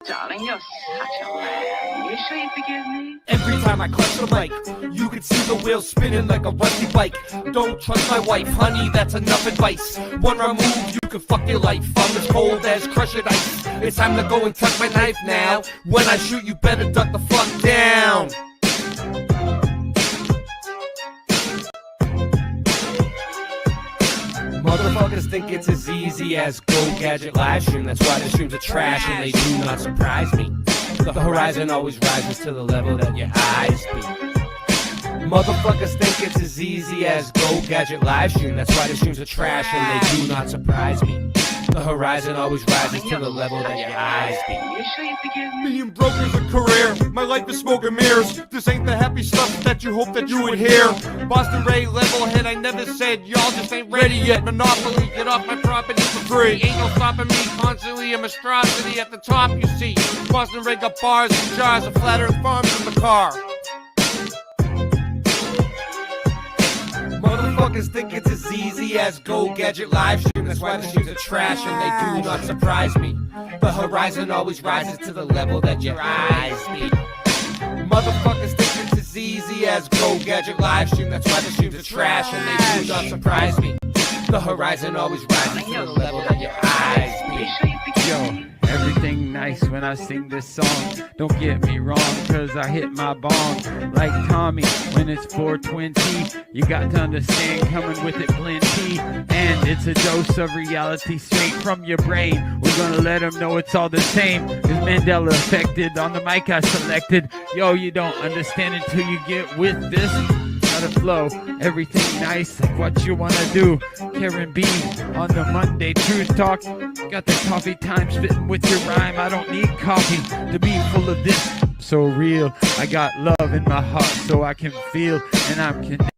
Darling, you're such a lamb. You sure you forgive me? Every time I clutch the mic, you can see the wheels spinning like a rusty bike. Don't trust my wife, honey, that's enough advice. One wrong move, you can fuck your life. I'm as cold as crushed ice. It's time to go and tuck my knife now. When I shoot, you better duck the fuck down. Motherfuckers think it's as easy as Go Gadget live stream. That's why the streams are trash and they do not surprise me. The horizon always rises to the level that your eyes be. Motherfuckers think it's as easy as Go Gadget live stream. That's why the streams are trash and they do not surprise me. The horizon always rises to the level that your eyes be. You sure you forgive me? Being broke is a career. My life is smoke and mirrors. This ain't the happy stuff that you hope that you would hear. Boston Ray, level head, I never said y'all just ain't ready yet. Monopoly, get off my property for free. Ain't no stopping me, constantly a monstrosity at the top, you see. Boston Ray got bars and jars of flat earth farms in the car. Motherfuckers think it's as easy as Go Gadget live stream. That's why the streams are trash and they do not surprise me. The horizon always rises to the level that your eyes be. Motherfuckers think it's as easy as Go Gadget live stream. That's why the streams are trash and they do not surprise me. The horizon always rises to the level that your eyes be. Yo, everything nice when I sing this song. Don't get me wrong, cause I hit my bong like Tommy when it's 420. You got to understand, coming with it plenty. And it's a dose of reality straight from your brain. We're gonna let them know it's all the same. Is Mandela affected? On the mic I selected. Yo, you don't understand until you get with this. Gotta flow, everything nice, like what you wanna do. Karen B on the Monday Truth Talk. Got the coffee time spitting with your rhyme. I don't need coffee to be full of this. So real, I got love in my heart so I can feel, and I'm connected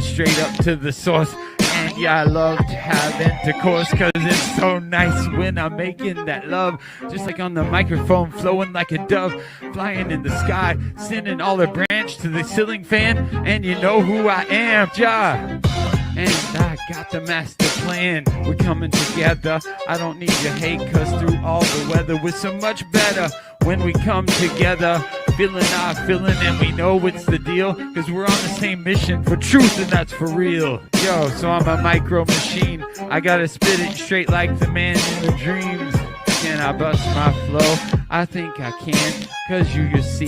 straight up to the source. And yeah, I love to have intercourse, cause it's so nice when I'm making that love. Just like on the microphone, flowing like a dove, flying in the sky, sending all the branch to the ceiling fan. And you know who I am, Ja. And I got the master plan. We're coming together. I don't need your hate, cause through all the weather we're so much better when we come together. Feeling our feeling, and we know it's the deal, cause we're on the same mission for truth, and that's for real. Yo, so I'm a micro machine. I gotta spit it straight like the man in the dreams. Can I bust my flow? I think I can, cause you see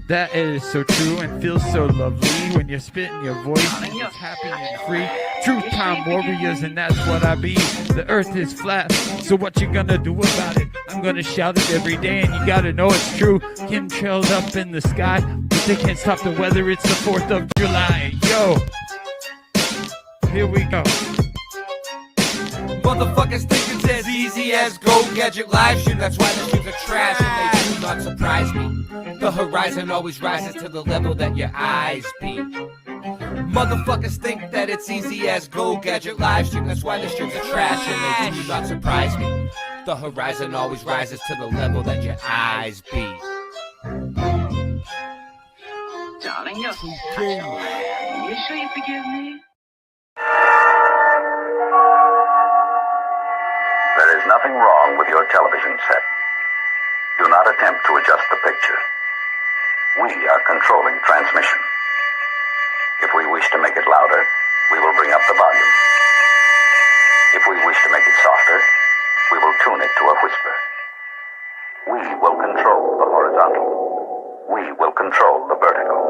that it is so true and feels so lovely when you're spitting your voice. It's happy and free. Truth time warriors, and that's what I be. The earth is flat, so what you gonna do about it? I'm gonna shout it every day, and you gotta know it's true. Chemtrails up in the sky, but they can't stop the weather. It's the 4th of July. Yo, here we go. Motherfuckers think it's as easy as Go Gadget live stream. That's why the streams are trash and they do not surprise me. The horizon always rises to the level that your eyes be. Motherfuckers think that it's easy as Go Gadget live stream. That's why the streams are trash and they do not surprise me. The horizon always rises to the level that your eyes be. Darling, you're such a lamb. You sure you forgive me? There is nothing wrong with your television set. Do not attempt to adjust the picture. We are controlling transmission. If we wish to make it louder, we will bring up the volume. If we wish to make it softer, we will tune it to a whisper. We will control the horizontal. We will control the vertical.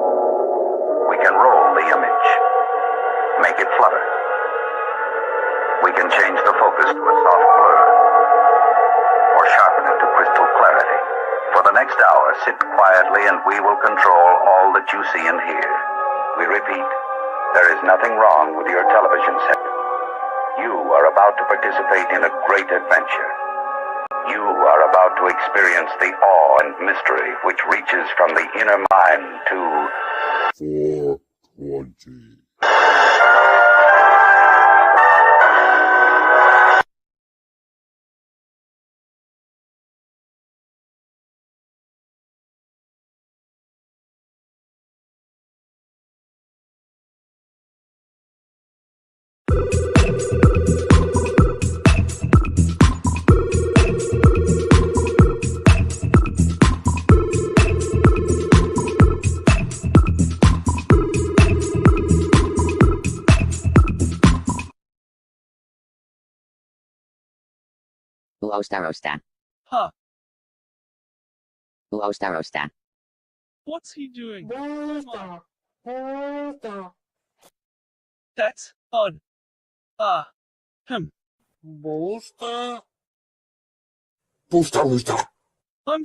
We can roll the image, make it flutter. We can change the focus to a soft blur, or sharpen it to crystal clarity. For the next hour, sit quietly and we will control all that you see and hear. We repeat, there is nothing wrong with your television set. You are about to participate in a great adventure. You are about to experience the awe and mystery which reaches from the inner mind to 420. Uostarosta. Huh. Uostarosta. What's he doing? That's odd. I'm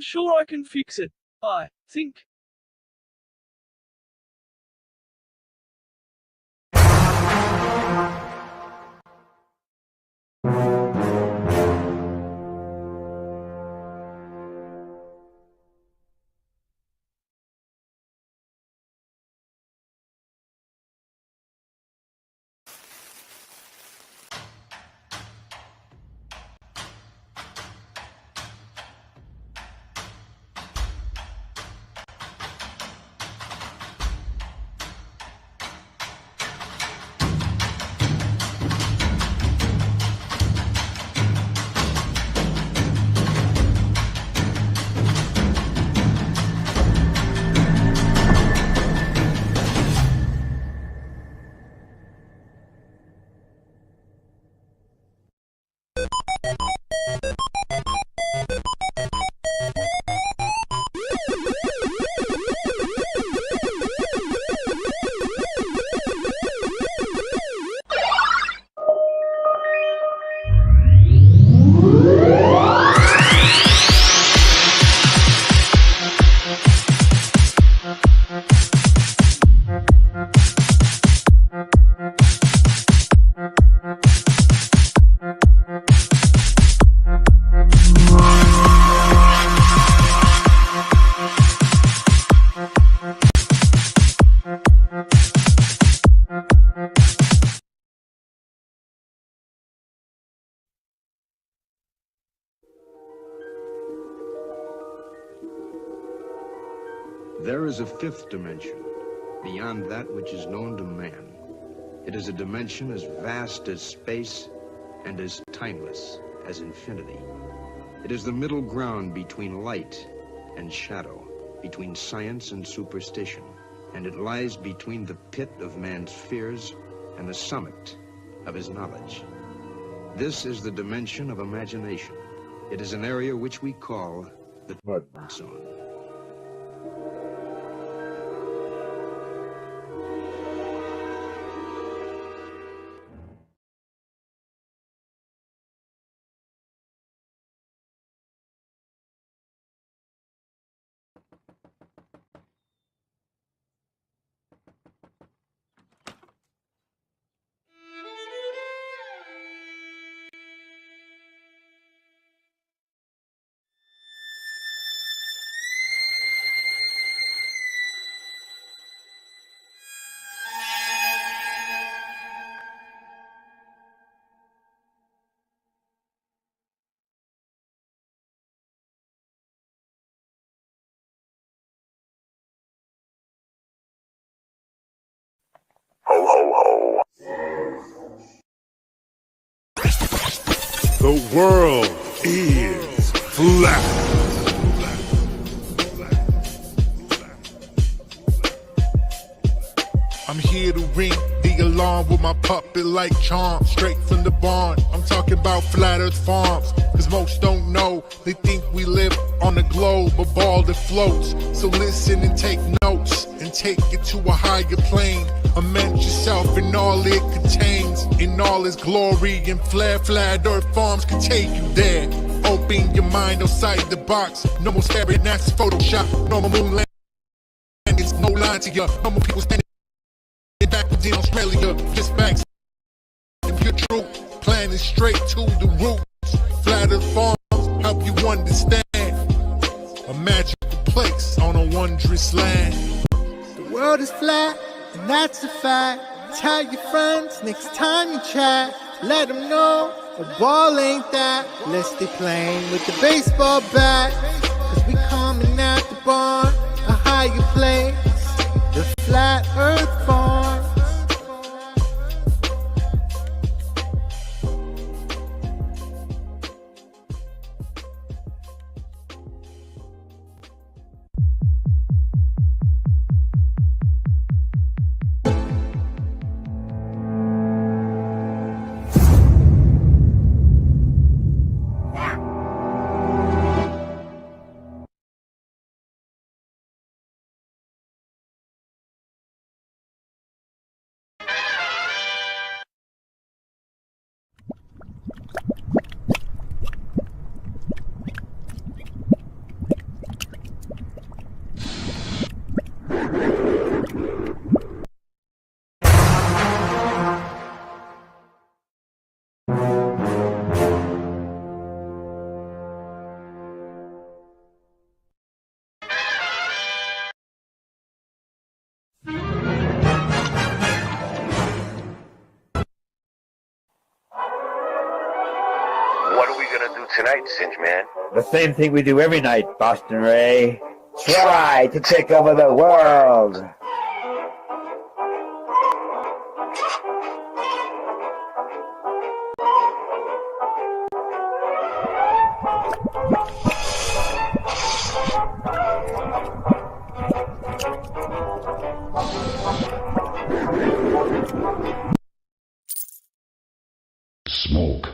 sure I can fix it. I think. There is a fifth dimension, beyond that which is known to man. It is a dimension as vast as space and as timeless as infinity. It is the middle ground between light and shadow, between science and superstition, and it lies between the pit of man's fears and the summit of his knowledge. This is the dimension of imagination. It is an area which we call the zone. Ho, ho, ho. The world is flat. I'm here to ring the alarm with my puppet like charm, straight from the barn. I'm talking about Flat Earth Farms, cause most don't know. They think we live on a globe, a ball that floats. So listen and take notes, and take it to a higher plane. Imagine yourself in all it contains, in all its glory and flair. Flat Earth Farms can take you there. Open your mind outside the box. No more staring at Photoshop. No more moon landings, no line to you. No more people standing backwards in Australia. Just facts and pure truth. Planning straight to the roots. Flat Earth Farms help you understand a magical place on a wondrous land. The world is flat, and that's a fact. Tell your friends next time you chat. Let them know a ball ain't that. Let's stay playing with the baseball bat. Cause we coming at the barn, a higher place. The Flat Earth Farms. gonna do tonight, Singe Man? The same thing we do every night, Boston Ray. Try to take over the world. Smoke.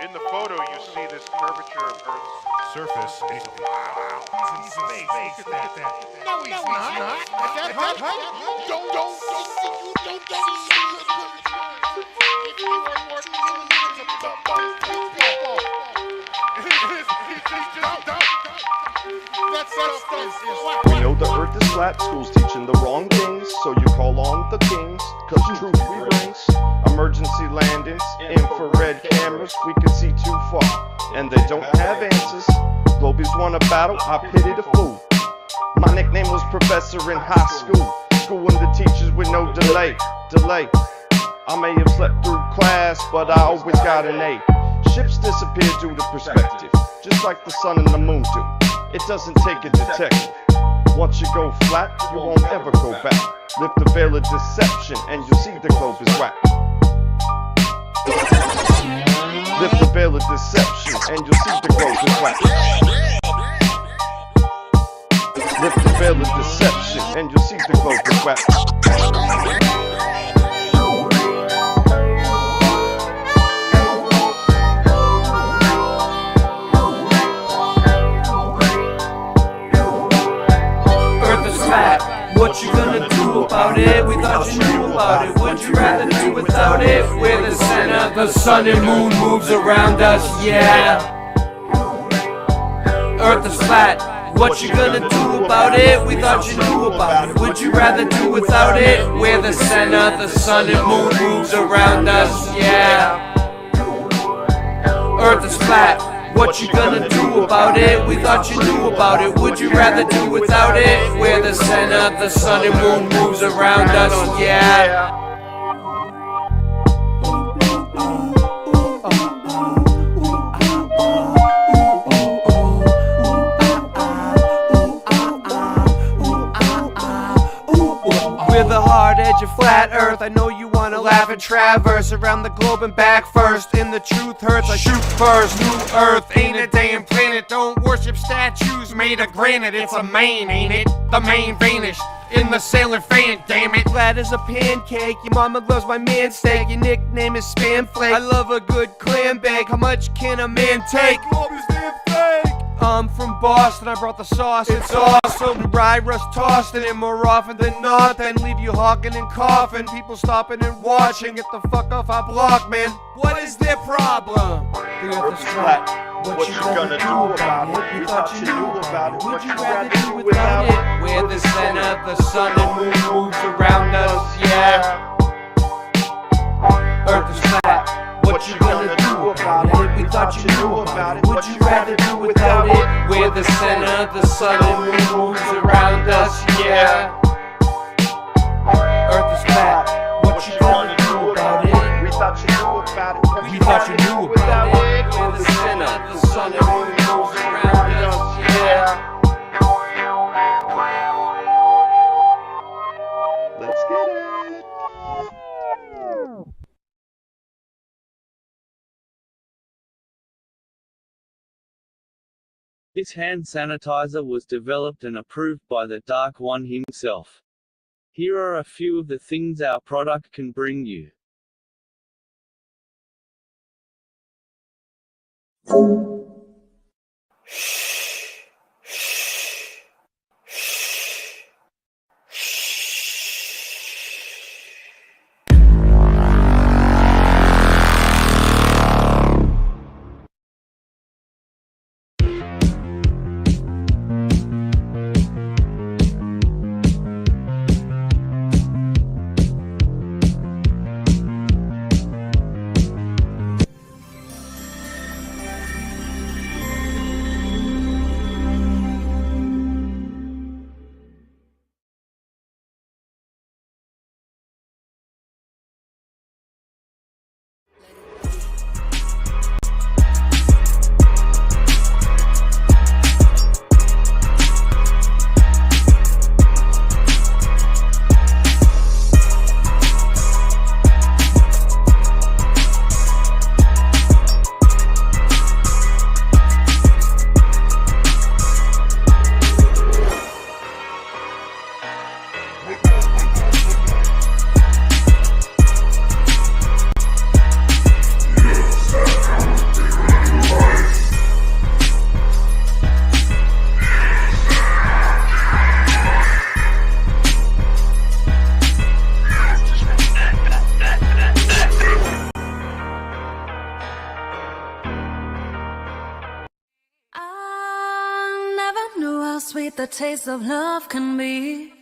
In the photo, you see this curvature of Earth's surface, and he's wow, he's in space. Look at that. No, he's not. At that height, don't We know the Earth is flat, school's teaching the wrong things, so you call on the kings, cause truth we brings. Emergency landings, infrared cameras, we can see too far, and they don't have answers. Globies won a battle, I pity the fool. My nickname was Professor in high school, schooling the teachers with no delay. I may have slept through class, but I always got an A. Ships disappear due to perspective, just like the sun and the moon do. It doesn't take a detective. Once you go flat, you won't ever go back. Lift the veil of deception, and you'll see the globe is whack. Lift the veil of deception, and you'll see the globe is whack. Lift the veil of deception, and you'll see the globe is whack. What you gonna do about it? We thought you knew about it. Would you rather do without it? We're the center, the sun and moon moves around us, yeah. Earth is flat. What you gonna do about it? We thought you knew about it. Would you rather do without it? We're the center, the sun and moon moves around us, yeah. Earth is flat. What you gonna do about it? We thought you knew about it. Would you rather do without it? We're the center, the sun and moon moves around us, yeah. We're the hard edge of flat earth. I know you want wanna laugh and traverse around the globe and back first. And the truth hurts, I shoot first. New Earth ain't a damn planet. Don't worship statues made of granite. It's a main, ain't it? The main vanished in the sailor fan, damn it. Glad as a pancake. Your mama loves my man steak. Your nickname is Spam Flake. I love a good clam bake. How much can a man take? Love is damn fake. I'm from Boston, I brought the sauce, it's awesome. Rye rust tossed in it more often than not, then leave you hawking and coughing. People stopping and watching, get the fuck off our block, man. What is their problem? They got the strap. What you gonna do about it? We thought you knew about it. Would you rather do without it? We're the center, the sun and moon moves around us, yeah. Earth is flat. What you gonna do about it? We thought you knew about it. Would you rather do without it? We're the center, the sun and moon moves around us, yeah. Earth is flat. What you gonna do about it? We thought you knew about it. We thought you knew about it. We're the center, the sun and moon moves around us, yeah. Let's get it. This hand sanitizer was developed and approved by the Dark One himself. Here are a few of the things our product can bring you. Sweet the taste of love can be,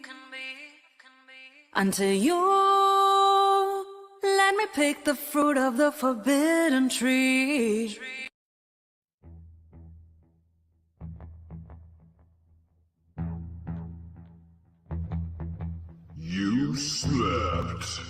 until you let me pick the fruit of the forbidden tree. You slept.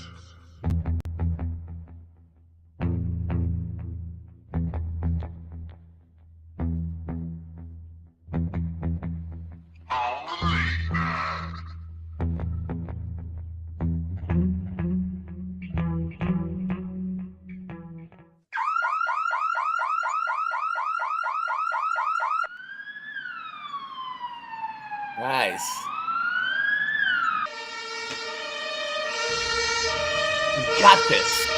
Nice. You got this.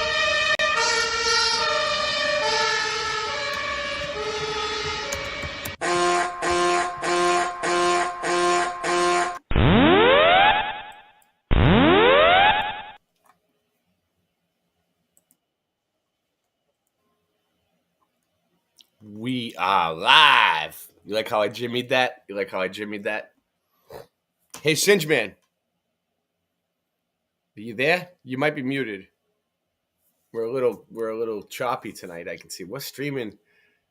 We are live. You like how I jimmied that? You like how I jimmied that? Hey, Singe Man. Are you there? You might be muted. We're a little choppy tonight. I can see. We're streaming.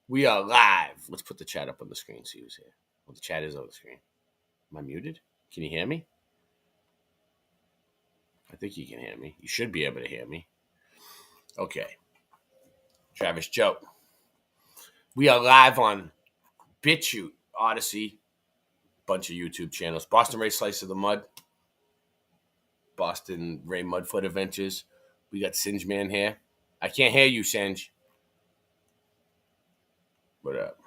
We are live. Let's put the chat up on the screen so you see it. Well, the chat is on the screen. Am I muted? Can you hear me? I think you can hear me. You should be able to hear me. Okay. Travis Joe. We are live on BitChute, Odyssey, bunch of YouTube channels. Boston Ray Slice of the Mud, Boston Ray Mudfoot Adventures. We got Singe Man here. I can't hear you, Singe. What up?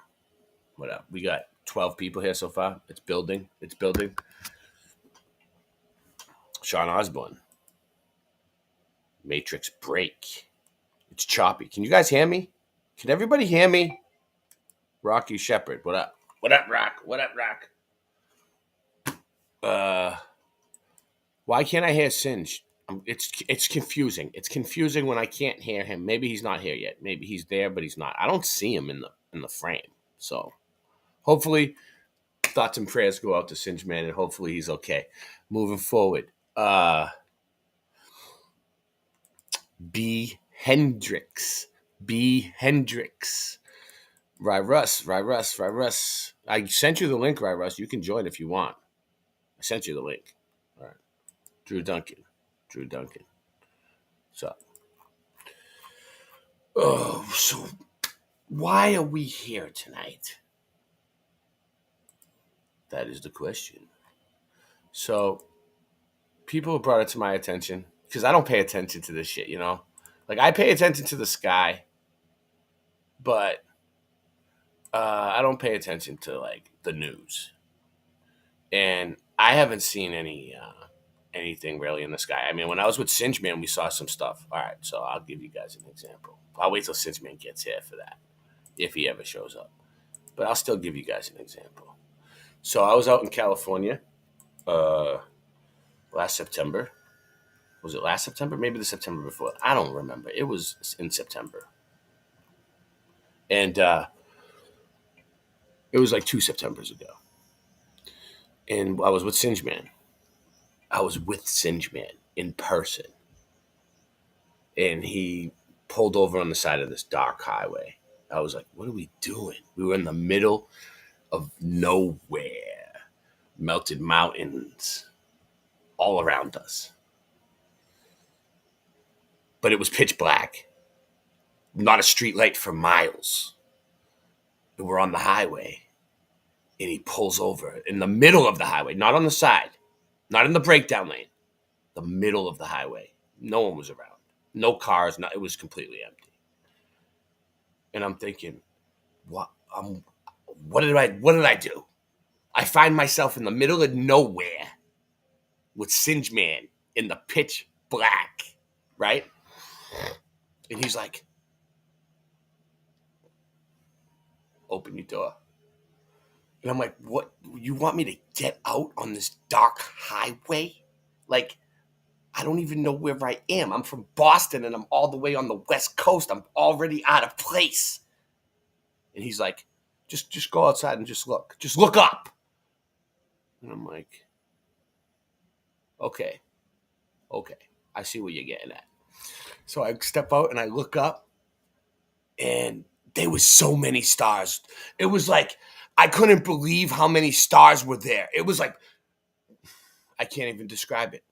What up? We got 12 people here so far. It's building. It's building. Sean Osborne. Matrix break. It's choppy. Can you guys hear me? Can everybody hear me? Rocky Shepherd. What up? What up, Rock? What up, Rock? Why can't I hear Singe? It's confusing. It's confusing when I can't hear him. Maybe he's not here yet. Maybe he's there, but he's not. I don't see him in the frame. So hopefully thoughts and prayers go out to Singe Man, and hopefully he's okay. Moving forward. B. Hendrix. Ry Russ. I sent you the link, Ry Russ. You can join if you want. I sent you the link. All right. Drew Duncan. So why are we here tonight? That is the question. So people have brought it to my attention because I don't pay attention to this shit, you know? Like, I pay attention to the sky, but I don't pay attention to, like, the news. And I haven't seen anything really in the sky. I mean, when I was with Singe Man, we saw some stuff. All right, so I'll give you guys an example. I'll wait till Singe Man gets here for that, if he ever shows up. But I'll still give you guys an example. So I was out in California last September. Was it last September? Maybe the September before. I don't remember. It was in September. And it was like 2 Septembers ago. And I was with Singe Man. I was with Singe Man in person. And he pulled over on the side of this dark highway. I was like, what are we doing? We were in the middle of nowhere. Melted mountains all around us. But it was pitch black. Not a street light for miles. And we're on the highway. And he pulls over in the middle of the highway, not on the side, not in the breakdown lane, the middle of the highway. No one was around. No cars. It was completely empty. And I'm thinking, what did I do? I find myself in the middle of nowhere with Singe Man in the pitch black, right? And he's like, open your door. And I'm like, what? You want me to get out on this dark highway? Like, I don't even know where I am. I'm from Boston and I'm all the way on the West Coast. I'm already out of place. And he's like, just go outside and just look. Just look up. And I'm like, okay. I see what you're getting at. So I step out and I look up and there was so many stars. It was like, I couldn't believe how many stars were there. It was like, I can't even describe it.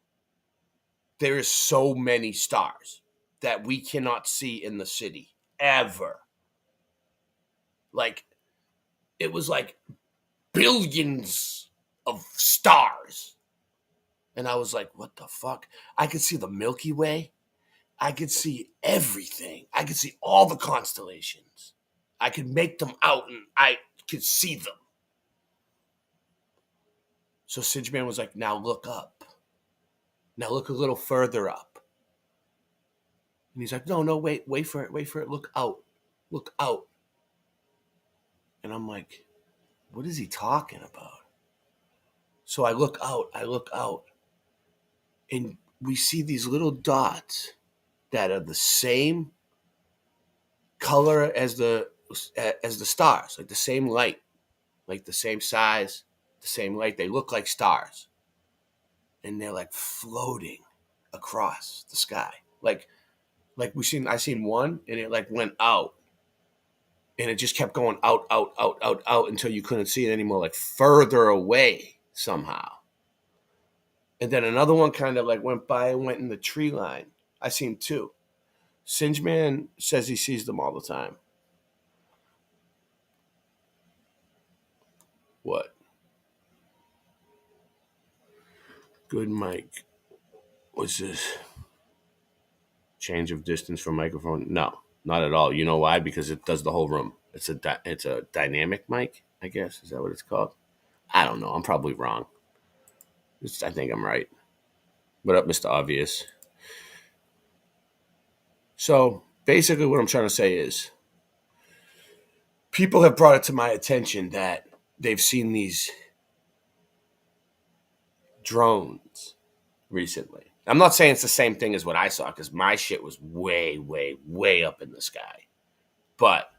There is so many stars that we cannot see in the city ever. Like, it was like billions of stars. And I was like, what the fuck? I could see the Milky Way. I could see everything. I could see all the constellations. I could make them out and I could see them. So Singe Man was like, now look up. Now look a little further up. And he's like, no, wait for it. Look out. And I'm like, what is he talking about? So I look out. And we see these little dots that are the same color as the stars, like the same light, like the same size, the same light. They look like stars. And they're like floating across the sky. Like I seen one and it like went out. And it just kept going out until you couldn't see it anymore, like further away somehow. And then another one kind of like went by and went in the tree line. I seen two. Singe Man says he sees them all the time. What? Good Mike. What's this? change of distance from microphone? No, not at all. You know why? Because it does the whole room. It's a dynamic mic, I guess. Is that what it's called? I don't know. I'm probably wrong. I think I'm right. What up, Mr. Obvious? So basically what I'm trying to say is people have brought it to my attention that they've seen these drones recently. I'm not saying it's the same thing as what I saw because my shit was way, way, way up in the sky. But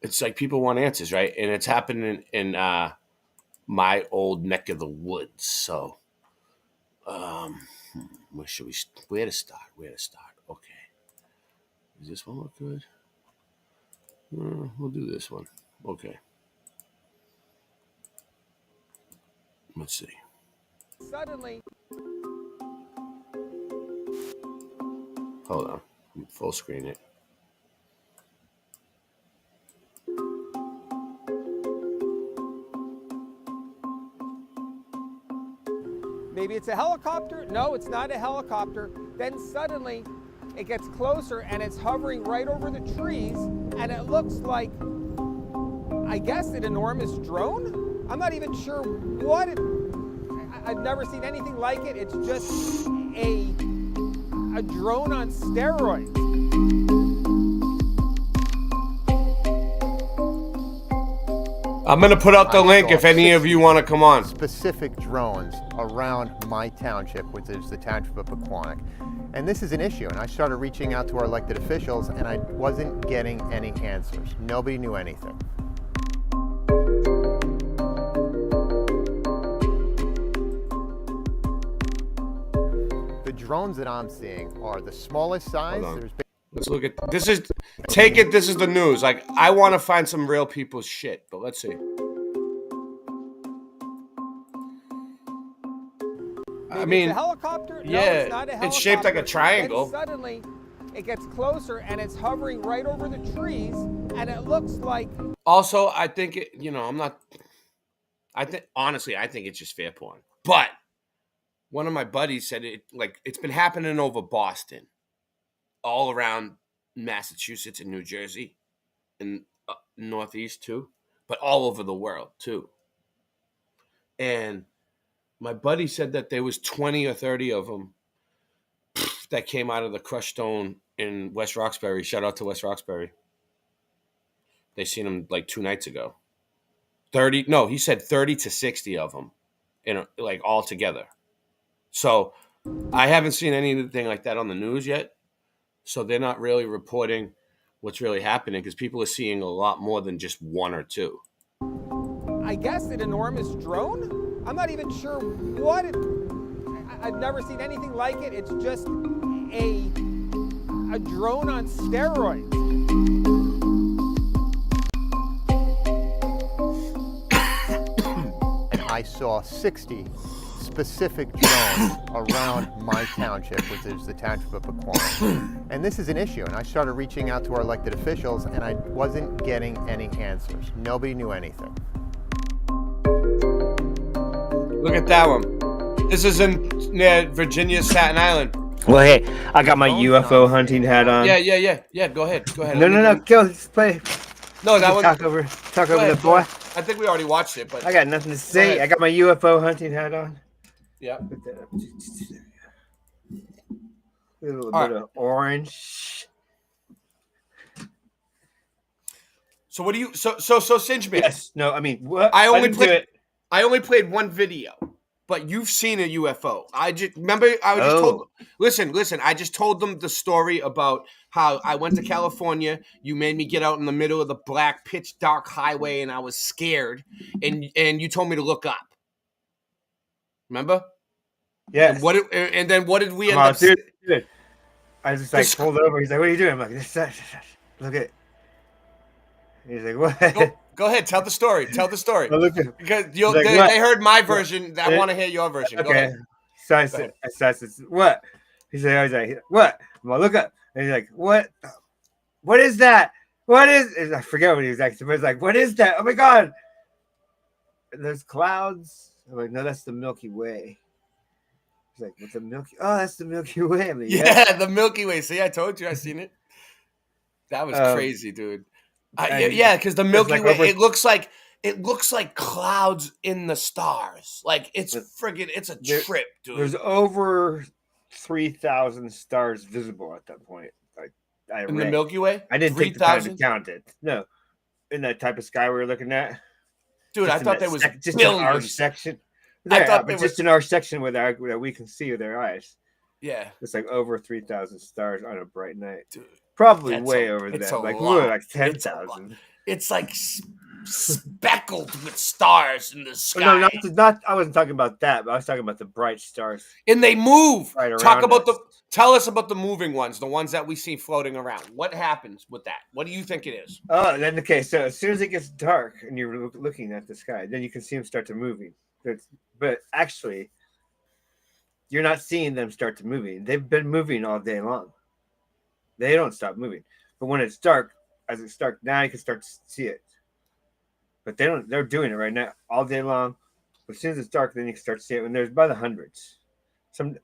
it's like people want answers, right? And it's happening in my old neck of the woods. So where to start? Okay. Does this one look good? We'll do this one. Okay. Let's see. Suddenly. Hold on. Full screen it. Maybe it's a helicopter. No, it's not a helicopter. Then suddenly it gets closer and it's hovering right over the trees and it looks like, I guess, an enormous drone? I'm not even sure what it... I've never seen anything like it. It's just a drone on steroids. I'm going to put up the link if any of you want to come on. Specific drones around my township, which is the township of Pequannock. And this is an issue, and I started reaching out to our elected officials, and I wasn't getting any answers. Nobody knew anything. The drones that I'm seeing are the smallest size. Let's look at this. This is the news. Like, I want to find some real people's shit, but let's see. I mean, it's a helicopter? No, yeah, it's not a helicopter. it's shaped like a triangle. Then suddenly it gets closer and it's hovering right over the trees and it looks like... Also, I think honestly, I think it's just fair porn. But one of my buddies said it's been happening over Boston, all around Massachusetts and New Jersey, and Northeast too, but all over the world too. And my buddy said that there was 20 or 30 of them that came out of the crushed stone in West Roxbury. Shout out to West Roxbury. They seen them like 2 nights ago. He said 30 to 60 of them, all together. So I haven't seen anything like that on the news yet. So they're not really reporting what's really happening because people are seeing a lot more than just 1 or 2. I guess an enormous drone? I'm not even sure what it... I've never seen anything like it. It's just a drone on steroids. And I saw 60 specific drones around my township, which is the township of Pequannock. And this is an issue, and I started reaching out to our elected officials, and I wasn't getting any answers. Nobody knew anything. Look at that one. This is near Virginia, Staten Island. Well, hey, I got my UFO hunting hat on. Yeah. Go ahead. No. Go. Let's play. No, that one. Talk over the boy. I think we already watched it, but I got nothing to say. I got my UFO hunting hat on. Yeah. A little bit of orange. So what do you? So Singeman. Yes. No. I mean, what? I only played one video, but you've seen a UFO. Listen. I just told them the story about how I went to California. You made me get out in the middle of the black, pitch dark highway, and I was scared. And you told me to look up. Remember? Yeah. And then what did we end up? Dude. I just pulled over. He's like, "What are you doing?" I'm like, "Look at." He's like, "What?" Go ahead, tell the story. Because like, they heard my version. I want to hear your version. Okay. Go ahead. So I said, "What?" He's like, "What?" I'm like, "Look up." And he's like, "What? What is that? What is?" And I forget what he was actually. But he's like, "What is that? Oh my god!" And there's clouds. I'm like, "No, that's the Milky Way." He's like, "What's the Milky? Oh, that's the Milky Way." I mean, Yeah, the Milky Way. See, I told you, I seen it. That was crazy, dude. Yeah, because the Milky like Way, over- it looks like clouds in the stars. Like it's friggin', it's a trip, dude. There's over 3,000 stars visible at that point. I In the read. Milky Way, I didn't take the time to 3,000? count it. No, in that type of sky we were looking at. Dude, Just I in thought that there was just in our billions. section. I Yeah, thought but there just in our section that we can see with our eyes. Yeah, It's like over 3,000 stars on a bright night. Probably that's way a- over it's that. a Like lot. like It's a lot. 10,000. it's like speckled with stars in the sky, No, not. I wasn't talking about that, but I was talking about the bright stars. and they move. Right Talk around about us. Tell us about the moving ones, the ones that we see floating around. What happens with that? What do you think it is? Oh, then okay. So as soon as it gets dark and you're looking at the sky, then you can see them start to moving. But actually, you're not seeing them start to moving. They've been moving all day long. They don't stop moving. But when it's dark, as it's dark, now you can start to see it. But they don't. They're doing it right now all day long. But as soon as it's dark, then you can start to see it. And there's by the hundreds. Some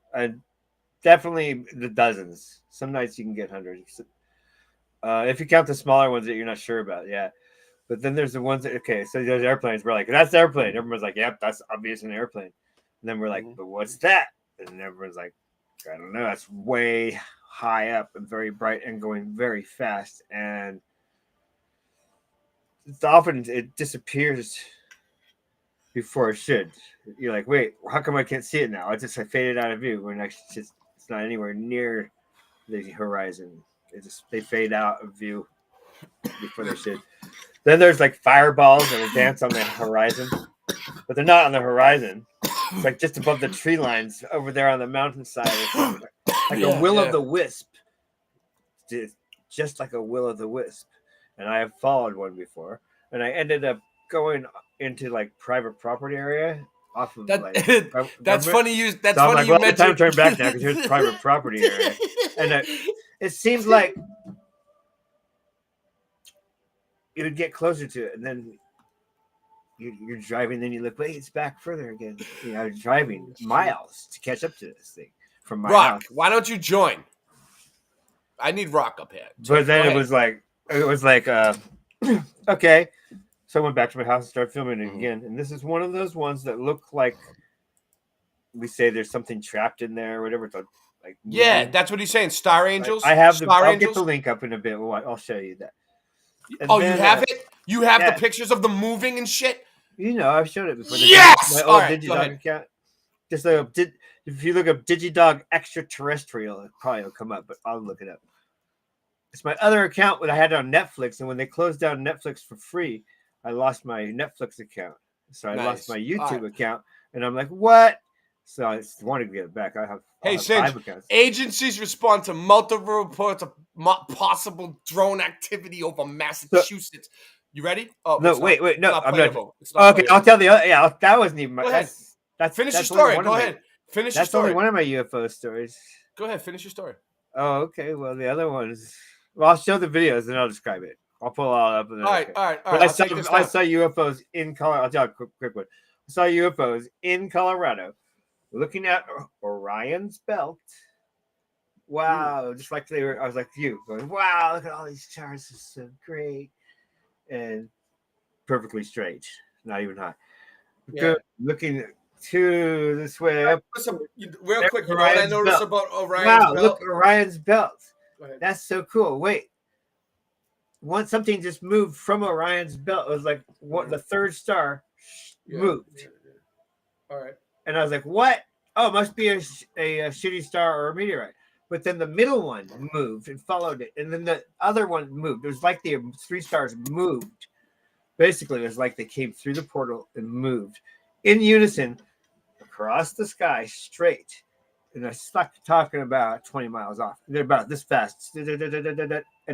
definitely the dozens. Some nights you can get hundreds. If you count the smaller ones that you're not sure about, yeah. But then there's the ones that so those airplanes. We're like, that's the airplane. Everyone's like, yep, that's obvious an airplane. And then we're like, but what's that? And everyone's like, I don't know. That's way high up and very bright and going very fast. And it's often it disappears before it should. You're like, wait, how come I can't see it now? I faded out of view when actually it's not anywhere near the horizon. They fade out of view before they should. Then there's like fireballs that will dance on the horizon, but they're not on the horizon. It's like just above the tree lines over there on the mountainside. It's like a will-o'-the-wisp. Just like a will-o'-the-wisp. And I have followed one before. And I ended up going into like private property area off of That's funny you so I'm like, well, time to turn back now because here's private property area. And it seems like you would get closer to it, and then you're driving, then you look, wait, it's back further again. You know, driving miles to catch up to this thing from my Rock, house. why don't you join? I need Rock up here. But then it was like, okay. So I went back to my house and started filming it again. And this is one of those ones that look like we say there's something trapped in there or whatever. It's like yeah, that's what he's saying. Star Angels. I have I'll Angels? get the link up in a bit. I'll show you that. And Oh, then, you have it? You have yeah. the pictures of the moving and shit? You know, I've shown it before. Yes! My All old right, go Digidog ahead. account. Just if you look up Digidog Extraterrestrial, it probably will come up, but I'll look it up. It's my other account that I had on Netflix, and when they closed down Netflix for free, I lost my Netflix account. So I lost my YouTube account, and I'm like, what? So I just wanted to get it back. I'll have Hey, 5 Singe, accounts. agencies respond to multiple reports of possible drone activity over Massachusetts. You ready? Oh, No, it's wait, no, not I'm playable. not. It's not Okay, playable. I'll tell the other. Yeah, that wasn't even my. Go ahead. That's Finish your that's only story. one Go of my- ahead. Finish your That's only story. one of my UFO stories. Go ahead. Finish your story. Oh, okay. Well, the other ones. Well, I'll show the videos and I'll describe it. I'll pull it all up. And then All right, all right, all But right. I'll take this I down. saw UFOs in Colorado. I'll tell you a quick one. I saw UFOs in Colorado looking at Orion's belt. Wow. Just like they were, I was like you, going, wow, look at all these stars. This is so great. And perfectly straight, not even high. Yeah. Good. Looking to this way up. Real quick, you know what I Orion's noticed belt. about Orion's Wow, belt? look, Orion's belt. Go ahead. That's so cool. Wait. Once something just moved from Orion's belt, it was like what the third star moved. All right. And I was like, what? Oh, it must be a shooting star or a meteorite. But then the middle one moved and followed it. And then the other one moved. It was like the 3 stars moved. Basically, it was like they came through the portal and moved in unison across the sky straight. And I stuck talking about 20 miles off. They're about this fast. And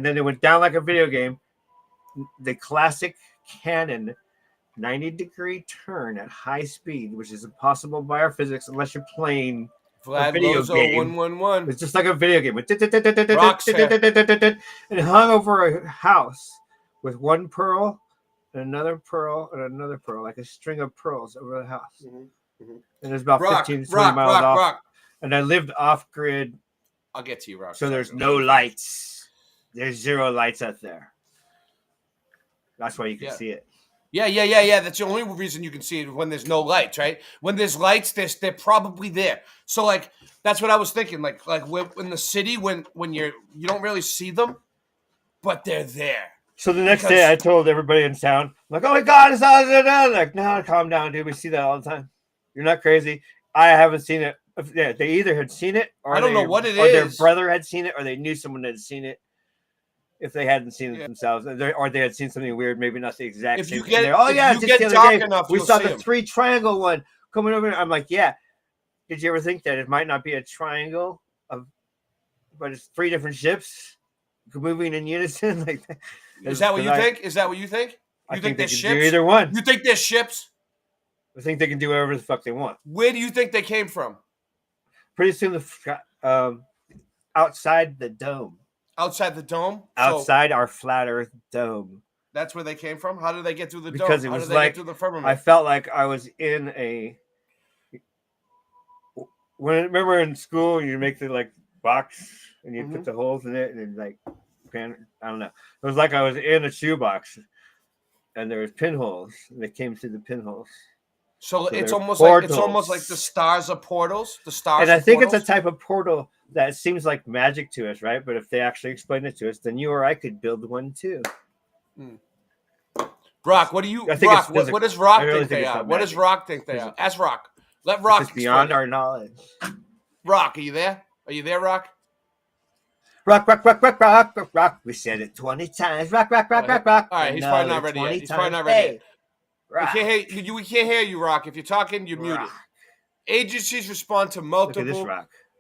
then it went down like a video game. The classic Canon 90-degree turn at high speed, which is impossible by our physics unless you're playing a Vlad video Lozo game. 111. It's just like a video game. And it hung over a house with one pearl and another pearl and another pearl, like a string of pearls over the house. And there's about Rock, 15 to 20 miles off. Rock. and I lived off grid, I'll get to you, Rock. so there's no lights. There's zero lights out there. That's why you can see it. Yeah. That's the only reason you can see it when there's no lights, right? When there's lights, they're probably there. So like that's what I was thinking. Like in the city, when you don't really see them, but they're there. So the next day, I told everybody in town, I'm like, "Oh my God, it's all there!" Like, no, calm down, dude. We see that all the time. You're not crazy. I haven't seen it. Yeah, they either had seen it, or I don't know what it or their is. brother had seen it, or they knew someone had seen it. If they hadn't seen it themselves, or they had seen something weird, maybe not the exact If same you thing. get- They're, oh if yeah, you just get the other dark day, enough, we you'll saw see the 'em. 3 triangle one coming over. I'm like, yeah. Did you ever think that it might not be a triangle but it's 3 different ships moving in unison? Like that? Is that what you think? Is that what you think? I You think they're they can ships? do either one. You think they're ships? I think they can do whatever the fuck they want. Where do you think they came from? Pretty soon, outside the dome. Outside the dome? Outside our flat Earth dome. That's where they came from? How did they get through the Because dome? it How was did they like get through the firmament? I felt like I was in a. Remember in school you make the like box and you put the holes in it and then like I don't know. It was like I was in a shoebox and there was pinholes and they came through the pinholes. So it's they're almost portals. like the stars are portals. The stars. And I are think it's portals? a type of portal that seems like magic to us, right? But if they actually explain it to us, then you or I could build one too. Rock, what do you? I think Rock, it's what does physical. Rock I really think they think it's are? not What does magic. Rock think they are? Ask Rock. Let Rock. It's beyond explain our it. knowledge. Rock, are you there? Are you there, Rock? Rock, rock, rock, rock, rock, rock, rock. We said it 20 times. Rock, rock, rock, rock, rock. All right, he's probably not ready yet. He's probably not ready yet. We can't hear you. We can't hear you, Rock. If you're talking, you're muted. Agencies respond to multiple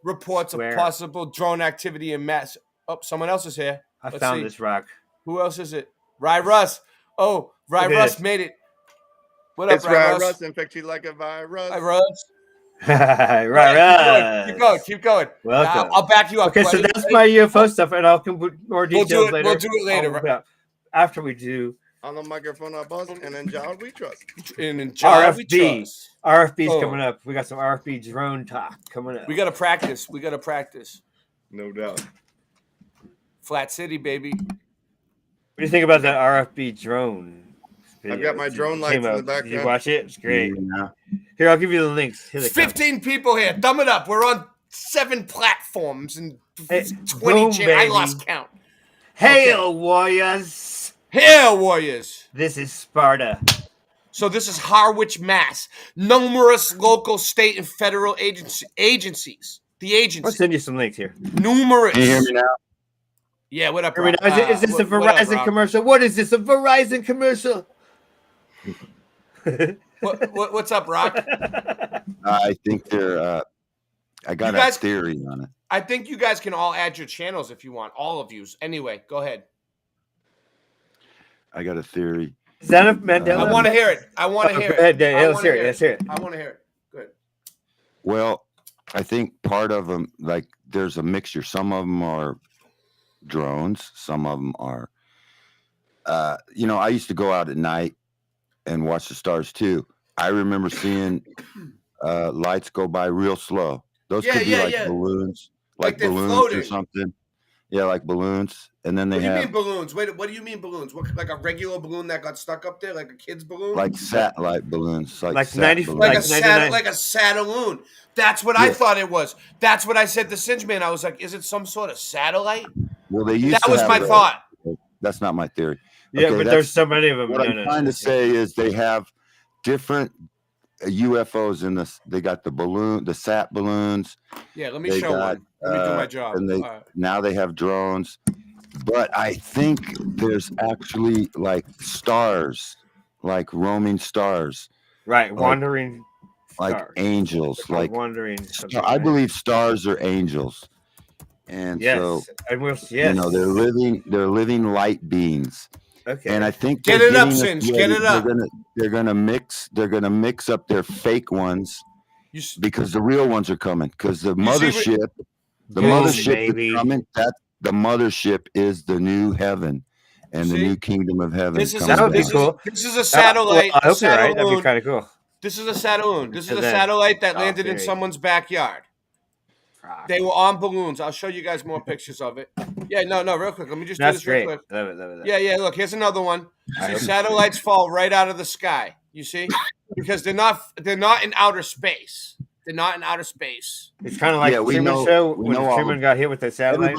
reports of Swear. possible drone activity in mass. Oh, someone else is here. I Let's found see. this rock. Who else is it? Ry Russ. Oh, Ry Look at Russ this. made it. What up, It's Ry Russ. Russ? Infect you like a virus. Ry Russ. Right, Keep going. Welcome. I'll back you up. Okay, so buddy. that's my UFO stuff, and I'll come with more We'll details do it- later. we'll do it later. Yeah. After we do On the microphone, I buzz, and then John, we trust. And in John, we RFB. trust. RFB's Oh. coming up. We got some RFB drone talk coming up. We gotta practice. We gotta practice. No doubt. Flat City, baby. What do you think about that RFB drone? I've got my drone It lights came in the out. background. Did you watch it? It's great. Here, I'll give you the links. Here they come. 15 people here. Thumb it up. We're on 7 platforms and 20 boom, I baby. lost count. Hail, warriors! Hail, warriors! This is Sparta. So this is Harwich, Mass. Numerous local, state, and federal agencies. The I'll agency. send you some links here. Numerous. Can you hear me now? Yeah, what up, Hear me Rob? now? Is this a what up, Verizon Rob? commercial? What is this? A Verizon commercial? What's up, Rock? I think they're. I got You guys- a theory on it. I think you guys can all add your channels if you want. All of yous. Anyway, go ahead. I got a theory. Is that a Mandela? I want to hear it. I want to hear Go ahead, it. yeah, I let's wanna hear it. Let's hear it. I want to hear it. Good. Well, I think part of them, like, there's a mixture. Some of them are drones. Some of them are. I used to go out at night and watch the stars too. I remember seeing lights go by real slow. Those Yeah, could be yeah, like yeah. balloons, Like like they're balloons floating. or something. Yeah, like balloons. And then they What do you have mean balloons? Wait, what do you mean balloons? What, like a regular balloon that got stuck up there, like a kid's balloon? like satellite balloons, Like sat 90 balloons. like like a sat, 99. like a sataloon. That's what I Yeah. thought it was. That's what I said to Singe Man. I was like, is it some sort of satellite? Well, they used That to was have my those. thought. That's not my theory. Yeah, Okay, but that's- there's so many of them. What I'm trying to say is they have different UFOs in this. They got the sat balloons. Yeah, let me They show got, one. Let me do my job. And All right. now they have drones. But I think there's actually like stars, like roaming stars, Right, like- wandering like stars. angels. Or Like wandering. something, I right? believe stars are angels, and Yes, so and we'll, yes. they're living light beings. Okay. And I think Get they're it up, getting us Singe, ready. get it up. They're gonna mix up their fake ones You s- because the real ones are coming. Because the You see what- mothership, baby. is coming. That the mothership is the new heaven and the See? new kingdom of heaven. This is coming That would be down. cool. This is a satellite. Well, I hope a you're right. That'd be sataloon. kind of cool. This is a satellite. This is And a then- satellite that Oh, landed in theory. someone's backyard. They were on balloons. I'll show you guys more pictures of it. Yeah, no, real quick. Let me just do That's this real great. quick. Love it, love it. Yeah. Look, here's another one. I See, hope- satellites fall right out of the sky. You see, because they're not in outer space. They're not in outer space. It's kind of like the Truman Show when Truman got hit with the satellite.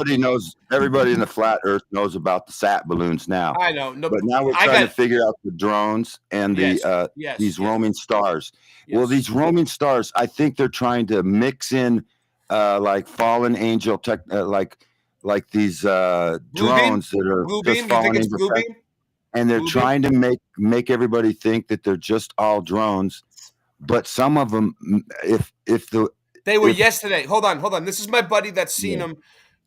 Everybody in the flat Earth knows about the sat balloons now. I know, no, but now we're trying to figure out the drones and these roaming stars. Well, these roaming stars, I think they're trying to mix in like fallen angel tech, like these drones that are Blue just beam? You fallen think it's angel blue tech. beam? And they're Blue trying to make everybody think that they're just all drones. But some of them, They were yesterday. Hold on. This is my buddy that's seen them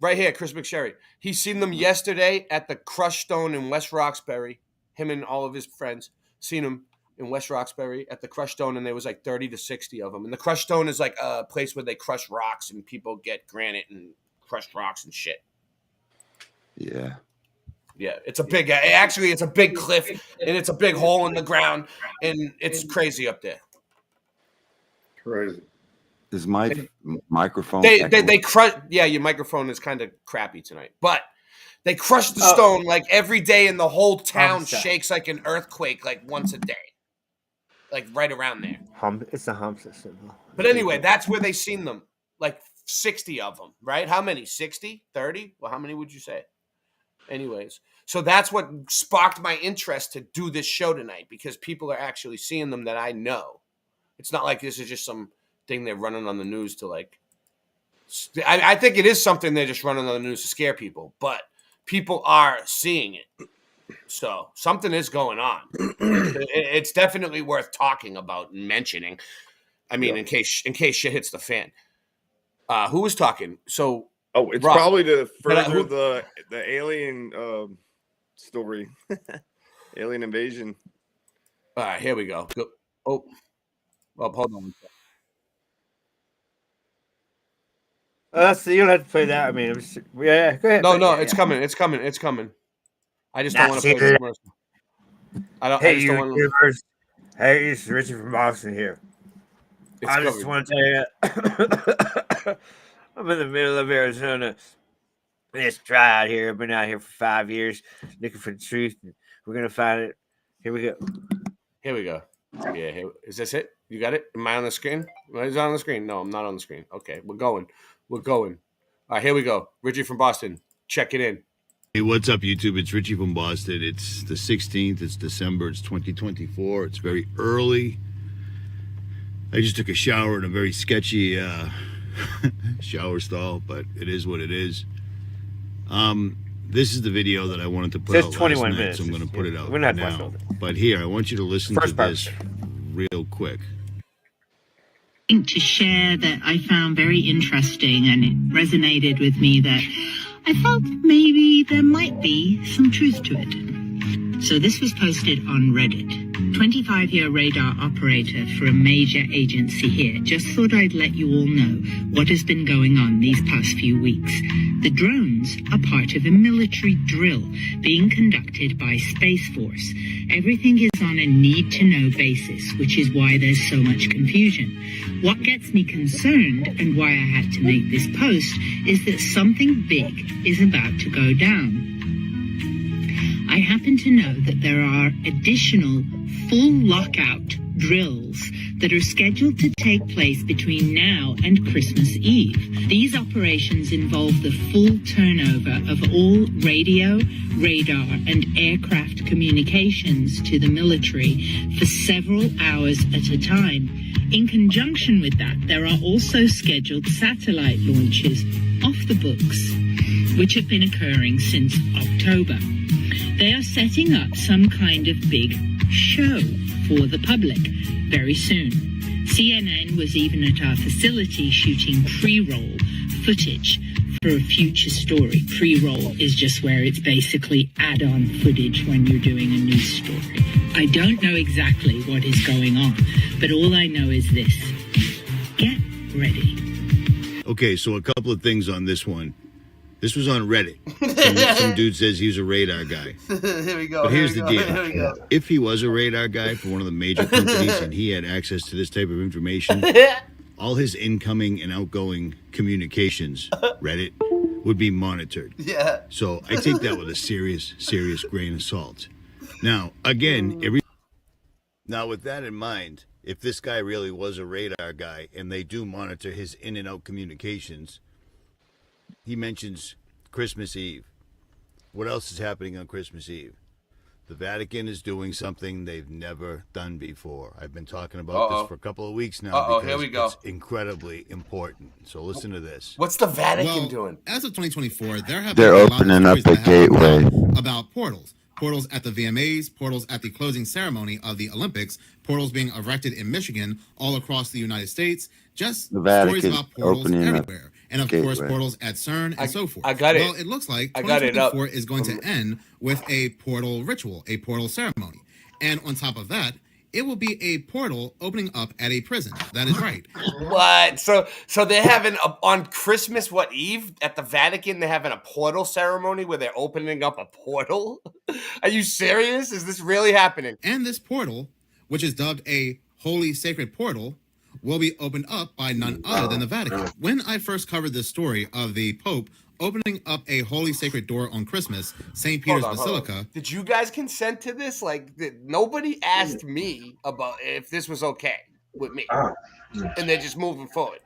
right here, Chris McSherry. He's seen them yesterday at the Crush Stone in West Roxbury. Him and all of his friends seen them in West Roxbury at the Crush Stone, and there was like 30 to 60 of them. And the Crush Stone is like a place where they crush rocks, and people get granite and crushed rocks and shit. Yeah. Yeah, it's a big. Actually, it's a big cliff, and it's a big hole in the ground, and it's crazy up there. Crazy. Is my microphone? They crush. Yeah, your microphone is kind of crappy tonight, but they crush the stone like every day, and the whole town shakes like an earthquake, like once a day, like right around there. It's a hump system. But anyway, that's where they seen them, like 60 of them, right? How many? 60? 30? Well, how many would you say? Anyways, so that's what sparked my interest to do this show tonight, because people are actually seeing them that I know. It's not like this is just some thing they're running on the news to like. I think it is something they're just running on the news to scare people, but people are seeing it. So something is going on. It's definitely worth talking about and mentioning. I mean, in case shit hits the fan. Who was talking? So. Oh, it's Rob. probably to further the alien story, alien invasion. All right, here we go. Oh, well, hold on. So you don't have to play that. I mean, yeah, go ahead. No, it's coming. It's coming. I just don't want to play the commercial. Hey, YouTubers. Hey, it's Richie from Boston here. I just want to tell you, I'm in the middle of Arizona. It's dry out here. I've been out here for 5 years looking for the truth. We're going to find it. Here we go. Yeah, is this it? You got it? Am I on the screen? Is it on the screen? No, I'm not on the screen. Okay, we're going. All right, here we go. Richie from Boston. Check it in. Hey, what's up, YouTube? It's Richie from Boston. It's the 16th. It's December. It's 2024. It's very early. I just took a shower in a very sketchy shower stall, but it is what it is. This is the video that I wanted to put out last 21 night, minutes. so I'm going to put it out We're not now. But here, I want you to listen to this real quick. To share that I found very interesting, and it resonated with me, that I felt maybe there might be some truth to it. So this was posted on Reddit. 25-year radar operator for a major agency here. Just thought I'd let you all know what has been going on these past few weeks. The drones are part of a military drill being conducted by Space Force. Everything is on a need-to-know basis, which is why there's so much confusion. What gets me concerned, and why I had to make this post, is that something big is about to go down. I happen to know that there are additional full lockout drills that are scheduled to take place between now and Christmas Eve. These operations involve the full turnover of all radio, radar, and aircraft communications to the military for several hours at a time. In conjunction with that, there are also scheduled satellite launches off the books, which have been occurring since October. They are setting up some kind of big show for the public very soon. CNN was even at our facility shooting pre-roll footage for a future story. Pre-roll is just where it's basically add-on footage when you're doing a news story. I don't know exactly what is going on, but all I know is this. Get ready. Okay, so a couple of things on this one. This was on Reddit. Some dude says he's a radar guy. Here we go. But here's the deal. If he was a radar guy for one of the major companies and he had access to this type of information, all his incoming and outgoing communications, Reddit, would be monitored. Yeah. So I take that with a serious grain of salt. Now, again, Now, with that in mind, if this guy really was a radar guy and they do monitor his in and out communications, he mentions Christmas Eve. What else is happening on Christmas Eve? The Vatican is doing something they've never done before. I've been talking about this for a couple of weeks now because here we go. it's incredibly important. So listen to this. What's the Vatican doing? As of 2024, They're opening up a gateway. About portals. Portals at the VMAs, portals at the closing ceremony of the Olympics, portals being erected in Michigan, all across the United States. Just The stories Vatican's about portals opening up everywhere. And of course, gateway. portals at CERN and so forth. I got it. Well, it looks like I got it up. 2024 is going to end with a portal ritual, a portal ceremony. And on top of that, it will be a portal opening up at a prison. That is right. What? So they're having on Christmas, what, Eve at the Vatican? They're having a portal ceremony where they're opening up a portal. Are you serious? Is this really happening? And this portal, which is dubbed a holy sacred portal, will be opened up by none other than the Vatican. When I first covered this story of the Pope opening up a holy sacred door on Christmas, St. Peter's Hold on. Basilica. Did you guys consent to this? Like, nobody asked me about if this was okay with me, and they're just moving forward.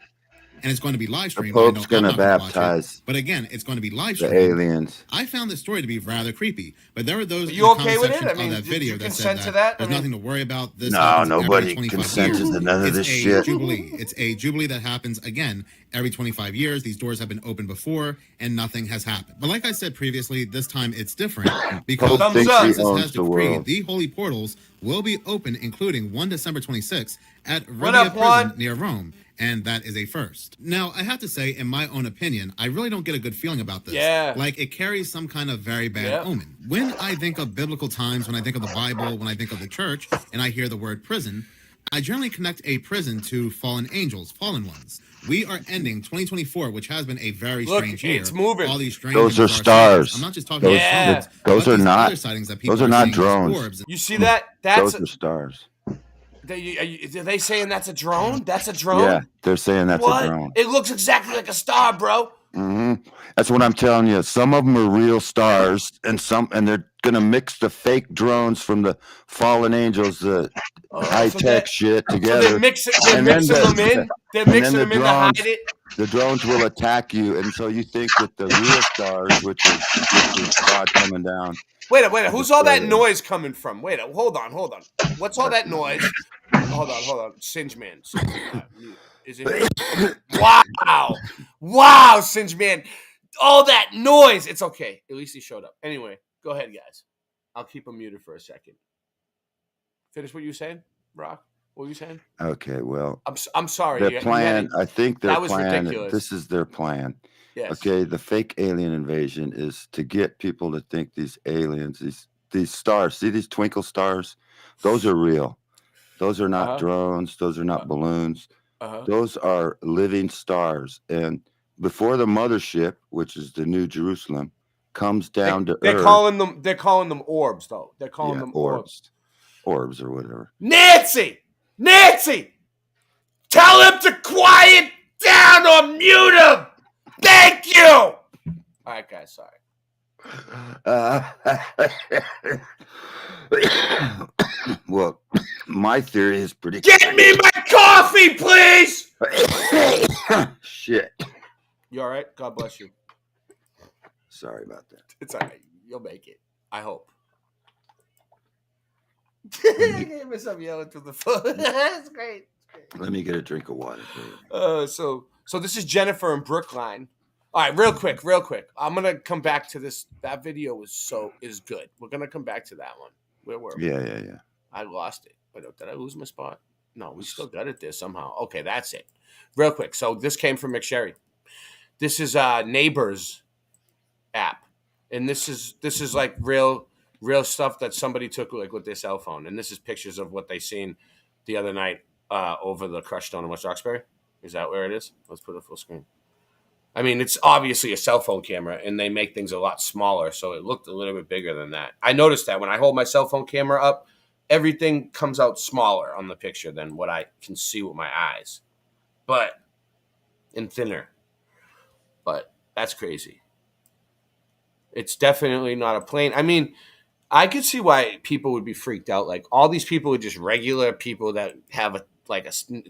And it's going to be live The streamed. Pope's going to baptize But again, it's going to be live the streamed. aliens. I found this story to be rather creepy, but there were those You in the okay with comment it? section I mean, of that did video you that said consent to that? there's nothing to worry about. This No, happens every nobody 25 consented years. to none of It's this a shit. Jubilee. It's a jubilee that happens again every 25 years. These doors have been opened before, and nothing has happened. But like I said previously, this time it's different because Pope thinks he Jesus owns has the decreed world. the holy portals will be open, including one December 26th at What Regia up, Prison Juan? near Rome. And that is a first. Now, I have to say, in my own opinion, I really don't get a good feeling about this. Yeah. Like, it carries some kind of very bad Yeah. omen. When I think of biblical times, when I think of the Bible, when I think of the church, and I hear the word prison, I generally connect a prison to fallen angels, fallen ones. We are ending 2024, which has been a very Look, strange year. it's moving. All these strange Those are and bizarre stars. sightings. I'm not just talking Those, about sightings, those but are these not. other sightings that people Those are not seeing as drones. orbs. You see that? That's Those are stars. are they saying that's a drone? That's a drone? Yeah, they're saying that's What? a drone. It looks exactly like a star, bro. That's what I'm telling you. Some of them are real stars, and they're gonna mix the fake drones from the fallen angels, the high tech shit together. So they're mixing them in. They're and then mixing the them in to drones- hide it. The drones will attack you, and so you think that the real stars, which is God coming down. Wait, who's all that noise coming from? Wait, hold on. What's all that noise? Hold on. Singe Man. Is it? Wow, Singe Man. All that noise. It's okay. At least he showed up. Anyway, go ahead, guys. I'll keep him muted for a second. Finish what you were saying, Rock? What were you saying? Okay, well, I'm sorry. Their You plan. had it. I think their That was plan. ridiculous. This is their plan. Yes. Okay, the fake alien invasion is to get people to think these aliens, these stars. See these twinkle stars? Those are real. Those are not drones. Those are not balloons. Those are living stars. And before the mothership, which is the New Jerusalem, comes down to They're Earth. They're calling them orbs, though. They're calling them orbs. Orbs or whatever. Nancy! Tell him to quiet down or mute him! Thank you! All right, guys, sorry. Well, my theory is pretty. Get me my coffee, please! Shit. You all right? God bless you. Sorry about that. It's all right. You'll make it. I hope. Gave me some yelling through the phone. That's great. Let me get a drink of water for you. So this is Jennifer in Brookline. All right, real quick. I'm gonna come back to this. That video is good. We're gonna come back to that one. Where were we? Yeah. I lost it. Wait, did I lose my spot? No, we still got it there somehow. Okay, that's it. Real quick. So this came from McSherry. This is Neighbors app, and this is like real stuff that somebody took like with their cell phone, and this is pictures of what they seen the other night over the crushed stone in West Roxbury. Is that where it is? Let's put it full screen. I mean, it's obviously a cell phone camera, and they make things a lot smaller, so it looked a little bit bigger than that. I noticed that when I hold my cell phone camera up, everything comes out smaller on the picture than what I can see with my eyes. but and thinner. But that's crazy. It's definitely not a plane. I mean, I could see why people would be freaked out. Like all these people are just regular people that have a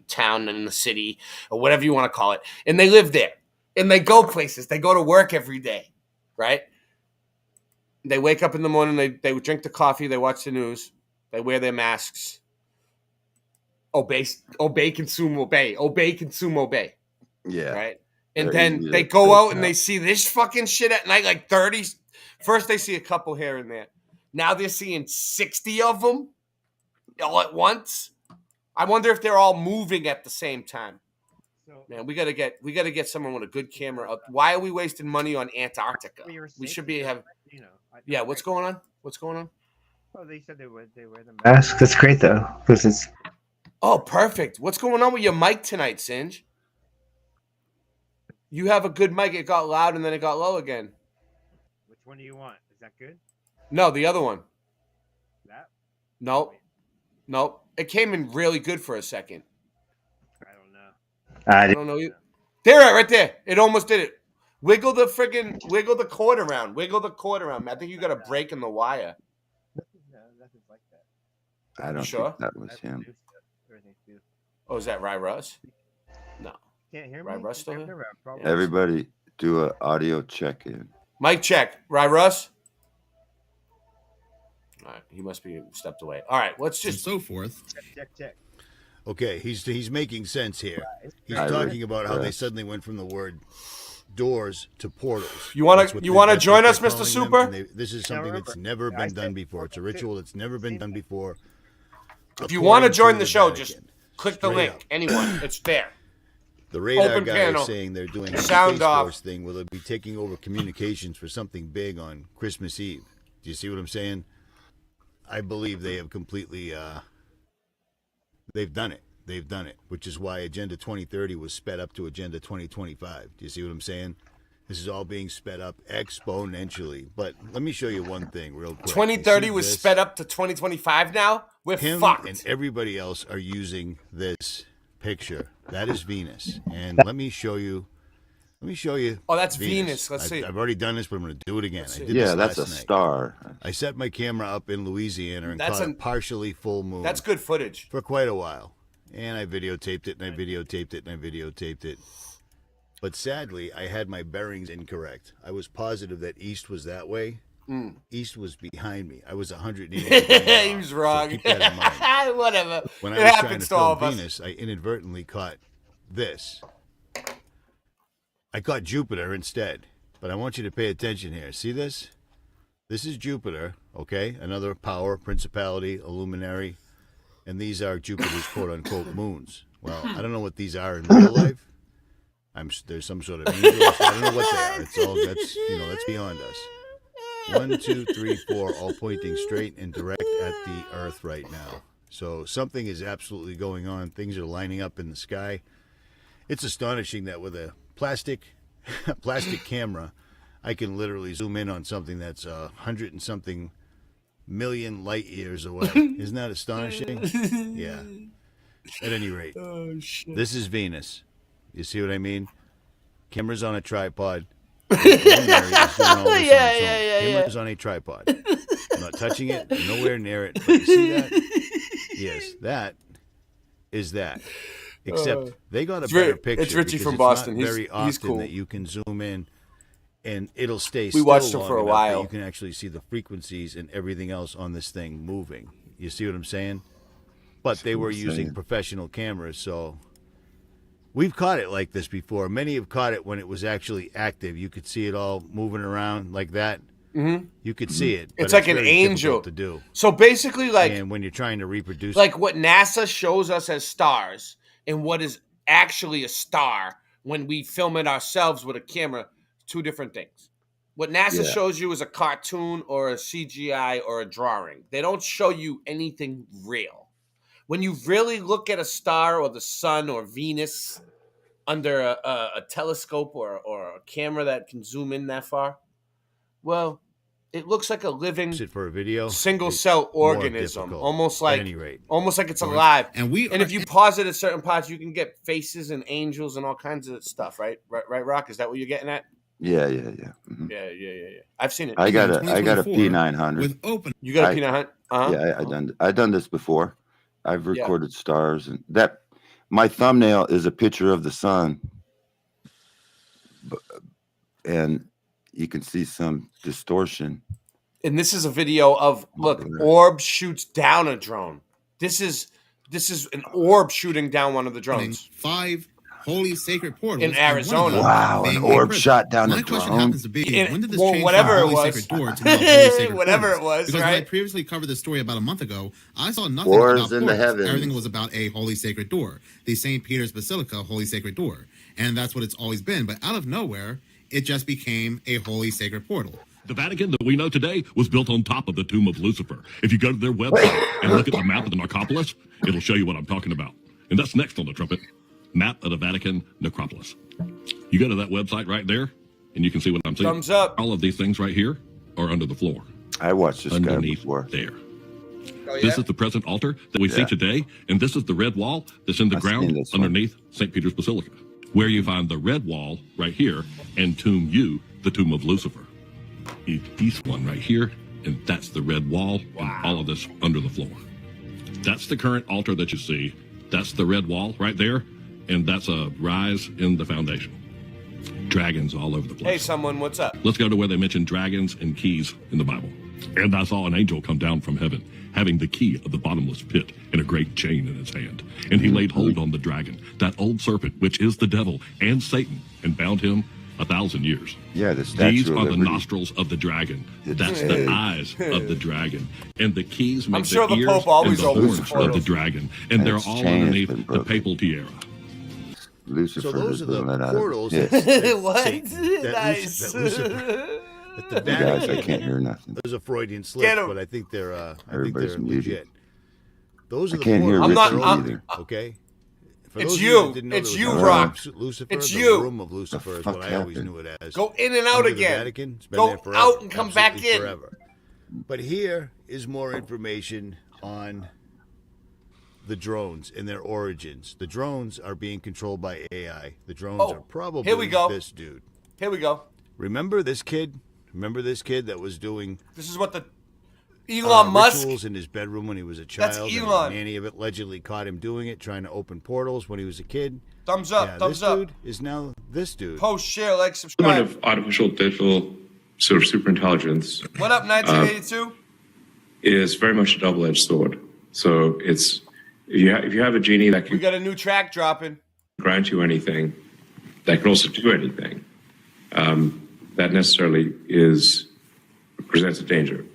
town in the city or whatever you want to call it, and they live there and they go places. They go to work every day, right? They wake up in the morning. They drink the coffee. They watch the news. They wear their masks. Obey, consume, obey. Obey, consume, obey. Yeah. Right. And They're then easy they to go freak out and out. they see this fucking shit at night, like 30. First, they see a couple here and there. Now they're seeing 60 of them all at once. I wonder if they're all moving at the same time. Man, we gotta get someone with a good camera. Why are we wasting money on Antarctica? We should be having. Yeah, what's going on? What's going on? Oh, they said they wear the mask. That's great though, because it's. Oh, perfect. What's going on with your mic tonight, Singe? You have a good mic. It got loud and then it got low again. Which one do you want? Is that good? No, the other one. That? Nope. It came in really good for a second. I don't know. I don't know. There, right there. It almost did it. Wiggle the cord around. Wiggle the cord around. I think you got a break in the wire. Nothing's like that. I don't Sure? think that was him. Oh, is that Ry Russ? No. Can't hear Ry me? Russ still here? Everybody do an audio check-in. Mic check. Ry Russ? All right. He must be stepped away. All right. Let's just. And so forth. Check. Okay, he's making sense here. He's Right. talking about how they Right. suddenly went from the word doors to portals. You wanna- That's what you they- wanna that's join what us, they're Mr. calling Super? them, and this is something that's never been done before. It's a ritual that's never been done before. If you want to According join to the show, Vatican. just click the Straight link. up. Anyone. It's there. The radar Open guy panel. is saying they're doing a Sound Space off. Force thing where they'll be taking over communications for something big on Christmas Eve. Do you see what I'm saying? I believe they have completely, they've done it. They've done it, which is why Agenda 2030 was sped up to Agenda 2025. Do you see what I'm saying? This is all being sped up exponentially. But let me show you one thing real quick. 2030 You see was this? sped up to 2025 now? We're Him fucked. and everybody else are using this picture. That is Venus. And let me show you. Oh, that's Venus. Let's see. I've already done this, but I'm going to do it again. I did Yeah, this that's last a night. star. I set my camera up in Louisiana and That's caught an- a partially full moon. That's good footage. For quite a while. And I videotaped it, and I videotaped it, and I videotaped it. But sadly, I had my bearings incorrect. I was positive that east was that way. Mm. East was behind me. I was 180 degrees He was off, wrong. So keep that in mind. Whatever. When It I was trying happens to to all film of us. Venus, I inadvertently caught this. I caught Jupiter instead. But I want you to pay attention here. See this? This is Jupiter, okay? Another power, principality, a luminary. And these are Jupiter's quote-unquote moons. Well, I don't know what these are in real life. There's some sort of angels. I don't know what they are. It's all that's beyond us. 1, 2, 3, 4, all pointing straight and direct at the Earth right now. So something is absolutely going on. Things are lining up in the sky. It's astonishing that with a plastic camera, I can literally zoom in on something that's 100 and something million light years away. Isn't that astonishing? Yeah. At any rate, this is Venus. You see what I mean? Camera's on a tripod. Camera's on a tripod. I'm not touching it. I'm nowhere near it. But you see that? Yes, that is that. Except they got a better picture. It's Richie because from it's Boston. Not very often He's cool. that you can zoom in and it'll stay. We watched still him for long a enough that while. You can actually see the frequencies and everything else on this thing moving. You see what I'm saying? But they were using professional cameras, so we've caught it like this before. Many have caught it when it was actually active. You could see it all moving around like that. Mm-hmm. You could see it. But It's like an very angel. difficult to do. So basically, like, and when you're trying to reproduce, like what NASA shows us as stars and what is actually a star when we film it ourselves with a camera, two different things. What NASA shows you is a cartoon or a CGI or a drawing. They don't show you anything real. When you really look at a star or the sun or Venus under a telescope or a camera that can zoom in that far, well, it looks like a living for a video, single cell more organism, difficult, almost at like any rate. it's All right. alive. And if you pause it at certain parts, you can get faces and angels and all kinds of stuff. Right, Rock? Is that what you're getting at? Yeah, yeah, yeah. Mhm. Yeah. I've seen it. I got a P900. You got a P900? Uh-huh. Yeah, I've done this before. I've recorded stars, and that my thumbnail is a picture of the sun, and you can see some distortion. And this is a video of orb shoots down a drone. This is an orb shooting down one of the drones. 5 holy sacred portals in Arizona. Wow, an orb shot down a drone. Happens to be, when did this change whatever from it holy was. sacred door to now holy sacred Whatever portals? it was, Because when I right? previously covered this story about a month ago, I saw nothing Wars about in the portals. heavens. Everything was about a holy sacred door, the St. Peter's Basilica holy sacred door, and that's what it's always been. But out of nowhere, it just became a holy sacred portal. The Vatican that we know today was built on top of the tomb of Lucifer. If you go to their website and look at the map of the necropolis, it'll show you what I'm talking about. And that's next on the trumpet. Map of the Vatican necropolis. You go to that website right there, and you can see what I'm saying. Thumbs up. All of these things right here are under the floor. I watched this underneath guy before. There. Oh, This is the present altar that we see today, and this is the red wall that's in the ground underneath St. Peter's Basilica, where you find the red wall right here and tomb U, the tomb of Lucifer. East one right here, and that's the red wall, and all of this under the floor. That's the current altar that you see. That's the red wall right there, and that's a rise in the foundation. Dragons all over the place. Hey, someone, what's up? Let's go to where they mention dragons and keys in the Bible. And I saw an angel come down from heaven, having the key of the bottomless pit and a great chain in his hand. And he laid hold on the dragon, that old serpent, which is the devil and Satan, and bound him 1,000 years. Yeah, the Statue These of are the Liberty. nostrils of the dragon. That's Hey. the eyes of the dragon. And the keys make I'm sure the the ears Pope always and the opens horns portals. of the dragon. And And they're its all chain has underneath been the broken. papal tiara. Lucifer So those are has been let the out of portals his that, pit. What? Nice. Nice. That Lucifer, that the You guys, I Vatican- can't hear nothing. Those are Freudian Get slips, 'em. but I think they're Everybody's muted. legit. Those are I the can't hear portals. Richard that are open, either. Okay. For It's those of you. that didn't know It's there you, was a Rock. Lucifer, It's the you. room of Lucifer is fuck what I always happened? knew it as. Go in and out Under the again. Vatican. It's been Go there forever. out and come back Absolutely in. forever. But here is more information on the drones and their origins. The drones are being controlled by AI. The drones Oh, are probably here we go. this dude. Here we go. Remember this kid? Remember this kid that was doing This is what the Elon Musk. rituals in his bedroom when he was a That's child? Elon. And Nanny allegedly caught him doing it, trying to open portals when he was a kid. Thumbs up. Yeah, Thumbs this up. dude is now this dude. Post, share, like, Element subscribe. of artificial digital sort of superintelligence What up, 1982? is very much a double-edged sword. So it's if you have a genie that We can got a new track dropping. grant you anything, that can also do anything, that necessarily presents a danger.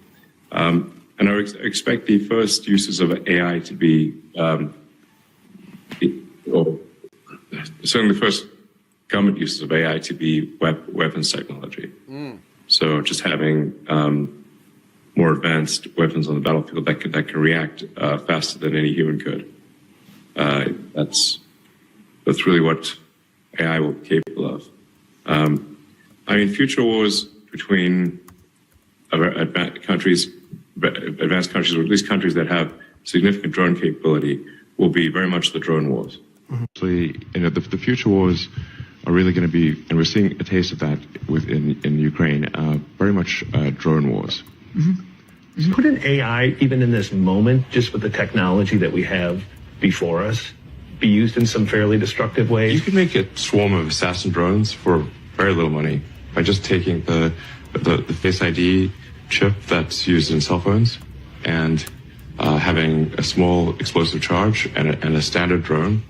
And I would expect the first uses of AI to be, or certainly the first government uses of AI to be weapons technology. So just having more advanced weapons on the battlefield that can react faster than any human could. That's really what AI will be capable of. I mean, future wars between advanced countries, or at least countries that have significant drone capability, will be very much the drone wars. Actually, the future wars are really going to be, and we're seeing a taste of that in Ukraine, very much drone wars. Couldn't AI, even in this moment, just with the technology that we have before us, be used in some fairly destructive ways? You could make a swarm of assassin drones for very little money by just taking the Face ID chip that's used in cell phones and having a small explosive charge and a standard drone,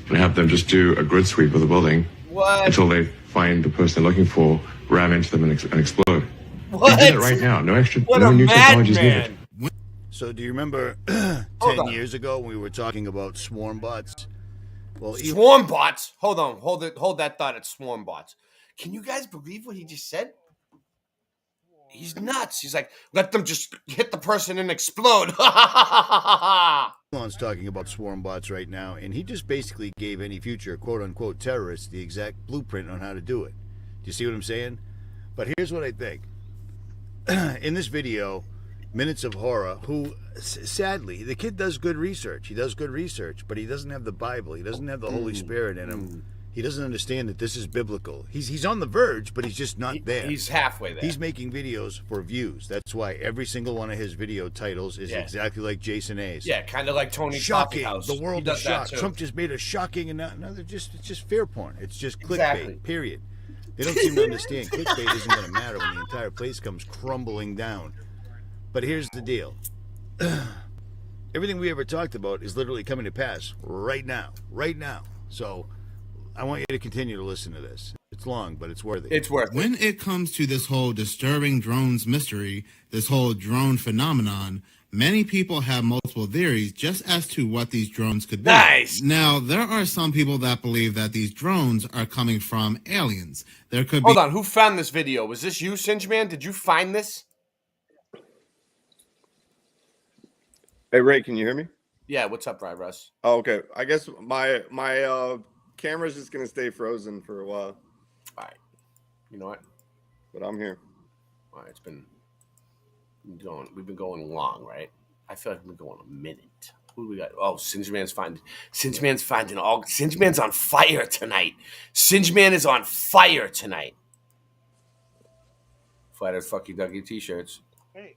and have them just do a grid sweep of the building until they find the person they're looking for, ram into them and explode. What? They do that right now. No new a technology is madman. needed. So do you remember 10 years ago when we were talking about swarm bots? Well, Swarm bots. Hold on. Hold that thought at swarm bots. Can you guys believe what he just said? He's nuts. He's like, let them just hit the person and explode. Elon's talking about swarm bots right now, and he just basically gave any future quote-unquote terrorist the exact blueprint on how to do it. Do you see what I'm saying? But here's what I think. in this video, Minutes of Horror, who sadly, the kid does good research. He does good research, but he doesn't have the Bible. He doesn't have the Holy Spirit in him. He doesn't understand that this is biblical. He's on the verge, but he's just not there. He's halfway there. He's making videos for views. That's why every single one of his video titles is exactly like Jason A's. Yeah, kind of like Tony Shocking. Coffeehouse. The world He is does that shocked. too. Trump just made a shocking and it's just fear porn. It's just clickbait. Exactly. Period. They don't seem to understand. Clickbait isn't going to matter when the entire place comes crumbling down. But here's the deal. Everything we ever talked about is literally coming to pass right now. Right now. So I want you to continue to listen to this. It's long, but it's worth it. It's worth it. When it comes to this whole disturbing drones mystery, this whole drone phenomenon, many people have multiple theories just as to what these drones could be. Nice. Now, there are some people that believe that these drones are coming from aliens. There could Hold be... on, who found this video? Was this you, Singe Man? Did you find this? Hey, Ray, can you hear me? Yeah, what's up, Rye Russ? Oh, okay. I guess my camera's just gonna stay frozen for a while. All right. You know what? But I'm here. All right, we've been going long, right? I feel like we've been going a minute. Who do we got? Oh, Singe Man's on fire tonight. Singe Man is on fire tonight. Flat Earth Fucky Dougie t-shirts. Hey.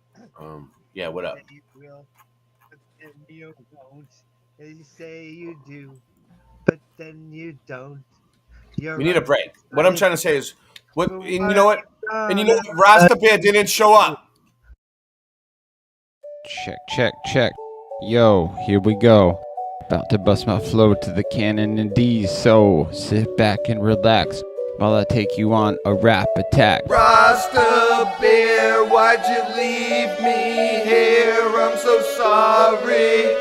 Yeah, what up? You will, but then you won't. You say you do, but then you don't. We need a break. What I'm trying to say is, and you know what? Rasta Bear didn't show up. Check. Yo, here we go. About to bust my flow to the canon and D's, so sit back and relax while I take you on a rap attack. Rasta Bear, why'd you leave me here? I'm so sorry.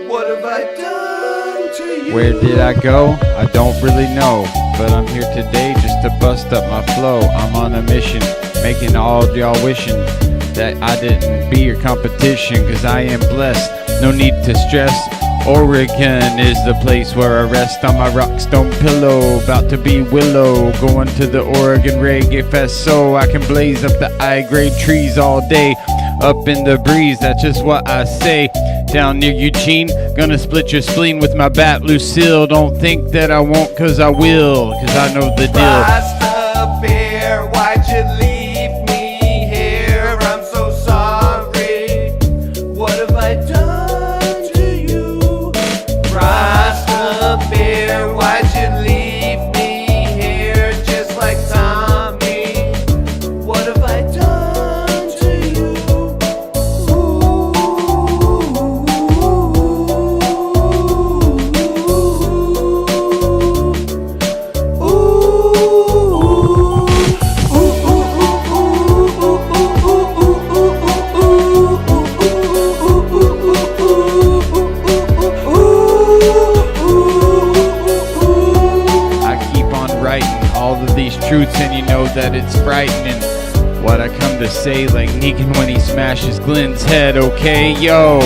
What have I done to you? Where did I go? I don't really know, but I'm here today just to bust up my flow. I'm on a mission, making all y'all wishing that I didn't be your competition, cause I am blessed, no need to stress. Oregon is the place where I rest on my rock stone pillow. About to be Willow, going to the Oregon Reggae Fest so I can blaze up the high-grade trees all day. Up in the breeze, that's just what I say. Down near Eugene, gonna split your spleen with my bat Lucille. Don't think that I won't, cause I will, cause I know the deal. Rasta Bear, why'd you leave me here? I'm so sorry. What have I done to you? Rasta Bear, why'd you leave me here just like Tommy? What have I done to you? Truths, and you know that it's frightening what I come to say, like Negan when he smashes Glenn's head. Okay, yo,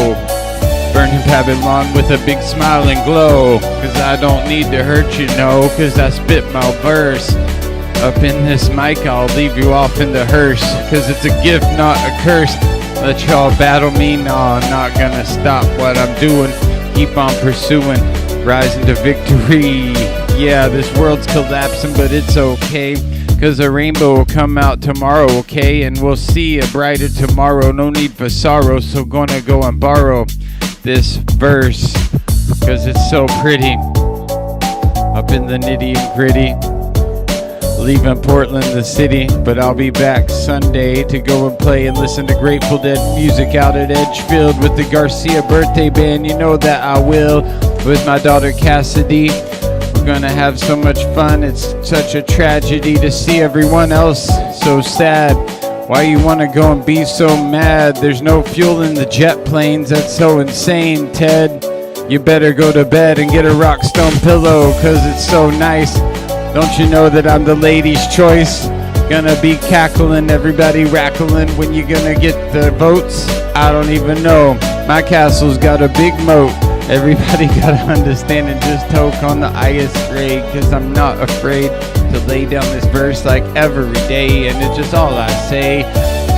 burning Babylon with a big smile and glow, cause I don't need to hurt you, no, cause I spit my verse up in this mic. I'll leave you off in the hearse, cause it's a gift, not a curse. Let y'all battle me, no, I'm not gonna stop what I'm doing. Keep on pursuing, rising to victory. Yeah, this world's collapsing, but it's okay, cause a rainbow will come out tomorrow, okay? And we'll see a brighter tomorrow, no need for sorrow. So gonna go and borrow this verse, cause it's so pretty. Up in the nitty and gritty, leaving Portland the city, but I'll be back Sunday to go and play and listen to Grateful Dead music out at Edgefield with the Garcia birthday band. You know that I will, with my daughter Cassidy. Gonna have so much fun. It's such a tragedy to see everyone else so sad. Why you wanna go and be so mad? There's no fuel in the jet planes. That's so insane, Ted. You better go to bed and get a rock stone pillow, cause it's so nice. Don't you know that I'm the lady's choice? Gonna be cackling, everybody rackling. When you gonna get the votes? I don't even know. My castle's got a big moat. Everybody gotta understand and just toke on the highest grade, cause I'm not afraid to lay down this verse like every day, and it's just all I say.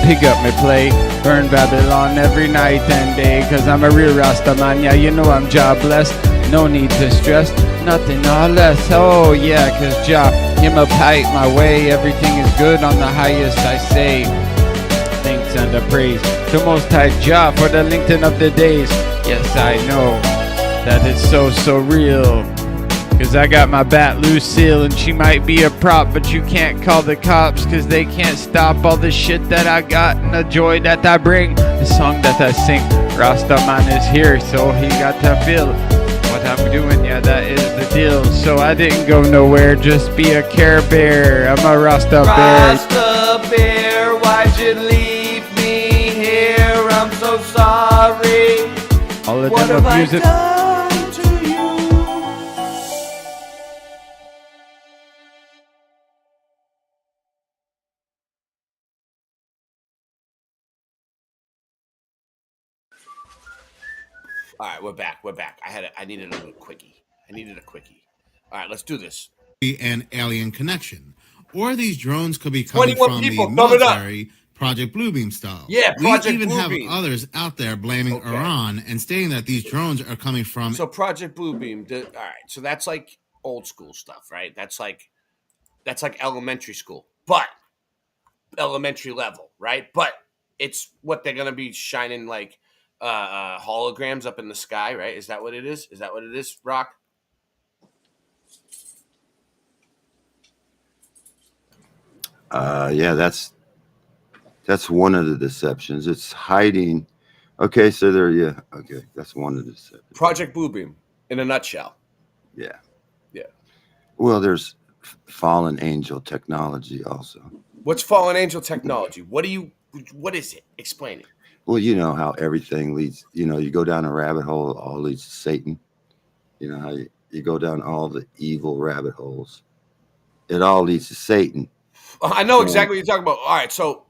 pick up my play. Burn Babylon every night and day, cause I'm a real Rasta man, yeah, you know I'm jobless. No need to stress, nothing or less. Oh yeah, cause Jah, him a pipe my way. Everything is good on the highest, I say. Thanks and a praise to Most High Jah for the lengthening of the days. Yes, I know that it's so real. Cause I got my bat Lucille and she might be a prop, but you can't call the cops cause they can't stop all the shit that I got and the joy that I bring. The song that I sing, Rasta man is here, so he got to feel what I'm doing, yeah, that is the deal. So I didn't go nowhere, just be a Care Bear. I'm a Rasta bear. Rasta bear, why'd you leave me here? I'm so sorry. All of What them have I abuse it. done to you? All right, we're back. We're back. I needed a little quickie. All right, let's do this. An alien connection, or these drones could be coming 21 from people, the thumb it up. military, Project Bluebeam style. Yeah, Project We even have Bluebeam. others out there blaming Iran and stating that these drones are coming from. So Project Bluebeam. All right, so that's like old school stuff, right? That's like elementary school, but elementary level, right? But it's what they're gonna be shining like holograms up in the sky, right? Is that what it is? Is that what it is, Rock? Yeah, that's one of the deceptions. It's hiding. Okay, so okay, that's one of the deceptions. Project Bluebeam, in a nutshell. Yeah. Yeah. Well, there's fallen angel technology also. What's fallen angel technology? What is it? Explain it. Well, you know how everything leads, you go down a rabbit hole, it all leads to Satan. You know how you go down all the evil rabbit holes. It all leads to Satan. I know exactly what you're talking about. All right, so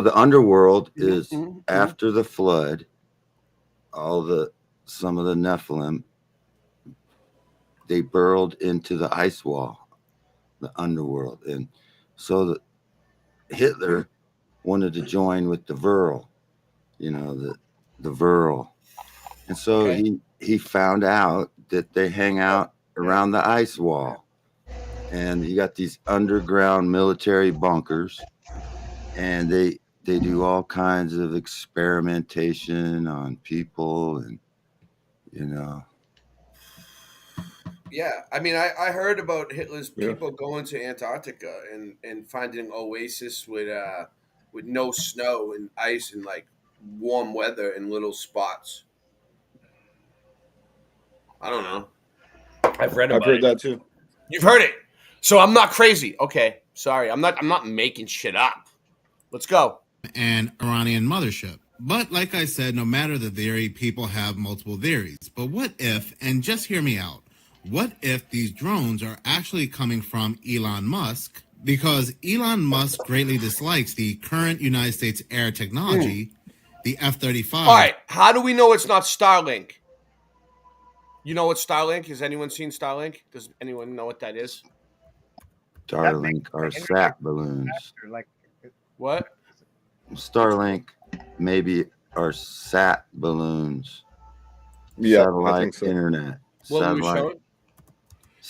the underworld is after the flood, some of the Nephilim, they burrowed into the ice wall, the underworld. And so Hitler wanted to join with the Vril, the Vril. And so he found out that they hang out around the ice wall. And you got these underground military bunkers, and they do all kinds of experimentation on people, and yeah, I mean, I heard about Hitler's people going to Antarctica and finding oasis with no snow and ice and like warm weather in little spots. I don't know. I've heard that too. You've heard it. So I'm not crazy. Okay, sorry. I'm not making shit up. Let's go. An Iranian mothership. But like I said, no matter the theory, people have multiple theories. But what if, and just hear me out, what if these drones are actually coming from Elon Musk? Because Elon Musk greatly dislikes the current United States air technology, the F-35. All right, how do we know it's not Starlink? You know what Starlink? Has anyone seen Starlink? Does anyone know what that is? Starlink are sat balloons. What? Starlink maybe are sat balloons. Yeah, I satellite think so. internet. What were we Satellite. showing?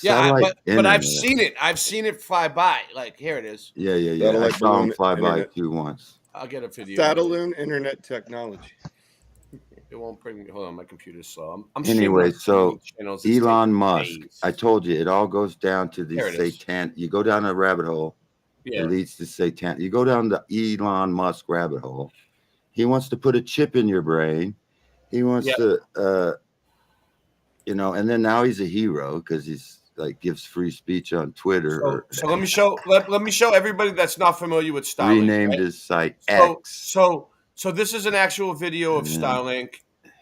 Yeah, but I've internet. seen it. I've seen it fly by. Like, here it is. Yeah. I Satellite saw them balloon fly by internet. too once. I'll get a video. Sataloon internet technology. It won't bring me. Hold on, my computer's slow. I'm Anyway, streaming so on channels. It's Elon taking Musk, days. I told you, it all goes down to the There it is. satan. You go down a rabbit hole, Yeah. it leads to satan. You go down the Elon Musk rabbit hole. He wants to put a chip in your brain. He wants to, and then now he's a hero because he's like gives free speech on Twitter. So let me show. Let me show everybody that's not familiar with Starlink. Renamed right? his site So, X. so this is an actual video of Starlink.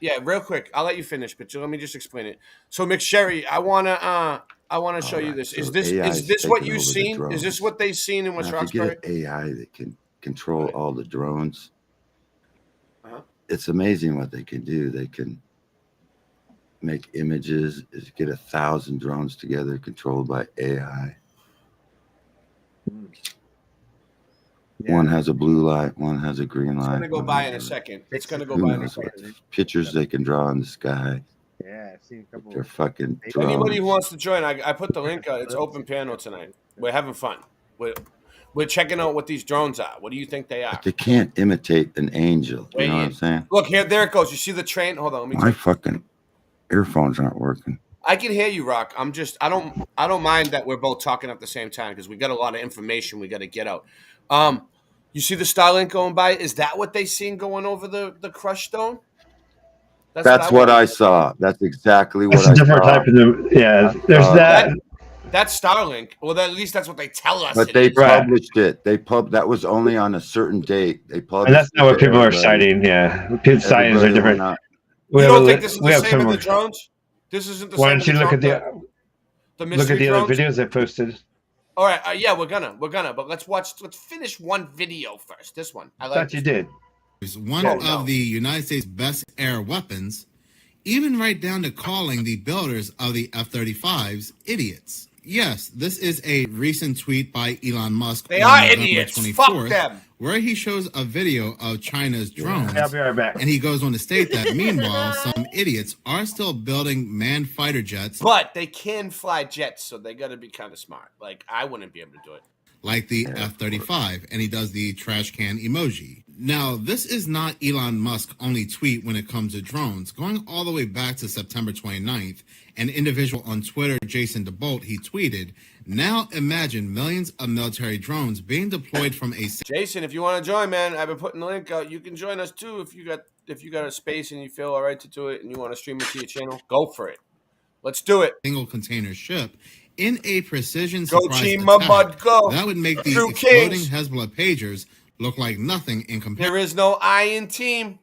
Yeah, real quick. I'll let you finish, but let me just explain it. So McSherry, I wanna show you this. Is so this AI is this is what taking you've over the seen? Is drones. this what they've seen in West Now, if you Roxbury? get an AI that can control all the drones, Uh-huh. it's amazing what they can do. They can make images, get 1,000 drones together controlled by AI. One has a blue light, one has a green It's light. gonna go one by has in a second. It's gonna go Who by in a knows what second. pictures they can draw in the sky? Yeah, I've seen a couple. They're fucking Anybody drones. who wants to join, I put the link. It's open panel tonight. We're having fun. We're checking out what these drones are. What do you think they are? They can't imitate an angel. You know what I'm saying? Look here, there it goes. You see the train? Hold on, let me. My fucking earphones aren't working. I can hear you, Rock. I don't mind that we're both talking at the same time because we got a lot of information we got to get out. You see the Starlink going by? Is that what they seen going over the crushed stone? That's what I saw. That's exactly what I saw. That's a different type of there's that. That's Starlink. Well, at least that's what they tell us. But they published it. That was only on a certain date. They published. And that's not what people are citing. Yeah, people's sightings are different. You don't think this is the same with the drones? This isn't the same. Why don't you look at the look at the other videos they posted? All right, yeah, we're gonna, but let's finish one video first. This one, I like. Thought you did. One of the United States' best air weapons, even right down to calling the builders of the F-35s idiots. Yes, this is a recent tweet by Elon Musk. They on are November idiots. 24th, Fuck them. where he shows a video of China's drones. I'll be right back. And he goes on to state that meanwhile, some idiots are still building manned fighter jets. But they can fly jets, so they got to be kind of smart. Like, I wouldn't be able to do it. Like the F-35, and he does the trash can emoji. Now, this is not Elon Musk's only tweet when it comes to drones. Going all the way back to September 29th, an individual on Twitter, Jason DeBolt, he tweeted, "Now imagine millions of military drones being deployed from a..." Jason, if you want to join, man, I've been putting the link out. You can join us too if you got a space and you feel all right to do it and you want to stream it to your channel. Go for it. Let's do it. Single container ship in a precision Go surprise team, attack. mud, go. That would make the True exploding Kings. Hezbollah pagers look like nothing in comparison. There is no I in team.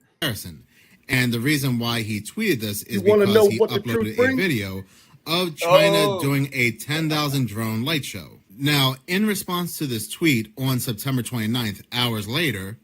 And the reason why he tweeted this is wanna know because he what the uploaded truth a brings? video of China Oh. doing a 10,000 drone light show. Now, in response to this tweet on September 29th, hours later,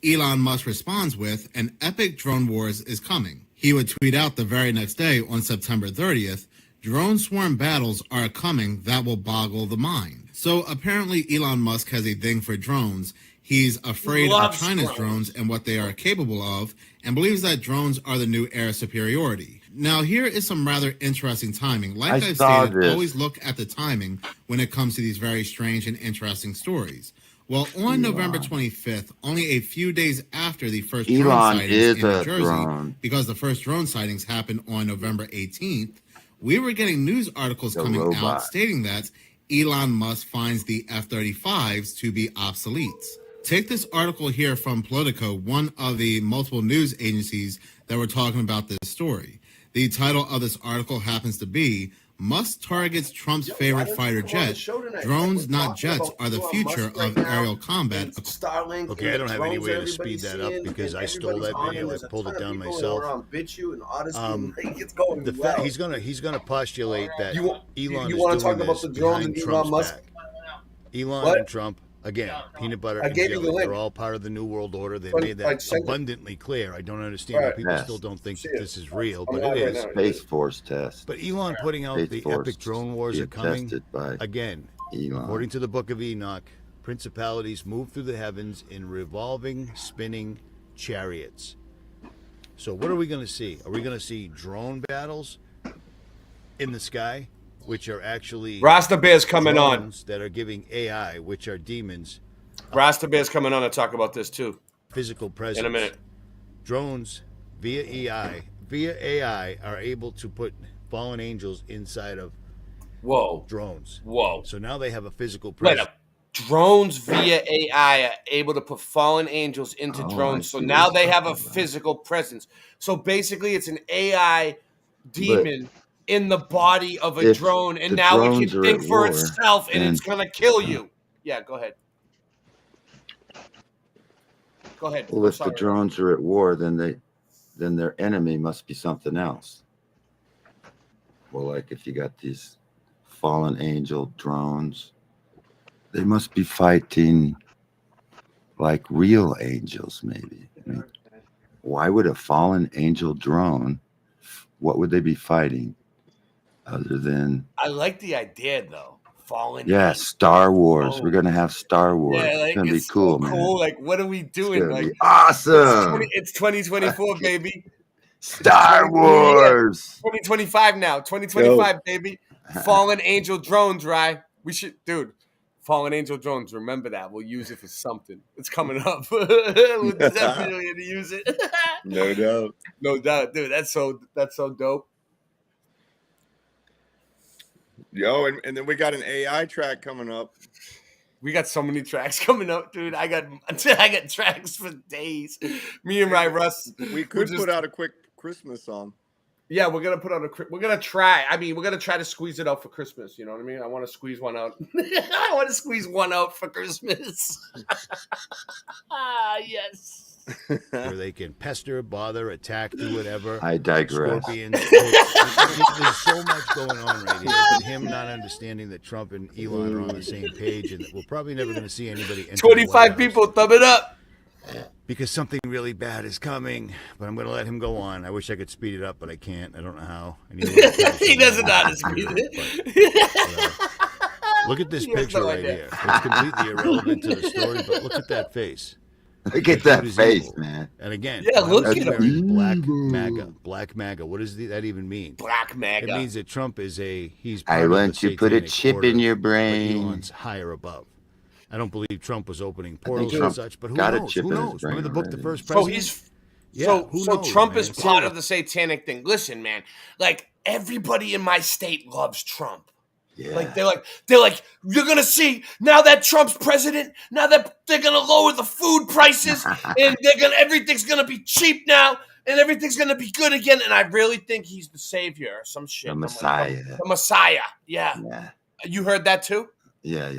Elon Musk responds with, "An epic drone wars is coming." He would tweet out the very next day on September 30th, "Drone swarm battles are coming that will boggle the mind." So apparently Elon Musk has a thing for drones. He's afraid of Loves China's drones and what they are capable of, and believes that drones are the new air superiority. Now, here is some rather interesting timing. Like I've stated, always look at the timing when it comes to these very strange and interesting stories. Well, on November 25th, only a few days after the first drone Elon sightings is in New a Jersey, drone. because the first drone sightings happened on November 18th, we were getting news articles The coming robot. out stating that Elon Musk finds the F-35s to be obsolete. Take this article here from Politico, one of the multiple news agencies that were talking about this story. The title of this article happens to be, "Musk targets Trump's favorite fighter jet. Drones, not jets, are the future of aerial combat." Starlink. Okay, I don't have any way to speed that up because I stole that video. I pulled it down myself. He's gonna postulate that Elon you is wanna doing talk about this the drones behind and Trump's Elon Musk? back. Elon What? and Trump again, peanut butter I and gave you the jelly. link. They're all part of the New World Order. They But made I that sent it. abundantly clear. I don't understand All why right. people Yes. still don't think See that it. this is real, I'm but live it right is. now. Space Force test. But Elon putting out Space the Force epic drone wars being are coming tested by again. Elon. According to the Book of Enoch, principalities move through the heavens in revolving, spinning chariots. So what are we going to see? Are we going to see drone battles in the sky, which are actually Rasta Bear's coming on. drones that are giving AI, which are demons, Rasta Bear's coming on to talk about this too. physical presence? In a minute. Drones via AI are able to put fallen angels inside of drones. Whoa. So now they have a physical Wait presence. up. Drones via AI are able to put fallen angels into drones. So now they have a physical presence. So basically, it's an AI demon in the body of a if drone, and the now it drones can are think at for war, itself, and then- it's gonna kill you. Yeah, go ahead. Go ahead. Well, if the drones are at war, then their enemy must be something else. Well, like if you got these fallen angel drones, they must be fighting like real angels, maybe. I mean, why would a fallen angel drone? What would they be fighting, other than I like the idea though. fallen. Yeah, Star Wars. We're gonna have Star Wars. Yeah, like, it's gonna be it's cool, so man. cool. Like, what are we doing? gonna Like, be awesome. It's 2024, baby. Star Wars. 2025 now. 2025, baby. Fallen Angel drones, right? We should, dude. Fallen Angel drones. Remember that. We'll use it for something. It's coming up. We're definitely gonna use it. No doubt. No doubt, dude. That's so dope. Yo, and then we got an AI track coming up. We got so many tracks coming up, dude. I got tracks for days. Me and Russ. We could put out a quick Christmas song. Yeah, we're gonna put out we're gonna try. I mean, we're gonna try to squeeze it out for Christmas. You know what I mean? I want to squeeze one out. I want to squeeze one out for Christmas. Yes. Where they can pester, bother, attack, do whatever. I digress. Scorpions. There's so much going on right here. And him not understanding that Trump and Elon are on the same page, and that we're probably never going to see anybody. 25 people, thumb it up. Because something really bad is coming, but I'm going to let him go on. I wish I could speed it up, but I can't. I don't know how. He doesn't know how to speed it. Look at this picture right here. It's completely irrelevant to the story, but look at that face. Look at that face, man. And again, Yeah, look at him. Black MAGA. What does that even mean? Black MAGA. It means that Trump is he's I part of want the to put a satanic chip order, in your but brain. Elon's higher above. I don't believe Trump was opening portals Trump and such, but who got a knows? chip Who in his knows? brain Remember the book, The already. First So President? he's Yeah, who so knows, Trump man? is part of the satanic thing. Listen, man, like everybody in my state loves Trump. Yeah. Like they're like, you're gonna see now that Trump's president, now that they're gonna lower the food prices and everything's gonna be cheap now and everything's gonna be good again. And I really think he's the savior or some shit. The I'm like, Messiah. the Messiah. Yeah. You heard that too? Yeah.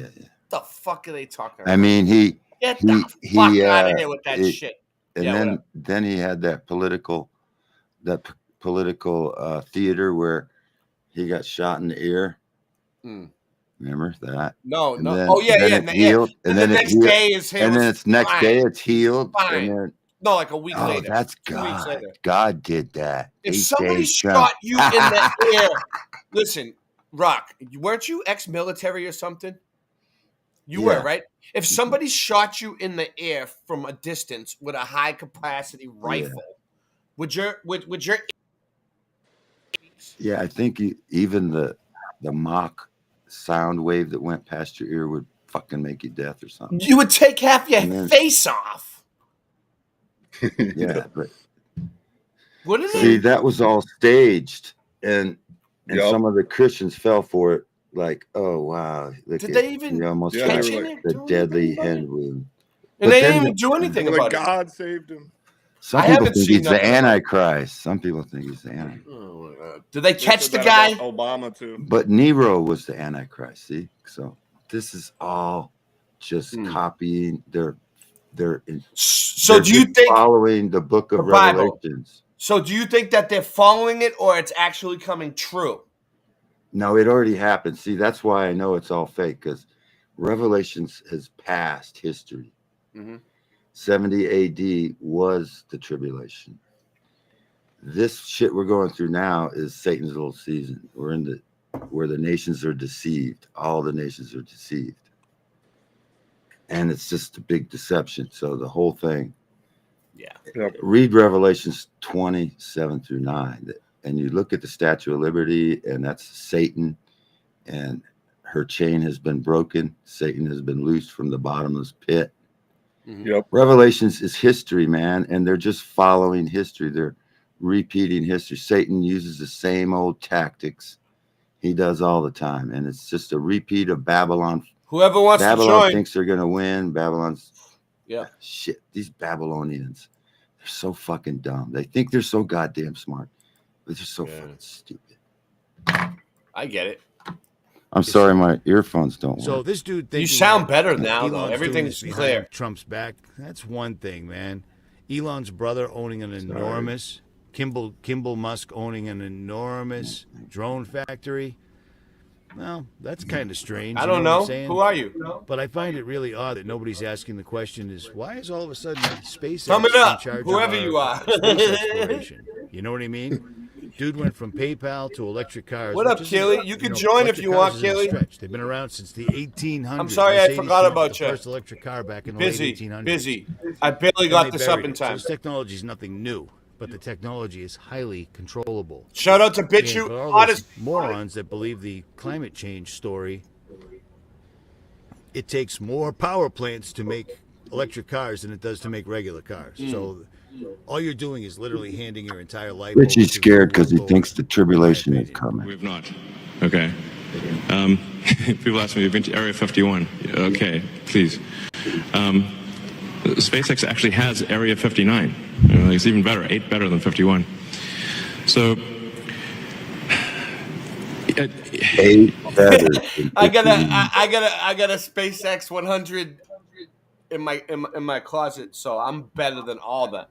The fuck are they talking about? I mean, he Get the fuck out of here with that it- shit. And Yeah, then he had that political theater where he got shot in the ear. Remember that? No, And no. then- Oh, yeah, then yeah, it yeah. healed, And then the it next healed, day his hair and then was it's next fine. day it's healed. Fine. And then, No, like a week oh, later. that's 2 weeks God. later. God did that. If 8 somebody days shot done. you in the air, listen, Rock, weren't you ex-military or something? You were, Yeah. right? If somebody shot you in the air from a distance with a high-capacity rifle, would your Yeah, I think even the mock sound wave that went past your ear would fucking make you deaf or something. you would take half your And then- face off? Yeah, but What is see, it? that was all staged, and Yup. some of the Christians fell for it. Like, oh wow, look Did at- they even you almost Yeah, got they were like, the do deadly anything about it? hand wound. And But they then didn't even do anything Like about it. God saved him. Some I people haven't think seen he's the nothing about it. Antichrist. Some people think he's the Antichrist. Did they They catch said the that guy? about Obama too. But Nero was the Antichrist. See, so this is all just Hmm. copying. They're So they're do you just think? following the Book of The Bible. Revelations? So do you think that they're following it, or it's actually coming true? No, it already happened. See, that's why I know it's all fake, because Revelations has passed history. Mm-hmm. 70 AD was the tribulation. This shit we're going through now is Satan's little season. We're in where the nations are deceived. All the nations are deceived. And it's just a big deception. So the whole thing. Yeah. Read Revelations 27 through 9. And you look at the Statue of Liberty, and that's Satan. And her chain has been broken. Satan has been loosed from the bottomless pit. Yep. Revelations is history, man, and they're just following history. They're repeating history. Satan uses the same old tactics he does all the time, and it's just a repeat of Babylon. Whoever wants to Babylon join. thinks they're going to win. Babylon's Yeah. shit. These Babylonians, they're so fucking dumb. They think they're so goddamn smart, but they're so fucking stupid. I get it. I'm sorry, my earphones don't work. So this dude thinking You sound that better now, Elon's though. doing Everything's this behind clear. Trump's back. That's one thing, man. Elon's brother owning an enormous, Kimball Musk owning an enormous drone factory. Well, that's kind of strange. I you don't what I'm know. saying? Who are you? But I find it really odd that nobody's asking the question: is why is all of a sudden SpaceX Sum it in up, charge whoever of you are. space exploration? You know what I mean? Dude went from PayPal to electric cars. What up, which is, Kelly? You can join if electric you cars want, isn't a Kelly. stretch. They've been around since the 1800s. I'm sorry I Mercedes forgot came up about with you. the first electric car back in the Busy, late 1800s. busy. I barely Then got they this up buried in it. So time. this technology is nothing new, but the technology is highly controllable. Shout out to And BitChute, for all hottest those morons that believe the climate change story, it takes more power plants to make electric cars than it does to make regular cars. So all you're doing is literally handing your entire life over Richie's to scared because he the thinks the tribulation is coming. We have not. Okay. People ask me, you've been to Area 51. Okay, please. SpaceX actually has Area 59. It's even better, 8 better than 51. So, I got a SpaceX 100 in my closet, so I'm better than all that.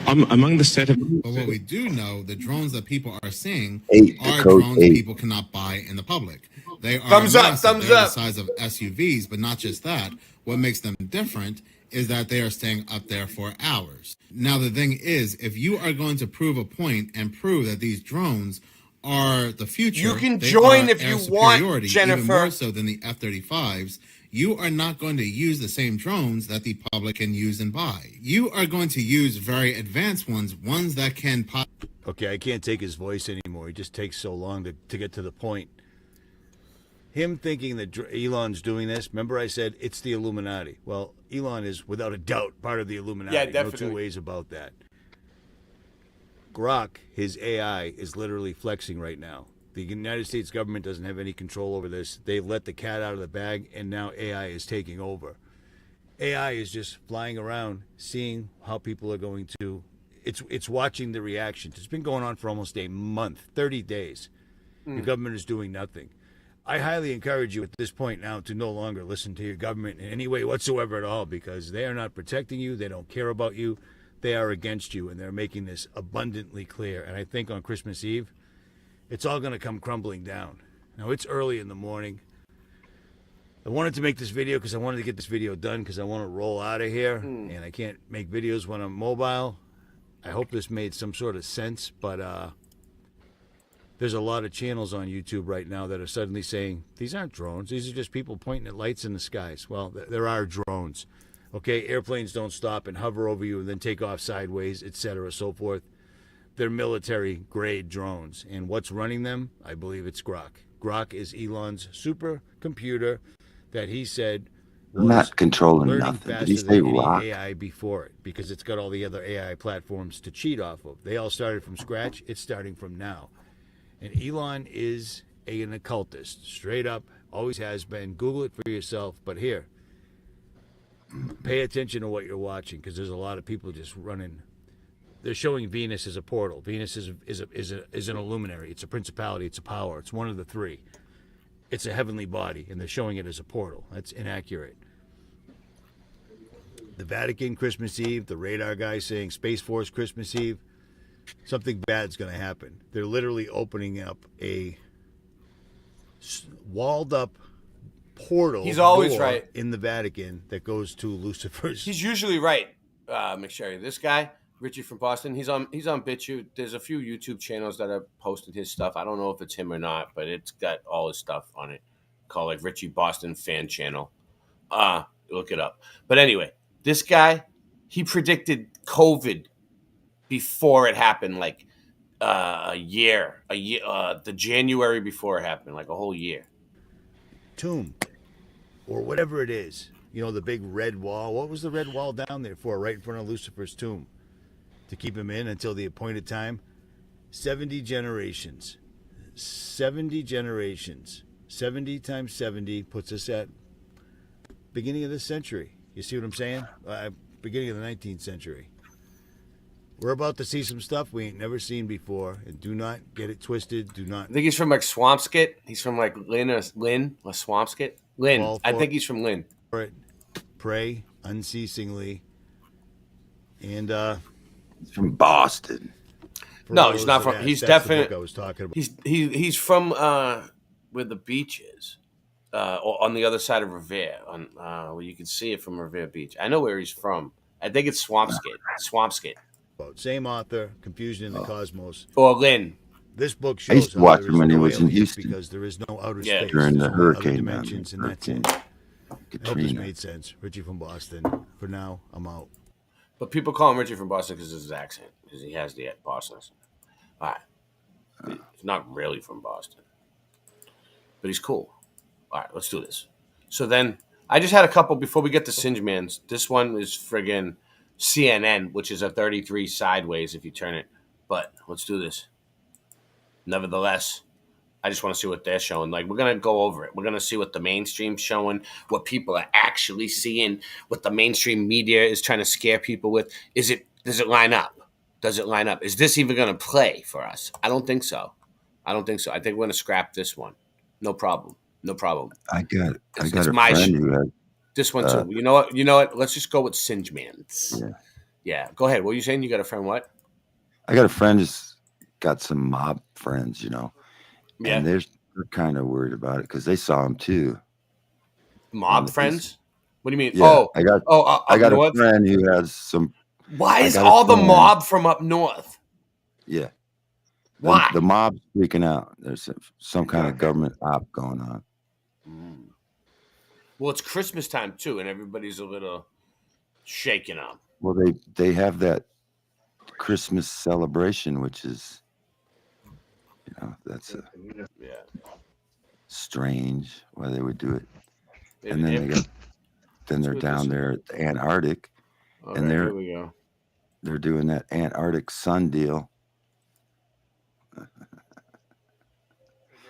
among the set of But what we do know, the drones that people are seeing are code drones 8. people cannot buy in the public. They are Thumbs up, massive. thumbs They're up. the size of SUVs, but not just that. What makes them different is that they are staying up there for hours. Now, the thing is, if you are going to prove a point and prove that these drones are the future, You can they join are if air you want, superiority, Jennifer. even more so than the F-35s, you are not going to use the same drones that the public can use and buy. You are going to use very advanced ones that can Okay, I can't take his voice anymore. He just takes so long to get to the point. Him thinking that Elon's doing this, remember I said it's the Illuminati. Well, Elon is without a doubt part of the Illuminati. Yeah, No definitely. two ways about that. Grok, his AI, is literally flexing right now. The United States government doesn't have any control over this. They've let the cat out of the bag, and now AI is taking over. AI is just flying around, seeing how people are going to. It's watching the reactions. It's been going on for almost a month, 30 days. Your government is doing nothing. I highly encourage you at this point now to no longer listen to your government in any way whatsoever at all, because they are not protecting you. They don't care about you. They are against you, and they're making this abundantly clear. And I think on Christmas Eve, it's all going to come crumbling down. Now, it's early in the morning. I wanted to make this video because I wanted to get this video done because I want to roll out of here, and I can't make videos when I'm mobile. I hope this made some sort of sense, but there's a lot of channels on YouTube right now that are suddenly saying, these aren't drones. These are just people pointing at lights in the skies. Well, there are drones. Okay, airplanes don't stop and hover over you and then take off sideways, etc., so forth. They're military-grade drones. And what's running them? I believe it's Grok. Grok is Elon's supercomputer that he said I'm not controlling learning nothing. Did faster he say than any rock? AI before it, because it's got all the other AI platforms to cheat off of. They all started from scratch. It's starting from now. And Elon is an occultist, straight up, always has been. Google it for yourself. But here, pay attention to what you're watching, because there's a lot of people just running. They're showing Venus as a portal. Venus is an illuminary. It's a principality. It's a power. It's one of the three. It's a heavenly body, and they're showing it as a portal. That's inaccurate. The Vatican, Christmas Eve. The radar guy saying Space Force, Christmas Eve. Something bad's going to happen. They're literally opening up a walled-up portal. He's always door right. in the Vatican that goes to Lucifer's. He's usually right, McSherry. This guy, Richie from Boston, he's on BitChute. There's a few YouTube channels that have posted his stuff. I don't know if it's him or not, but it's got all his stuff on it. Called like Richie Boston Fan Channel. Look it up. But anyway, this guy, he predicted COVID before it happened, like a year, the January before it happened, like a whole year. Tomb, or whatever it is. You know, the big red wall. What was the red wall down there for? Right in front of Lucifer's tomb. To keep him in until the appointed time. 70 generations. 70 generations. 70 times 70 puts us at beginning of this century. You see what I'm saying? Beginning of the 19th century. We're about to see some stuff we ain't never seen before, and do not get it twisted. Do not. I think he's from like Swampscott. He's from like Lynn or Swampscott. Lynn. I think he's from Lynn. For it. Pray unceasingly. And he's from Boston. No, he's not from. He's definitely. I was talking about. He's from where the beach is, on the other side of Revere, on where you can see it from Revere Beach. I know where he's from. I think it's Swampscott. Swampscott. Same author, Confusion in the Cosmos. Or Lynn. This book I used shows to how watch there him is when he no was in aliens Houston. because there is no outer Yeah. space. During the There's only other hurricane, dimensions, and that's it. I hope this Katrina. made sense. Richie from Boston. For now, I'm out. But people call him Richie from Boston because of his accent, because he has the Boston accent. All right. He's not really from Boston, but he's cool. All right, let's do this. So then I just had a couple before we get to Singe Man's. This one is friggin' CNN, which is a 33 sideways if you turn it. But let's do this. Nevertheless, I just want to see what they're showing. Like, we're going to go over it. We're going to see what the mainstream's showing, what people are actually seeing, what the mainstream media is trying to scare people with. Does it line up? Does it line up? Is this even going to play for us? I don't think so. I think we're going to scrap this one. No problem. I got It's a my friend who had This one too. You know what? Let's just go with Singe Man's. Yeah. Go ahead. What were you saying? You got a friend? What? I got a friend who's got some mob friends, you know, Yeah. and they're kind of worried about it because they saw him too. Mob friends? What do you mean? Yeah, I I got north? a friend who has some. Why I is got a all the friend- mob from up north? Yeah. Why? The mob's freaking out. There's some kind of government op going on. Well, it's Christmas time too, and everybody's a little shaken up. Well, they have that Christmas celebration, which is, you know, that's strange why they would do it. And then they're down there at the Antarctic, and here we go. they're doing that Antarctic sun deal.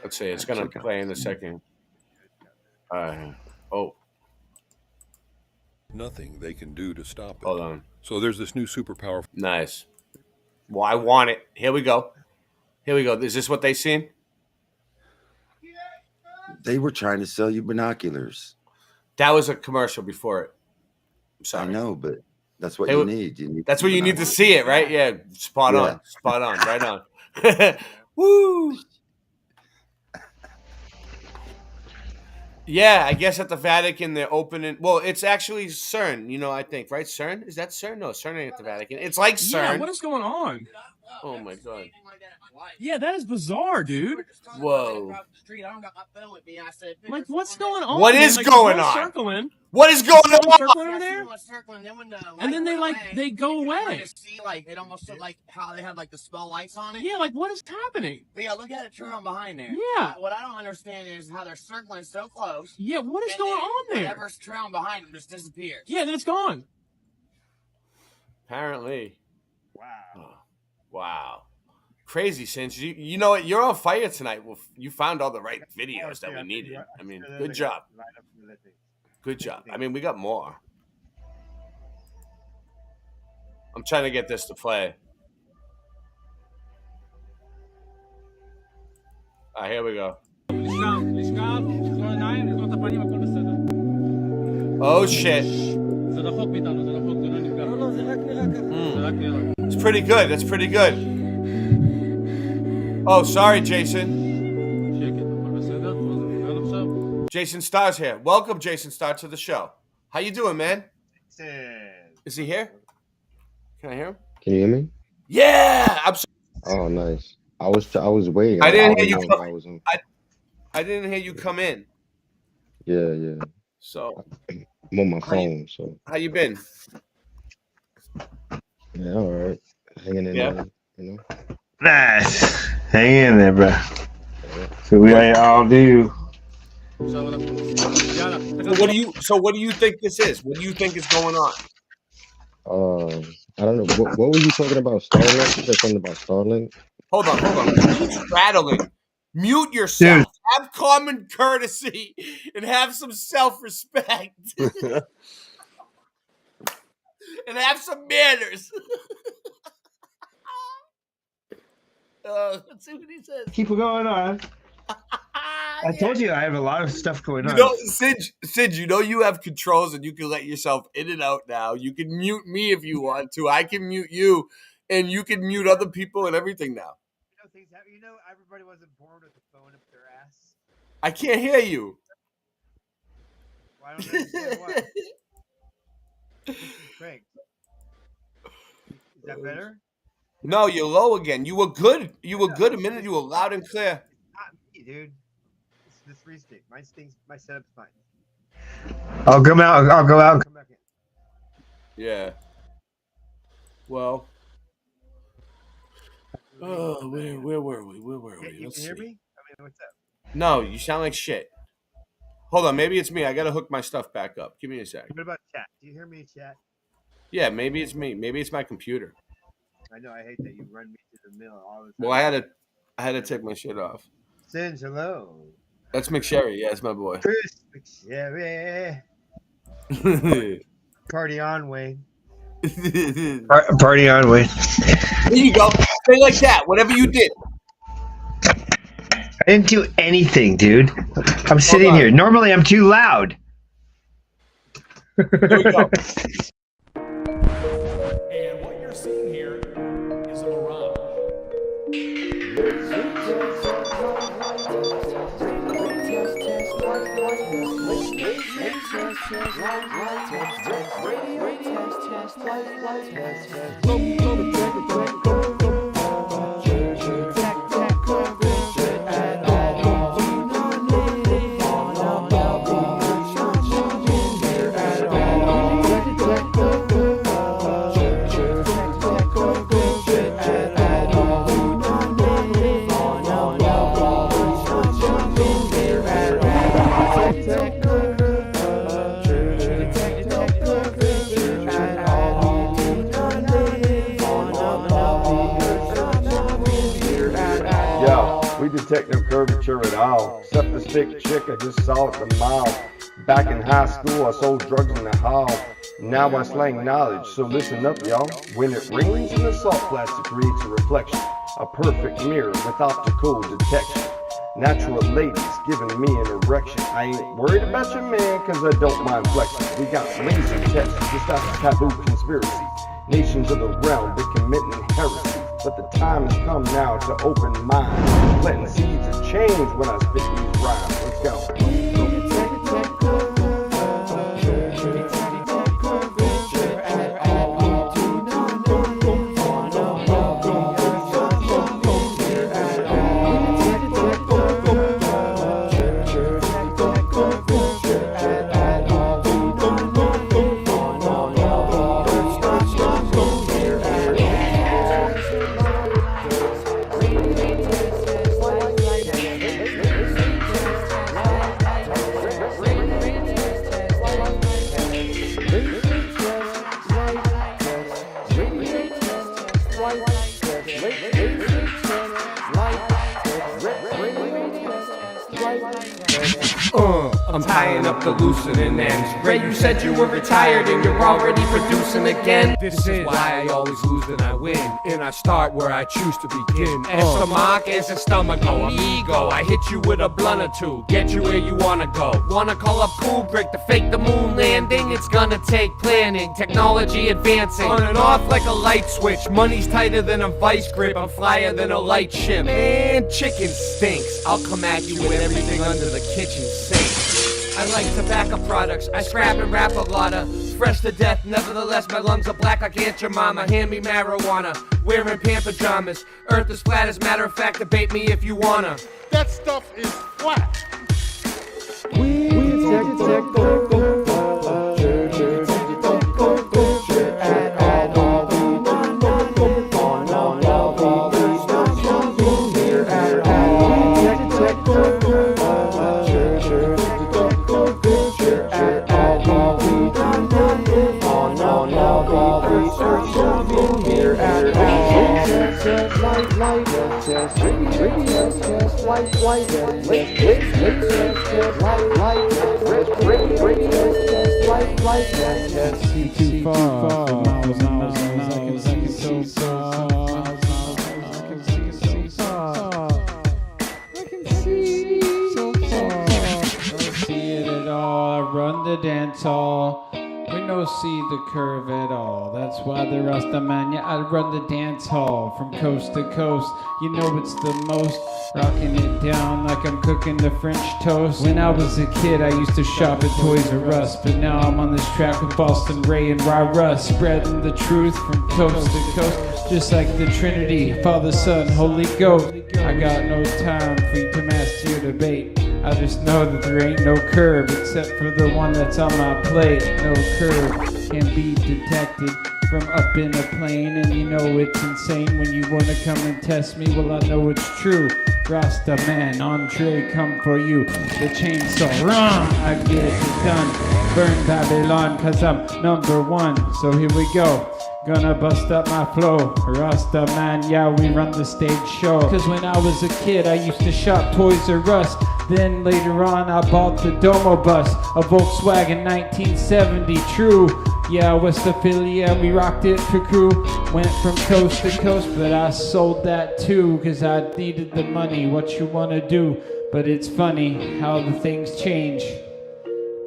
Let's see. It's gonna play in a second. Nothing they can do to stop it. Hold on. So there's this new superpower. Nice. Well, I want it. Here we go. Is this what they seen? They were trying to sell you binoculars. That was a commercial before it. I'm sorry. I know, but that's what Hey, you need. You need That's what you need to see it, right? Yeah. Spot on. Right on. Woo. Yeah, I guess at the Vatican they're opening. Well, it's actually CERN. You know, I think, right? CERN? Is that CERN? No, CERN ain't at the Vatican. It's like CERN. Yeah, what is going on? Oh my god. Yeah, that is bizarre, dude. Whoa. Like, what's going on? What man? is Like, going they're on? Circling. What is going on? Circling over there? And then they go away. See, like, it almost looked like how they had like the spell lights on it. Yeah, like what is happening? But yeah, look at it turn on behind there. Yeah. What I don't understand is how they're circling so close. Yeah, what is going on there? Whatever's turning behind them just disappears. Yeah, then it's gone. Apparently. Wow. Crazy, Cinch. You know what? You're on fire tonight. Well, you found all the right videos that we needed. I mean, good job. Good job. I mean, we got more. I'm trying to get this to play. Here we go. Oh, shit. It's pretty good. That's pretty good. Oh, sorry, Jason. Jason Starr's here. Welcome, Jason Starr, to the show. How you doing, man? Is he here? Can I hear him? Can you hear me? Yeah, I'm so Oh, nice. I was waiting. I didn't hear you didn't know if come. I was on. I didn't hear you come in. Yeah. So I'm on my phone, so how you been? yeah, all right. Hanging in Yeah. there, you know. Nice. Hang in there, bro. So we all do. So what do you think this is? What do you think is going on? I don't know. What were you talking about? Starlink? You said something about Starlink? Hold on. Keep rattling. Mute yourself. Have common courtesy and have some self-respect. And have some manners. Let's see what he says. Keep it going on. I told you I have a lot of stuff going on. You know, Sid, you know you have controls and you can let yourself in and out now. You can mute me if you want to. I can mute you, and you can mute other people and everything now. You know, everybody wasn't born with a phone up their ass. I can't hear you. Well, I don't understand why. Craig, is that better? No, you're low again. You were good. You were good a minute. You were loud and clear. Not me, dude. It's the 3-stick. My setup's fine. I'll go out. I'll go out and come back in. Yeah. Well. Oh, where were we? Where were we? You Let's can hear see. me? I mean, what's up? No, you sound like shit. Hold on, maybe it's me. I gotta hook my stuff back up. Give me a sec. What about chat? Do you hear me, chat? Yeah, maybe it's me. Maybe it's my computer. I know. I hate that you run me to the mill all the time. Well, I had to take my shit off. Singe, hello. That's McSherry. Yeah, it's my boy. Chris McSherry. Party on, Wayne. Party on, Wayne. There you go. Stay like that. Whatever you did. I didn't do anything, dude. I'm sitting here. Normally, I'm too loud. There we go. And what you're seeing here is a mirage. We detect no curvature at all, except the sick chick I just saw at the mall. Back in high school, I sold drugs in the hall. Now I slang knowledge, so listen up, y'all. When it rings and the salt plastic creates a reflection, a perfect mirror with optical detection. Natural ladies giving me an erection. I ain't worried about your man, cause I don't mind flexing. We got laser tests, just out of taboo conspiracy. Nations of the realm, they committing heresy. But the time has come now to open minds. Planting seeds of change when I spit these rhymes. Let's go. I'm tying up the loosening ends. Ray, you said you were retired and you're already producing again. This is why I always lose and I win. And I start where I choose to begin. Stomach is a stomach, no ego. I hit you with a blunt or two, get you where you wanna go. Wanna call up Kubrick to fake the moon landing? It's gonna take planning, technology advancing. On and off like a light switch. Money's tighter than a vice grip. I'm flyer than a light ship. Man, chicken stinks. I'll come at you with everything under the kitchen sink. I like tobacco products, I scrap and rap a lotta. Fresh to death, nevertheless my lungs are black like Aunt Jemima. Hand me marijuana, wearing pant pajamas. Earth is flat, as a matter of fact, debate me if you wanna. That stuff is flat. Run the dance hall. We no see the curve at all. That's why the Rasta man, yeah, I run the dance hall from coast to coast. You know it's the most, rocking it down like I'm cooking the French toast. When I was a kid, I used to shop at Toys R Us, but now I'm on this track with Boston Ray and Ra Russ, spreading the truth from coast to coast. just like the Trinity, Father, Son, Holy Ghost. I got no time for you to master your debate. I just know that there ain't no curve except for the one that's on my plate. No curve can be detected from up in a plane, and you know it's insane when you wanna come and test me. Well, I know it's true. Rasta man, Andre, come for you. The chainsaw, wrong. I get it done. Burn Babylon, cause I'm number one. So here we go. Gonna bust up my flow. Rasta man, yeah, we run the stage show. Cause when I was a kid, I used to shop Toys R Us. Then later on, I bought the Domo bus, a Volkswagen 1970, true. Yeah, Westphalia, we rocked it for crew. Went from coast to coast, but I sold that too, cause I needed the money. What you wanna do? But it's funny how the things change,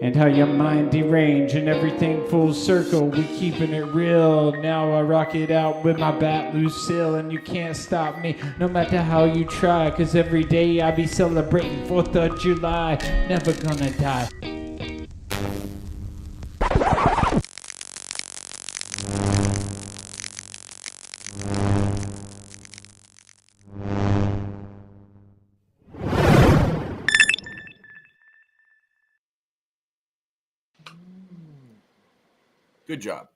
and how your mind derange, and everything full circle. We keeping it real. Now I rock it out with my bat Lucille, and you can't stop me, no matter how you try. Cause every day I be celebrating 4th of July. Never gonna die. Good job.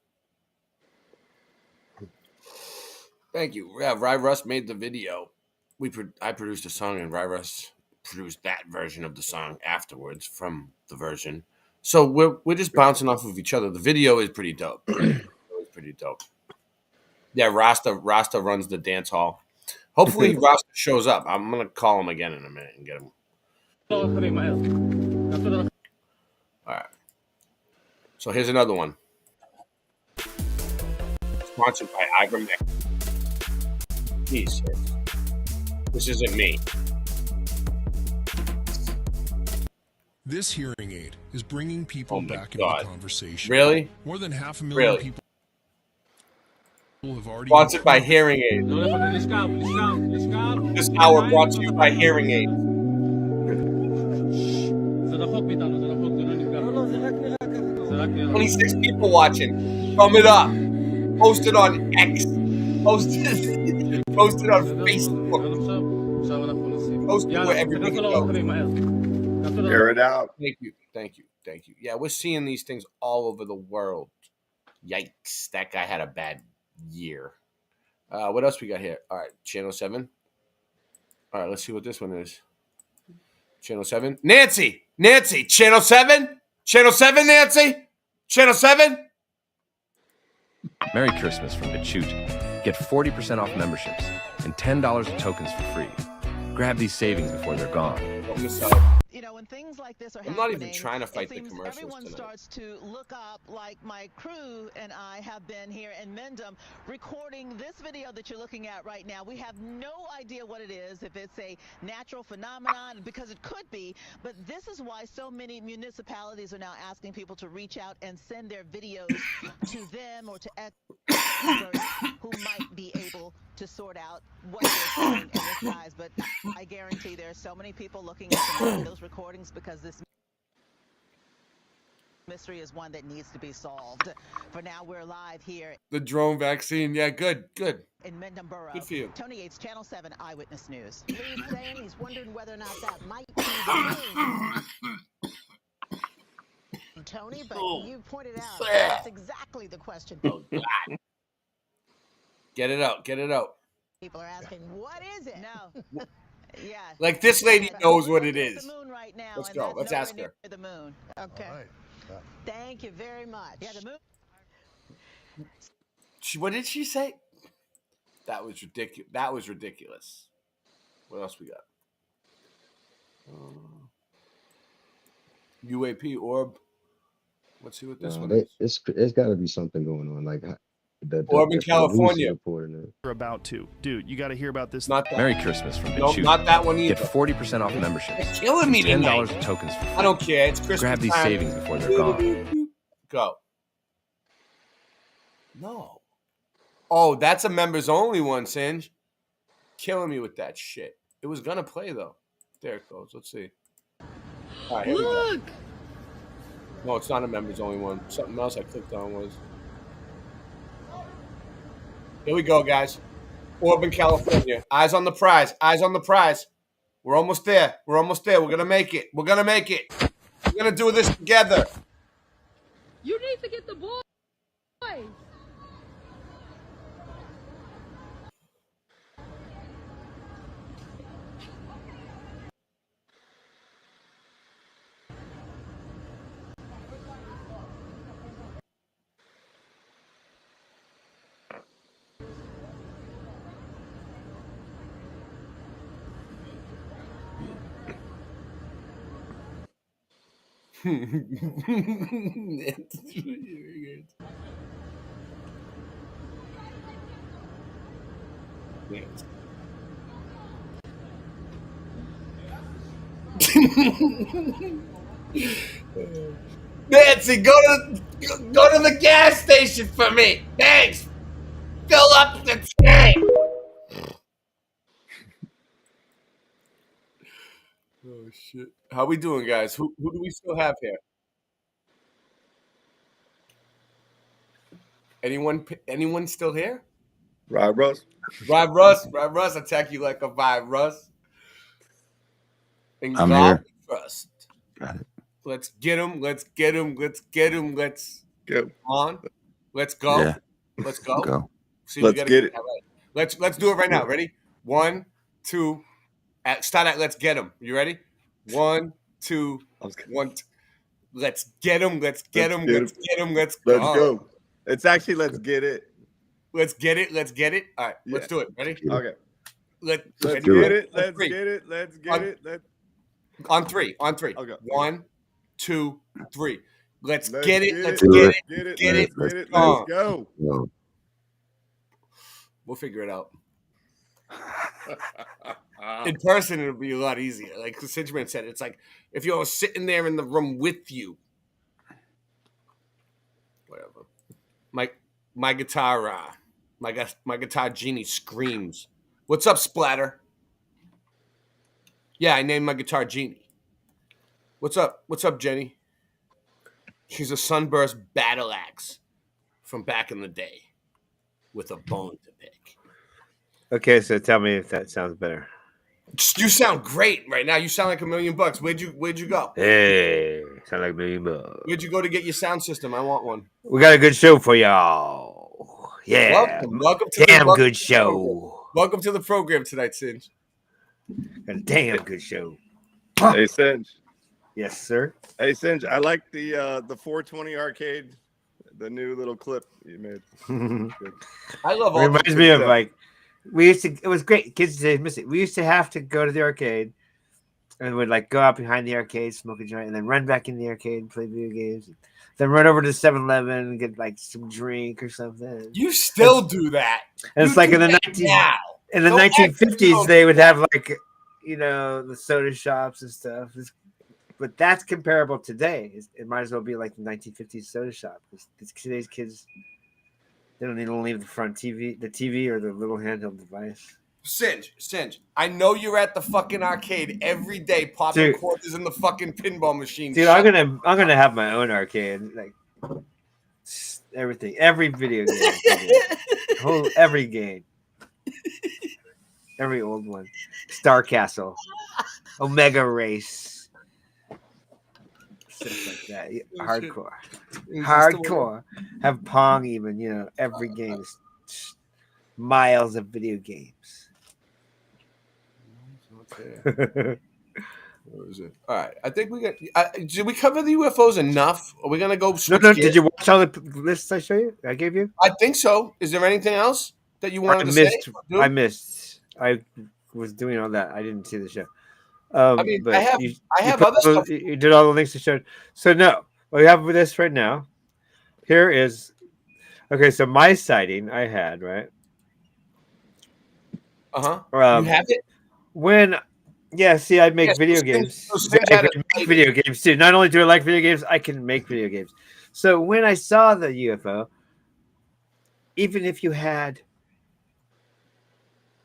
Thank you. Yeah, Ry Russ made the video. I produced a song, and Ry Russ produced that version of the song afterwards from the version. So we're just bouncing off of each other. The video is pretty dope. It's pretty dope. Yeah, Rasta runs the dance hall. Hopefully Rasta shows up. I'm gonna call him again in a minute and get him. All right. So here's another one. Sponsored by Ivermectin. Please, sir. This isn't me. This hearing aid is bringing people back into the conversation. Really? More than 500,000 people have already. Sponsored by Hearing Aid. This hour brought to you by Hearing Aid. 26 people watching. Thumb it up. Post it on X. Post it on Facebook. Post it where everybody goes. Air it out. Thank you. Yeah, we're seeing these things all over the world. Yikes. That guy had a bad year. What else we got here? All right, Channel 7. All right, let's see what this one is. Channel 7. Nancy! Channel 7? Channel 7, Nancy? Channel 7? Merry Christmas from Bachute. Get 40% off memberships and $10 of tokens for free. Grab these savings before they're gone. You know, when things like this are I'm not even trying to fight the commercials everyone tonight. starts to look up, like my crew and I have been here in Mendham recording this video that you're looking at right now. We have no idea what it is, if it's a natural phenomenon, because it could be, but this is why so many municipalities are now asking people to reach out and send their videos to them or to experts who might be able to sort out what they're seeing in the skies. But I guarantee there are so many people looking at those recordings, because this mystery is one that needs to be solved. For now, we're live here. The drone vaccine. Yeah, good. In Mendham Borough. Good for you. Tony Yates, Channel 7 Eyewitness News. He's saying he's wondering whether or not that might be the moon. Tony, but you pointed out that's exactly the question. Oh, God. Get it out. People are asking, what is it? No. Yeah. Like, this lady knows what it is. The moon right now, Let's and go. that's Let's nowhere ask her. near the moon. Okay. Thank you very much. Yeah, the moon. What did she say? That was ridiculous. What else we got? UAP orb. Let's see what this one is. It's got to be something going on, like orb in California. We're about to, dude. You got to hear about this. Merry Christmas from No, Bachute. not that one either. Get 40% off memberships. It's killing me and $10 tonight. of tokens for free. I don't care. It's Christmas Grab these time. savings before they're gone. Go. No. Oh, that's a members only one, Singe. Killing me with that shit. It was gonna play though. There it goes. Let's see. All right, here we go. No, it's not a members only one. Something else I clicked on was. Here we go, guys. Auburn, California. Eyes on the prize. Eyes on the prize. We're almost there. We're almost there. We're going to make it. We're going to make it. We're going to do this together. You need to get the boys. Nancy, go to the gas station for me. Thanks. Fill up the tank. Oh shit! How we doing, guys? Who do we still have here? Anyone still here? Rob Russ. Rob Russ, attack you like a virus. And I'm God here. Trust. Got it. Let's get him. Let's get him. Let's get him. Let's go on. Let's go. Yeah. Let's go. Go. See, Let's get it. That right. Let's do it right now. Ready? 1, 2. Start at let's get him. You ready? 1, 2, 1. Let's get him. Let's get him. Let's get him. Let's go. It's actually let's get it. Let's get it. Let's get it. All right. Let's do it. Ready? Okay. Let's get do it. Let's get it. Let's get it. On three. Okay. 1, 2, 3. Let's Let's get it. get Let's it. get Let's it. get it. Get it. Let's get it. Let's go. We'll figure it out. In person, it'll be a lot easier. Like the Sidgman said, it's like if you're sitting there in the room with you. Whatever. My guitar, my guitar genie screams. What's up, Splatter? Yeah, I named my guitar Genie. What's up? What's up, Jenny? She's a sunburst battle axe from back in the day with a bone to pick. Okay, so tell me if that sounds better. You sound great right now. You sound like $1 million. Where'd you go? Hey, sound like $1 million. Where'd you go to get your sound system? I want one. We got a good show for y'all. Yeah, welcome to good show. Welcome to the program tonight, Singe. Got a damn good show. Hey, Singe. Yes, sir. Hey, Singe. I like the 420 arcade, the new little clip you made. I love all. Reminds me of like we used to. It was great. Kids today miss it. We used to have to go to the arcade and would like go out behind the arcade, smoke a joint, and then run back in the arcade and play video games. Then run over to 7-Eleven and get like some drink or something. You still do that. And it's like in the 1950s, they would have like, you know, the soda shops and stuff. But that's comparable today. It might as well be like the 1950s soda shop. Today's kids, they don't even leave the TV or the little handheld device. Singe. I know you're at the fucking arcade every day, popping quarters in the fucking pinball machine. Dude, I'm gonna have my own arcade, like everything, every video game, every game, every old one, Star Castle, Omega Race, stuff like that. Hardcore. Have Pong even, you know, every game is miles of video games. What is it? All right, I think we got. Did we cover the UFOs enough? Are we gonna go? No. Did you watch all the lists I show you? I gave you. I think so. Is there anything else that you wanted to say? I missed. I was doing all that. I didn't see the show. I mean, but I have other stuff. You did all the links to show. So no, we have this right now. Here is okay. So my sighting I had right. You have it. See, I make video games. I can make video games too. Not only do I like video games, I can make video games. So when I saw the UFO, even if you had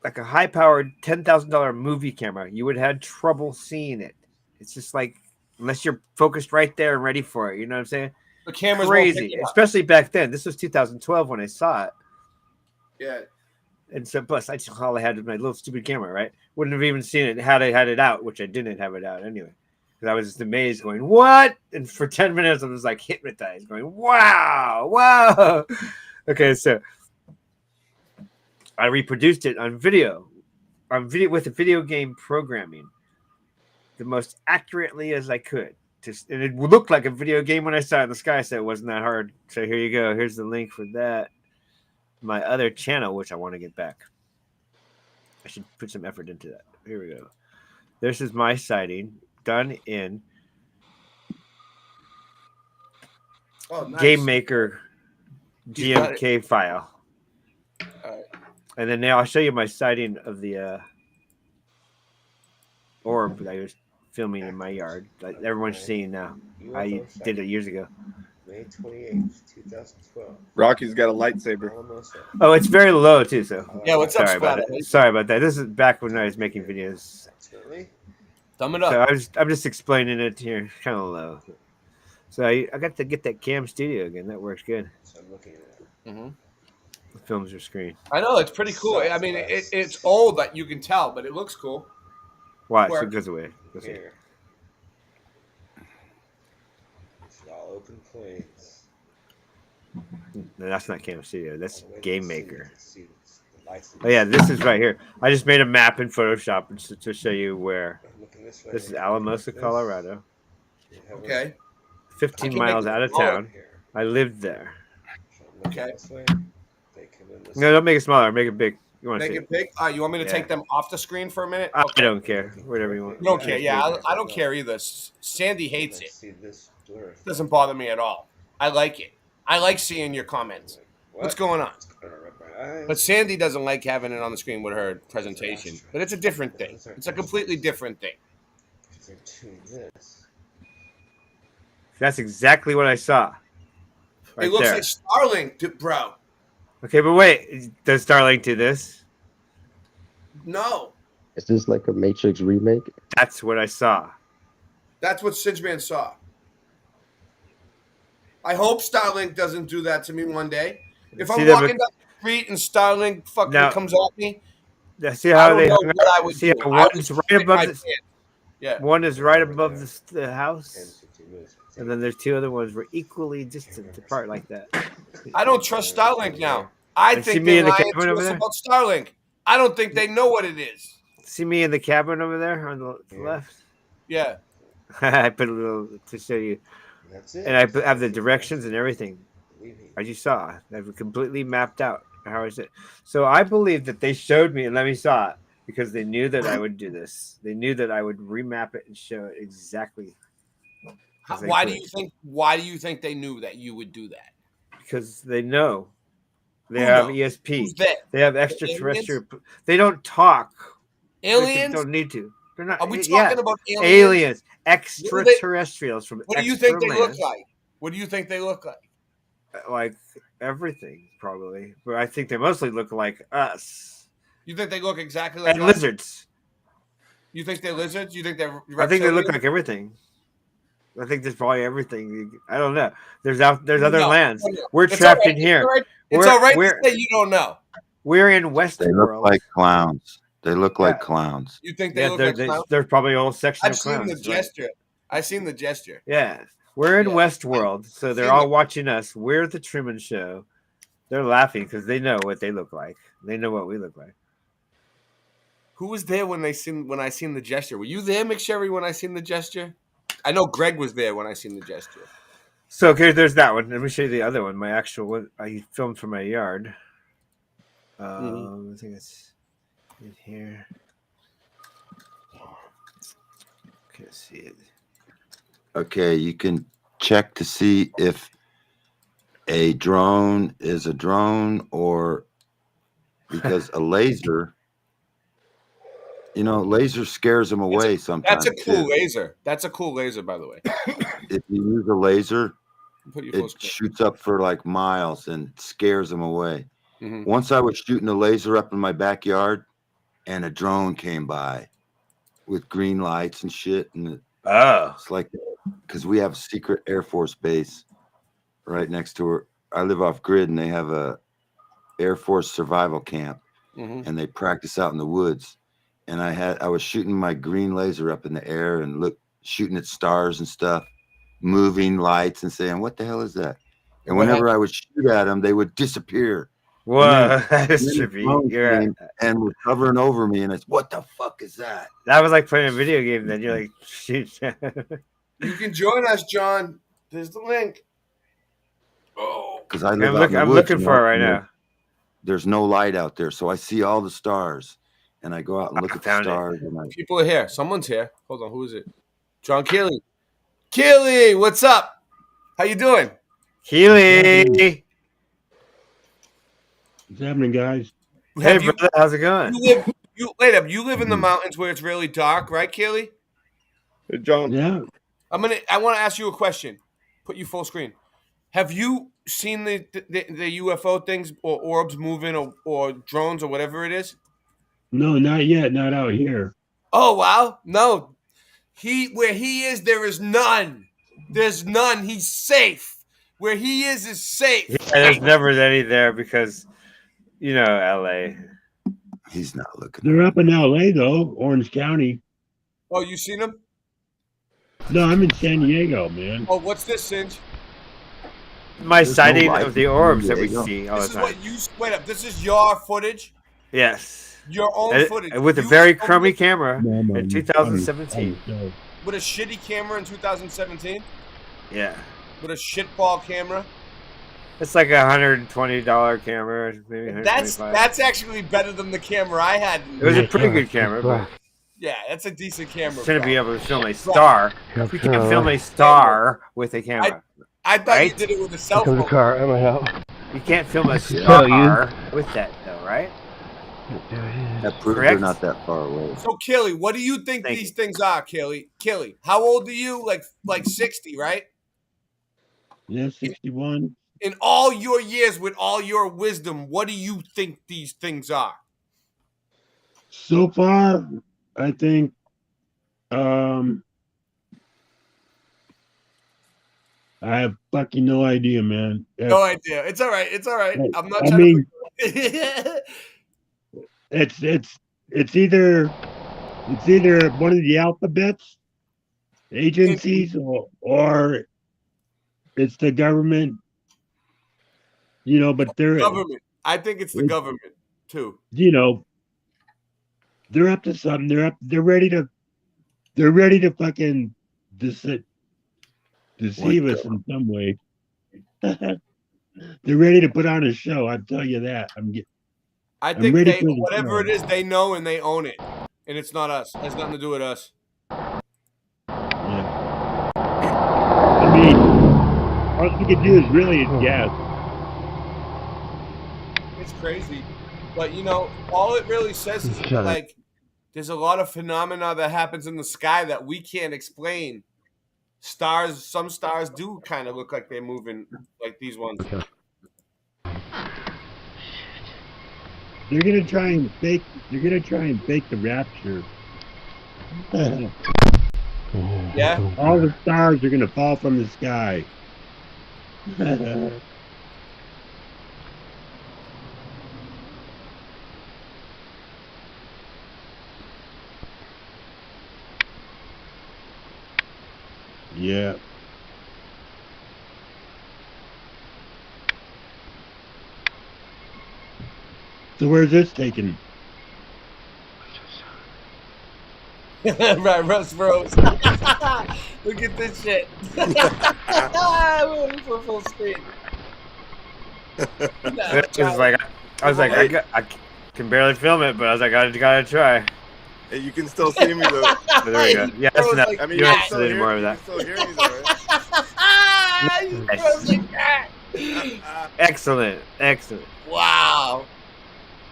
like a high-powered $10,000 movie camera, you would have trouble seeing it. It's just like unless you're focused right there and ready for it. You know what I'm saying? The camera's crazy, especially back then. This was 2012 when I saw it. Yeah. And so, plus, I just all I had was my little stupid camera, right? Wouldn't have even seen it had I had it out, which I didn't have it out anyway. Because I was just amazed, going, "What?" And for 10 minutes, I was like hypnotized, going, "Wow, wow." Okay, so I reproduced it on video with the video game programming, the most accurately as I could. And it looked like a video game when I saw it in the sky, so it wasn't that hard. So here you go. Here's the link for that. My other channel, which I want to get back. I should put some effort into that. Here we go. This is my sighting done in nice. Game Maker GMK file. And then now I'll show you my sighting of the orb that I was filming in my yard. Like everyone's seeing now. I did it years ago. May 28th, 2012. Rocky's got a lightsaber. Oh, it's very low too. So yeah, what's up, sorry about it. Sorry about that. This is back when I was making videos. Thumb it up. So I'm just explaining it here, kind of low. So I got to get that Cam Studio again. That works good. So I'm looking at it. Mm-hmm. It films your screen. I know it's pretty cool. I mean, it's old that you can tell, but it looks cool. Watch, it goes away. Here. It's all open planes. No, that's not Cam Studio. That's Game Maker. Oh yeah, this is right here. I just made a map in Photoshop to show you where. This is Alamosa, Colorado. Okay. 15 miles out of town. I lived there. Okay. No, don't make it smaller. Make it big. You want to Make see it big? You want me to take them off the screen for a minute? I don't care. Whatever you want. You don't care. Yeah, I don't care either. Sandy hates it. Doesn't bother me at all. I like it. I like seeing your comments. What's going on? But Sandy doesn't like having it on the screen with her presentation. But it's a different thing. It's a completely different thing. That's exactly what I saw. It looks like Starlink, bro. Okay, but wait. Does Starlink do this? No. Is this like a Matrix remake? That's what I saw. That's what Sidgeman saw. I hope Starlink doesn't do that to me one day. If I'm walking down the street and Starlink fucking comes at me, see how they see how one's right above yeah. One is right above the house, and then there's two other ones were equally distant apart like that. I don't trust Starlink now. I think they're lying to us about Starlink. I don't think they know what it is. See me in the cabin over there on the left? Yeah. I put a little to show you. That's it. And I have the directions and everything. As you saw, I've completely mapped out how is it. So I believe that they showed me and let me saw it because they knew that I would do this. They knew that I would remap it and show it exactly. Why do you think they knew that you would do that? Because they know. They have ESP. They have extraterrestrial. They don't talk. Aliens? They don't need to. They're not. Are we talking about aliens? Aliens. Extraterrestrials from What do you think they look like? What do you think they look like? Like everything, probably. But I think they mostly look like us. You think they look exactly like and us? lizards? You think they're lizards? You think they're reptilian? I think they look like everything. I think there's probably everything. I don't know. There's other lands. We're trapped in here. It's all right to say you don't know. We're in Westworld. They look like clowns. They look like clowns. You think they look like clowns? There's probably a whole section of I've clowns. seen the gesture. I've seen the gesture. Yeah. We're in Westworld, so they're all watching us. We're at the Truman Show. They're laughing because they know what they look like. They know what we look like. Who was there when I seen the gesture? Were you there, McSherry, when I seen the gesture? I know Greg was there when I seen the gesture. So okay, there's that one. Let me show you the other one. My actual one I filmed from my yard. I think it's in here. Can't see it. Okay, you can check to see if a drone is a drone or because a laser, laser scares them away sometimes. That's a cool laser. That's a cool laser, by the way. If you use a laser, it shoots up for like miles and scares them away. Mm-hmm. Once I was shooting a laser up in my backyard and a drone came by with green lights and shit. And it's like, because we have a secret Air Force base right next to where I live off grid and they have a Air Force survival camp, Mhm. and they practice out in the woods. And I was shooting my green laser up in the air and shooting at stars and stuff, moving lights, and saying, "What the hell is that?" And What whenever I would shoot at them, they would disappear. Whoa, that's And then trippy. and was hovering over me, and it's, "What the fuck is that?" That was like playing a video game. Then you're like, shoot. You can join us, John. There's the link. Oh, Because I live out in the I'm woods, looking for it right now. There's no light out there, so I see all the stars, and I go out and look at the stars. And people are here. Someone's here. Hold on. Who is it? John Keely. Keely, what's up? How you doing? Keely. What's happening, guys? Hey, brother, how's it going? You live in the mountains where it's really dark, right, Keely? Hey, John. Yeah. I want to ask you a question. Put you full screen. Have you seen the UFO things or orbs moving or drones or whatever it is? No, not yet. Not out here. Oh wow, no. Where he is, there is none. There's none. He's safe. Where he is safe. Yeah, there's never any there because, you know, LA. He's not looking. They're up in LA though, Orange County. Oh, you seen him? No, I'm in San Diego, man. Oh, what's this, Singe? My There's sighting no light of the in orbs San that we Diego. see all This the is time. what you wait up. This is your footage. Yes. Your own And- footage. and with a You very filmed crummy it camera No, no, in no. 2017. with a shitty camera in 2017. Yeah. With a shitball camera. It's like $120 camera, maybe $125. That's actually better than the camera I had. It was a pretty good camera, but Yeah, that's a decent camera. shouldn't bro. be able to film a star. Right. We can't film a star with a camera. I thought right? you did it with a cell Comes phone. the car. Am I out? You can't film a Yeah. star with that, though, right? That proves they're Correct? not that far away. So, Kelly, what do you think these things are, Kelly? Kelly, how old are you? Like 60, right? Yeah, 61. In all your years, with all your wisdom, what do you think these things are? So far, I think I have fucking no idea, man. No idea. It's all right. It's all right. I'm not I trying mean, to. it's either one of the alphabets agencies or it's the government, you know, but they're Government. I think it's the government too. you know, they're up to something. They're ready to fucking deceive us in some way. They're ready to put on a show. I'll tell you that. I I'm think ready they, for the whatever show. it is, they know and they own it, and it's not us. It has nothing to do with us. I mean, all we can do is really guess. It's crazy, but you know, all it really says is Shut up. like there's a lot of phenomena that happens in the sky that we can't explain. Stars, some stars do kind of look like they're moving, like these ones. They're gonna try and fake. They're gonna try and fake the rapture. Yeah. All the stars are gonna fall from the sky. Yeah. So where's this taken? Right, Russ Rose. Look at this shit. We're full screen. It was like, I was like, I can barely film it, but I was like, I gotta try. Hey, you can still see me though. So there we go. Yeah, that's enough. I mean, You you don't can have to still do any hear more me. of that. You can still hear me though, right? You froze like that. Excellent, excellent. Wow.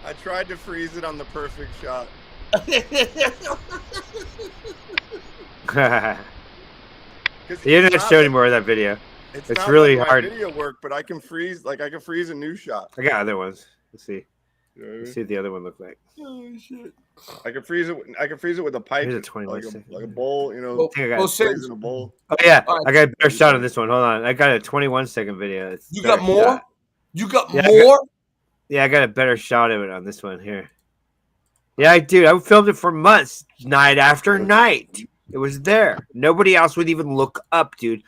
I tried to freeze it on the perfect shot. The internet showed you more of that video. It's It's not really like my hard. video work, but I can freeze. Like I can freeze a new shot. I got other ones. Let's see. You know what I mean? Let's see what the other one looked like. Oh shit. I can freeze it. I can freeze it with a pipe, Here's a 21 like second. a bowl. You know, I think I got it. freeze in a bowl. Oh yeah, All right. I got a better shot on this one. Hold on, I got a 21-second video. It's You better got more? shot. You got Yeah, more? Yeah, I got a better shot of it on this one here. Yeah, dude, I filmed it for months, night after night. It was there. Nobody else would even look up, dude.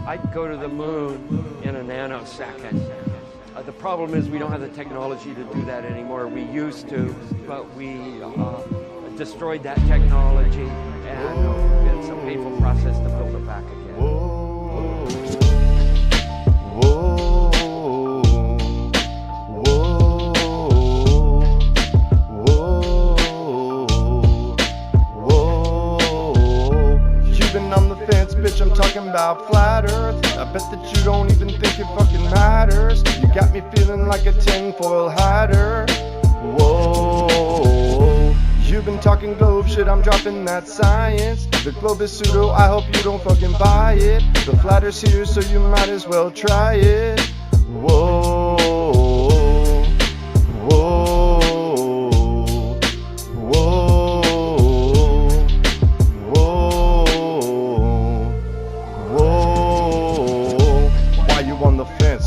I'd go to the moon in a nanosecond. The problem is we don't have the technology to do that anymore. We used to, but we destroyed that technology, and it's a painful process to build it back again. On the fence, bitch, I'm talking about flat earth. I bet that you don't even think it fucking matters. You got me feeling like a tinfoil hatter. Whoa, you've been talking globe shit, I'm dropping that science. The globe is pseudo, I hope you don't fucking buy it. The flat earth's here, so you might as well try it. Whoa, whoa, whoa.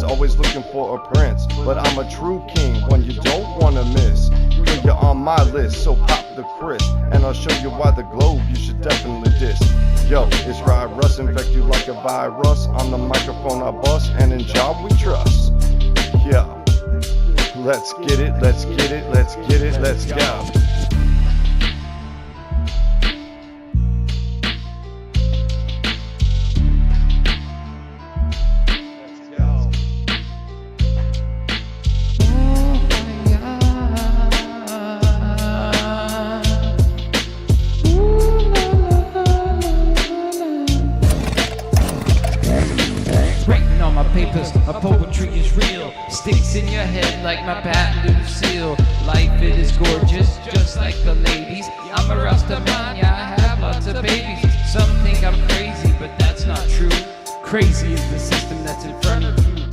Always looking for a prince, but I'm a true king, one you don't wanna miss. Girl, you're on my list, so pop the crisp, and I'll show you why the globe you should definitely diss. Yo, it's Rye Russ, infect you like a virus. On the microphone I bust, and in job we trust. Yeah, let's get it, let's get it, let's get it, let's go. My poetry is real, sticks in your head like my patent Lucille. Life it is gorgeous, just like the ladies. I'm a Rasta man, yeah, I have lots of babies. Some think I'm crazy, but that's not true. Crazy is the system that's in front of you.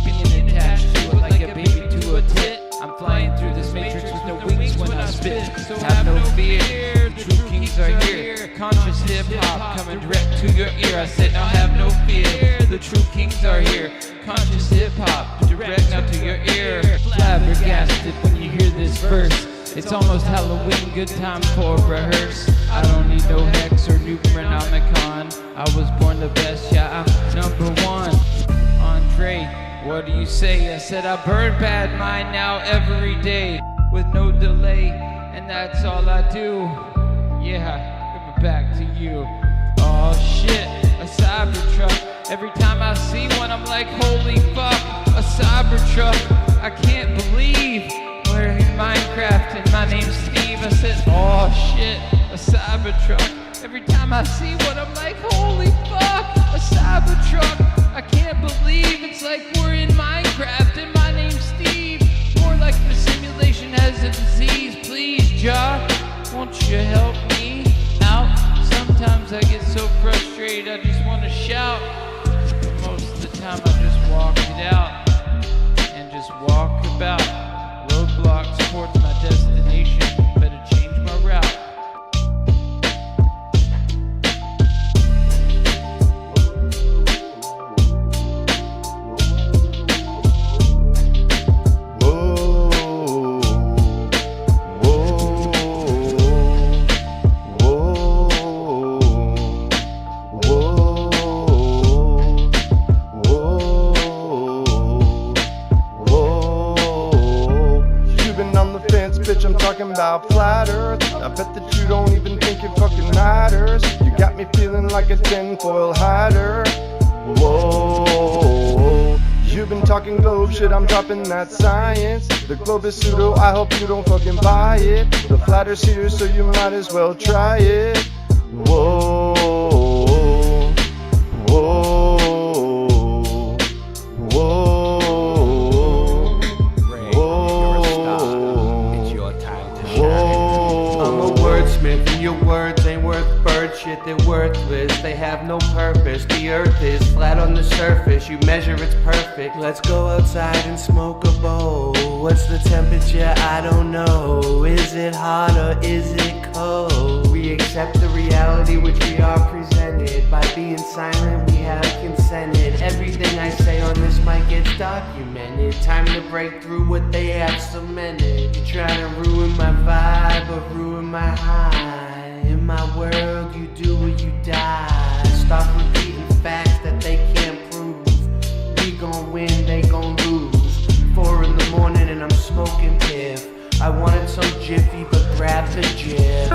Being attached to it like a baby to a tit. I'm flying through this matrix with no wings when I spit. So have no fear, the true kings are here. Conscious hip-hop coming direct to your ear. I said now have no fear, the true kings are here. Conscious hip-hop direct now to your ear. Flabbergasted when you hear this verse. It's almost Halloween, good time for a rehearse. I don't need no hex or Nukeronomicon. I was born the best, yeah, I'm #1. Andre, what do you say? I said I burn bad mind now every day with no delay, and that's all I do. Yeah, give it back to you. Oh shit, a Cybertruck. Every time I see one, I'm like, holy fuck, a Cybertruck. I can't believe we're in Minecraft and my name's Steve. I said, oh shit, a Cybertruck. Every time I see one, I'm like, holy fuck, a Cybertruck. I can't believe it's like we're in Minecraft and my name's Steve. More like the simulation has a disease. Please, Jah, won't you help me out? Sometimes I get so frustrated, I just want to shout. Most of the time I just walk it out and just walk about. Roadblocks towards my destination, better change my route. Bitch, I'm talking about flat earth. I bet that you don't even think it fucking matters. You got me feeling like a tinfoil hatter. Whoa, you've been talking globe shit, I'm dropping that science. The globe is pseudo, I hope you don't fucking buy it. The flat earth's here, so you might as well try it. Whoa, whoa, whoa. Your words ain't worth bird shit, they're worthless. They have no purpose. The earth is flat on the surface. You measure it's perfect. Let's go outside and smoke a bowl. What's the temperature? I don't know. Is it hot or is it cold? We accept the reality which we are presented. By being silent we have consented. Everything I say on this mic gets documented. Time to break through what they have cemented. You're trying to ruin my vibe or ruin my high. In my world, you do or you die. Stop repeating facts that they can't prove. We gon' win, they gon' lose. 4 in the morning and I'm smoking piff. I wanted some Jiffy, but grab the Jif.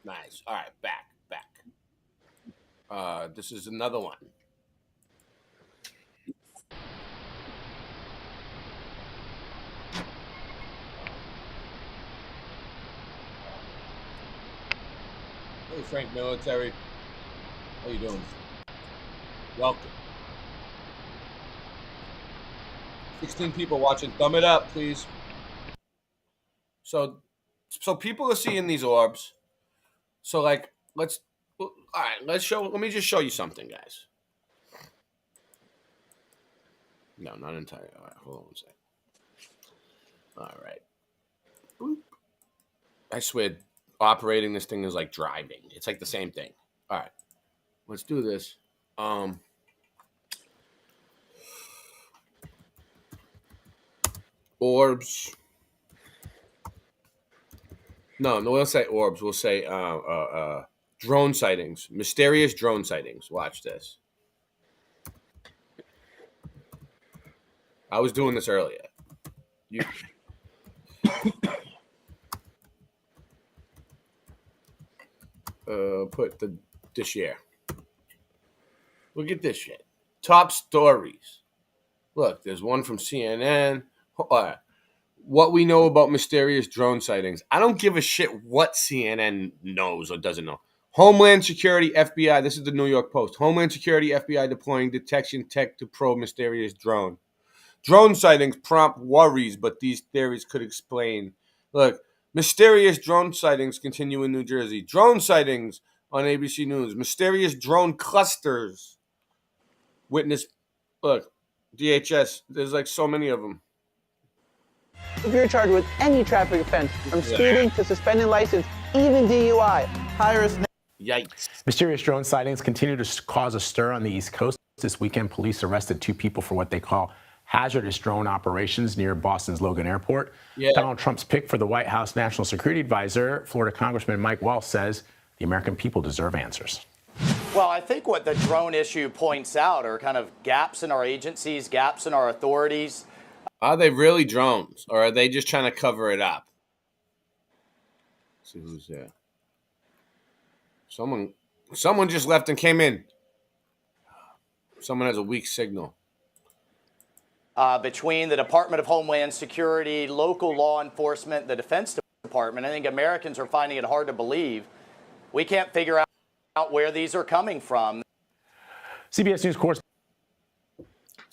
Nice. All right, back. This is another one. Hey, Frank Military. How you doing? Welcome. 16 people watching. Thumb it up, please. So people are seeing these orbs. So like, let me just show you something, guys. No, not entirely. All right, hold on one second. All right. Boop. I swear, operating this thing is like driving. It's like the same thing. All right, let's do this. Orbs. No, we'll say orbs. We'll say drone sightings. Mysterious drone sightings. Watch this. I was doing this earlier. You put this year. Look at this shit. Top stories. Look, there's one from CNN. What we know about mysterious drone sightings. I don't give a shit what CNN knows or doesn't know. Homeland Security, FBI. This is the New York Post. Homeland Security, FBI deploying detection tech to probe mysterious drone. Drone sightings prompt worries, but these theories could explain. Look, mysterious drone sightings continue in New Jersey. Drone sightings on ABC News. Mysterious drone clusters. Witness, look, DHS. There's like so many of them. If you're charged with any traffic offense, from speeding to suspending license, even DUI, hire us now. Yikes. Mysterious drone sightings continue to cause a stir on the East Coast. This weekend, police arrested 2 people for what they call hazardous drone operations near Boston's Logan Airport. Yeah. Donald Trump's pick for the White House National Security Advisor, Florida Congressman Mike Waltz, says the American people deserve answers. Well, I think what the drone issue points out are kind of gaps in our agencies, gaps in our authorities. Are they really drones, or are they just trying to cover it up? Let's see who's there. Someone just left and came in. Someone has a weak signal. Between the Department of Homeland Security, local law enforcement, the Defense Department, I think Americans are finding it hard to believe. We can't figure out where these are coming from. CBS News correspondent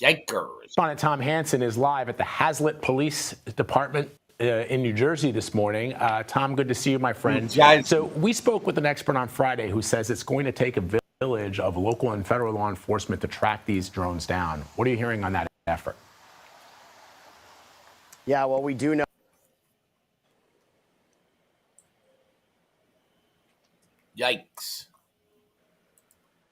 Yikers. Tom Hansen is live at the Hazlitt Police Department in New Jersey this morning. Tom, good to see you, my friend. So we spoke with an expert on Friday who says it's going to take a village of local and federal law enforcement to track these drones down. What are you hearing on that effort? Yeah, well, we do know. Yikes.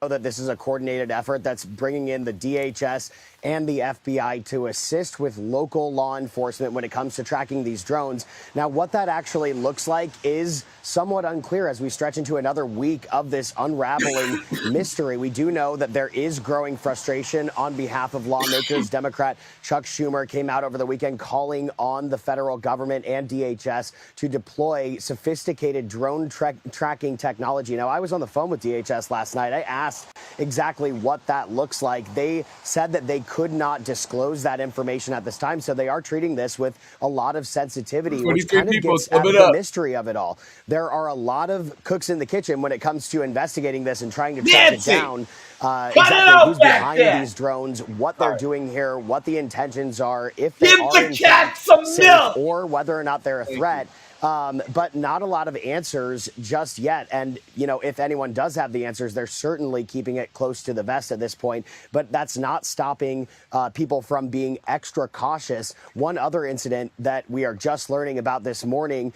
That this is a coordinated effort that's bringing in the DHS and the FBI to assist with local law enforcement when it comes to tracking these drones. Now, what that actually looks like is somewhat unclear as we stretch into another week of this unraveling mystery. We do know that there is growing frustration on behalf of lawmakers. Democrat Chuck Schumer came out over the weekend calling on the federal government and DHS to deploy sophisticated drone tracking technology. Now, I was on the phone with DHS last night. I asked exactly what that looks like. They said that they could not disclose that information at this time, so they are treating this with a lot of sensitivity, which kind of gets at the mystery of it all. There are a lot of cooks in the kitchen when it comes to investigating this and trying to track it down. Exactly who's behind these drones, what they're doing here, what the intentions are, if they are in fact safe, or whether or not they're a threat. But not a lot of answers just yet. And, you know, if anyone does have the answers, they're certainly keeping it close to the vest at this point. But that's not stopping people from being extra cautious. One other incident that we are just learning about this morning,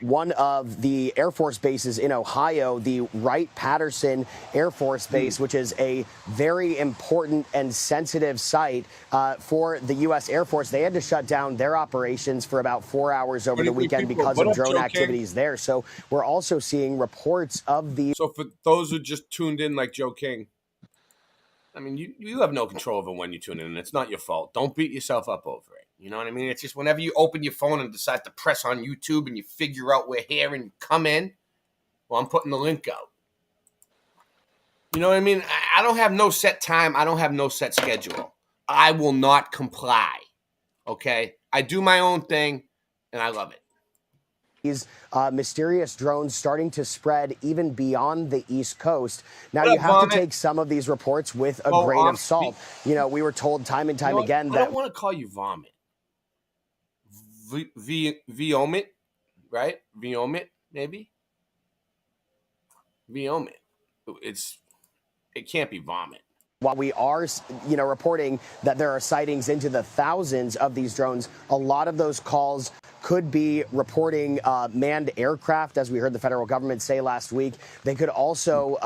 one of the Air Force bases in Ohio, the Wright-Patterson Air Force Base, which is a very important and sensitive site for the U.S. Air Force. They had to shut down their operations for about 4 hours over the weekend because of drone activities there. So we're also seeing reports of the. So for those who just tuned in like Joe King, I mean, you have no control over when you tune in. It's not your fault. Don't beat yourself up over it. You know what I mean? It's just whenever you open your phone and decide to press on YouTube and you figure out we're here and you come in, well, I'm putting the link out. You know what I mean? I don't have no set time. I don't have no set schedule. I will not comply. Okay? I do my own thing and I love it. These mysterious drones starting to spread even beyond the East Coast. Now, you have to take some of these reports with a grain of salt. You know, we were told time and time again that. I don't want to call you vomit. Vomit, right? Vomit, maybe? Vomit. It can't be vomit. While we are, you know, reporting that there are sightings into the thousands of these drones, a lot of those calls could be reporting manned aircraft, as we heard the federal government say last week. They could also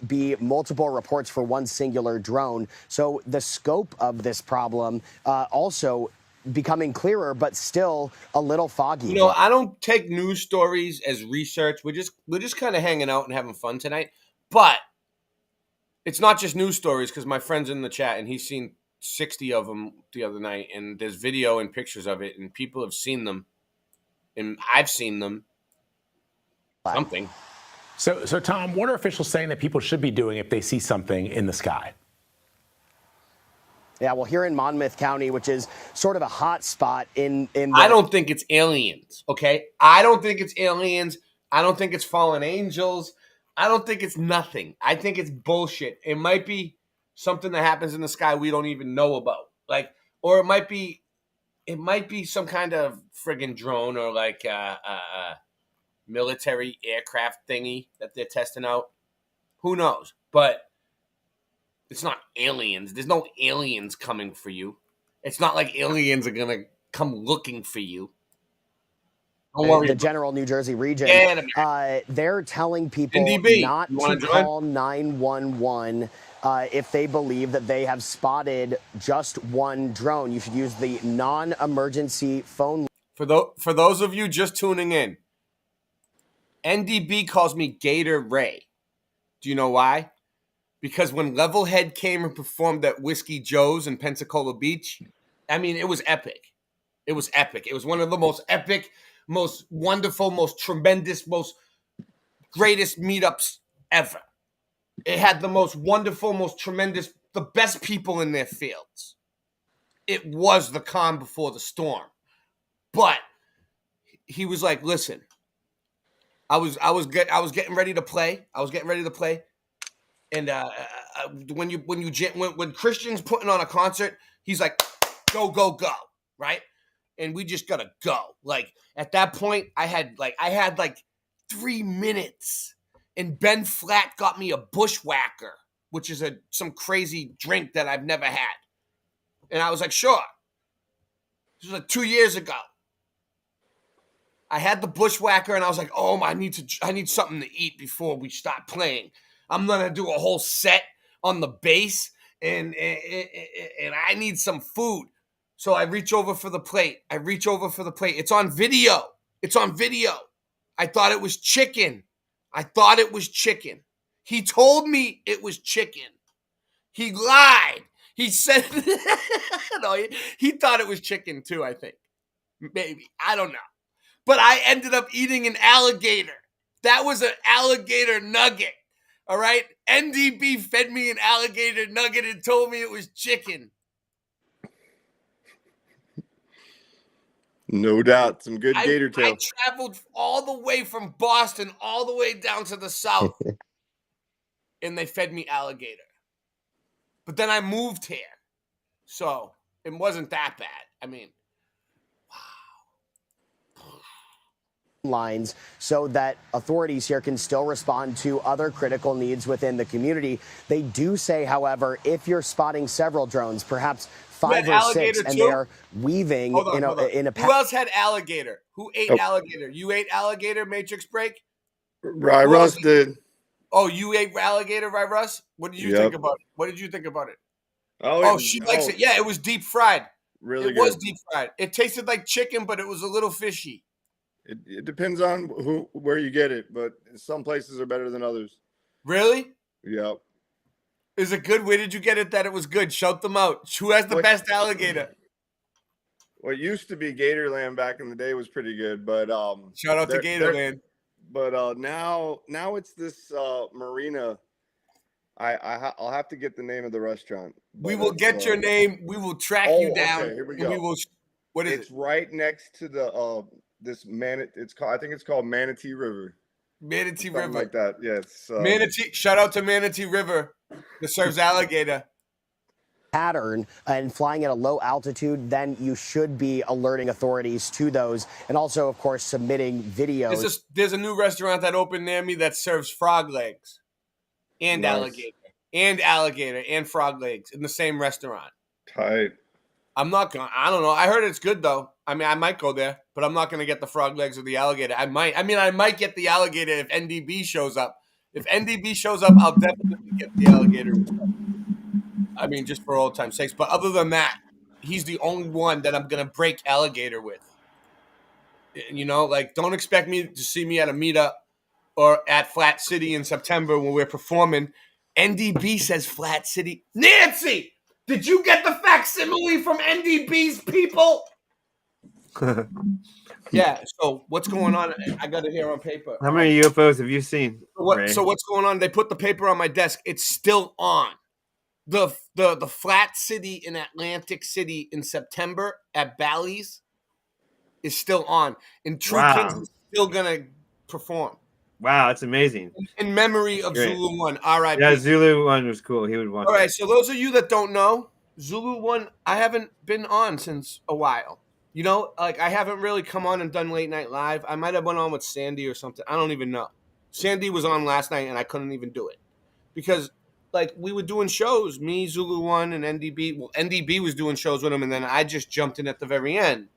be multiple reports for one singular drone. So the scope of this problem also becoming clearer, but still a little foggy. You know, I don't take news stories as research. We're just kind of hanging out and having fun tonight. But it's not just news stories, because my friend's in the chat and he's seen 60 of them the other night, and there's video and pictures of it, and people have seen them, and I've seen them. Something. So Tom, what are officials saying that people should be doing if they see something in the sky? Yeah, well, here in Monmouth County, which is sort of a hot spot in I don't think it's aliens, okay? I don't think it's aliens. I don't think it's fallen angels. I don't think it's nothing. I think it's bullshit. It might be something that happens in the sky we don't even know about. Like, or it might be some kind of friggin' drone or like a military aircraft thingy that they're testing out. Who knows? But it's not aliens. There's no aliens coming for you. It's not like aliens are going to come looking for you. The general New Jersey region, they're telling people not to call 911 if they believe that they have spotted just one drone. You should use the non-emergency phone. For those of you just tuning in, NDB calls me Gator Ray. Do you know why? Because when Levelhead came and performed at Whiskey Joe's in Pensacola Beach, I mean, it was epic. It was epic. It was one of the most epic, most wonderful, most tremendous, most greatest meetups ever. It had the most wonderful, most tremendous, the best people in their fields. It was the calm before the storm. But he was like, listen, I was getting ready to play. And when Christian's putting on a concert, he's like, go, right? and we just gotta go. Like at that point, I had like 3 minutes, and Ben Flatt got me a Bushwhacker, which is some crazy drink that I've never had, and I was like, sure. This was like 2 years ago. I had the Bushwhacker, and I was like, oh, I need something to eat before we start playing. I'm gonna do a whole set on the bass, and I need some food. So I reach over for the plate. It's on video. I thought it was chicken. He told me it was chicken. He lied. He said no, he thought it was chicken too, I think. Maybe. I don't know. But I ended up eating an alligator. That was an alligator nugget. All right? NDB fed me an alligator nugget and told me it was chicken. No doubt. Some good gator tail. I traveled all the way from Boston all the way down to the south. And they fed me alligator. But then I moved here. So it wasn't that bad. I mean, lines so that authorities here can still respond to other critical needs within the community. They do say, however, if you're spotting several drones, perhaps 5 or 6, and they are weaving in a Who else had alligator? Who ate alligator? You ate alligator, Matrix Break? Russ did. Oh, you ate alligator, right, Russ? What did you think about it? Oh, she likes it. Yeah, it was deep fried. Really good. It was deep fried. It tasted like chicken, but it was a little fishy. It depends on where you get it, but some places are better than others. Really? Yep. Is it good? Where did you get it that it was good? Shout them out. Who has the best alligator? What used to be Gatorland back in the day was pretty good, but shout out to Gatorland. But now it's this marina. I'll have to get the name of the restaurant. We will get your name. We will track you down. Okay, here we go. What is it's right next to the I think it's called Manatee River. Manatee Something River. like that. Yes. Manatee. Shout out to Manatee River that serves alligator. Pattern and flying at a low altitude, then you should be alerting authorities to those, and also, of course, submitting videos. There's a new restaurant that opened near me that serves frog legs and alligator and frog legs in the same restaurant. Tight. I don't know. I heard it's good though. I mean, I might go there, but I'm not going to get the frog legs or the alligator. I might get the alligator if NDB shows up. If NDB shows up, I'll definitely get the alligator. I mean, just for old time's sakes. But other than that, he's the only one that I'm going to break alligator with. You know, like, don't expect me to see me at a meetup or at Flat City in September when we're performing. NDB says Flat City. Nancy! Did you get the facsimile from NDB's people? Yeah, so what's going on? I got it here on paper. How many UFOs have you seen? So what's going on? They put the paper on my desk. It's still on. The Flat City in Atlantic City in September at Bally's is still on. And True Kings is still going to perform. Wow, that's amazing. In memory of Zulu One. R.I.P. Yeah, Zulu One was cool. He would watch. All right, so those of you that don't know, Zulu One, I haven't been on since a while. You know, like I haven't really come on and done late night live. I might have went on with Sandy or something. I don't even know. Sandy was on last night and I couldn't even do it because like we were doing shows, me, Zulu One, and NDB. Well, NDB was doing shows with him, and then I just jumped in at the very end.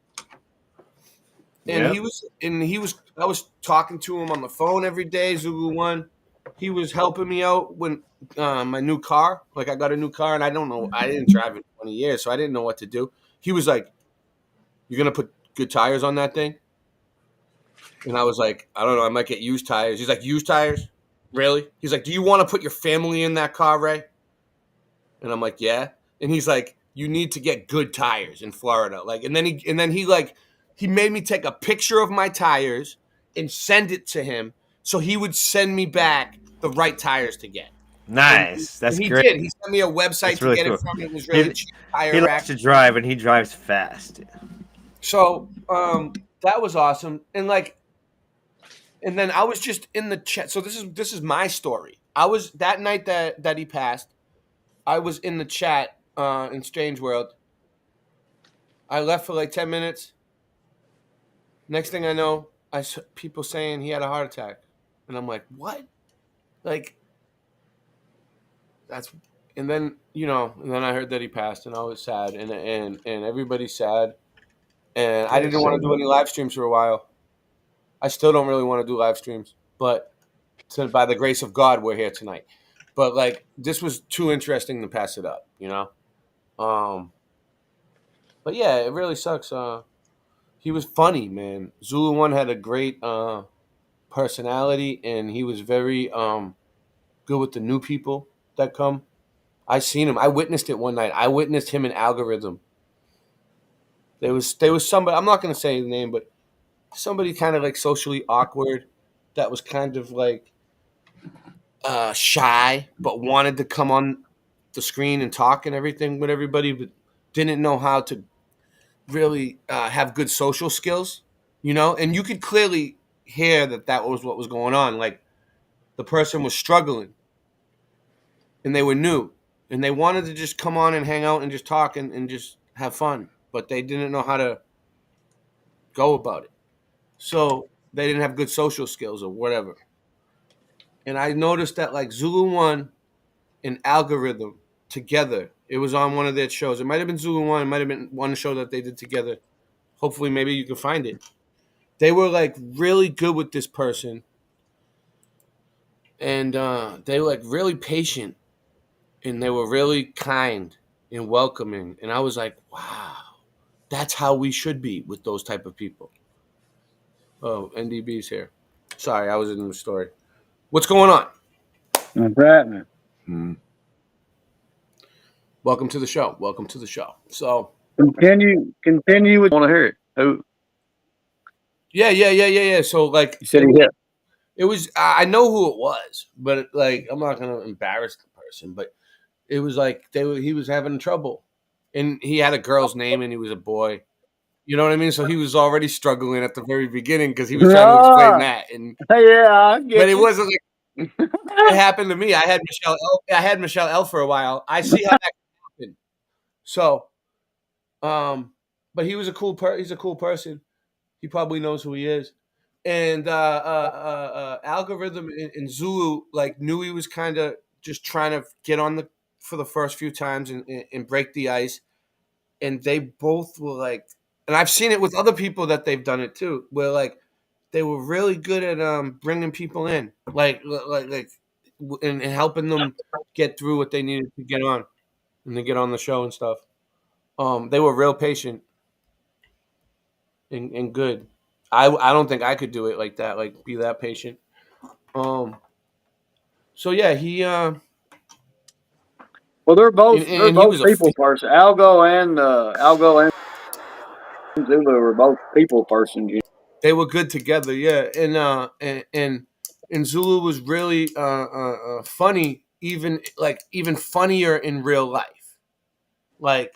And I was talking to him on the phone every day, Zulu One. He was helping me out when my new car, like I got a new car and I didn't drive in 20 years, so I didn't know what to do. He was like, "You're going to put good tires on that thing?" And I was like, "I don't know, I might get used tires." He's like, "Used tires? Really?" He's like, "Do you want to put your family in that car, Ray?" And I'm like, "Yeah." And he's like, "You need to get good tires in Florida." Like, and then he made me take a picture of my tires and send it to him so he would send me back the right tires to get. Nice. That's he great. did. He sent me a website to get cool. it from. It was really cheap. He likes to drive, and he drives fast. So that was awesome. And then I was just in the chat. So this is my story. I was that night that he passed. I was in the chat in Strange World. I left for like 10 minutes. Next thing I know, I saw people saying he had a heart attack, and I'm like, what? Like, that's. And then and then I heard that he passed, and I was sad, and everybody's sad, and I didn't want to do any live streams for a while. I still don't really want to do live streams, but by the grace of God, we're here tonight. But like, this was too interesting to pass it up, But yeah, it really sucks. He was funny, man. Zulu One had a great personality, and he was very good with the new people that come. I seen him. I witnessed it one night. I witnessed him in Algorithm. There was somebody. I'm not going to say the name, but somebody kind of like socially awkward that was kind of like shy, but wanted to come on the screen and talk and everything with everybody, but didn't know how to really have good social skills, And you could clearly hear that was what was going on. Like, the person was struggling, and they were new, and they wanted to just come on and hang out and just talk and just have fun, but they didn't know how to go about it. So they didn't have good social skills or whatever. And I noticed that like Zulu One and Algorithm together, it was on one of their shows. It might have been Zulu One. It might have been one show that they did together. Hopefully, maybe you can find it. They were like really good with this person. And they were like really patient. And they were really kind and welcoming. And I was like, wow, that's how we should be with those type of people. Oh, NDB's here. Sorry, I was in the story. What's going on? What's happening? Welcome to the show. Welcome to the show. So continue with. Want to hear it? Who? Yeah. So like, you said it was. I know who it was, but like, I'm not gonna embarrass the person. But it was like he was having trouble, and he had a girl's name, and he was a boy. You know what I mean? So he was already struggling at the very beginning because he was trying to explain that. And but it wasn't like it happened to me. I had Michelle L for a while. I see how that happened. So, but he was he's a cool person. He probably knows who he is. And Algorithm and Zulu like knew he was kind of just trying to get on for the first few times and break the ice. And they both were like, and I've seen it with other people that they've done it too, where like they were really good at bringing people in, like and helping them get through what they needed to get on, and to get on the show and stuff. They were real patient and good. I don't think I could do it like that, like be that patient. So yeah, he. Well, they're both people person. Algo and Zulu are both people persons. They were good together, yeah. And Zulu was really funny, even funnier in real life. Like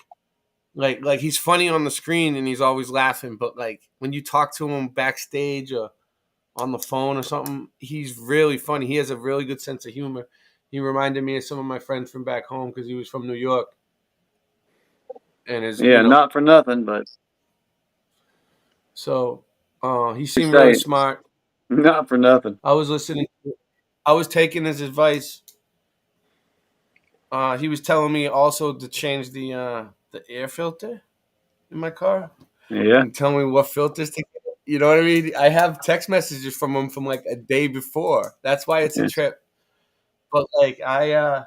he's funny on the screen and he's always laughing, but like when you talk to him backstage or on the phone or something, he's really funny. He has a really good sense of humor. He reminded me of some of my friends from back home because he was from New York. And not for nothing, but so he seemed really smart. Not for nothing. I was listening. I was taking his advice. He was telling me also to change the air filter in my car. Yeah. And tell me what filters to get. You know what I mean? I have text messages from him from like a day before. That's why it's a trip. But like I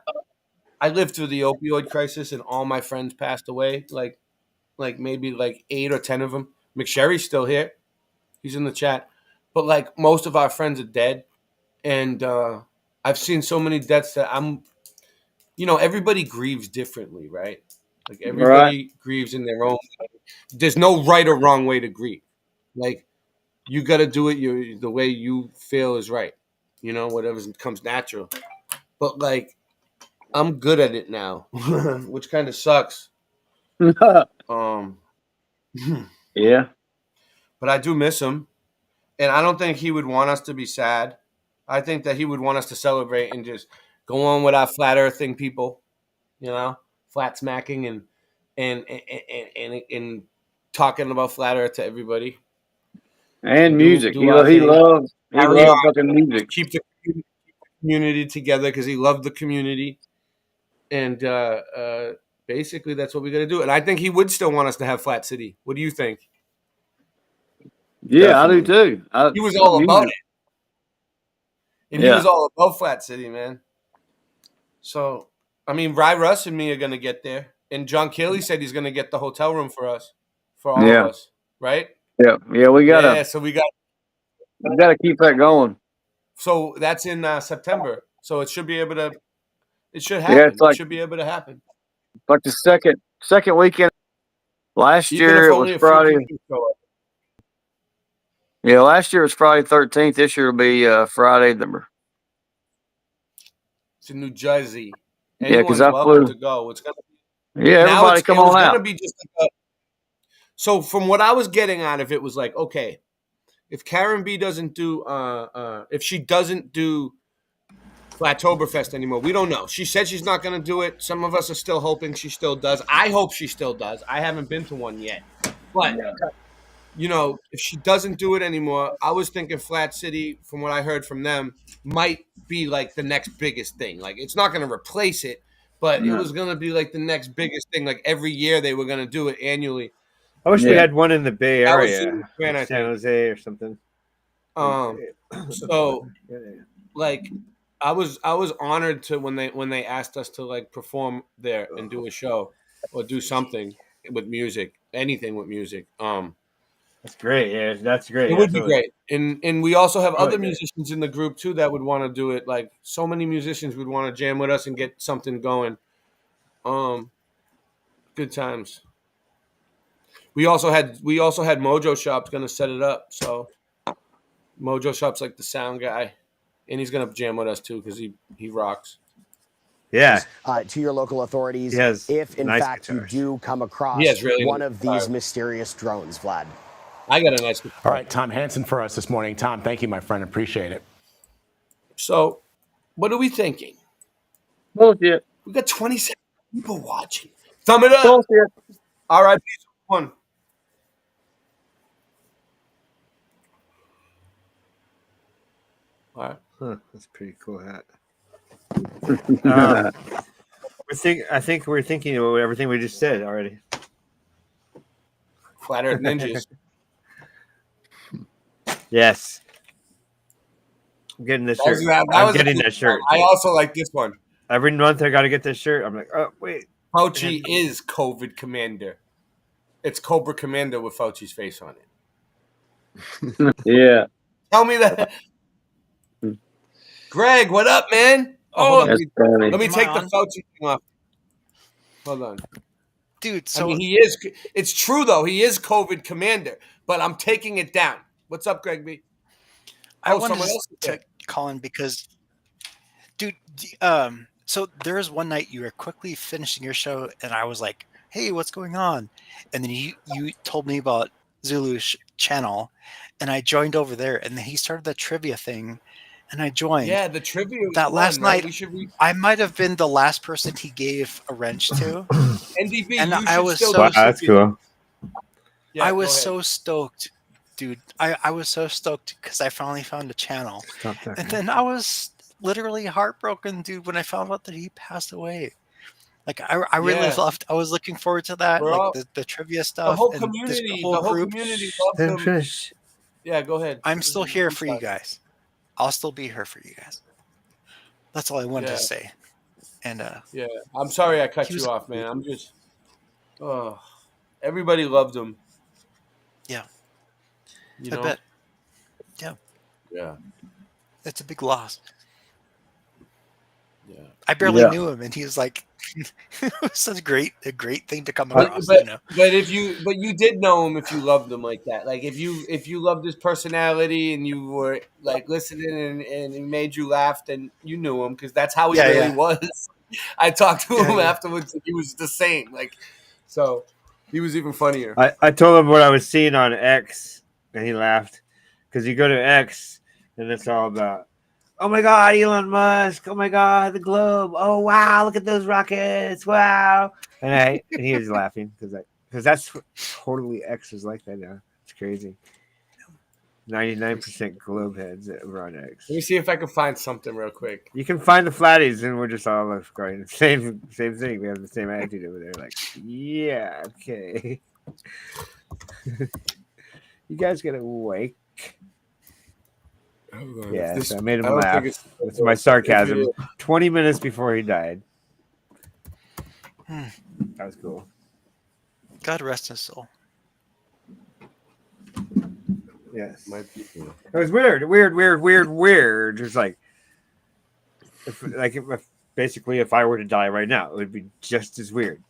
lived through the opioid crisis and all my friends passed away. Like maybe like 8 or 10 of them. McSherry's still here. He's in the chat. But like most of our friends are dead. And I've seen so many deaths that everybody grieves differently, right? Like everybody grieves in their own way. There's no right or wrong way to grieve. Like you got to do it the way you feel is right. Whatever comes natural. But like I'm good at it now, which kind of sucks. Yeah. But I do miss him. And I don't think he would want us to be sad. I think that he would want us to celebrate and just go on with our flat earthing people, flat smacking and talking about flat earth to everybody. And do- music. do He our thing. loves Carry on, fucking music. keep the community together because he loved the community, and basically that's what we got to do. And I think he would still want us to have Flat City. What do you think? Yeah, I do too. He was all about it, and he Yeah. was all about Flat City, man. So, I mean, Ry Russ and me are gonna get there, and John Keeley said he's gonna get the hotel room for us, for all Yeah. of us, right? Yeah, we gotta Yeah, so we keep that going. So that's in September. So it should be able to. It should happen. Yeah, it's like it should be able to happen. like the second weekend. Last Even year if it only was a few Friday. people show up. Yeah, last year was Friday 13th. This year will be Friday number. It's in New Jersey. Yeah, 'cause Anyone's I welcome flew. to go. It's gonna. Yeah, Now everybody come it was on gonna out. be just like a, so from what I was getting out of it was like, okay, if Karen B doesn't do if she doesn't do Flattoberfest anymore, we don't know. She said she's not gonna do it. Some of us are still hoping she still does. I hope she still does. I haven't been to one yet. But you know, if she doesn't do it anymore, I was thinking Flat City, from what I heard from them, might be like the next biggest thing. Like it's not gonna replace it, but it No. was gonna be like the next biggest thing. Like every year they were gonna do it annually. I wish we had one in the Bay That was Area, super fan, I like San think. Jose or something. So like I was honored to when they asked us to like perform there and do a show or do something with music, anything with music. That's great. Yeah, that's great. It would be Absolutely. great. And we also have Oh, other yeah. musicians in the group too that would want to do it. Like so many musicians would want to jam with us and get something going. Good times. We also had Mojo Shop's gonna set it up. So Mojo Shop's like the sound guy, and he's gonna jam with us too because he rocks. Yeah. To your local authorities, He has if in nice fact guitars. you do come across He has really one nice of these guitars. mysterious drones, Vlad. I got a nice. All right, Tom Hansen for us this morning. Tom, thank you, my friend. Appreciate it. So, what are we thinking? Bullshit. We got 27 people watching. Thumb it up. Bullshit. All right, one. All right. Huh, that's a pretty cool hat. I think we're thinking about everything we just said already. Flat Earth Ninjas. Yes. I'm getting this That was- shirt. that I'm was a getting good that shirt. one. I also like this one. Every month I got to get this shirt. I'm like, oh, wait. Fauci is COVID Commander. It's Cobra Commander with Fauci's face on it. Yeah. Tell me that. Greg, what up, man? Oh, Hold on. that's funny. Let me Am take I the on? Fauci thing off. Hold on. Dude, I mean, he is. It's true, though. He is COVID Commander, but I'm taking it down. What's up, Greg B? I Oh, wanted someone else is to there. call in because, dude, so there was one night you were quickly finishing your show, and I was like, "Hey, what's going on?" And then you told me about Zulu's channel, and I joined over there, and then he started the trivia thing, and I joined. Yeah, the trivia was That last fun, right? night, We should I might have been the last person he gave a wrench to. NDB, And you I should was still so do Wow, that's cool. Yeah, I go was ahead. so stoked, dude. I was so stoked because I finally found a channel. Stop that. And then I was literally heartbroken, dude, when I found out that he passed away. Like I really Yeah. loved. I was looking forward to that, We're like all- the trivia The stuff. whole and community, this the whole group. community Then loves him. finish. Yeah, go ahead. I'm still here for you guys. I'll still be here for you guys. That's all I wanted Yeah. to say. And Yeah, I'm sorry I cut He you was- off, man. I'm just, oh, everybody loved him. yeah, You I know? bet. Yeah, Yeah, it's a big loss. yeah. I barely Yeah. knew him, and he was like, it was such a great thing to come But, across. but you know? but if you did know him if you loved him like that. Like if you loved his personality and you were like listening and he made you laugh, then you knew him because that's how he Yeah, really yeah. was. I talked to Yeah, him yeah. afterwards and he was the same. Like so he was even funnier. I told him what I was seeing on X, and he laughed because you go to X and it's all about, oh my God, Elon Musk! Oh my God, the globe! Oh wow, look at those rockets! Wow! And he was laughing because that's totally X is like that now. It's crazy. 99% globe heads at Ronex. Let me see if I can find something real quick. You can find the flatties, and we're just all going same thing. We have the same attitude over there. Like, yeah, okay. You guys gotta wake. Yes, I made him laugh. That's my sarcasm. 20 minutes before he died. That was cool. God rest his soul. Yes. It was weird. It's like, basically, if I were to die right now, it would be just as weird.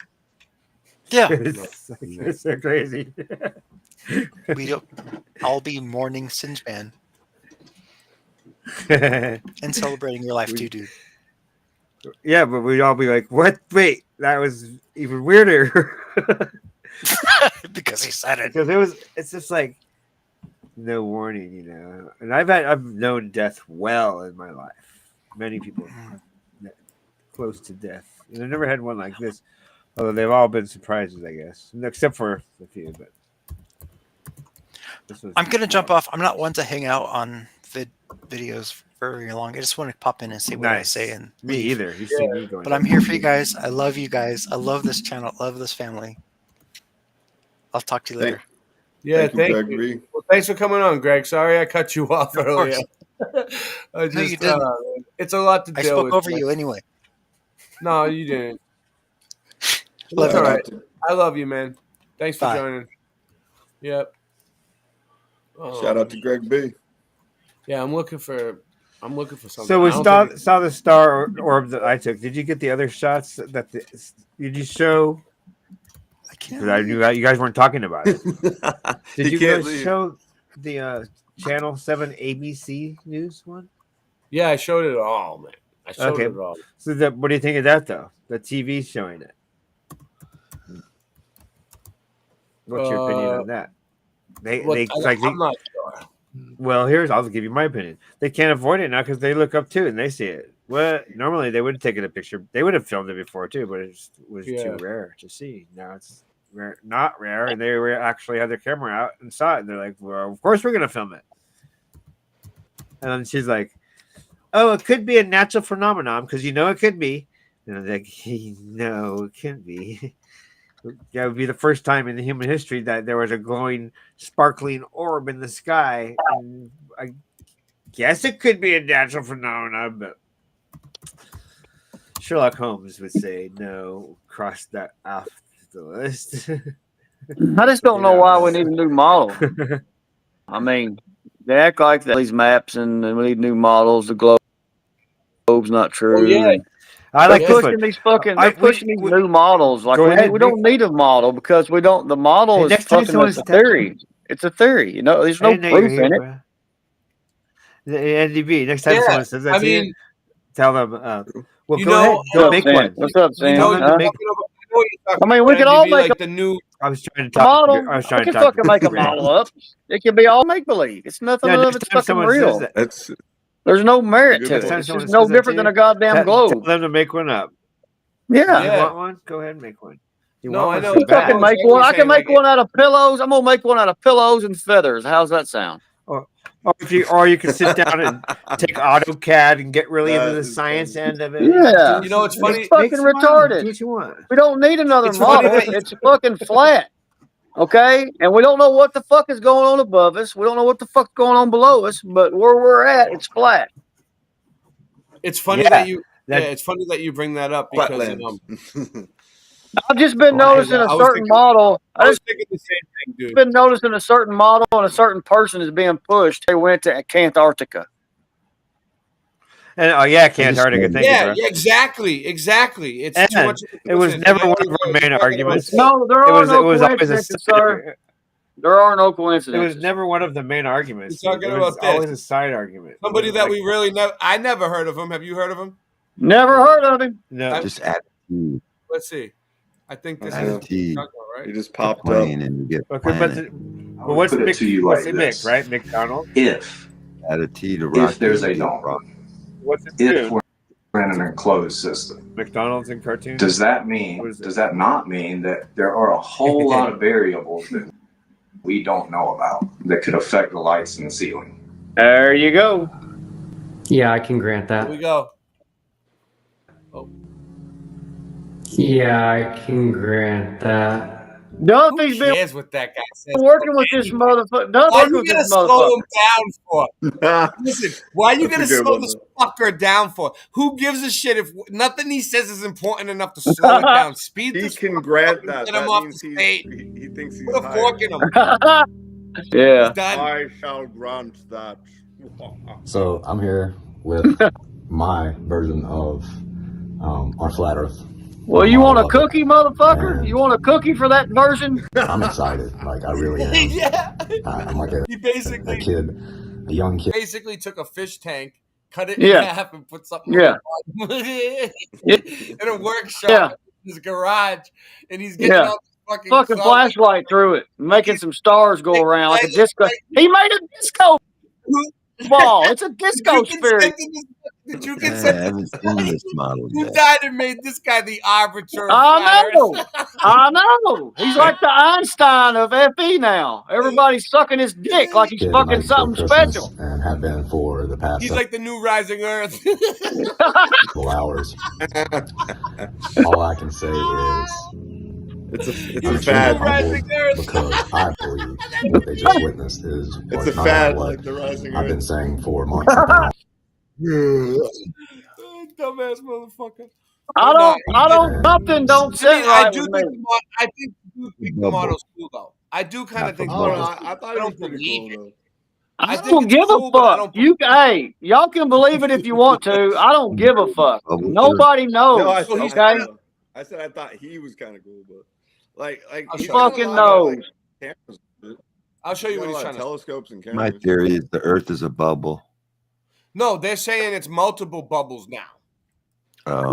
Yeah. It's so crazy. I'll be mourning Sinjman. And celebrating your life too, dude. Yeah, but we'd all be like, what? Wait, that was even weirder. Because he said it. Because it's just like, no warning, you know. And I've known death well in my life. Many people close to death. And I've never had one like this. Although they've all been surprises, I guess. Except for a few, but I'm gonna jump off. I'm not one to hang out on videos very long. I just want to pop in and see what I say and me either. You see me going. But I'm here for you guys. I love you guys. I love this channel. Love this family. I'll talk to you later. Yeah, thank you. Well, thanks for coming on, Greg. Sorry I cut you off earlier. No, you didn't. It's a lot to deal with. I spoke over you anyway. No, you didn't. Love That's you. all right. I love you, man. Thanks for Bye. joining. Yep. Shout out to Greg B. Yeah, I'm looking for something. So we I don't saw the star orb that I took. Did you get the other shots did you show? Because I knew you guys weren't talking about it. Did you guys show the Channel 7 ABC News one? Yeah, I showed it all, man. I showed it all. So what do you think of that, though? The TV's showing it. What's your opinion on that? I'm not sure. Well, I'll give you my opinion. They can't avoid it now because they look up too and they see it. Well, normally they would have taken a picture. They would have filmed it before too, but it was too rare to see. Now it's rare, not rare, and they actually had their camera out and saw it. And they're like, "Well, of course we're gonna film it." And then she's like, "Oh, it could be a natural phenomenon because it could be." And I'm like, "No, it can't be." That would be the first time in the human history that there was a glowing, sparkling orb in the sky. And I guess it could be a natural phenomenon, but Sherlock Holmes would say no, cross that off the list. I just don't know why we need a new model. I mean, they act like these maps and we need new models. The globe's not true. Oh, yeah. I like they're pushing these fucking. They're pushing these new models. Like we don't need a model because we don't. The model is fucking it's a theory. It's a theory. You know, there's no proof in it. The NDB. Next time someone says that to you, tell them. Well, go ahead. Make one. What's up, Sam? I mean, we could all make the new. I was trying to talk. Model. I was trying to fucking make a model up. It can be all make believe. It's nothing of it's fucking real. There's no merit to it. It's just no different than a goddamn globe. Tell them to make one up. Yeah. You want one? Go ahead and make one. I know. I can make one. I can make one out of pillows. I'm gonna make one out of pillows and feathers. How's that sound? Or you can sit down and take AutoCAD and get really into the science end of it. Yeah. You know, it's funny. It's fucking retarded. Do what you want. We don't need another model. It's fucking flat. Okay? And we don't know what the fuck is going on above us. We don't know what the fuck's going on below us, but where we're at, it's flat. It's funny it's funny that you bring that up because I've just been noticing a certain model. I was thinking the same thing, dude. I've been noticing a certain model and a certain person is being pushed. They went to Antarctica. And Antarctica. Yeah, exactly. It's too much. It was never one of our main arguments. No, there are no coincidences, sir. There are no coincidences. It was never one of the main arguments. You're talking it was about always a side argument. Somebody that we really know. I never heard of him. Have you heard of him? Never heard of him. No. Just add T. Let's see. I think this Add is T. right? He just popped up. Plane and you get Okay, planet. but what's Mick, right? McDonald? If Add a T to rock. if there's a dome, What's it if do? we're in an enclosed system, McDonald's in cartoons? does that not mean that there are a whole lot of variables that we don't know about that could affect the lights in the ceiling. There you go. Yeah, I can grant Here that. we go. Yeah, I can grant that. Duffy's been Cares what that guy says. working with this motherfucker. Duffy's Why working you with gonna this slow him motherfucker. down for? Listen, why you gonna That's a good slow one, this fucker down for? Who gives a shit if nothing he says is important enough to slow it down? Speed He this can fucker grant up and that. get him That off means the stage. he thinks he's Put a fork in him. Yeah. He's done. I shall grant that. So I'm here with my version of our flat Earth. Well, you want a cookie, motherfucker? You want a cookie for that version? I'm excited. Like, I really am. Yeah. I'm like a kid, a young kid. Basically took a fish tank, cut it Yeah. in half, and put something Yeah. on the bottom in a workshop in his garage, and he's getting Yeah. all this Fucking color. flashlight through it, making some stars go around like a disco. He made a disco ball. It's a disco spirit. Did you I consent? haven't seen this model Who yet. died and made this guy the arbiter of I flat know. Earth? I know. He's like the Einstein of FE now. Everybody's sucking his dick like he's Kid fucking tonight for something Christmas special. and have been for the past He's like the new Rising Earth. several hours. All I can say is it's I'm a fad. humbled because I believe what they just witnessed is It's what a fad, what like the Rising I've been Earth. saying for months now. Dumbass motherfucker. Something don't sit I right do with think me. I think the model's cool though. I do kind of think the I don't know. model's cool. I thought I it was don't pretty believe cool it. though. I think don't it's give cool, a but I fuck. don't Hey, y'all can believe it if you want to. I don't give a fuck. Nobody knows. No, I Okay? said I thought he was kind of cool, but like I'll he's show got a fucking lot of, knows. cameras. I'll show you He's what got a he's lot trying of to. telescopes and My cameras. theory is the Earth is a bubble. No, they're saying it's multiple bubbles now.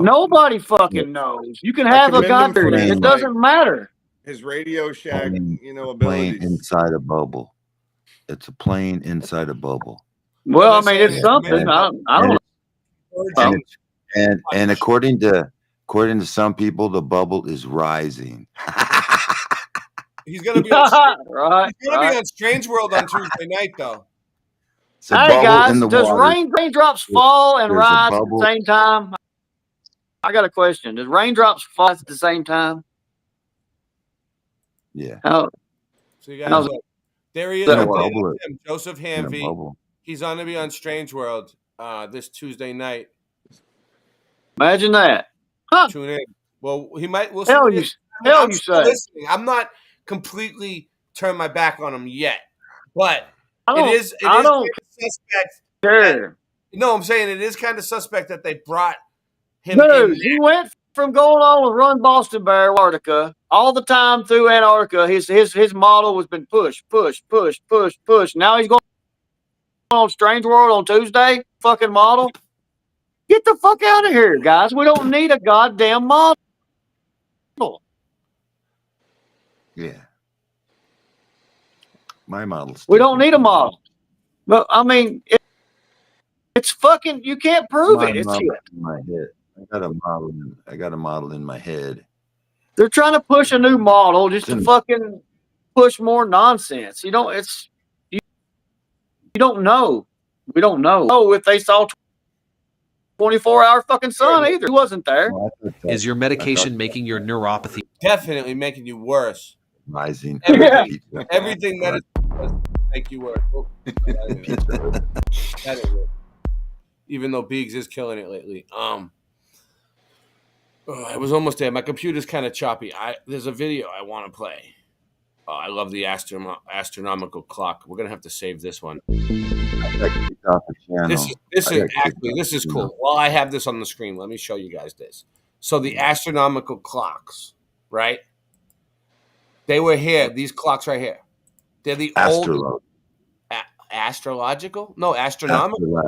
Nobody fucking knows. You can I have a commend him god. for It his, doesn't matter. his Radio Shack, Plane, abilities. inside a bubble. It's a plane inside a bubble. Well, I mean, it's something. I don't. And according to some people, the bubble is rising. He's gonna be on, right. he's gonna be on Strange World on Tuesday night though. It's a Hey bubble guys, in the does water. raindrops fall and There's a rise at the bubble. same time? I got a question. Does raindrops fall at the same time? Yeah. Oh, So you guys, How's- look, there he is. In a right there. bubble. That's him, Joseph In a Hamvey. bubble. He's going to be on Strange World this Tuesday night. imagine that. Huh. Tune in. Well, he might. We'll see. Hell what you, he is. hell I'm you still say. listening. I'm not completely turned my back on him yet, but I don't- it is I don't kind of suspect. Sure. No, I'm saying it is kind of suspect that they brought him Dude, in. he went from going on with Run Boston Bear, Antarctica, all the time through Antarctica. His model has been push. Now he's going on Strange World on Tuesday. Fucking model. Get the fuck out of here, guys. We don't need a goddamn model. Yeah. My model's We don't need a model. But I mean, it's fucking. You can't prove my it. It's model shit. in my head. I got a model in my head. They're trying to push a new model just to fucking push more nonsense. You don't. It's you don't know. We don't know if they saw 24-hour fucking sun either. He wasn't there. Is your medication making your neuropathy? Definitely making you worse. Rising. Everything that does make you worse. Oh, that ain't it. Even though Biggs is killing it lately. I was almost there. My computer's kind of choppy. There's a video I want to play. I love the astronomical clock. We're gonna have to save this one. This is cool. While I have this on the screen, let me show you guys this. So the astronomical clocks, right? They were here. These clocks right here. They're the old astrological? No, astronomical.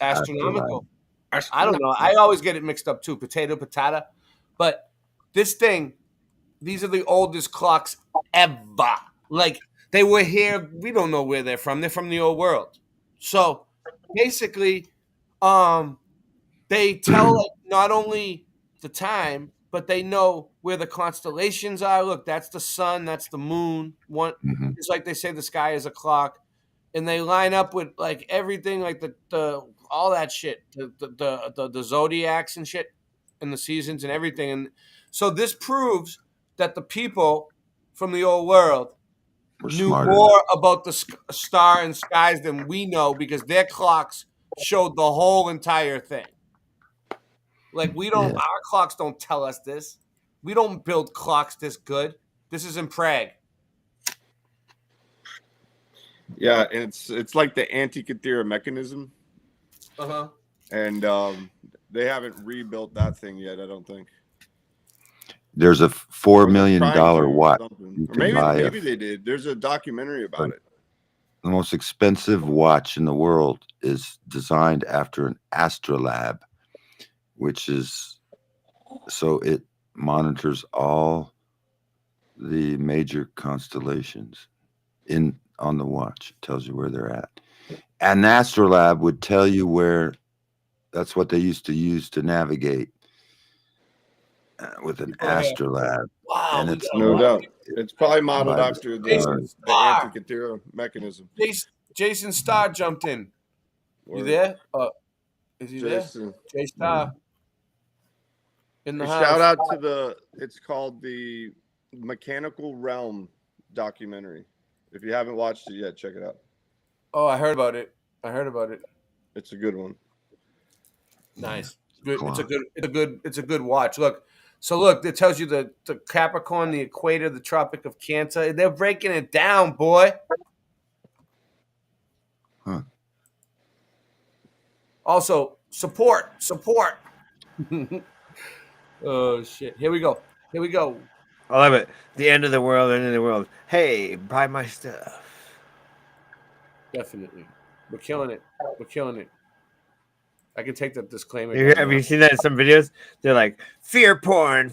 Astronomical. I don't know. I always get it mixed up too. Potato, patata. But this thing, these are the oldest clocks ever. Like, they were here. We don't know where they're from. They're from the old world. So basically, they tell not only the time, but they know where the constellations are. Look, that's the sun, that's the moon. One, it's like they say the sky is a clock, and they line up with like everything, like the all that shit, the zodiacs and shit, and the seasons and everything. And so this proves that the people from the old world knew smarter. more about the star and skies than we know, because their clocks showed the whole entire thing. Like we don't, our clocks don't tell us this. We don't build clocks this good. This is in Prague. Yeah, and it's like the Antikythera mechanism, Uh-huh. and they haven't rebuilt that thing yet. I don't think. There's a $4 million Trying to or watch. something. You Or can buy maybe they did. There's a documentary about it. The most expensive watch in the world is designed after an astrolabe, which is so it monitors all the major constellations on the watch. It tells you where they're at. An astrolabe would tell you where. That's what they used to use to navigate with an astrolabe. Wow, and it's No doubt. It's probably modeled by after the stars. Antikythera mechanism. Jason Starr jumped in. You Word. there? Is he Jason. there? Jay Starr. In the Hey, house. shout out to it's called the Mechanical Realm documentary. If you haven't watched it yet, check it out. Oh, I heard about it. It's a good one. Nice. Good. It's a good watch. Look. So look, it tells you the Capricorn, the equator, the Tropic of Cancer. They're breaking it down, boy. Huh. Also, support. Oh shit. Here we go. I love it. The end of the world. Hey, buy my stuff. Definitely. We're killing it. I can take that disclaimer. Have you seen that in some videos? They're like, fear porn.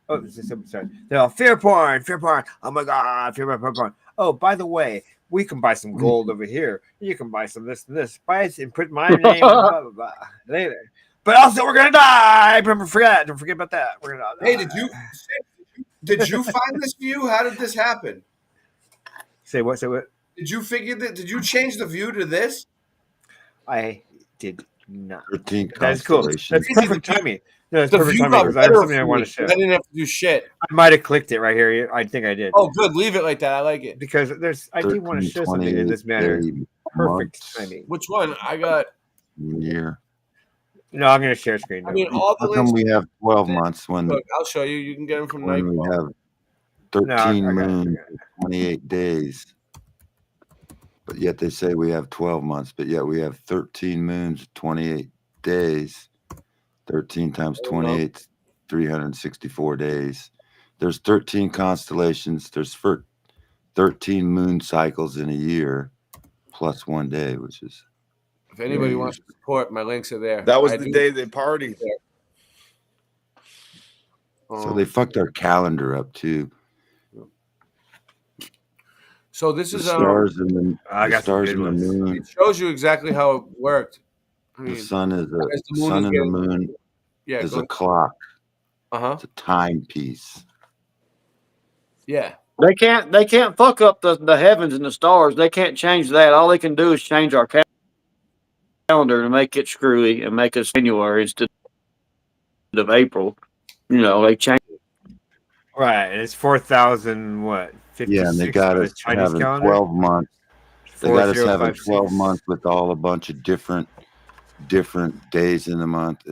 Oh, sorry. They're all fear porn. Oh my God, fear porn. Oh, by the way, we can buy some gold over here. You can buy some this and this. Buy it and put my name blah, blah, blah, later. But also, we're going to die. Don't forget about that. We're going to die. Hey, did you find this view? How did this happen? Say what? Did you figure that? Did you change the view to this? I did not. 13 That's cool. constellations. That's perfect timing. No, it's The perfect view timing got because I have better something I for want me. to show. I didn't have to do shit. I might have clicked it right here. I think I did. Oh, good. Leave it like that. I like it. Because I do want to show something in this manner. Perfect timing. Which one? I got. Year. No, I'm going to share screen. I mean, all the How come links. we have 12 months when Look, I'll show you. You can get them from we Nightfall. have 13 I got it. moons, 28 days? But yet they say we have 12 months, but yet we have 13 moons, 28 days. 13 times 28, 364 days. There's 13 constellations. There's 13 moon cycles in a year, plus 1 day, which is. If anybody wants to support, my links are there. That was the day they partied. So they fucked our calendar up too. So this The is stars and the stars and the It moon. shows you exactly how it worked. I The mean, sun is as the moon sun is and getting- the moon Yeah, is go- a clock. Uh-huh. It's a timepiece. Yeah. They can't fuck up the heavens and the stars. They can't change that. All they can do is change our calendar to make it screwy and make us January instead of April. You know, they change. Right, and it's 4,000 what? 56 Yeah, and they got for the us Chinese having calendar. 12 months. They got us having 4056. 12 months with all a bunch of different days in the month,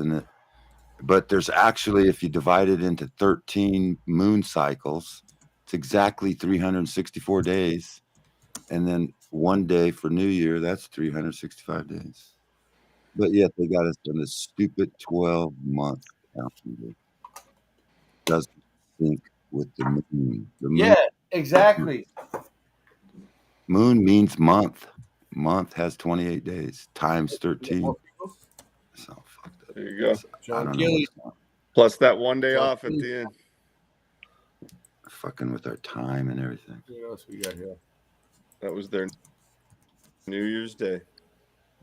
but there's actually, if you divide it into 13 moon cycles, it's exactly 364 days, and then 1 day for New Year. That's 365 days. But yet they got us on this stupid 12-month calendar. Doesn't sync with the moon. The moon, Yeah, exactly. moon means month. Month has 28 days times 13. So There you go. I don't know. Plus that 1 day off at the end. Fucking with our time and everything. What else we got here? That was their New Year's Day.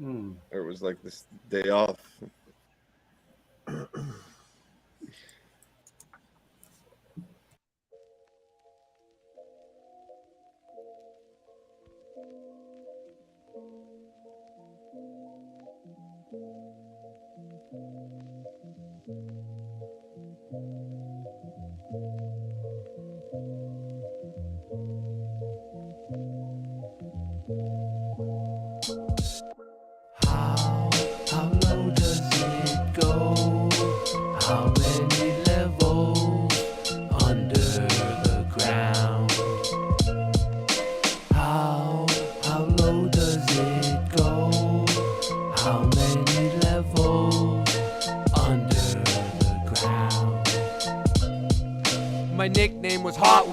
Or it was like this day off.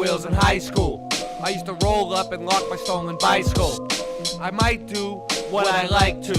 wheels in high school. I used to roll up and lock my stolen bicycle. I might do what I like to.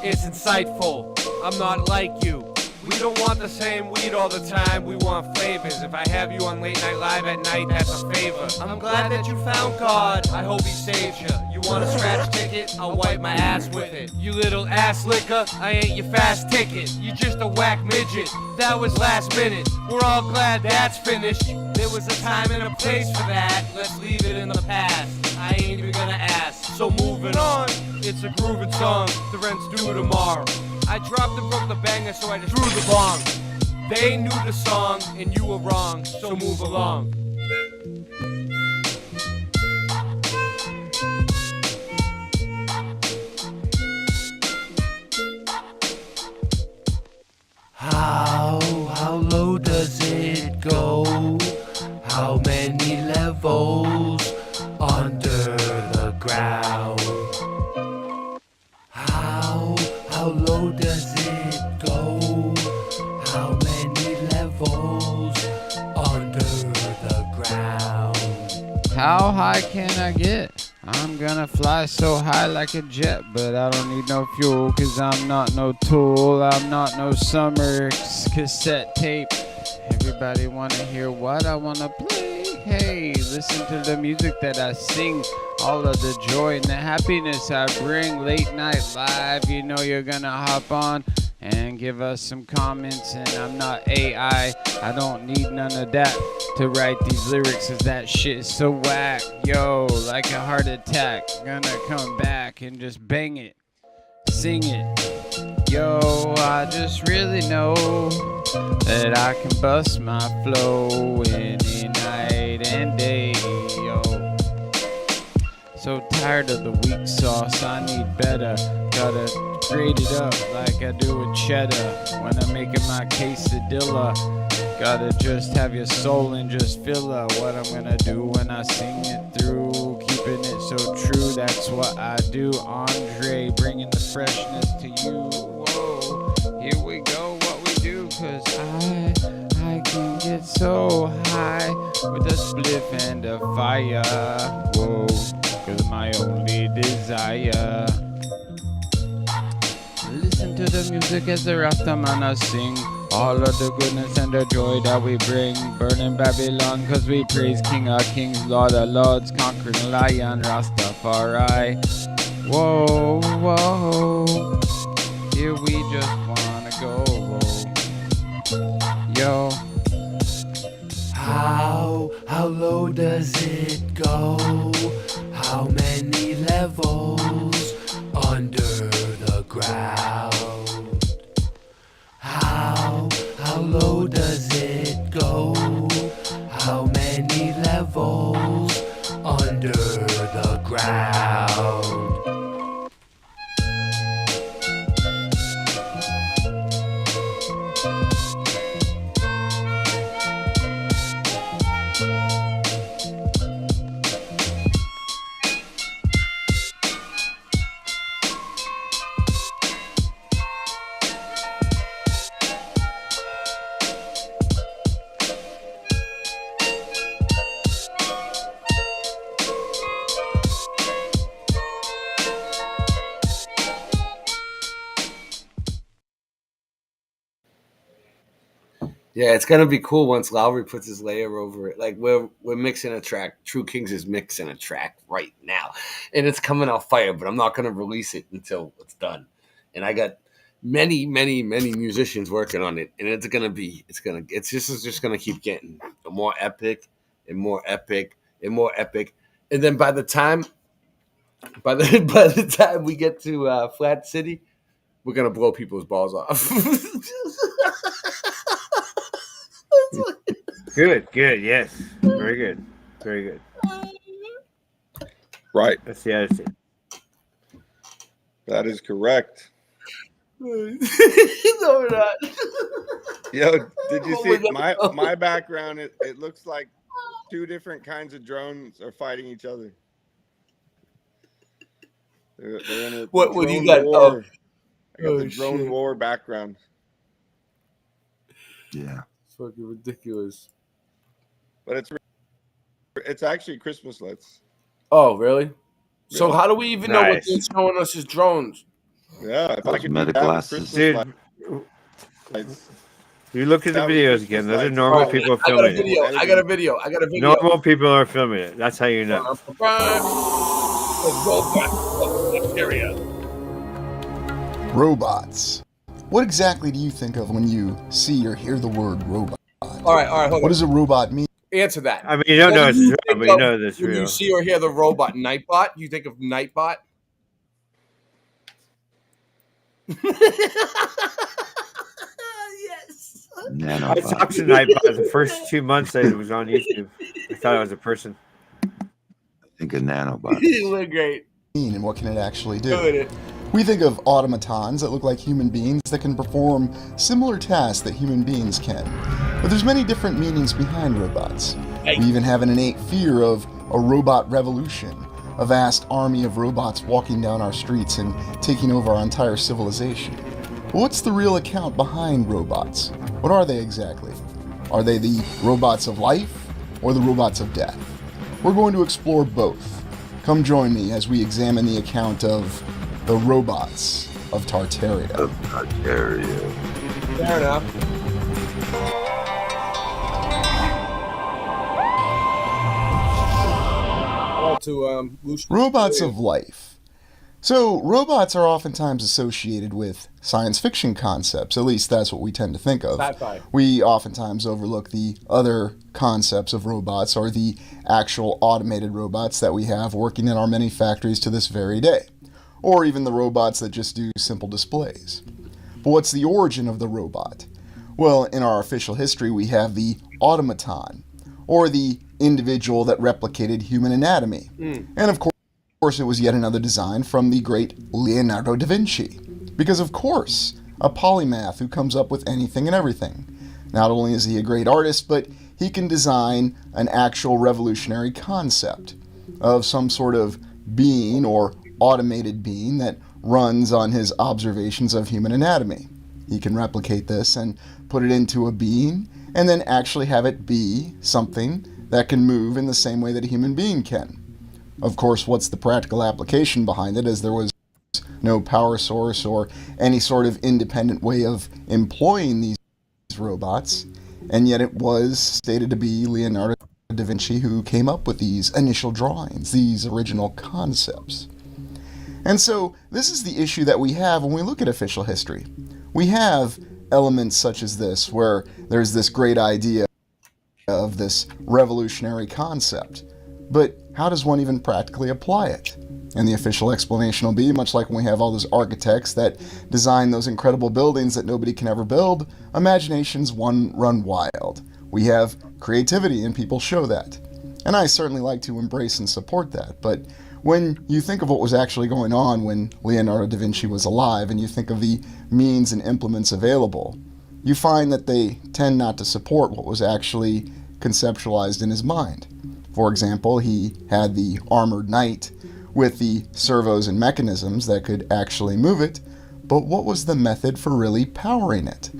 It's insightful. I'm not like you. We don't want the same weed all the time, we want flavors. If I have you on Late Night Live at night, that's a favor. I'm glad that you found God, I hope he saves you. You want a scratch ticket? I'll wipe my ass with it. You little ass licker, I ain't your fast ticket. You just a whack midget, that was last minute. We're all glad that's finished. There was a time and a place for that, let's leave it in the past. I ain't even gonna ask, so moving on. It's a grooving song, the rent's due tomorrow. I dropped and broke the banger, so I just threw the bong. They knew the song, and you were wrong, so move along. How low does it go? How many levels under the ground? How low does it go? How many levels under the ground? How high can I get? I'm gonna fly so high like a jet, but I don't need no fuel, cause I'm not no tool. I'm not no summer cassette tape. Everybody wanna hear what I wanna play. Hey, listen to the music that I sing. All of the joy and the happiness I bring. Late Night Live, you know you're gonna hop on and give us some comments. And I'm not AI, I don't need none of that to write these lyrics, cause that shit is so whack. Yo, like a heart attack, gonna come back and just bang it, sing it. Yo, I just really know that I can bust my flow any night and day. Yo, so tired of the weak sauce, I need better. Gotta grate it up like I do with cheddar when I'm making my quesadilla. Gotta just have your soul and just feel what I'm gonna do when I sing it through. Keeping it so true, that's what I do. Andre, bringing the freshness to you. Whoa, here we go, what we do, cause I can get so high with a spliff and a fire. Whoa, cause my only desire. Listen to the music as the Rastaman sing. All of the goodness and the joy that we bring. Burning Babylon cause we praise King of Kings, Lord of Lords, conquering Lion, Rastafari. Whoa, whoa, here we just wanna go. Yo, how low does it go? How many levels under the ground? How low does it go? How many levels under the ground? Yeah, it's gonna be cool once Lowry puts his layer over it. Like we're mixing a track. True Kings is mixing a track right now, and it's coming out fire. But I'm not gonna release it until it's done. And I got many musicians working on it, and it's just gonna keep getting more epic and more epic and more epic. And then by the time we get to Flat City, we're gonna blow people's balls off. Good, yes. Very good. Very good. Right. That's the attitude. That is correct. No, we're not. Yo, did you see my background? It looks like two different kinds of drones are fighting each other. They're in a what drone you got? war. I got the drone war background. Yeah. Fucking ridiculous. But It's actually Christmas lights. Oh, really? So Yeah. how do we even know what Nice. they're showing us as drones? Yeah, if I could Cosmetic have glasses. Christmas Dude, lights. you look at the That was videos Christmas again. Those are lights. normal Alright, people I got a filming video. it. I got a video. I got a video. Normal people are filming it. That's how you know. Let's go back to that area. Robots. What exactly do you think of when you see or hear the word robot? All right, hold What on. does a robot mean? Answer that. I mean, you don't know What it's do real, think but you of know it's when real. you see or hear the robot Nightbot, you think of Nightbot? I talked to Nightbot the first 2 months that it was on YouTube. I thought it was a person. Think of nanobots. You look great. And what can it actually do? Doing it. We think of automatons that look like human beings that can perform similar tasks that human beings can. But there's many different meanings behind robots. We even have an innate fear of a robot revolution, a vast army of robots walking down our streets and taking over our entire civilization. But what's the real account behind robots? What are they exactly? Are they the robots of life or the robots of death? We're going to explore both. Come join me as we examine the account of the robots of Tartaria. Fair enough. To Robots of life. So, robots are oftentimes associated with science fiction concepts, at least that's what we tend to think of. Sci-fi. We oftentimes overlook the other concepts of robots or the actual automated robots that we have working in our many factories to this very day, or even the robots that just do simple displays. But what's the origin of the robot? Well, in our official history, we have the automaton, or the individual that replicated human anatomy. And of course, it was yet another design from the great Leonardo da Vinci. Because of course, a polymath who comes up with anything and everything. Not only is he a great artist, but he can design an actual revolutionary concept of some sort of being or automated being that runs on his observations of human anatomy. He can replicate this and put it into a being, and then actually have it be something that can move in the same way that a human being can. Of course, what's the practical application behind it, as there was no power source or any sort of independent way of employing these robots, and yet it was stated to be Leonardo da Vinci who came up with these initial drawings, these original concepts. And so this is the issue that we have when we look at official history. We have elements such as this, where there's this great idea of this revolutionary concept, but how does one even practically apply it? And the official explanation will be, much like when we have all those architects that design those incredible buildings that nobody can ever build, imaginations run wild. We have creativity and people show that. And I certainly like to embrace and support that, but when you think of what was actually going on when Leonardo da Vinci was alive, and you think of the means and implements available, you find that they tend not to support what was actually conceptualized in his mind. For example, he had the armored knight with the servos and mechanisms that could actually move it, but what was the method for really powering it?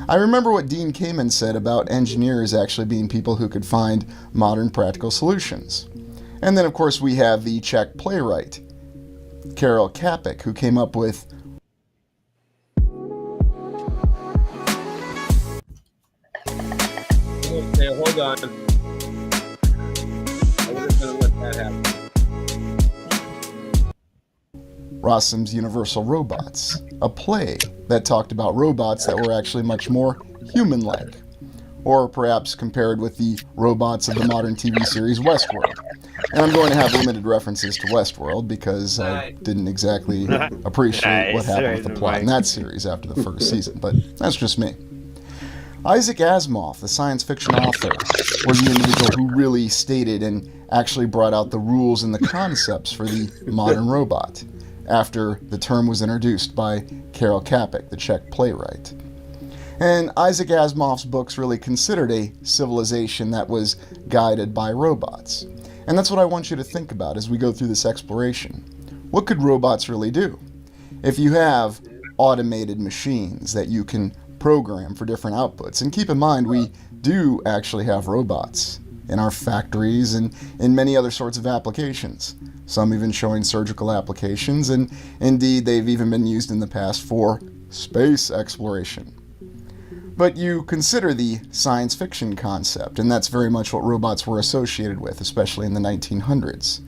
I remember what Dean Kamen said about engineers actually being people who could find modern practical solutions. And then, of course, we have the Czech playwright, Karel Čapek, who came up with Okay, hold on. I was gonna let that happen. Rossum's Universal Robots, a play that talked about robots that were actually much more human-like, or perhaps compared with the robots of the modern TV series Westworld. And I'm going to have limited references to Westworld because I didn't exactly appreciate what happened with the plot in that series after the first season, but that's just me. Isaac Asimov, the science fiction author, was the individual who really stated and actually brought out the rules and the concepts for the modern robot, after the term was introduced by Karel Čapek, the Czech playwright. And Isaac Asimov's books really considered a civilization that was guided by robots. And that's what I want you to think about as we go through this exploration. What could robots really do? If you have automated machines that you can program for different outputs, and keep in mind we do actually have robots in our factories and in many other sorts of applications. Some even showing surgical applications, and indeed they've even been used in the past for space exploration. But you consider the science fiction concept, and that's very much what robots were associated with, especially in the 1900s.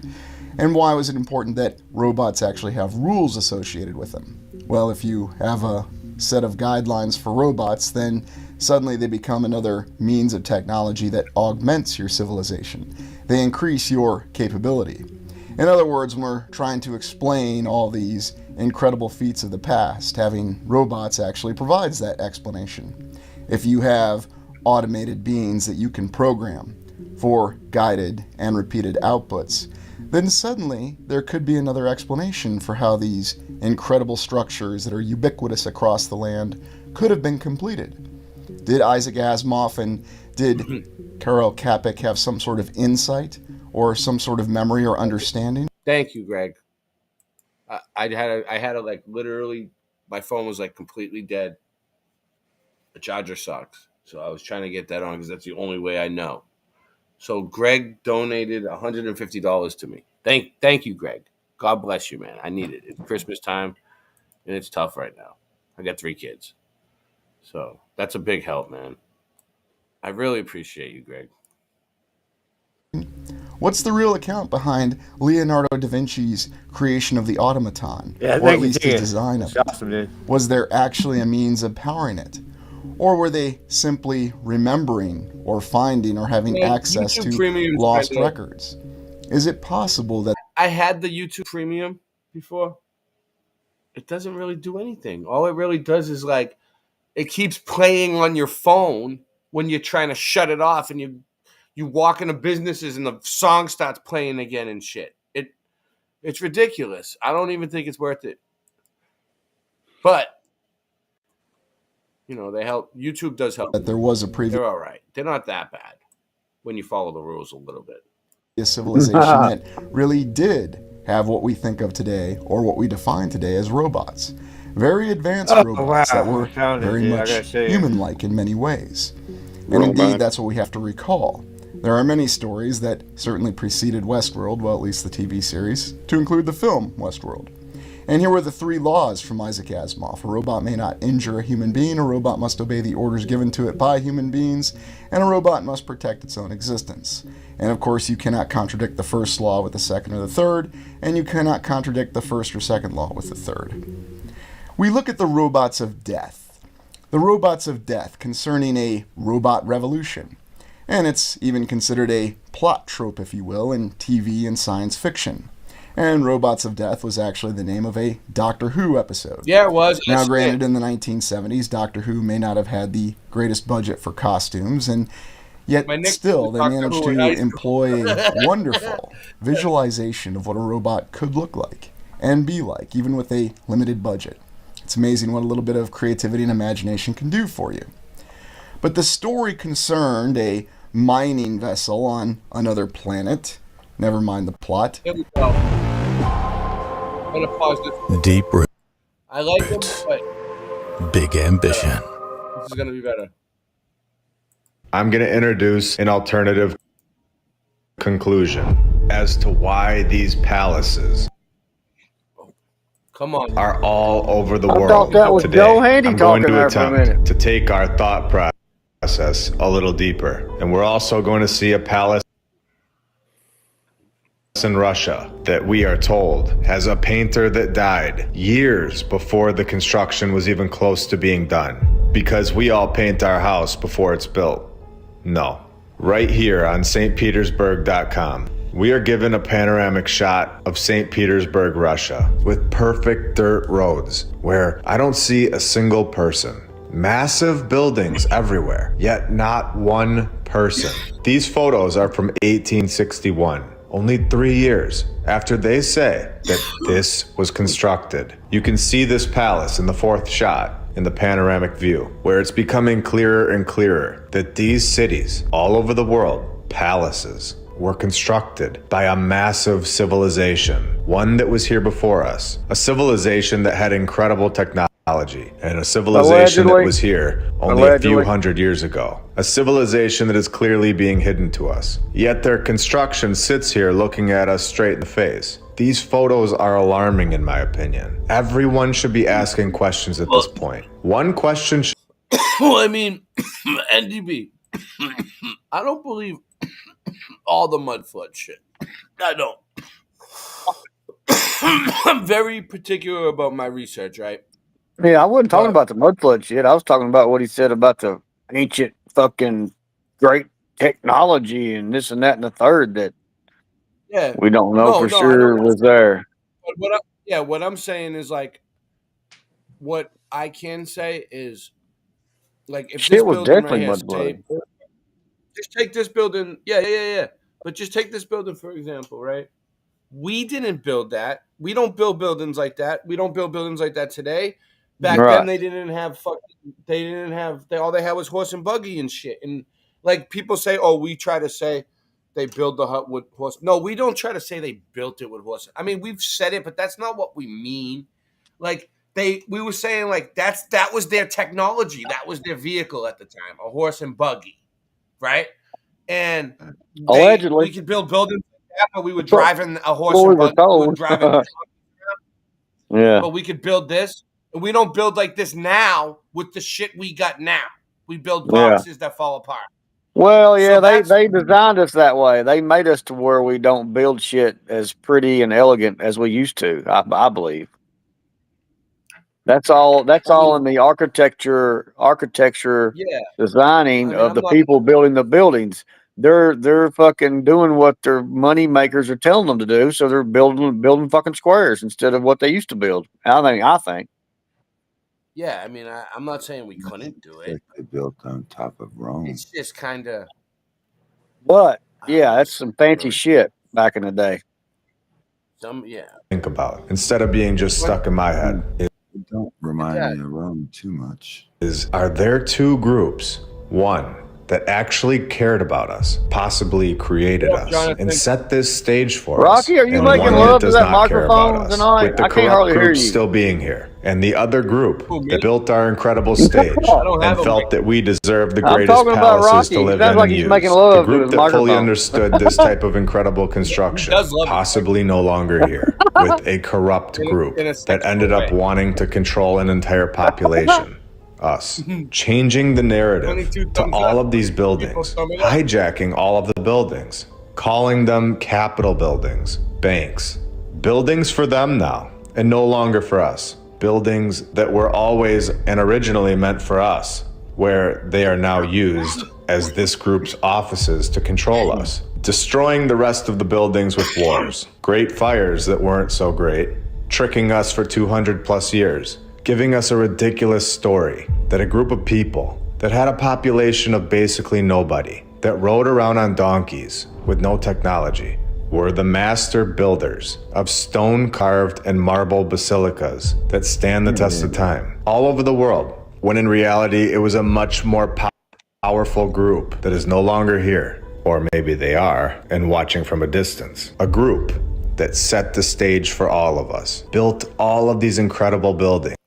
And why was it important that robots actually have rules associated with them? Well, if you have a set of guidelines for robots, then suddenly they become another means of technology that augments your civilization. They increase your capability. In other words, when we're trying to explain all these incredible feats of the past, having robots actually provides that explanation. If you have automated beings that you can program for guided and repeated outputs, then suddenly there could be another explanation for how these incredible structures that are ubiquitous across the land could have been completed. Did Isaac Asimov and did Karel Čapek have some sort of insight or some sort of memory or understanding? Thank you, Greg. I had a like literally, my phone was like completely dead. The charger sucks, so I was trying to get that on because that's the only way I know. So Greg donated $150 to me. Thank you, Greg. God bless you, man. I need it. It's Christmas time, and it's tough right now. I got 3 kids, so that's a big help, man. I really appreciate you, Greg. What's the real account behind Leonardo da Vinci's creation of the automaton? Yeah, or at least his design of it? Awesome, dude. Was there actually a means of powering it? Or were they simply remembering or finding or having access YouTube to Premium lost kinda- records? Is it possible that I had the YouTube Premium before. It doesn't really do anything. All it really does is like it keeps playing on your phone when you're trying to shut it off, and you walk into businesses and the song starts playing again and shit. It's ridiculous. I don't even think it's worth it. But you know, they help. YouTube does help. there was a previous They're all right. They're not that bad when you follow the rules a little bit. civilization that really did have what we think of today or what we define today as robots? Very advanced robots that were very much human-like in many ways. And indeed, that's what we have to recall. There are many stories that certainly preceded Westworld, well, at least the TV series, to include the film Westworld. And here were the 3 laws from Isaac Asimov. A robot may not injure a human being, a robot must obey the orders given to it by human beings, and a robot must protect its own existence. And of course, you cannot contradict the first law with the second or the third, and you cannot contradict the first or second law with the third. We look at the robots of death. The robots of death concerning a robot revolution. And it's even considered a plot trope, if you will, in TV and science fiction. And Robots of Death was actually the name of a Doctor Who episode. Yeah, it was. Now, granted, in the 1970s, Doctor Who may not have had the greatest budget for costumes, and yet still they managed to employ a wonderful visualization of what a robot could look like and be like, even with a limited budget. It's amazing what a little bit of creativity and imagination can do for you. But the story concerned a mining vessel on another planet. Never mind the plot. Here we go. I'm gonna pause this. Deep root. I like them, but Big ambition. this is gonna be better. I'm going to introduce an alternative conclusion as to why these palaces are all over the I world thought that was today. Joe Handy I'm going talking to there for a attempt minute. to take our thought process a little deeper. And we're also going to see a palace in Russia that we are told has a painter that died years before the construction was even close to being done, because we all paint our house before it's built. No. Right here on stpetersburg.com, we are given a panoramic shot of St. Petersburg, Russia, with perfect dirt roads where I don't see a single person. Massive buildings everywhere, yet not one person. These photos are from 1861. Only 3 years after they say that this was constructed. You can see this palace in the 4th shot in the panoramic view, where it's becoming clearer and clearer that these cities all over the world, palaces, were constructed by a massive civilization, one that was here before us, a civilization that had incredible technology. and a civilization that Allegedly. was here only a few Allegedly. hundred years ago. A civilization that is clearly being hidden to us. Yet their construction sits here looking at us straight in the face. These photos are alarming in my opinion. Everyone should be asking questions at this point. One question should Well, I mean, NDB, I don't believe all the mud flood shit. I don't. I'm very particular about my research, right? Yeah, I wasn't talking about the mud flood shit. I was talking about what he said about the ancient fucking great technology and this and that and the third that Yeah. we don't know for I sure know. was there. But what I'm saying is like, what I can say is, like, if Shit this was building definitely right mud here, flooded. just take this building. Yeah. But just take this building for example, right? We didn't build that. We don't build buildings like that. We don't build buildings like that today. Back Right. then, they didn't have all they had was horse and buggy and shit. And like people say, oh, we try to say they build the hut with horse. No, we don't try to say they built it with horse. I mean, we've said it, but that's not what we mean. Like we were saying like that was their technology. That was their vehicle at the time, a horse and buggy, right? And Allegedly. we could build buildings like that, but we were That's what- driving a horse what we and were buggy. We were told. driving Yeah. but we could build this, and we don't build like this now with the shit we got now. We build Yeah. boxes that fall apart. Well, yeah, So they designed us that way. They made us to where we don't build shit as pretty and elegant as we used to. I believe. That's all in the architecture Yeah. designing I mean, of I'm the not- people building the buildings. They're fucking doing what their money makers are telling them to do, so they're building fucking squares instead of what they used to build. I think. Yeah, I mean, I'm not saying we couldn't do it. They built on top of Rome. It's just kind of But yeah, that's some fancy shit back in the day. yeah. think about instead of being just stuck in my head. Don't remind me of Rome too much. Are there two groups? One that actually cared about us, possibly created us, Jonathan. and set this stage for Rocky, us. are you and making one love that to does that not care about microphone us, tonight? with the I can't corrupt hardly hear group you. still being here, and the other group Who, me? that built our incredible stage don't have and a felt that we deserved the I'm greatest talking about palaces to Rocky. live Sounds in like and he's use. making The love to group his that fully microphone. understood this type of incredible construction, does love it. possibly no longer here, with a corrupt group in a that sexual ended up way. wanting to control an entire population. Us changing the narrative 22 to thumbs all up. of these buildings, hijacking all of the buildings, calling them Capitol buildings, banks, buildings for them now, and no longer for us. Buildings that were always and originally meant for us, where they are now used as this group's offices to control us. Destroying the rest of the buildings with wars, great fires that weren't so great, tricking us for 200 plus years, giving us a ridiculous story that a group of people that had a population of basically nobody, that rode around on donkeys with no technology, were the master builders of stone-carved and marble basilicas that stand the test of time all over the world, when in reality it was a much more powerful group that is no longer here, or maybe they are, and watching from a distance. A group that set the stage for all of us, built all of these incredible buildings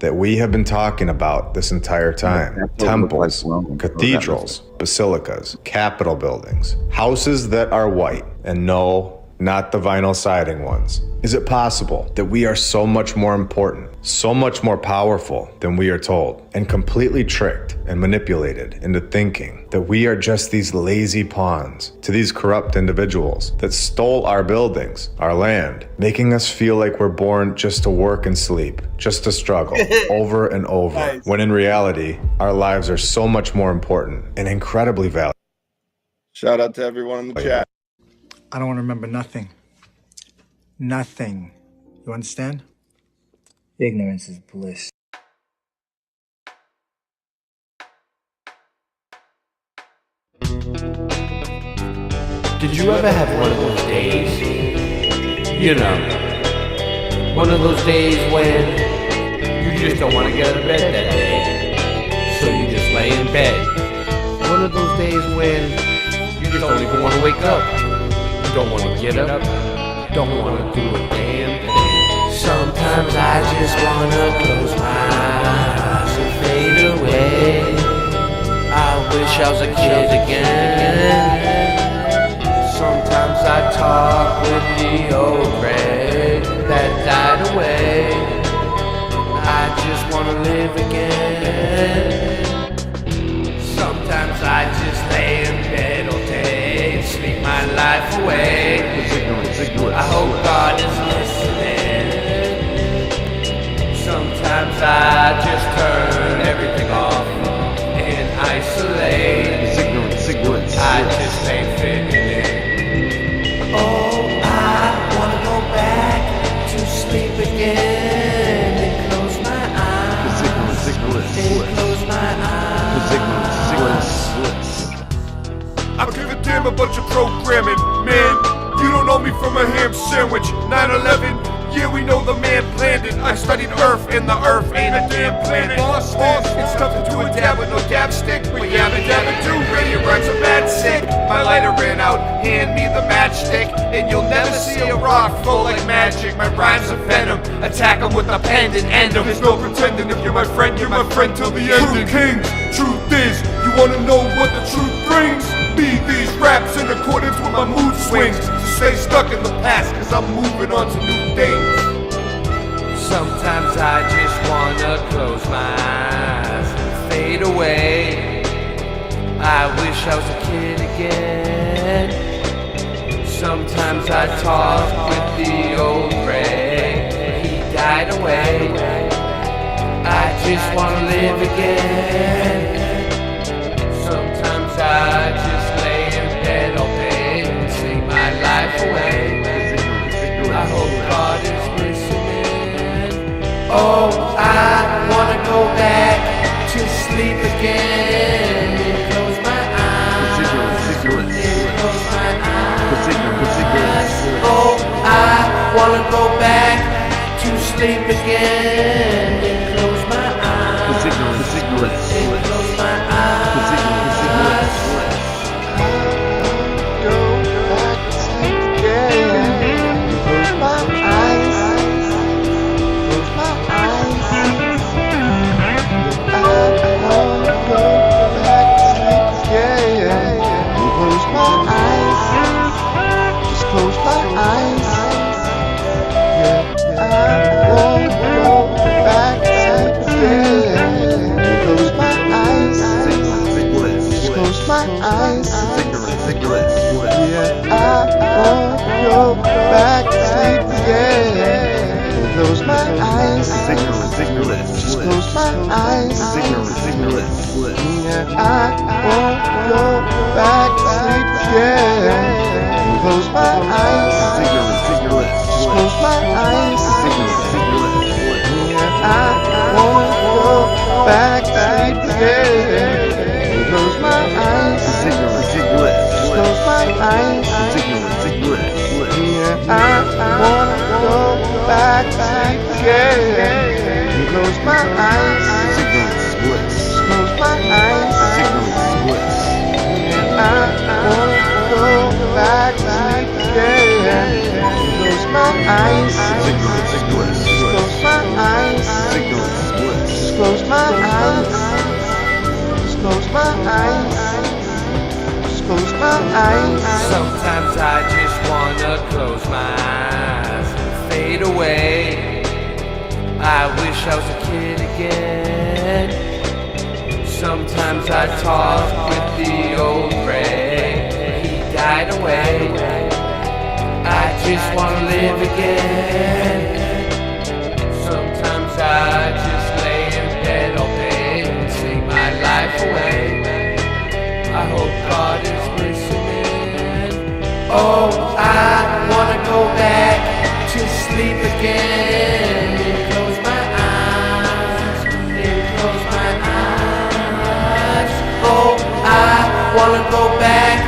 that we have been talking about this entire time. Temples, cathedrals, basilicas, capitol buildings, houses that are white, and no, not the vinyl siding ones. Is it possible that we are so much more important, so much more powerful than we are told, and completely tricked and manipulated into thinking that we are just these lazy pawns to these corrupt individuals that stole our buildings, our land, making us feel like we're born just to work and sleep, just to struggle over and over, when in reality, our lives are so much more important and incredibly valuable. Shout out to everyone in the chat. I don't want to remember nothing. Nothing. You understand? Ignorance is bliss. Did you ever have one of those days? You know, one of those days when you just don't want to get out of bed that day, so you just lay in bed. One of those days when you just don't even want to wake up. You don't want to get up. Don't want to do a damn thing. Sometimes I just wanna close my eyes and fade away. I wish I was a kid again. Sometimes I talk with the old Greg that died away. I just wanna live again. Sometimes I just lay in bed all day and sleep my life away. I hope God is listening. Sometimes I just turn everything off and isolate. I just ain't fitting in. Oh, I wanna go back to sleep again and close my eyes. And close my eyes. I don't give a damn about your programming, man. You don't know me from a ham sandwich. 9/11, yeah, we know the man planned it. I studied Earth, and the Earth ain't a damn planet. Boss, it's tough to do a dab with no dab stick. But yabba dabba do, radio rhymes are bad sick. My lighter ran out, hand me the matchstick, and you'll never see a rock flow like magic. My rhymes are venom, attack 'em with a pen and end 'em. There's no pretending, if you're my friend till the end. True kings, truth is, you wanna know what the truth brings? Be these raps in accordance with my mood swings. So stay stuck in the past, cause I'm moving on to new things. Sometimes I just wanna close my eyes and fade away. I wish I was a kid again. Sometimes I talk with the old Greg, he died away. I just wanna live again. Sometimes I just lay in bed all day and sing my life away. I hope God is listening. Oh, I wanna go back to sleep again and close my eyes. And close my eyes. Oh, I wanna go back to sleep again and close my eyes. And close my eyes. Sometimes I just wanna close my eyes and fade away. I wish I was a kid again. Sometimes I talk with the old Greg, he died away. I just wanna live again. Sometimes I just lay in bed all day and sing my life away. I hope God is listening. Oh, I wanna go back to sleep again and close my eyes, and close my eyes. Oh, I wanna go back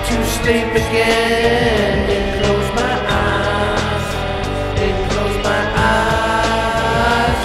to sleep again and close my eyes, and close my eyes.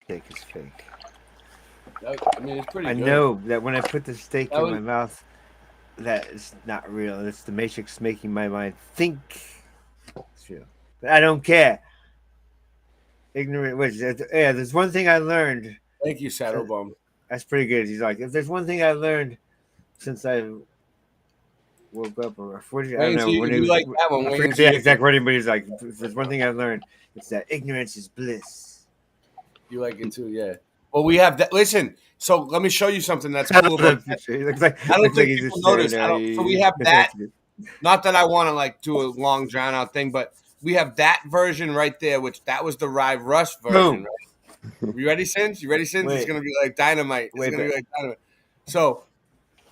steak is fake. I mean, it's pretty I good. know that when I put the steak That in was- my mouth, that is not real. It's the Matrix making my mind think it's real. But I don't care. Ignorant. Yeah, there's one thing I learned. Thank you, Saddlebum. That's pretty good. He's like, if there's one thing I learned since I woke up, or I don't Wait know. until When you he like was, that one. I Wait forget until the you- exact wording, but he's like, if there's one thing I've learned, it's that ignorance is bliss. You like it too, yeah. Well, we have that. Listen, so let me show you something that's cool about that. He looks like, I don't looks like think he's people just notice. saying, So we have that. Not that I want to like do a long drawn out thing, but we have that version right there, which that was the Rye Rust version. Right? You ready, Singe? You ready, Singe? It's Wait. gonna be like dynamite. It's Wait, gonna be but- like dynamite. So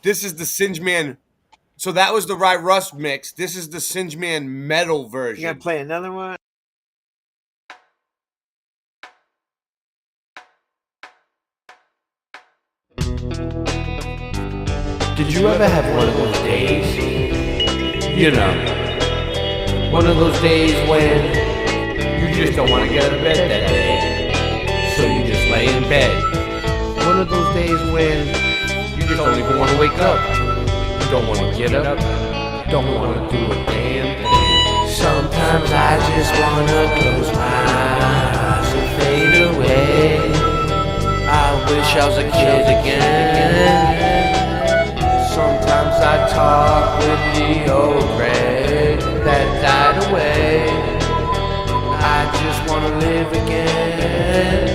this is the Singe Man. So that was the Rye Rust mix. This is the Singe Man metal version. You gotta play another one. Did you ever have one of those days? You know, one of those days when you just don't want to get out of bed that day, so you just lay in bed. One of those days when you just don't even want to wake up. You don't want to get up. Don't want to do a damn thing. Sometimes I just want to close my eyes and fade away. I wish I was a kid again. Sometimes I talk with the old Greg that died away. I just wanna live again.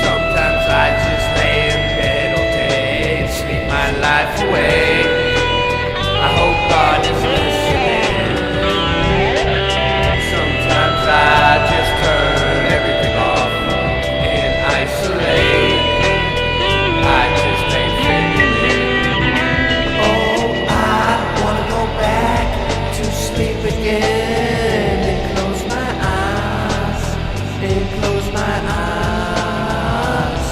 Sometimes I just lay in bed all day and sleep my life away. I hope God is listening. Sometimes I just turn everything off and isolate. I just ain't fitting in. Oh, I wanna go back to sleep again and close my eyes, and close my eyes.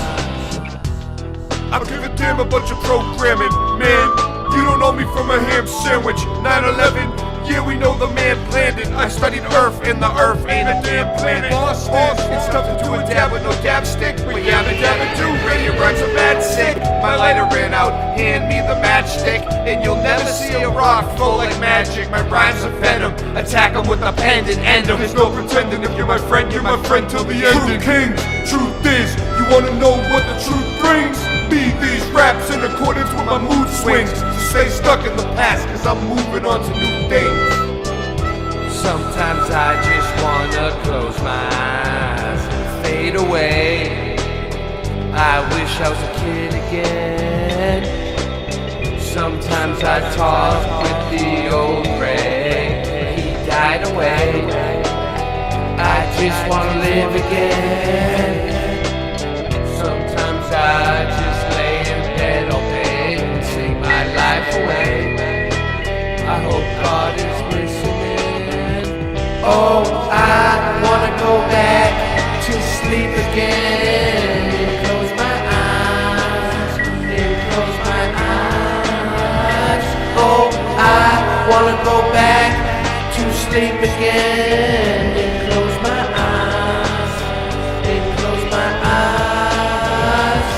I don't give a damn about your programming, man. You don't know me from a ham sandwich. 9/11, yeah, we know the man planned it. I studied Earth, and the Earth ain't a damn planet. It's nothing to a dab with no dab stick. But yabba dabba do, radio rhymes are mad sick. My lighter ran out, hand me the matchstick, and you'll never see a rock flow like magic. My rhymes are venom, attack 'em with a pen and end 'em. There's no pretending, if you're my friend till the end. True kings, truth is, you wanna know what the truth brings? Be these raps in accordance with my mood swings. So stay stuck in the past, cause I'm moving on to new things. Sometimes I just wanna close my eyes and fade away. I wish I was a kid again. Sometimes I talk with the old Ray, he died away. I just wanna live again. Sometimes I just lay in bed all day and sing my life away. I hope God is listening. Oh, I wanna go back to sleep again and close my eyes, and close my eyes. Oh, I wanna go back to sleep again and close my eyes, and close my eyes.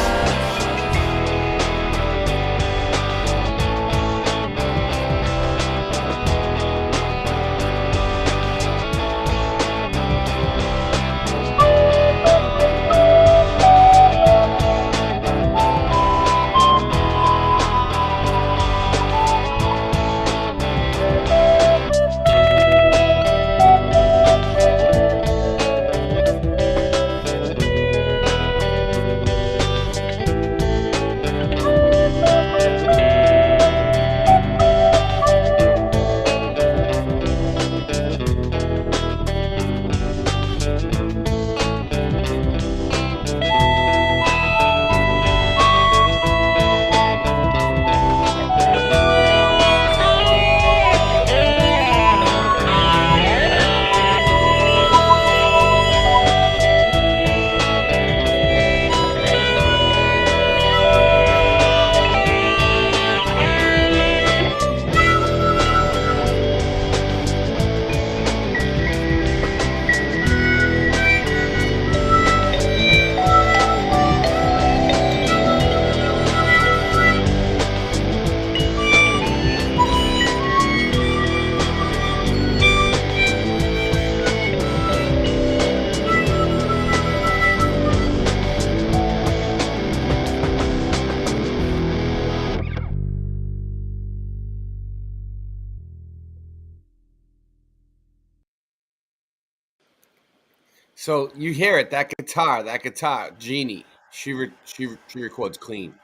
So you hear it, that guitar, Jeannie. She records clean.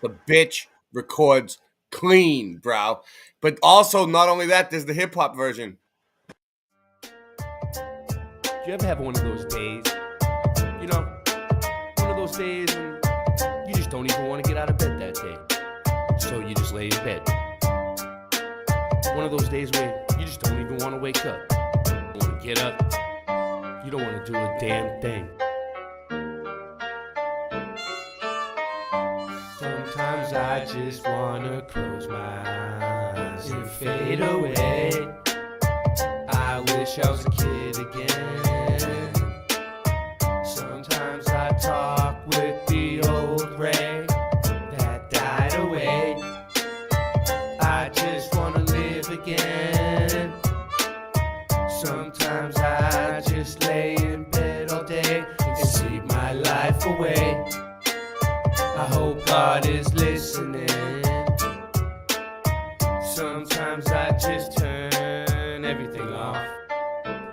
The bitch records clean, bro. But also, not only that, there's the hip hop version. Do you ever have one of those days? You know, one of those days when you just don't even want to get out of bed that day. So you just lay in bed. One of those days where you just don't even want to wake up. You don't want to get up. You don't want to do a damn thing. Sometimes I just want to close my eyes and fade away. I wish I was a kid again. Sometimes I talk with the old Ray that died away. I just want to live again. Sometimes I just lay in bed all day and sleep my life away. I hope God is listening. Sometimes I just turn everything off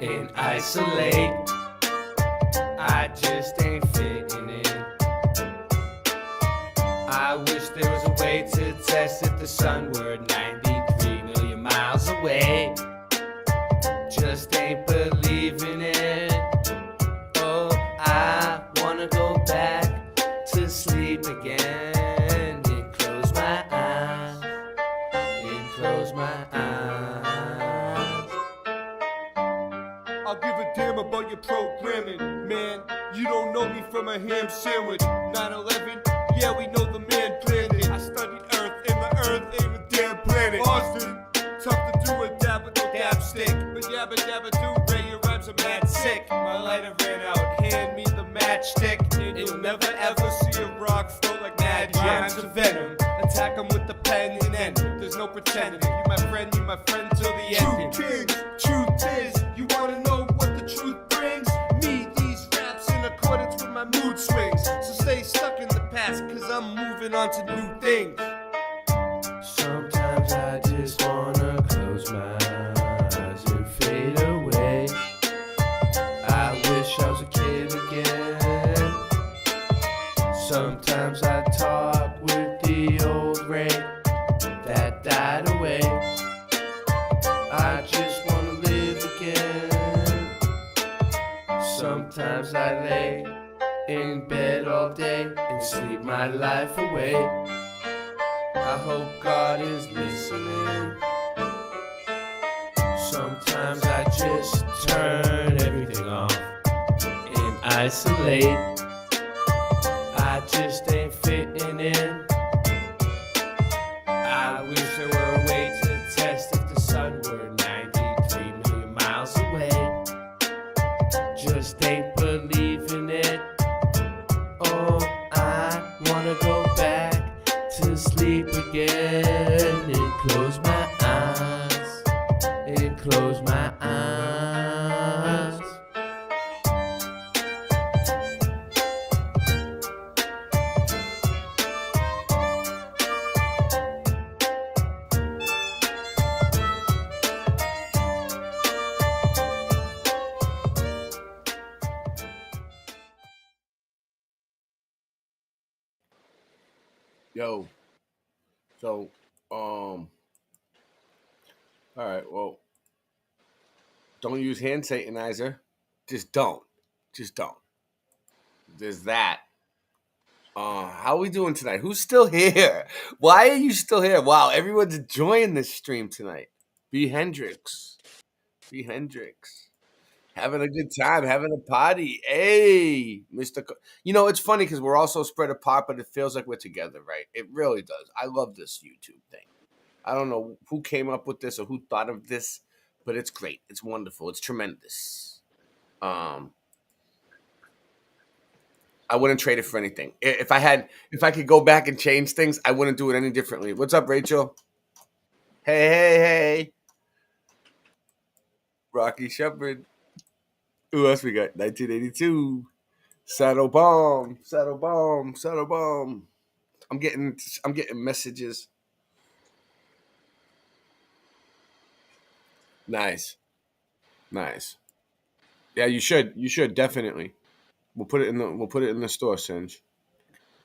and isolate. I just ain't fitting in. I wish there was a way to test if the sun were 93 million miles away. Just ain't believing it. Oh, I wanna go back to sleep again and close my eyes, and close my eyes. I'll give a damn about your programming, man. You don't know me from a ham sandwich. 9/11, yeah, we know the man planned it. I studied Earth, and the Earth ain't a damn planet. Boston, tough to do a dab with no dab stick. But yabba dabba do, Ray, your rhymes are mad sick. My lighter ran out, hand me the matchstick. And you'll never ever see a rock flow like Mad Jams of venom. Attack 'em with the pen and end. There's no pretending. You my friend till the end. True kings, truth is, you wanna know what the truth brings? Me, these raps in accordance with my mood swings. So stay stuck in the past, cause I'm moving on to new things. Sometimes I just wanna close my eyes and fade away. I wish I was a kid again. Sometimes I talk with the old Ray that died away. I just wanna live again. Sometimes I lay in bed all day and sleep my life away. I hope God is listening. Sometimes I just turn everything off and isolate. I just ain't fitting in. I wish there were a way to test if the sun were 93 million miles away. Just ain't believing it. Oh, I wanna go back to sleep again and close my eyes, and close my eyes. Yo. So, all right, well, don't use hand sanitizer. Just don't. Just don't. There's that. How are we doing tonight? Who's still here? Why are you still here? Wow, everyone's enjoying this stream tonight. B. Hendrix. B. Hendrix. Having a good time, having a party. Hey, Mr. You know, it's funny because we're all so spread apart, but it feels like we're together, right? It really does. I love this YouTube thing. I don't know who came up with this or who thought of this, but it's great. It's wonderful. It's tremendous. I wouldn't trade it for anything. If I could go back and change things, I wouldn't do it any differently. What's up, Rachel? Hey. Rocky Shepherd. Who else we got? 1982. Saddle Bomb. I'm getting messages. Nice. Yeah, you should. You should definitely. We'll put it in the store, Singe.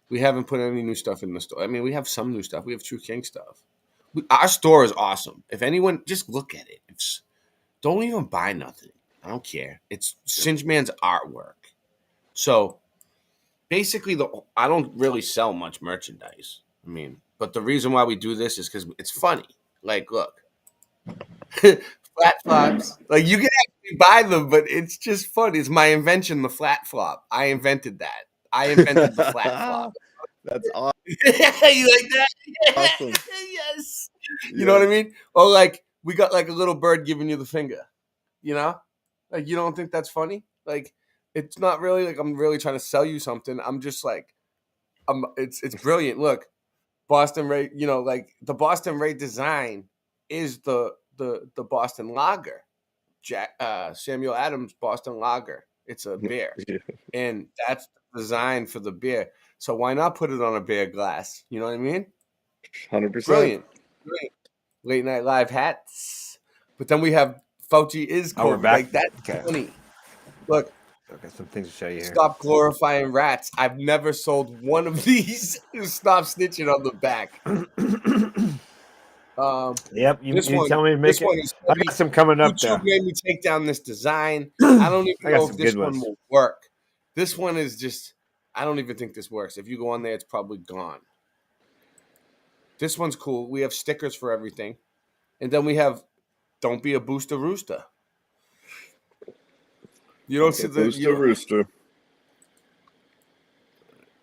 We haven't put any new stuff in the store. I mean, we have some new stuff. We have True King stuff. Our store is awesome. If anyone, just look at it. Don't even buy nothing. I don't care. It's Singe Man's artwork. So basically, I don't really sell much merchandise. I mean, but the reason why we do this is because it's funny. Like, look, flat flops. Like, you can actually buy them, but it's just funny. It's my invention, the flat flop. I invented that. I invented the flat flop. That's awesome. You like that? Awesome. Yes. You know what I mean? Or like we got like a little bird giving you the finger. You know? Like, you don't think that's funny? Like, it's not really like I'm really trying to sell you something. I'm just like, it's brilliant. Look, Boston Ray, you know, like the Boston Ray design is the Boston Lager. Samuel Adams Boston Lager. It's a beer. And that's the design for the beer. So why not put it on a beer glass? You know what I mean? 100%. Brilliant. Late Night Live hats. But then we have Fauci is cool. Oh, we're back. Like, that's funny. Look. Okay, some things to show you here. Stop glorifying rats. I've never sold one of these. Stop snitching on the back. Yep, you tell me to make this it. one is I got some coming up there. YouTube made me take down this design. I don't even know if this one will work. This one is just, I don't even think this works. If you go on there, it's probably gone. This one's cool. We have stickers for everything. And then we have Don't Be a Booster Rooster. You don't see the Booster Rooster.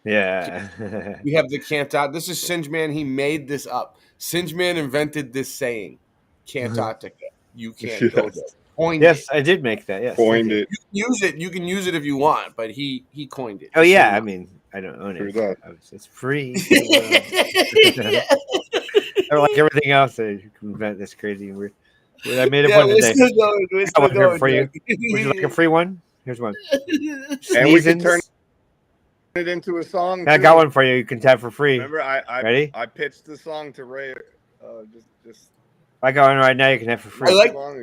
Yeah. We have the Can't Out. This is Singe Man. He made this up. Singe Man invented this saying. Cantarctica. You can't go there. Coined yes, it. I did make that. Yes. Coined it. You can use it if you want, but he coined it. Oh yeah, I mean, I don't own it. It's free. Or like everything else, you can invent this crazy and weird. I made up one today. We're still going, for you. Would you like a free one? Here's one. And we can turn it into a song. I got one for you. You can tap for free. Remember, Ready? I pitched the song to Ray. Just. I got one right now. You can have for free.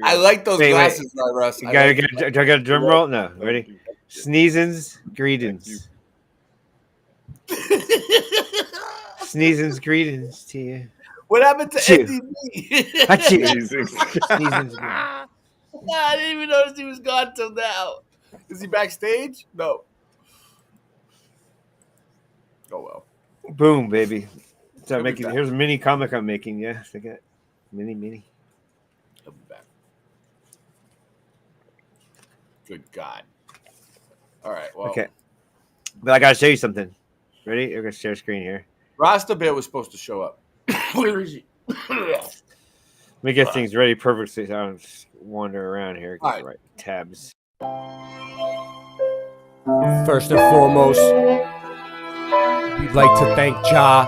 I like those glasses, Russ. Do I get a drum roll? No. Ready? Sneezins, greetings. Sneezins, greetings to you. What happened to Achoo. MTV? Sneezins. I didn't even notice he was gone till now. Is he backstage? No. Oh well. Boom, baby. So I'm making. Here's a mini comic I'm making. Yeah, I got mini. He'll be back. Good God. All right. Well. Okay. But I gotta show you something. Ready? I'm gonna share screen here. Rasta Bear was supposed to show up. Where is he? Let me get things ready perfectly so I don't just wander around here. Get the right tabs. First and foremost, we'd like to thank Jah,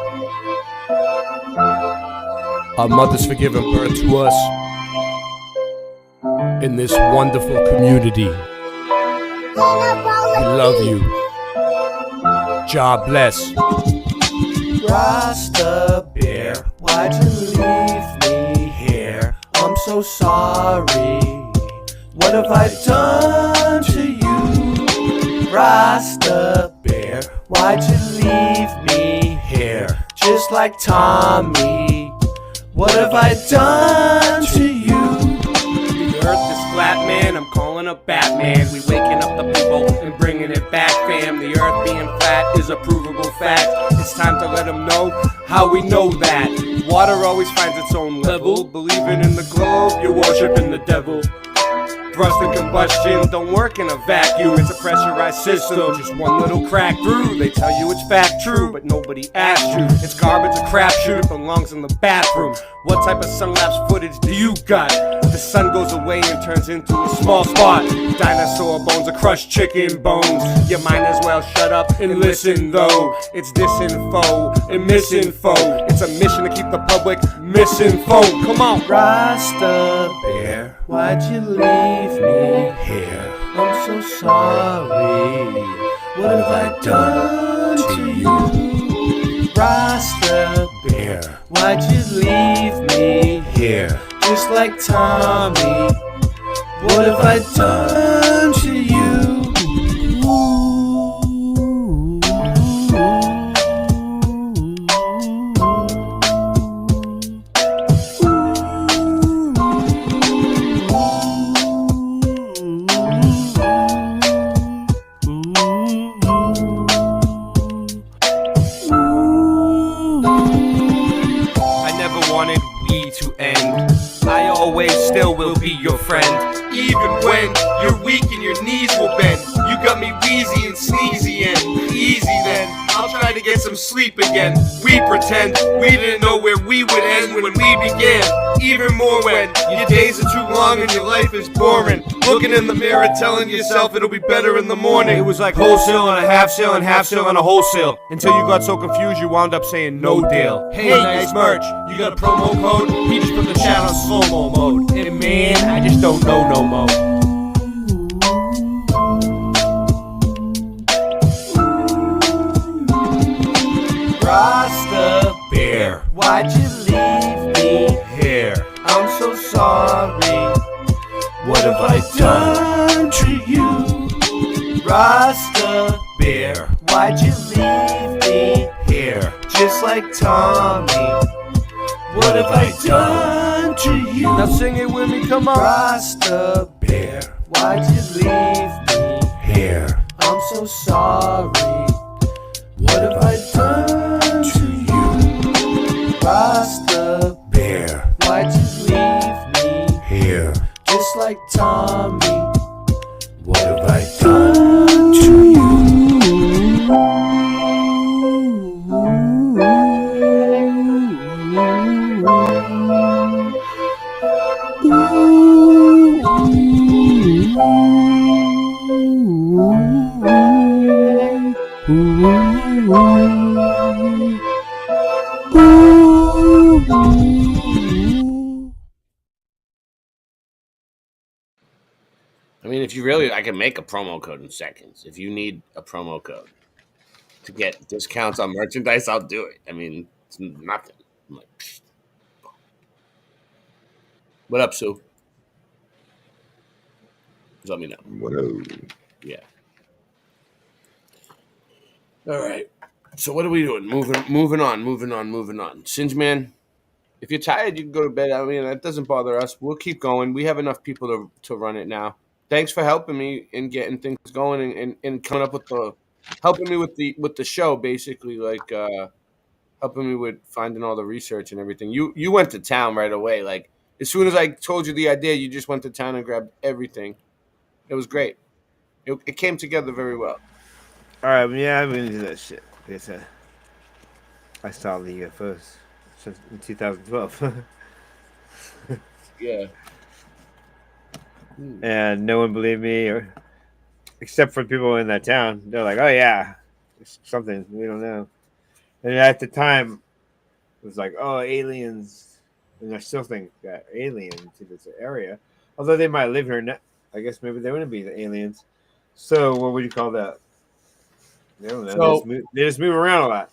our mothers, for giving birth to us in this wonderful community. We love you. Jah bless. Rasta Bear, why'd you leave me here? I'm so sorry. What have I done to you? Rasta Bear, why'd you leave me here? Just like Tommy. What have I done to you? The earth is flat, man. I'm calling up Batman. We waking up the people and bringing it back, fam. The earth being flat is a provable fact. It's time to let them know how we know that. Water always finds its own level. Believing in the globe, you're worshiping the devil. Thrust and combustion don't work in a vacuum. It's a pressurized system, just one little crack through. They tell you it's fact true, but nobody asked you. It's garbage, a crapshoot, it belongs in the bathroom. What type of sun-lapse footage do you got? The sun goes away and turns into a small spot. Dinosaur bones, a crushed chicken bones. You might as well shut up and listen though. It's disinfo and misinfo. It's a mission to keep the public misinformed. Come on, Rasta Bear, why'd you leave me here? I'm so sorry. What have I done to you? Rasta Bear, why'd you leave me here? Just like Tommy. What have I done to you? your friend. Even when you're weak and your knees will bend, you got me wheezy and sneezy and easy then. I'll try to get some sleep again. We pretend we didn't know where we would end when we began. Even more when your days are too long and your life is boring. Looking in the mirror telling yourself it'll be better in the morning. It was like wholesale and a half sale and half sale and a wholesale. Until you got so confused you wound up saying no deal. Hey, nice merch. You got a promo code? He just put the chat on slow-mo mode. And man, I just don't know no more. Rasta Bear, why'd you leave me here? I'm so sorry. What have I done to you? Rasta Bear, why'd you leave me here? Just like Tommy. What have I done to you? Now sing it with me, come on. Rasta Bear, why'd you leave me here? I'm so sorry. What have I done to you? Rasta Bear, why'd you leave me here? Just like Tommy. What have I done to you? I mean, if you really, I can make a promo code in seconds. If you need a promo code to get discounts on merchandise, I'll do it. I mean, it's nothing. I'm like, pfft. What up, Sue? Just let me know. What up? Yeah. All right. So what are we doing? Moving on. Singe Man, if you're tired, you can go to bed. I mean, that doesn't bother us. We'll keep going. We have enough people to run it now. Thanks for helping me in getting things going and coming up with helping me with the show, basically, like helping me with finding all the research and everything. You went to town right away. Like as soon as I told you the idea, you just went to town and grabbed everything. It was great. It came together very well. All right, yeah, I'm into that shit. I saw the UFOs since in 2012. Yeah. And no one believed me, except for people in that town. They're like, "Oh yeah, it's something we don't know." And at the time, it was like, "Oh, aliens," and I still think that aliens to this area, although they might live here now. I guess maybe they wouldn't be the aliens. So what would you call that? I don't know. They just move around a lot.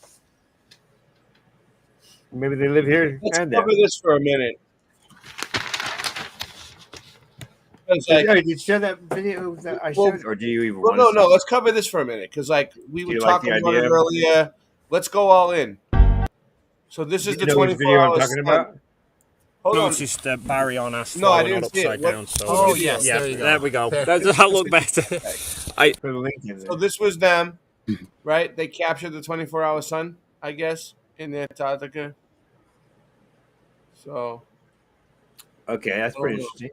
Maybe they live here. Let's cover this for a minute. Did you show that video that I showed, or do you even? Well, no. Let's cover this for a minute because, like, we were talking about it earlier. Let's go all in. So this is the 24 hours. I'm talking about. Hold on. Noticed Barry on us. No, I didn't see upside it. down. So Oh yes, yeah, there we go. That look better. So this was them, right? They captured the 24-hour sun, I guess, in Antarctica. So. Okay, that's pretty interesting.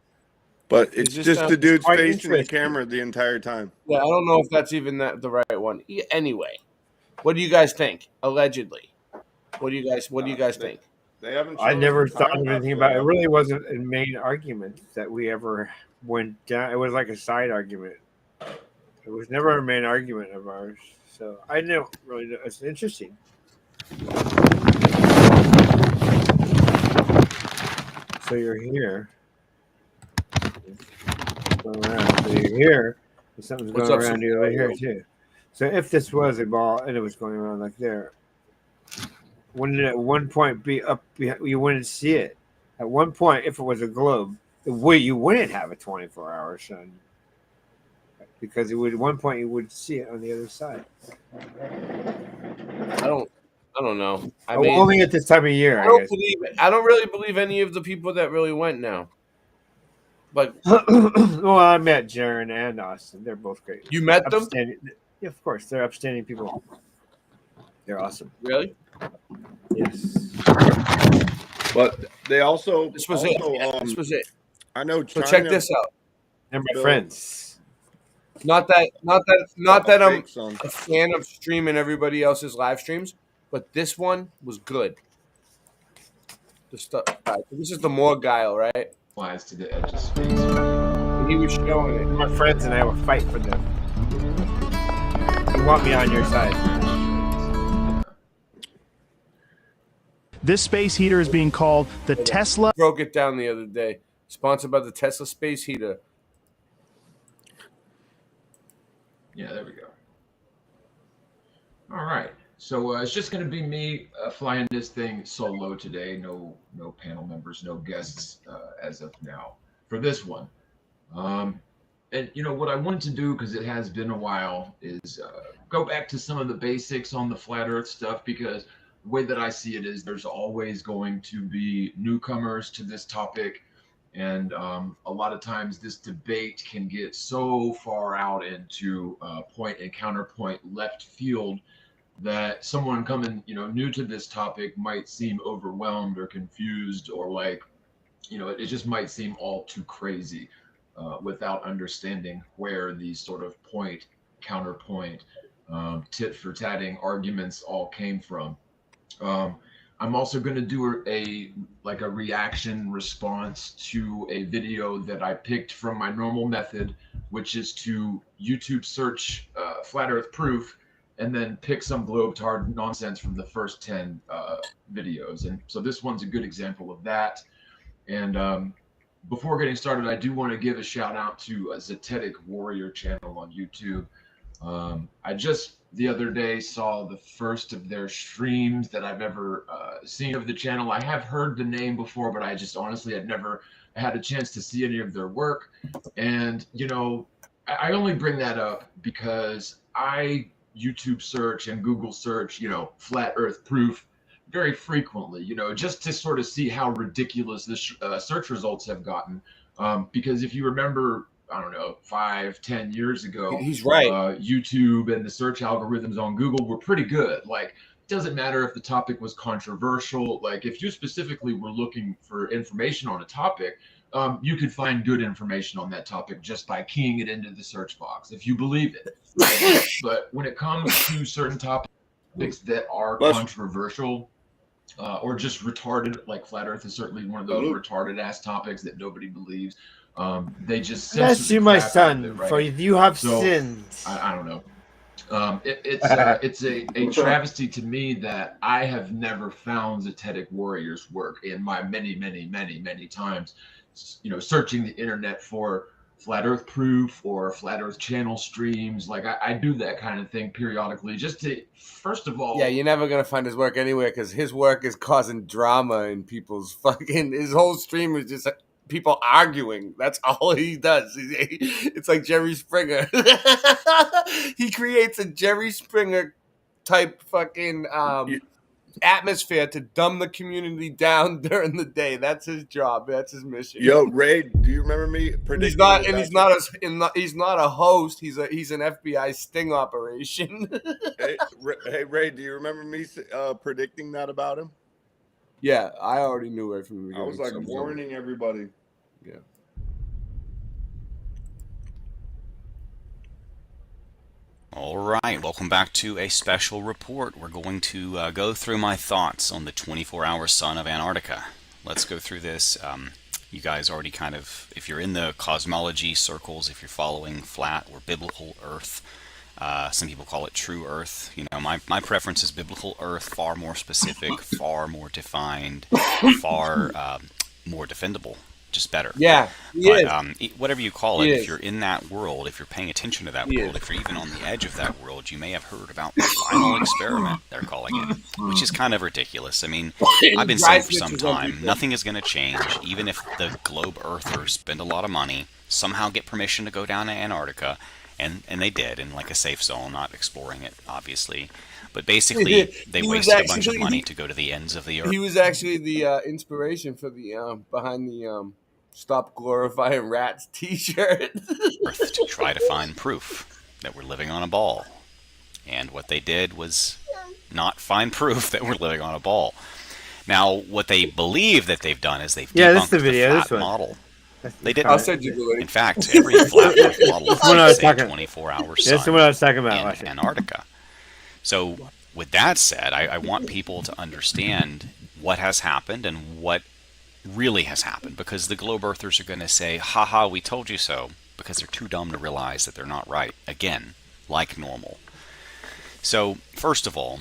But it's just the dude's facing the camera the entire time. Yeah, I don't know if that's even the right one. Anyway, what do you guys think? Allegedly, what do you guys think? They haven't. I never thought of anything about it. It really wasn't a main argument that we ever went down. It was like a side argument. It was never a main argument of ours. So I don't really know. It's interesting. So you're here. Going around. So you're here. And something's going around you over here too. So if this was a ball and it was going around like there, wouldn't it at one point be up? You wouldn't see it. At one point, if it was a globe, you wouldn't have a 24-hour sun because it would. At one point, you would see it on the other side. I don't know. I mean, only at this time of year. I don't believe it. I don't really believe any of the people that really went now. But well, I met Jaron and Austin. They're both great. You met them? Yeah, of course. They're upstanding people. They're awesome. Really? Yes. But they also this was it. This was it. I know. So China, check this out. They're my Bill. friends. Not that I'm Fake song. a fan of streaming everybody else's live streams, but this one was good. The stuff. This is the Morgile, right? Flies to the edge of space. And he was showing it. My friends and I will fight for them. You want me on your side? This space heater is being called the Tesla. Broke it down the other day. Sponsored by the Tesla space heater. Yeah, there we go. All right. So it's just going to be me flying this thing solo today. No panel members, no guests as of now for this one. And you know what I wanted to do, because it has been a while, is go back to some of the basics on the flat Earth stuff, because the way that I see it is there's always going to be newcomers to this topic. And a lot of times this debate can get so far out into point and counterpoint left field that someone coming, new to this topic might seem overwhelmed or confused, or like, it just might seem all too crazy without understanding where these sort of point, counterpoint, tit for tatting arguments all came from. I'm also going to do a reaction response to a video that I picked from my normal method, which is to YouTube search Flat Earth Proof and then pick some globetard nonsense from the first 10 videos. And so this one's a good example of that. And before getting started, I do want to give a shout out to Zetetic Warrior channel on YouTube. I just the other day saw the first of their streams that I've ever seen of the channel. I have heard the name before, but I just honestly had never had a chance to see any of their work. And, I only bring that up because I YouTube search and Google search, Flat Earth Proof very frequently, just to sort of see how ridiculous the search results have gotten. Because if you remember, I don't know, 5-10 years ago, he's right. YouTube and the search algorithms on Google were pretty good. Like, it doesn't matter if the topic was controversial. Like, if you specifically were looking for information on a topic, you could find good information on that topic just by keying it into the search box, if you believe it. But when it comes to certain topics that are controversial or just retarded, like Flat Earth is certainly one of those retarded ass topics that nobody believes. They just bless you, my son, for you have sinned. I don't know. It's a travesty to me that I have never found Zetetic Warrior's work in my many times, searching the internet for Flat Earth Proof or Flat Earth channel streams. Like I do that kind of thing periodically, just to, first of all. Yeah, you're never gonna find his work anywhere because his work is causing drama in people's fucking. His whole stream is just people arguing. That's all he does. It's like Jerry Springer. He creates a Jerry Springer type fucking atmosphere to dumb the community down during the day. That's his job. That's his mission. Yo, Ray, do you remember me predicting? He's not a host. He's an FBI sting operation. hey, Ray, do you remember me predicting that about him? Yeah, I already knew right from the beginning. I was like warning everybody. Yeah. All right, welcome back to a special report. We're going to go through my thoughts on the 24-hour sun of Antarctica. Let's go through this. You guys already kind of, if you're in the cosmology circles, if you're following flat or biblical Earth, some people call it true Earth. My preference is biblical Earth, far more specific, far more defined, far more defendable, just better. Yeah, but whatever you call it, He if you're in that world, if you're paying attention to that world, if you're even on the edge of that world, you may have heard about the final experiment, they're calling it, which is kind of ridiculous. I mean, I've been saying for some time, nothing is going to change, even if the globe earthers spend a lot of money, somehow get permission to go down to Antarctica, and they did, in like a safe zone, not exploring it, obviously. But basically, they wasted a bunch of money to go to the ends of the earth. He was actually the inspiration for the behind the "Stop Glorifying Rats" T-shirt. Earth to try to find proof that we're living on a ball, and what they did was not find proof that we're living on a ball. Now, what they believe that they've done is they've debunked the flat model. They didn't. I'll send you the link. In fact, every flat Earth model That's what I was is a talking- 24-hour That's sun what I was talking about, in watch it. Antarctica. So, with that said, I want people to understand what has happened and what really has happened, because the globe earthers are going to say, haha, we told you so, because they're too dumb to realize that they're not right. Again, like normal. So, first of all,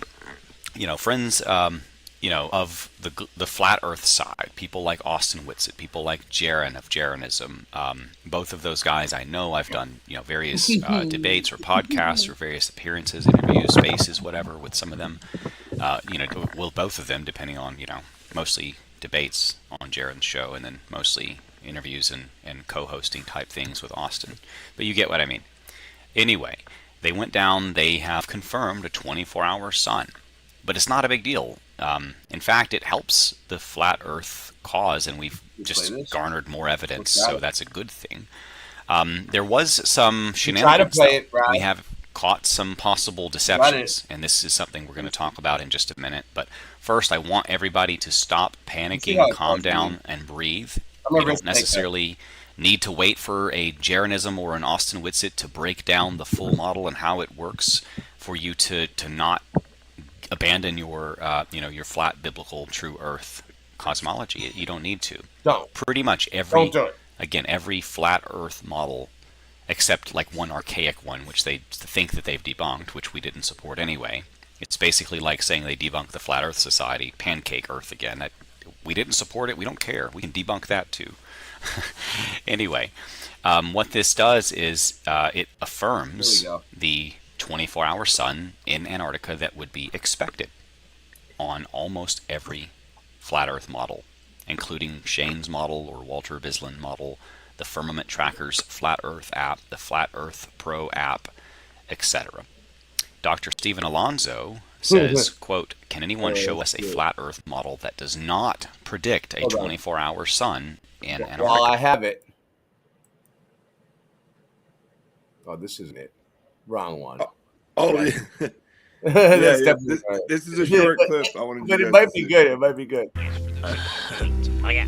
friends, of the flat Earth side, people like Austin Whitsitt, people like Jaron of Jaronism, both of those guys I know. I've done various debates or podcasts or various appearances, interviews, spaces, whatever, with some of them. Both of them, depending on mostly debates on Jaron's show, and then mostly interviews and co-hosting type things with Austin. But you get what I mean. Anyway, they went down. They have confirmed a 24-hour sun. But it's not a big deal. In fact, it helps the flat Earth cause, and we've just garnered more evidence, so that's a good thing. There was some shenanigans. Try to play it, Brad. We have caught some possible deceptions, and this is something we're going to talk about in just a minute. But first, I want everybody to stop panicking, calm down, and breathe. You don't necessarily need to wait for a Jaronism or an Austin Whitsitt to break down the full model and how it works for you to not abandon your your flat biblical true Earth cosmology. You don't need to. Don't. Pretty much every Don't do it. Again, every flat Earth model, except like one archaic one, which they think that they've debunked, which we didn't support anyway. It's basically like saying they debunked the Flat Earth Society, Pancake Earth again. We didn't support it. We don't care. We can debunk that too. Anyway, what this does is it affirms the 24-hour sun in Antarctica that would be expected on almost every flat Earth model, including Shane's model or Walter Bislin model, the Firmament Trackers Flat Earth app, the Flat Earth Pro app, etc. Dr. Stephen Alonso says, quote, "Can anyone show us a flat Earth model that does not predict a 24-hour sun in Antarctica?" Well, I have it. Oh, this isn't it. Wrong one. Yeah. That's Yeah, definitely right. this is a short clip. I wanted you But it guys might to be see. good. It might be good. Oh yeah.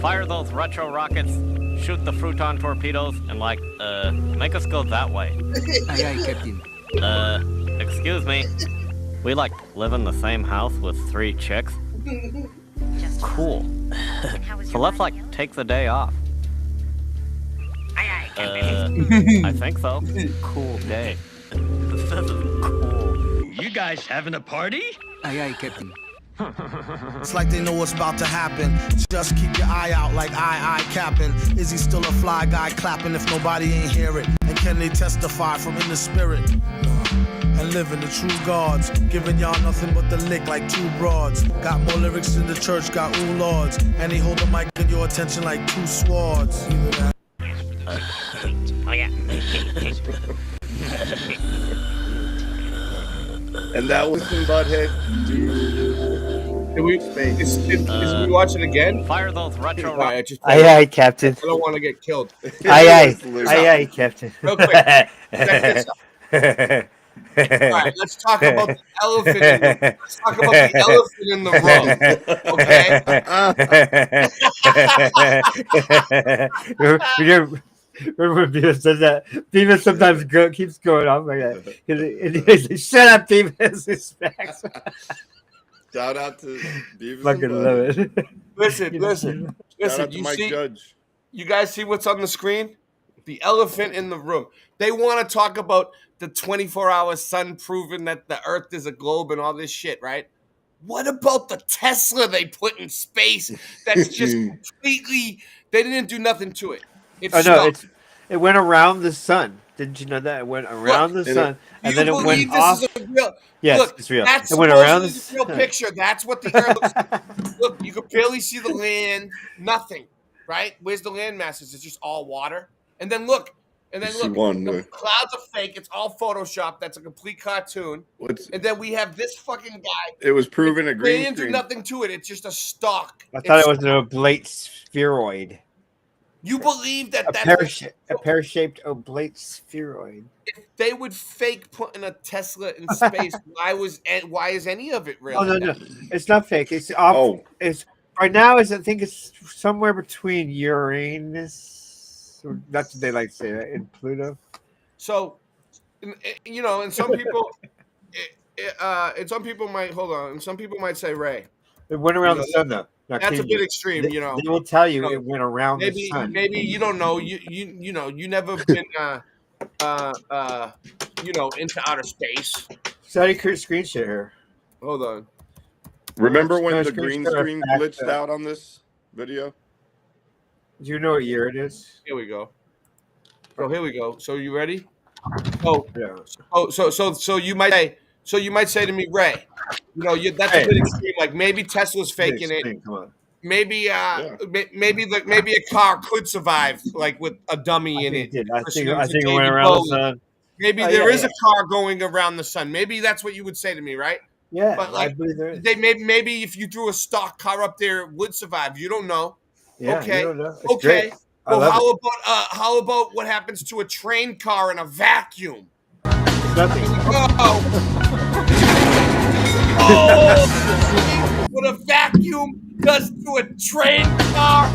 Fire those retro rockets, shoot the Fruton torpedoes, and make us go that way. Aye, aye, Captain. Excuse me. We live in the same house with 3 chicks. Cool. So let's take the day off. I think so. Cool day. This is cool. You guys having a party? Aye, aye, Captain. It's like they know what's about to happen. Just keep your eye out like I capping. Is he still a fly guy clapping if nobody ain't hear it? And can they testify from in the spirit? And living the true gods, giving y'all nothing but the lick like 2 broads. Got more lyrics than the church got ooh lords. And he hold the mic in your attention like 2 swords. Either that. Oh yeah. And that was in Butthead. Can we? Is we watch it again? Fire those retro Right, I just- Aye, aye, Captain. I don't want to get killed. Aye, aye, aye, aye, Captain. Real quick. Check this out. All right, let's talk about the elephant. Let's talk about the elephant in the room. Remember Beavis says that? Beavis sometimes keeps going off like that. He's like, shut up, Beavis. He smacks. Shout out to Beavis. Fucking love it. Listen. Shout out to You Mike see, Judge. you guys see what's on the screen? The elephant in the room. They want to talk about the 24-hour sun proving that the Earth is a globe and all this shit, right? What about the Tesla they put in space? That's just completely. They didn't do nothing to it. It stopped. It went around the sun. Didn't you know that? It went around the sun, and then it went off. Yes, Look, it's real. That's It went around the the real picture. That's what the Earth looks like. Look, you can barely see the land. Nothing, right? Where's the land masses? It's just all water. And then look. The clouds are fake. It's all Photoshop. That's a complete cartoon. And then we have this fucking guy. It was proven a They green didn't do screen. nothing to it. It's just a stock. I thought it was an oblate spheroid. You believe that A pear-shaped oblate spheroid. if they would fake putting a Tesla in space, why is any of it real? Oh no, it's not fake. It's off. Oh. It's right now. I think it's somewhere between Uranus. Or that's what they like to say, right? And Pluto. So, you know, and some people, and some people might hold on, and some people might say, Ray, it went around the sun though. That's a bit extreme, you know. They will tell you it went around the sun. Maybe you don't know. You know you never been you know, into outer space. Study screen share here. Hold on. Remember when No, the screen green share screen effect, glitched out on this video? Do you know what year it is? Here we go. So here we go. So you ready? Oh, yeah. So you might say. So you might say to me, Ray, you know, that's a bit extreme. Like maybe Tesla's faking it. Come on. Maybe maybe a car could survive like with a dummy in it. I think it went around the sun. Maybe there is a car going around the sun. Maybe that's what you would say to me, right? Yeah, but I like believe there is. maybe if you threw a stock car up there, it would survive. You don't know. Yeah, okay. you don't know. It's Okay. great. I Well, love how about what happens to a train car in a vacuum? Nothing. Oh, what a vacuum does to a train car.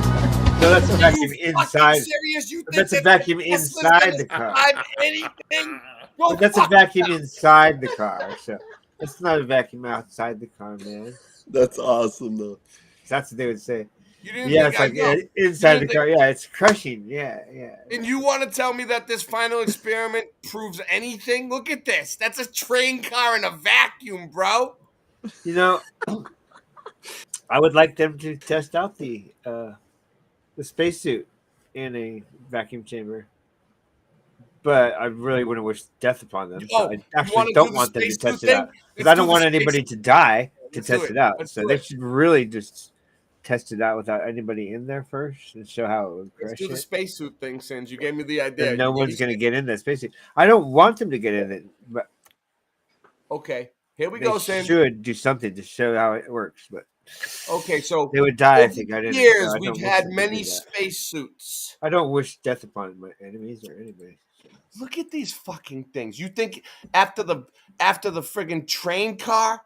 No, that's a vacuum You inside. fucking serious? You That's a think vacuum that Tesla's inside gonna the car. survive anything? Go But that's a fuck vacuum inside the car. So it's not a vacuum outside the car, man. That's awesome, though. That's what they would say. You didn't Yeah, think it's I like know. inside You the didn't car. Yeah, it's crushing. Yeah. And you want to tell me that this final experiment proves anything? Look at this. That's a train car in a vacuum, bro. You know, I would like them to test out the spacesuit in a vacuum chamber. But I really wouldn't wish death upon them. So I actually don't want them to test it out. Because I don't want anybody to die to test it out. So they should really just test it out without anybody in there first and show how it would Let's crush do the it. spacesuit thing, Sins. You gave me the idea. And no one's going to get in that spacesuit. I don't want them to get in it, but Okay, here we they go, Sins. should do something to show how it works. But Okay, so they would die if over they got in the it. years, So I we've don't wish had them to many do that. spacesuits. I don't wish death upon my enemies or anybody. Look at these fucking things. You think after the friggin' train car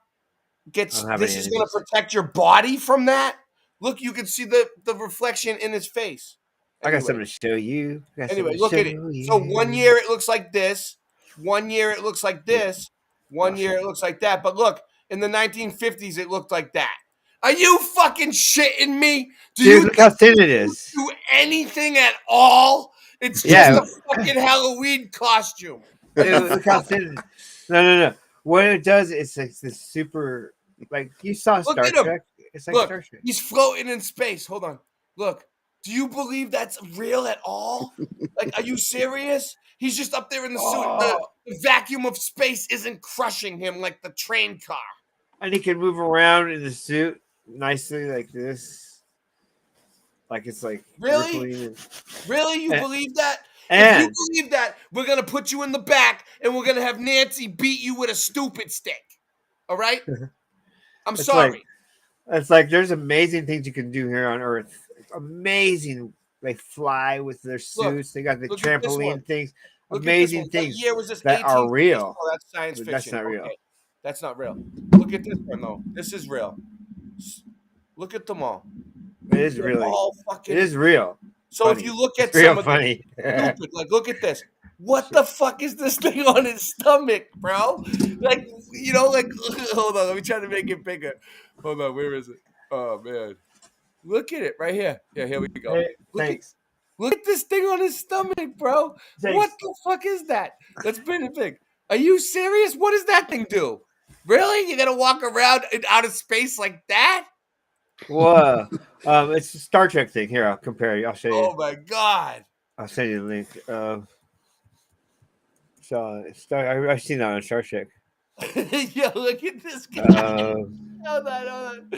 gets I don't have this any is going to enemies. protect your body from that? Look, you can see the reflection in his face. I got Anyway. something to show you. I got Anyway, something to look at it. show So you. 1 year it looks like this. 1 year it looks like this. 1 year it looks like that. But look, in the 1950s it looked like that. Are you fucking shitting me? Do Dude, you look how thin it is. do anything at all? It's Yeah. just a fucking Halloween costume. Dude, look how thin it is. No. What it does is like this super, like you saw Look Star at him. Trek. It's like Look, Star Trek. he's floating in space. Hold on. Look, do you believe that's real at all? Like, are you serious? He's just up there in the suit. The vacuum of space isn't crushing him like the train car. And he can move around in the suit nicely like this. Like it's like Really? rippling and- Really? You And- believe that? and- If you believe that, we're going to put you in the back and we're going to have Nancy beat you with a stupid stick. All right? I'm It's sorry. It's like there's amazing things you can do here on Earth. It's amazing. They fly with their suits. They got the look at this one. trampoline things. Look at this Amazing one. What things year was this? that are 1850s? real. Oh, that's science But fiction. that's not real. Okay. That's not real. Look at this one, though. This is real. Look at them all. It is They're really. all fucking- It is real. So Funny. if you look at It's real some of funny. the stupid, like look at this. What the fuck is this thing on his stomach, bro? Like, you know, like hold on, let me try to make it bigger. Hold on, where is it? Oh man. Look at it right here. Yeah, here we go. Hey, thanks. Look at this thing on his stomach, bro. Thanks. What the fuck is that? Let's bring it big. Are you serious? What does that thing do? Really? You're gonna walk around in outer space like that? Whoa. It's a Star Trek thing. Here, I'll compare you. I'll show you. Oh my god. I'll send you the link. I've seen that on Star Trek. Yo, look at this guy. Um, Hold on.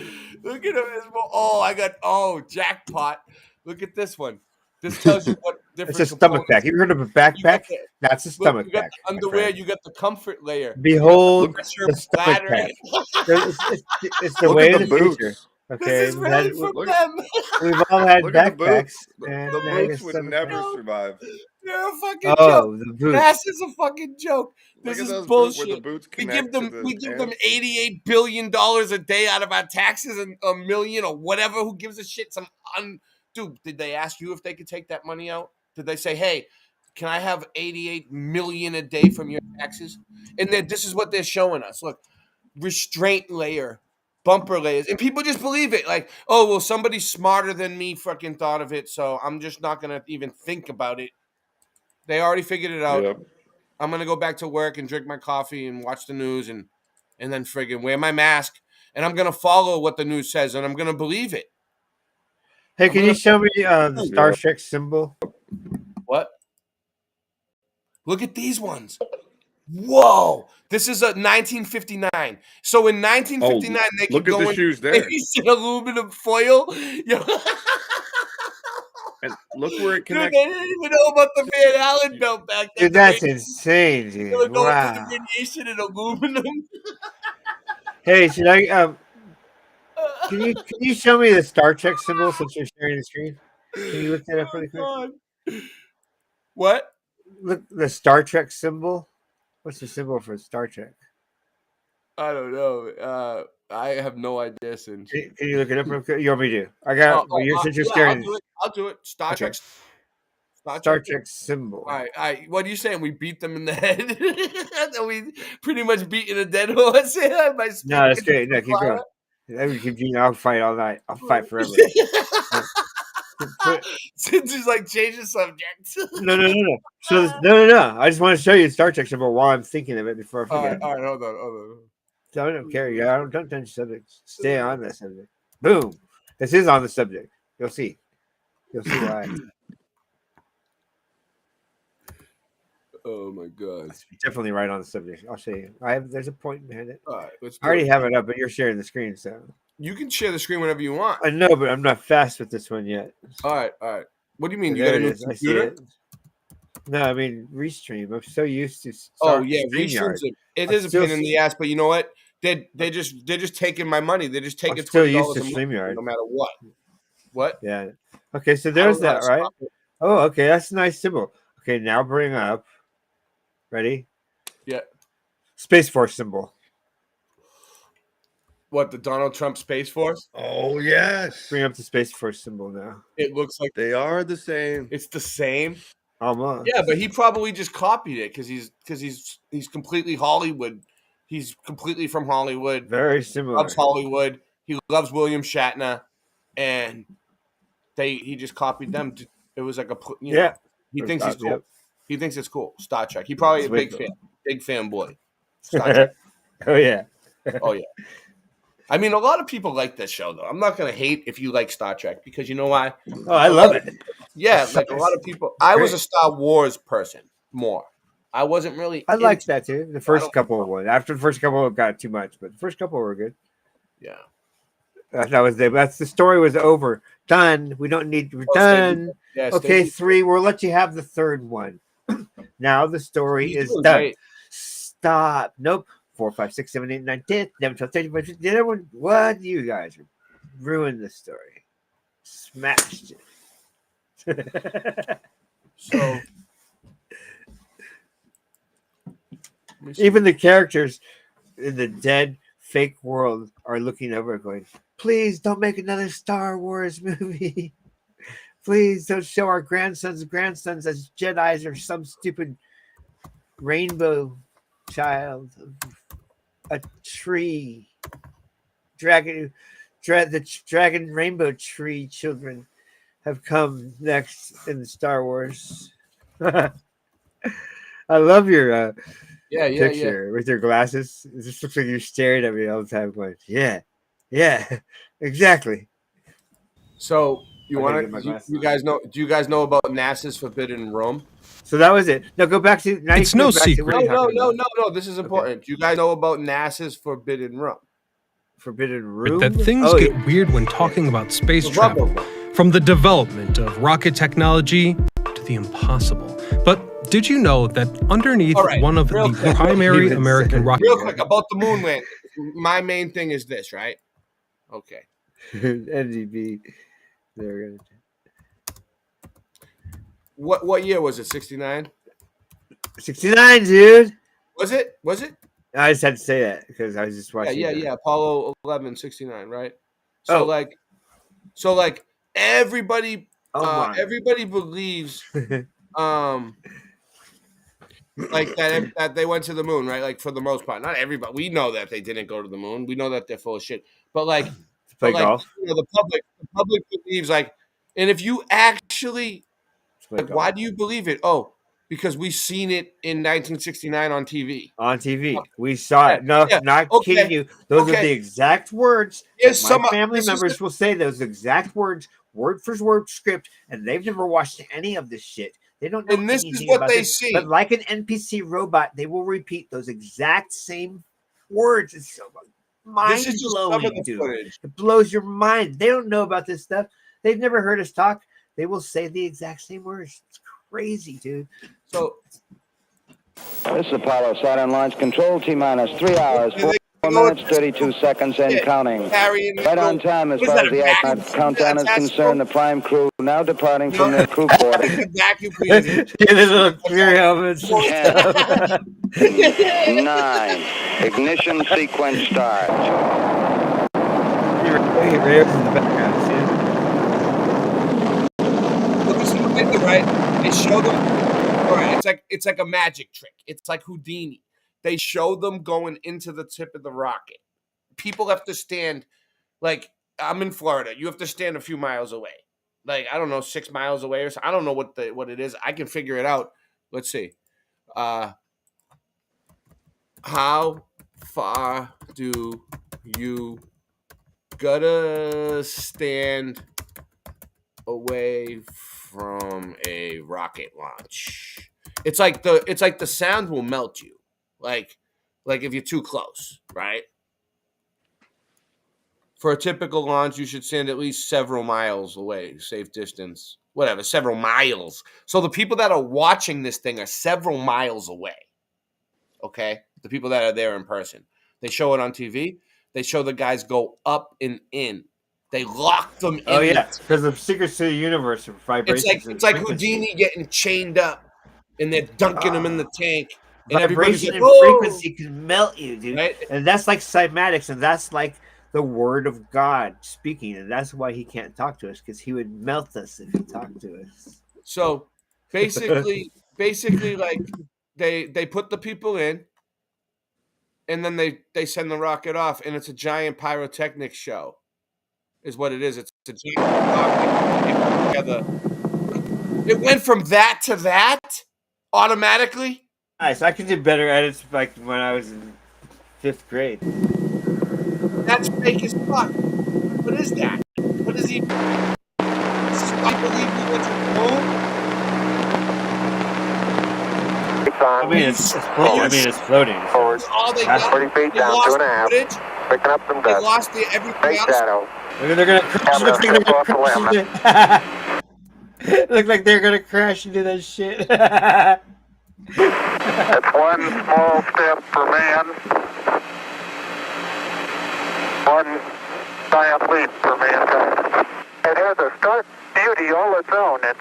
Look at him. Jackpot. Look at this one. This tells you what different It's a stomach components- pack. You heard of a backpack? That's a Look, stomach you got pack. the my underwear, friend. you got the comfort layer. Behold Look at your the stomach bladder. pack. It's the Look way at of the the boots. future. Okay, This is really then from them. we've all had Look at the backpacks. boots. and The now I boots guess would some- never survive. They're a fucking Oh, joke. the boots. NASA's a fucking joke. Look This at is those bullshit. where the boots we connect give to them the we give them ants. $88 billion a day out of our taxes and a million or whatever. Who gives a shit? Dude, did they ask you if they could take that money out? Did they say, hey, can I have 88 million a day from your taxes? And then this is what they're showing us. Look, restraint layer, bumper layers. And people just believe it. Like, oh, well, somebody smarter than me fucking thought of it, so I'm just not going to even think about it. They already figured it out. Yep. I'm going to go back to work and drink my coffee and watch the news and then friggin' wear my mask. And I'm going to follow what the news says, and I'm going to believe it. Hey, can you show me the Star Trek symbol? What? Look at these ones. Whoa. This is a 1959. So in 1959, they could look at go the in shoes there. space in aluminum foil. Yo. And look where it Dude, connects. they didn't even know about the Van Allen belt back then. Dude, that's insane, They dude. were going Wow. through the radiation in aluminum. Hey, should I can you show me the Star Trek symbol since you're sharing the screen? Can you look that up really quick? God. What? Look, the Star Trek symbol. What's the symbol for Star Trek? I don't know. I have no idea. Since Can you look it up real quick? You want me to? I got. Since you're yeah, staring. I'll do it. Star Okay. Trek. Star Trek symbol. All right. What are you saying? We beat them in the head? That we pretty much beating a dead horse? No, that's great. No, keep going. I'll fight all night. I'll fight forever. Since he's like change the subject. No. So no. I just want to show you the Star Trek symbol while I'm thinking of it before I All forget. right, hold on. So I don't care. Yeah, don't touch the subject. Stay on the subject. Boom. This is on the subject. You'll see. You'll see why. Oh my god. Definitely right on the subject. I'll show you. There's a point behind it. All right, let's I already do it. have it up, but you're sharing the screen, so You can share the screen whenever you want. I know, but I'm not fast with this one yet. All right. What do you mean? You There got a it new is. I see computer? it. No, I mean Restream. I'm so used to. Oh yeah, StreamYard. it is a still pain in the ass, but you know what? They're just taking my money. They're just taking still $20 used to a month, StreamYard. no matter what. What? Yeah. Okay, so there's know how that, to right? stop it. Oh, okay, that's a nice symbol. Okay, now bring up. Ready? Yeah. Space Force symbol. What, the Donald Trump Space Force? Oh yes. Bring up the Space Force symbol now. It looks like they are the same. It's the same. Almost. Yeah, but he probably just copied it because he's completely Hollywood. He's completely from Hollywood. Very similar. Loves Hollywood. He loves William Shatner, and he just copied them. It was like Yeah. He thinks it's cool. Yep. He thinks it's cool. Star Trek. He probably a Sweet. big fanboy. Star Trek. Oh yeah. Oh yeah. I mean, a lot of people like this show, though. I'm not gonna hate if you like Star Trek because you know why? Oh, I love it. Yeah, like a lot of people. I was a Star Wars person more. I wasn't really. I liked that too. The first couple of ones. After the first couple, it got too much, but the first couple were good. Yeah. That's the story was over. Done. We don't need. We're done. Yeah, okay, stay- 3. We'll let you have the third one. Now the story is doing done. great. Stop. Nope. 4, 5, 6, 7, 8, 9, 10, 11, 12, 13, 14, 15. Everyone, what? You guys ruined the story. Smashed it. So even the characters in the dead fake world are looking over going, please don't make another Star Wars movie. Please don't show our grandsons as Jedis or some stupid rainbow child, a tree, the dragon rainbow tree children have come next in the Star Wars. I love your picture with your glasses. It just looks like you're staring at me all the time going, yeah, exactly. So you I gotta want get my to? glasses You guys know? Do you guys know about NASA's Forbidden Room? So that was it. Now go back to. Now It's you can no go back to secret. what you're talking about. No. This is important. Do you guys know about NASA's Forbidden Room? Forbidden Room. That things get weird when talking about space travel. From the development of rocket technology to the impossible. But did you know that underneath All right, one of real the quick. primary American rocket Real quick about the moon landing. My main thing is this, right? Okay. MGB. They're gonna. What year was it? 69? 69, dude. Was it? Was it? I just had to say that because I was just watching. Yeah. Apollo 11, 69, right? So like everybody everybody believes like that they went to the moon, right? Like for the most part. Not everybody. We know that they didn't go to the moon. We know that they're full of shit. But like, golf. the public believes like, and if you actually like, why do you believe it? Oh, because we seen it in 1969 on TV. On TV, we saw it. No, not kidding you. Those are the exact words. Yes, my family members will say those exact words, word for word script, and they've never watched any of this shit. They don't know. And this is anything what about they this. see. But like an NPC robot, they will repeat those exact same words. It's so mind blowing, dude. Footage. It blows your mind. They don't know about this stuff. They've never heard us talk. They will say the exact same words. It's crazy, dude. So this is Apollo Saturn launch control. T-minus 3 hours, 4 minutes, 32 seconds and counting. Right on time as far as the astronaut countdown is concerned. The prime crew now departing from their crew quarters. Vacuum cleaner. There's little clear helmets. 9. Ignition sequence start. Right? They show them. All right, it's like a magic trick. It's like Houdini. They show them going into the tip of the rocket. People have to stand, like I'm in Florida. You have to stand a few miles away, like I don't know, 6 miles away or so. I don't know what it is. I can figure it out. Let's see. How far do you gotta stand away from a rocket launch? It's like the sound will melt you. Like if you're too close, right? For a typical launch, you should stand at least several miles away, safe distance, whatever, several miles. So the people that are watching this thing are several miles away. Okay? The people that are there in person. They show it on TV. They show the guys go up and in. They lock them in. Oh yeah, because of Secrets to the Universe or vibrations. It's like Houdini getting chained up, and they're dunking him in the tank. And Vibration and like, frequency can melt you, dude. Right? And that's like cymatics, and that's like the word of God speaking, and that's why he can't talk to us, because he would melt us if he talked to us. So basically, like they put the people in, and then they send the rocket off, and it's a giant pyrotechnic show, is what it is. It's a giant rocket together. It went from that to that automatically. Nice. I could do better edits like when I was in 5th grade. That's fake as fuck. What is that? What is he? I believe he went to the moon. I mean, it's floating. Forward. All they got. 40 feet down, 2.5. Picking up some They dust. lost everything Big else. shadow. They're gonna crash. Looks like they're gonna crash into. Look like they're gonna crash into that shit. It's one small step for man, one giant leap for mankind. It has a stark beauty all its own. It's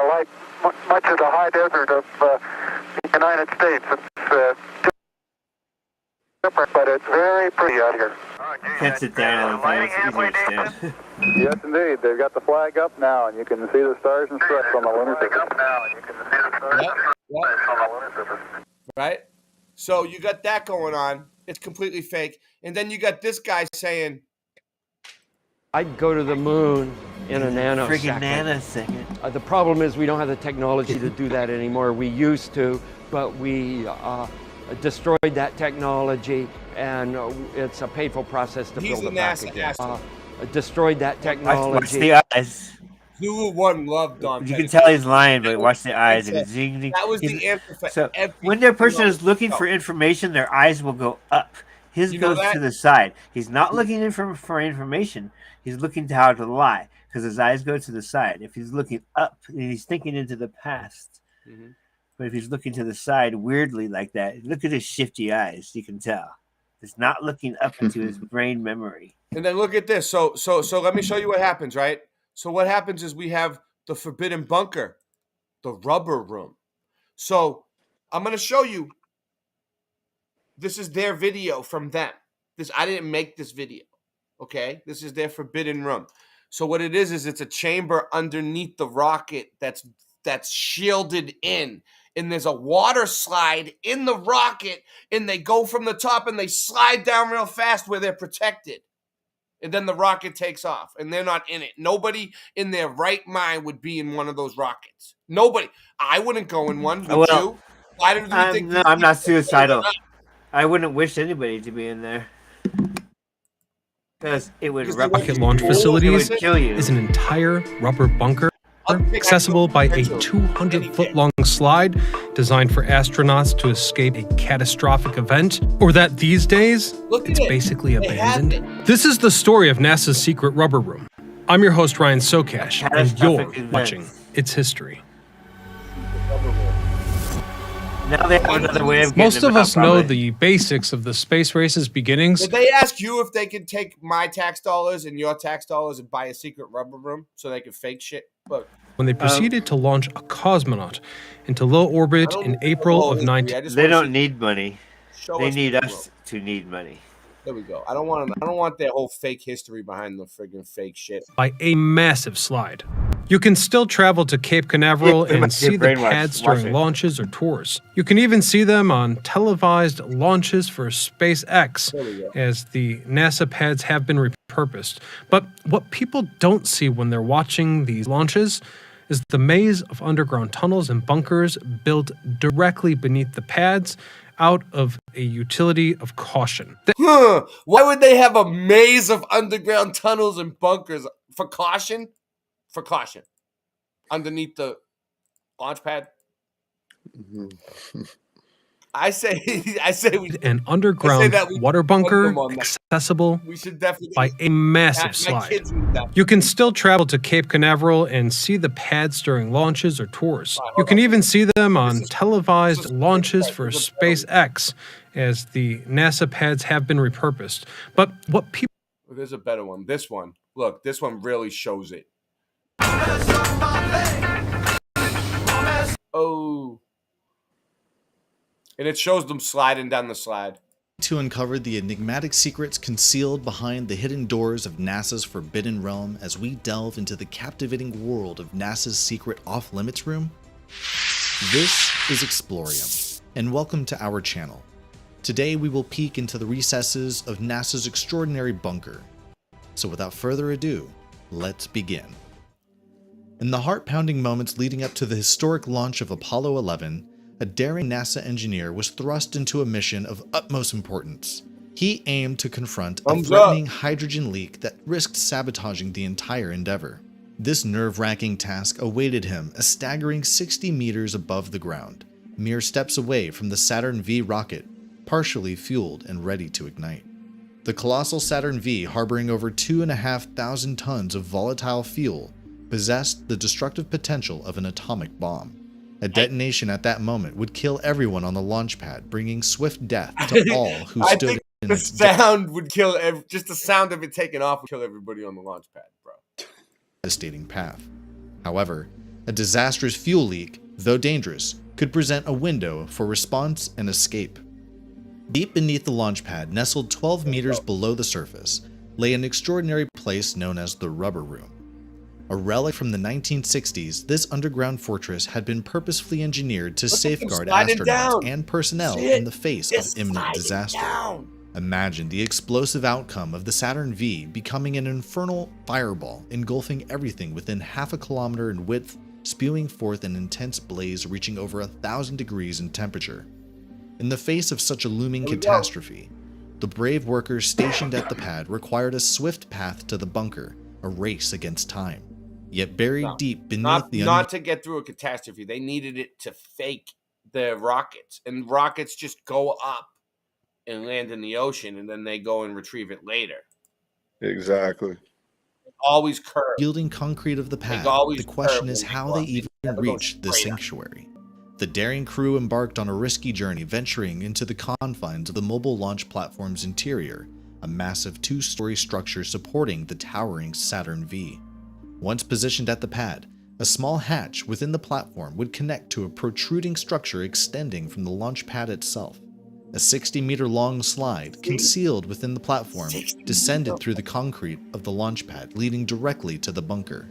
like much of the high desert of the United States. It's different, but it's very pretty out here. Can't sit down all the time. It's easier to stand. Yes, indeed. They've got the flag up now, and you can see the stars and stripes on the lunar surface. Right? So you got that going on. It's completely fake. And then you got this guy saying, I'd go to the moon in a nanosecond. Freaking nanosecond. The problem is we don't have the technology to do that anymore. We used to, but we destroyed that technology, and it's a painful process to build it back again. Destroyed that technology. Watch the eyes. Zulu One loved Dom. You can tell he's lying, but watch the eyes. That was the answer for So every when the person is single looking for information, their eyes will go up. His You know goes that? to the side. He's not looking for information. He's looking to how to lie, because his eyes go to the side. If he's looking up, he's thinking into the past. Mhm. But if he's looking to the side weirdly like that, look at his shifty eyes. You can tell. is not looking up into his brain memory. And then look at this. So let me show you what happens, right? So what happens is we have the forbidden bunker, the rubber room. So I'm going to show you. This is their video from them. I didn't make this video. Okay? This is their forbidden room. So what it is it's a chamber underneath the rocket that's shielded in. And there's a water slide in the rocket, and they go from the top and they slide down real fast where they're protected. And then the rocket takes off, and they're not in it. Nobody in their right mind would be in one of those rockets. Nobody. I wouldn't go in one. Would you? Why do you think? No, I'm not suicidal. I wouldn't wish anybody to be in there. Because it would rocket launch facilities is an entire rubber bunker accessible by a 200-foot-long slide designed for astronauts to escape a catastrophic event, or that these days, it's basically abandoned. This is the story of NASA's secret rubber room. I'm your host, Ryan Socash, and you're watching It's History. Now they have another way of getting Most of us know the basics of the space race's beginnings. Did they ask you if they could take my tax dollars and your tax dollars and buy a secret rubber room so they could fake shit? Look. When they proceeded to launch a cosmonaut into low orbit in April of 19... They don't need money. They need us to need money. There we go. I don't want their whole fake history behind the friggin' fake shit. By a massive slide. You can still travel to Cape Canaveral and see the pads during launches or tours. You can even see them on televised launches for SpaceX, as the NASA pads have been repurposed. But what people don't see when they're watching these launches is the maze of underground tunnels and bunkers built directly beneath the pads out of a utility of caution. Why would they have a maze of underground tunnels and bunkers? For caution? For caution. Underneath the launch pad? I say an underground water bunker accessible by a massive slide. You can still travel to Cape Canaveral and see the pads during launches or tours. You can even see them on televised launches for SpaceX, as the NASA pads have been repurposed. But what people... There's a better one. This one. Look, this one really shows it. Oh. And it shows them sliding down the slide. To uncover the enigmatic secrets concealed behind the hidden doors of NASA's Forbidden Realm as we delve into the captivating world of NASA's secret off-limits room. This is Explorium, and welcome to our channel. Today we will peek into the recesses of NASA's extraordinary bunker. So without further ado, let's begin. In the heart-pounding moments leading up to the historic launch of Apollo 11, a daring NASA engineer was thrust into a mission of utmost importance. He aimed to confront a threatening hydrogen leak that risked sabotaging the entire endeavor. This nerve-wracking task awaited him a staggering 60 meters above the ground, mere steps away from the Saturn V rocket, partially fueled and ready to ignite. The colossal Saturn V, harboring over 2,500 tons of volatile fuel, possessed the destructive potential of an atomic bomb. A detonation at that moment would kill everyone on the launch pad, bringing swift death to all who stood in the sound would kill just the sound of it taking off would kill everybody on the launch pad, bro. Devastating path. However, a disastrous fuel leak, though dangerous, could present a window for response and escape. Deep beneath the launch pad, nestled 12 meters below the surface, lay an extraordinary place known as the Rubber Room. A relic from the 1960s, this underground fortress had been purposefully engineered to safeguard astronauts and personnel in the face of imminent disaster. Imagine the explosive outcome of the Saturn V becoming an infernal fireball, engulfing everything within half a kilometer in width, spewing forth an intense blaze reaching over 1,000 degrees in temperature. In the face of such a looming catastrophe, the brave workers stationed at the pad required a swift path to the bunker, a race against time. Yet buried deep beneath not to get through a catastrophe. They needed it to fake the rockets. And rockets just go up and land in the ocean, and then they go and retrieve it later. Exactly. Always curved. Yielding concrete of the pad, the question is how they even reached the sanctuary. The daring crew embarked on a risky journey, venturing into the confines of the mobile launch platform's interior, a massive 2-story structure supporting the towering Saturn V. Once positioned at the pad, a small hatch within the platform would connect to a protruding structure extending from the launch pad itself. A 60-meter-long slide, concealed within the platform, descended through the concrete of the launch pad, leading directly to the bunker.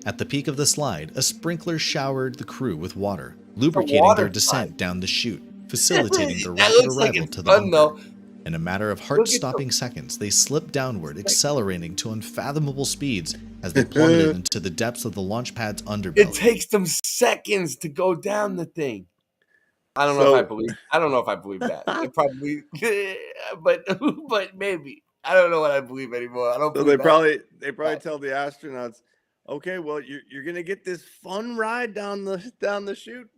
At the peak of the slide, a sprinkler showered the crew with water, lubricating their descent down the chute, facilitating their rapid arrival to the bunker. In a matter of heart-stopping seconds, they slipped downward, accelerating to unfathomable speeds as they plummeted into the depths of the launch pad's underbelly. It takes them seconds to go down the thing. I don't know if I believe that. It probably, but maybe. I don't know what I believe anymore. I don't. So they probably tell the astronauts, okay, well you're gonna get this fun ride down the chute.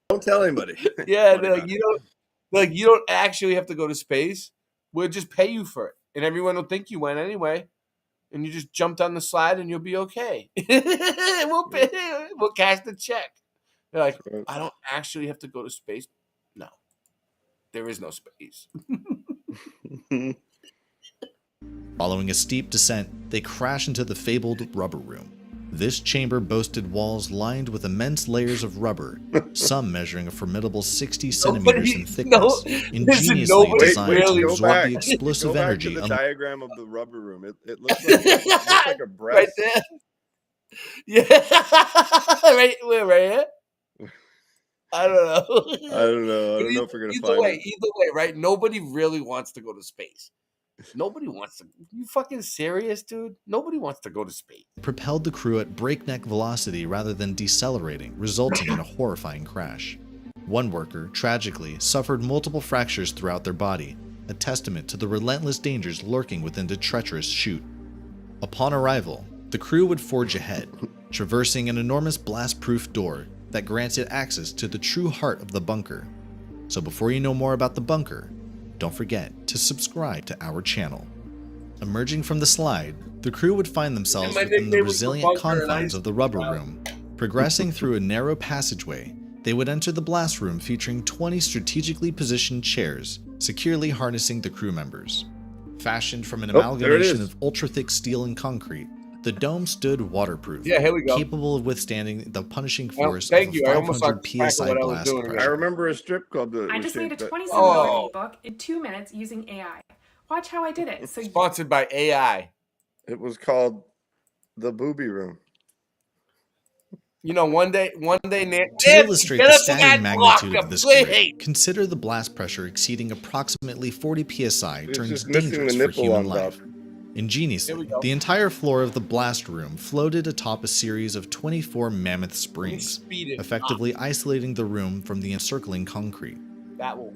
Don't tell anybody. Yeah, you don't actually have to go to space. We'll just pay you for it, and everyone will think you went anyway. And you just jump down the slide, and you'll be okay. We'll cash the check. They're like, I don't actually have to go to space. No, there is no space. Following a steep descent, they crash into the fabled rubber room. This chamber boasted walls lined with immense layers of rubber, some measuring a formidable 60 centimeters in thickness, ingeniously designed to absorb the explosive energy. Go back to the diagram of the rubber room. It looks like a breast. Right there. Yeah. right here? I don't know. I don't know if we're going to find it. Either way, right? Nobody really wants to go to space. Nobody wants to. You fucking serious, dude? Nobody wants to go to space. Propelled the crew at breakneck velocity rather than decelerating, resulting in a horrifying crash. One worker, tragically, suffered multiple fractures throughout their body, a testament to the relentless dangers lurking within the treacherous chute. Upon arrival, the crew would forge ahead, traversing an enormous blast-proof door that granted access to the true heart of the bunker. So before you know more about the bunker, don't forget to subscribe to our channel. Emerging from the slide, the crew would find themselves within the resilient confines of the rubber room. Progressing through a narrow passageway, they would enter the blast room featuring 20 strategically positioned chairs, securely harnessing the crew members. Fashioned from an amalgamation of ultra-thick steel and concrete, the dome stood waterproof, capable of withstanding the punishing force of a 500 psi blast pressure. I remember a strip club that I just made a $27 ebook in 2 minutes using AI. Watch how I did it. So Sponsored by AI. It was called the Booby Room. You know, one day, to illustrate the staggering magnitude of this quake, consider the blast pressure exceeding approximately 40 psi turns dangerous for human life. Ingeniously, the entire floor of the blast room floated atop a series of 24 mammoth springs, effectively isolating the room from the encircling concrete.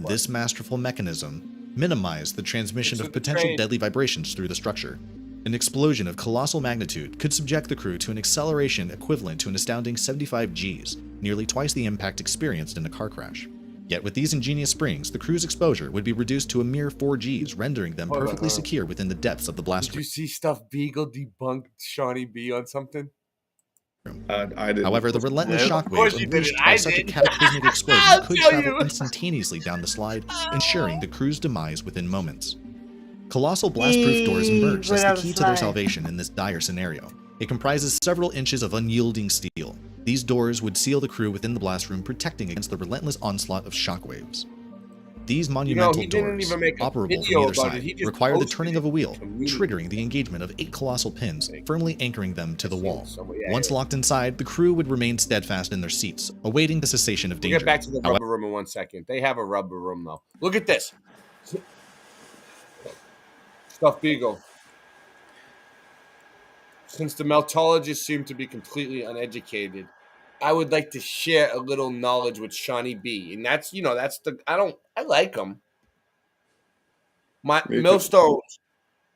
This masterful mechanism minimized the transmission of potential deadly vibrations through the structure. An explosion of colossal magnitude could subject the crew to an acceleration equivalent to an astounding 75 Gs, nearly twice the impact experienced in a car crash. Yet with these ingenious springs, the crew's exposure would be reduced to a mere 4 Gs, rendering them perfectly secure within the depths of the blast room. Did you see Stuff Beagle debunk Shawnee B on something? I didn't. However, the relentless shockwave unleashed by such a cataclysmic explosion could travel instantaneously down the slide, ensuring the crew's demise within moments. Colossal blast-proof doors emerged as the key to their salvation in this dire scenario. It comprises several inches of unyielding steel. These doors would seal the crew within the blast room, protecting against the relentless onslaught of shockwaves. These monumental doors, operable from either side, require the turning of a wheel, triggering the engagement of 8 colossal pins, firmly anchoring them to the wall. Once locked inside, the crew would remain steadfast in their seats, awaiting the cessation of danger. We'll get back to the rubber room in 1 second. They have a rubber room, though. Look at this. Stuff Beagle. Since the meltologists seem to be completely uneducated, I would like to share a little knowledge with Shawnee B. And that's, I like them.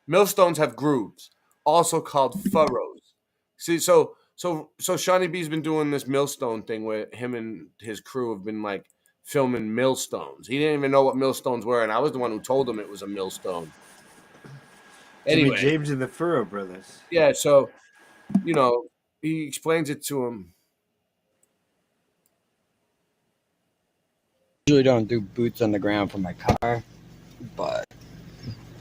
Millstones have grooves, also called furrows. See, so Shawnee B's been doing this millstone thing where him and his crew have been like filming millstones. He didn't even know what millstones were, and I was the one who told him it was a millstone. Anyway, James and the Furrow Brothers. Yeah, so you know, he explains it to him. Usually don't do boots on the ground for my car, but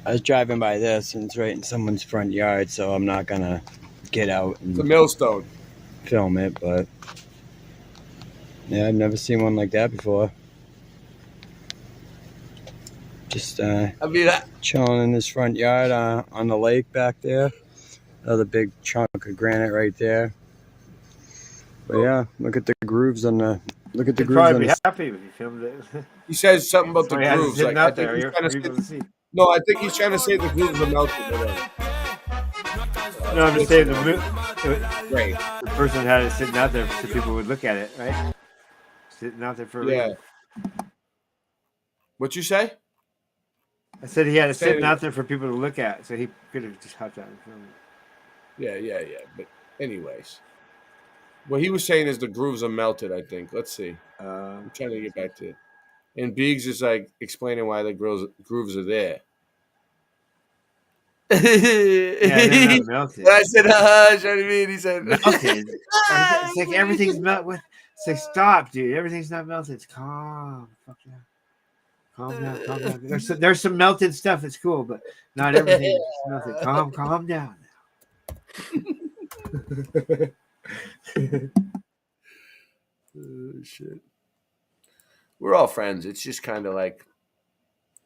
I was driving by this and it's right in someone's front yard, so I'm not gonna get out and the millstone film it. But yeah, I've never seen one like that before. Just chilling in this front yard on the lake back there. Another big chunk of granite right there. But yeah, look at the grooves on the. Look at the grooves. Probably on be the, happy if you filmed it. He says something about the Sorry, I had it grooves. sitting Like, out I think there. he's You're trying to able to see. No, I think he's trying to say the grooves are melted. No, I'm just saying the Right. The person had it sitting out there so people would look at it, right? Sitting out there for a reason. What'd you say? I said he had it sitting out there for people to look at, so he could have just hopped out and filmed it. Yeah. But anyways, what he was saying is the grooves are melted, I think. Let's see. I'm trying to get back to it. And Biggs is like explaining why the grooves are there. Yeah, they're not melted. I said, what do you mean? He said, melted. It's like everything's melted. It's like, stop, dude. Everything's not melted. It's calm. Fuck yeah. Calm down. There's some melted stuff that's cool, but not everything is melted. Calm down. Oh, shit. We're all friends. It's just kind of like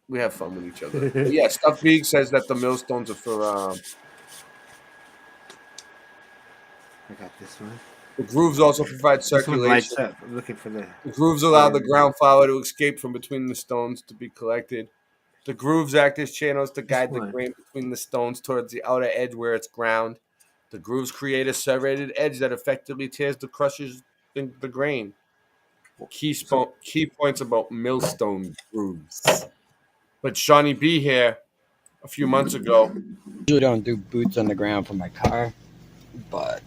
we have fun with each other. But yeah, Stuff Big says that the millstones are for. I got this one. The grooves also provide circulation. Lights up. I'm looking for the grooves allow the ground flour to escape from between the stones to be collected. The grooves act as channels to guide the grain between the stones towards the outer edge where it's ground. The grooves create a serrated edge that effectively tears the crushes in the grain. Key points about millstone grooves. But Shawnee B here a few months ago. Usually don't do boots on the ground for my car, but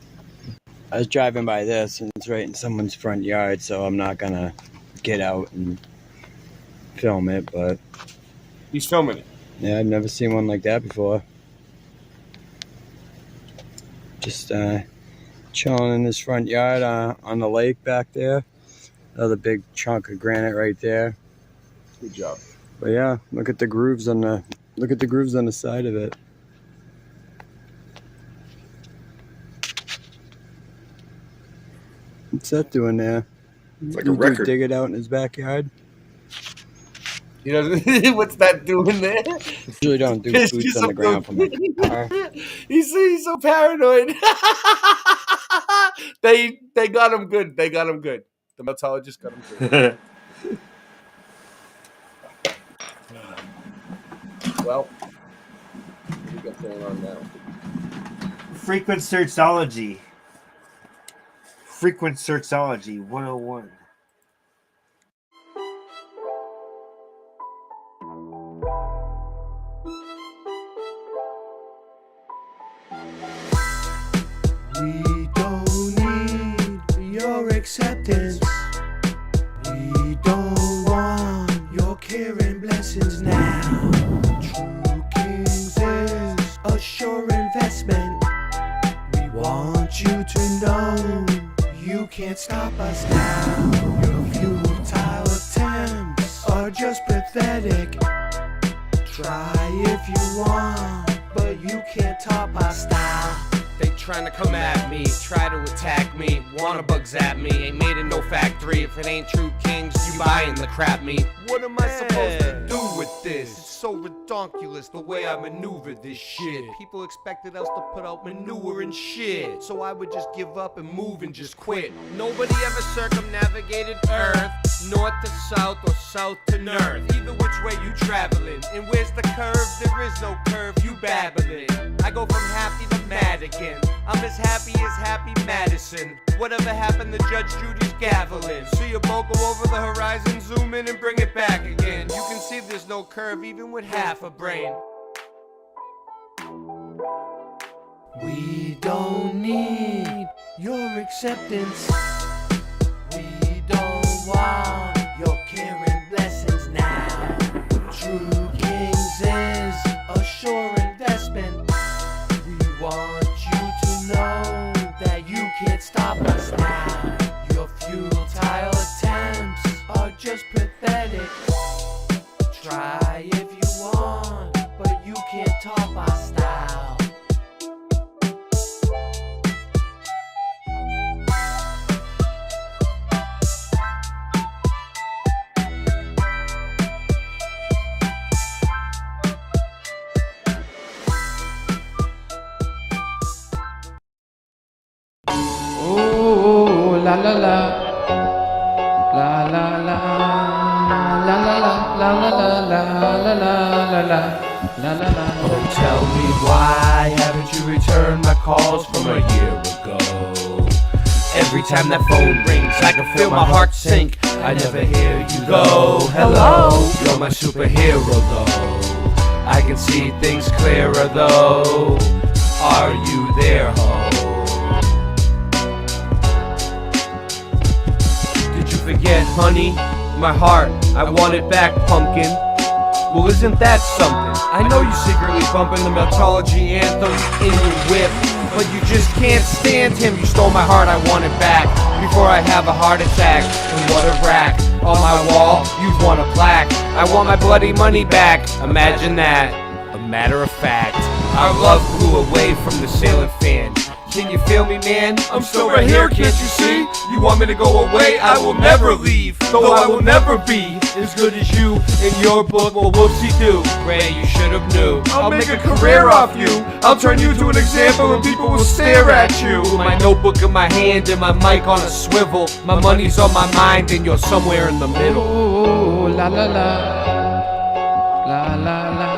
I was driving by this and it's right in someone's front yard, so I'm not gonna get out and film it. But he's filming it. Yeah, I've never seen one like that before. Just chilling in this front yard on the lake back there. Another big chunk of granite right there. Good job. But yeah, look at the grooves on the side of it. What's that doing there? It's like a record. Dig it out in his backyard. He doesn't. What's that doing there? Usually don't do boots on the ground for my car. He's so paranoid. They got him good. The metallurgist got him good. Well, what do we got going on now? Frequent Searchology 101. We don't need your acceptance. We don't want your care and blessings now. True Kings is a sure investment. We want you to know you can't stop us now. Your futile attempts are just pathetic. Try if you want, but you can't top our style. They trying to come at me, try to attack me, wanna bug zap me. Ain't made in no factory. If it ain't True Kings, you buying the crap meat. What am I supposed to do with this? It's so redonkulous the way I maneuver this shit. People expected us to put out manure and shit, so I would just give up and move and just quit. Nobody ever circumnavigated Earth, north to south or south to north. Either which way you traveling, and where's the curve? There is no curve, you babbling. I go from happy to mad again. I'm as happy Madison. Whatever happened to Judge Judy's gaveling? See a boat go over the horizon, zoom in and bring it back again. You can see there's no curve even with half a brain. We don't need your acceptance. We don't want your care and blessings now. True Kings is a sure investment. We want you to know la la la la la la. Oh, tell me why haven't you returned my calls from a year ago? Every time that phone rings, I can feel my heart sink. I never hear you go. Hello, you're my superhero though. I can see things clearer though. Are you there, ho? Did you forget, honey? My heart, I want it back, pumpkin. Well, isn't that something? I know you secretly bumping the Meltology anthem in your whip, but you just can't stand him. You stole my heart, I want it back before I have a heart attack. And what a rack. On my wall, you'd want a plaque. I want my bloody money back. Imagine that. A matter of fact, our love blew away from the ceiling fan. Can you feel me, man? I'm still right here, can't you see? You want me to go away? I will never leave, though I will never be as good as you in your book. Well, whoopsie-doo, Ray, you should have knew. I'll make a career off you. I'll turn you to an example and people will stare at you. My notebook in my hand and my mic on a swivel. My money's on my mind and you're somewhere in the middle. Ooh, la la la. La la la.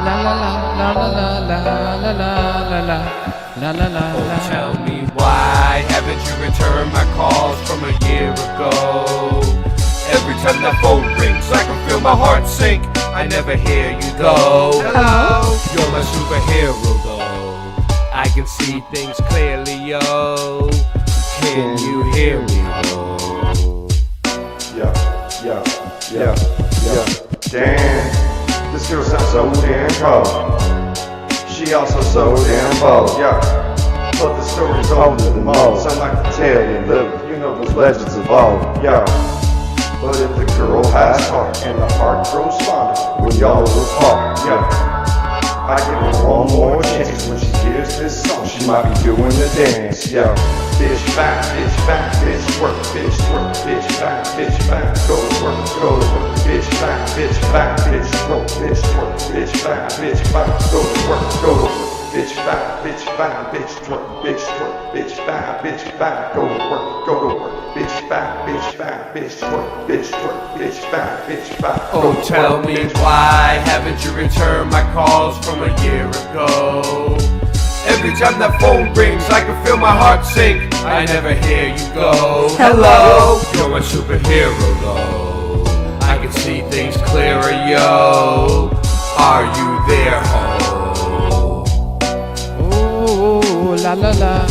La la la la la la la la la la. La, la, la, oh, la. Tell me why haven't you returned my calls from a year ago? Every time that phone rings, I can feel my heart sink. I never hear you go. Hello, you're my superhero though. I can see things clearly, yo. Can you hear me, yo? Yeah. Damn, this girl sounds so damn cold. She also so damn bold, yeah. But the story's older than most. I like to tell you, look, you know those legends of old, yeah. But if the girl has heart and the heart grows fonder when y'all apart, yeah. I give her one more chance when she hears this song. She might be doing the dance, yeah. Bitch back, bitch work, bitch twerk, bitch back, go to work, bitch back, bitch twerk, bitch back, go to work, bitch back, bitch twerk, bitch back, go to work, bitch back, bitch back. Oh, tell me why haven't you returned my calls from a year ago? Every time that phone rings, I can feel my heart sink. I never hear you go. Hello, you're my superhero though. I can see things clearer, yo. Are you there, ho? Ooh, la la la.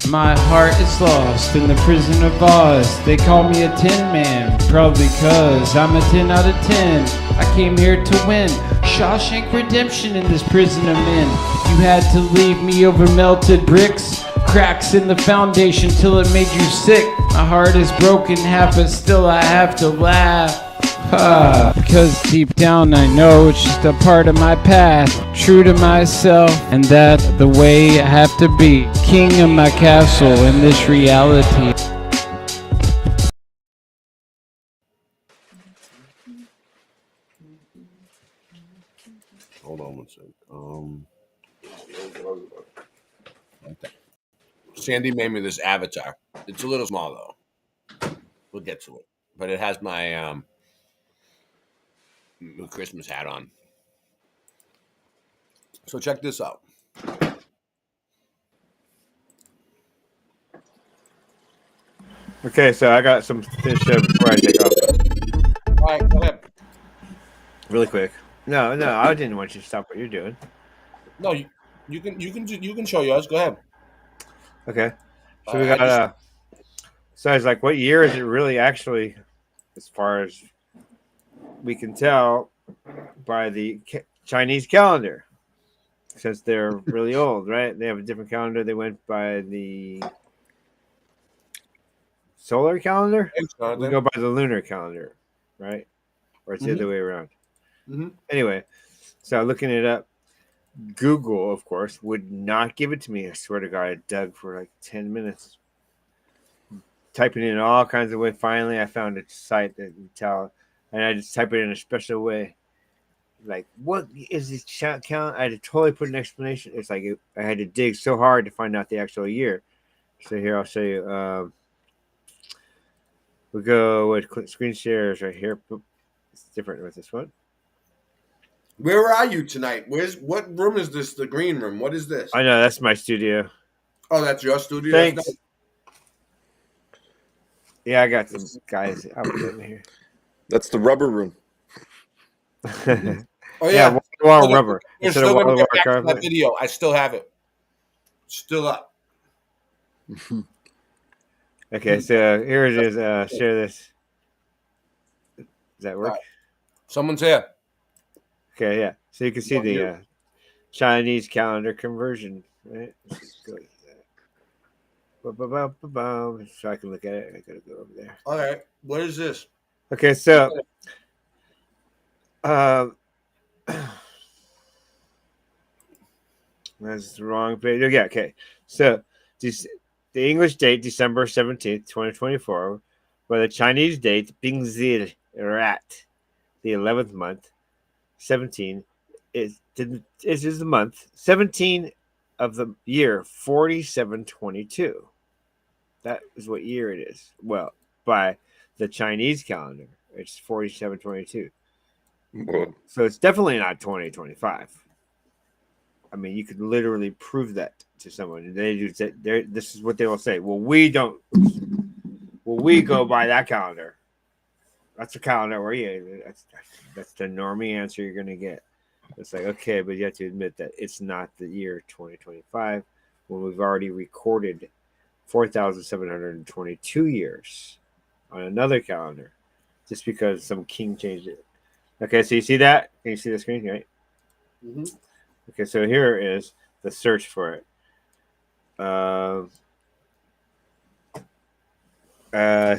My heart is lost in the prison of Oz. They call me a Tin Man, probably cause I'm a 10 out of 10. I came here to win Shawshank Redemption in this prison I'm in. You had to leave me over melted bricks, cracks in the foundation till it made you sick. My heart is broken half, but still I have to laugh. Because deep down I know it's just a part of my path. True to myself, and that the way I have to be. King of my castle in this reality. Hold on one second. Like that. Sandy made me this avatar. It's a little small though. We'll get to it, but it has my Christmas hat on. So check this out. Okay, so I got some finish up before I take off. All right, go ahead. Really quick. No, I didn't want you to stop what you're doing. No, you can show yours. Go ahead. Okay. So we got so it's like, what year is it really actually, as far as we can tell by the Chinese calendar, since they're really old, right? They have a different calendar. They went by the solar calendar. We go by the lunar calendar, right? Or it's the other way around. Mm-hmm. Anyway, so looking it up, Google, of course, would not give it to me. I swear to God, I dug for like 10 minutes, typing in all kinds of ways. Finally, I found a site that would tell, and I just type it in a special way. Like, what is this count? I had to totally put an explanation. It's like I had to dig so hard to find out the actual year. So here, I'll show you. We'll go with screen shares right here. It's different with this one. Where are you tonight? What room is this? The green room. What is this? I know that's my studio. Oh, that's your studio. Thanks. That's Yeah, I got some guys out in here. That's the rubber room. Oh yeah, wall rubber. We're Instead of still gonna wall get back to carpet. that video. I still have it. Still up. Okay, so here it is. Share this. Does that work? Right. Someone's here. Okay, yeah. So you can see the Chinese calendar conversion, right? Let's just go like that. Ba-ba-ba-ba-bum. So I can look at it. I gotta go over there. All right. What is this? Okay, so that's the wrong page. Oh, yeah, okay. So the English date, December 17th, 2024, but the Chinese date, Bingzi Rat, the 11th month, 17, is the month, 17 of the year, 4722. That is what year it is. Well, by the Chinese calendar, it's 4722. Whoa. So it's definitely not 2025. I mean, you could literally prove that to someone. They do. This is what they will say. Well, we don't. Well, we go by that calendar. That's the calendar we're in. That's the normie answer you're gonna get. It's like, okay, but you have to admit that it's not the year 2025 when we've already recorded 4,722 years on another calendar, just because some king changed it. Okay, so you see that? Can you see the screen, right? Mm-hmm. Okay, so here is the search for it.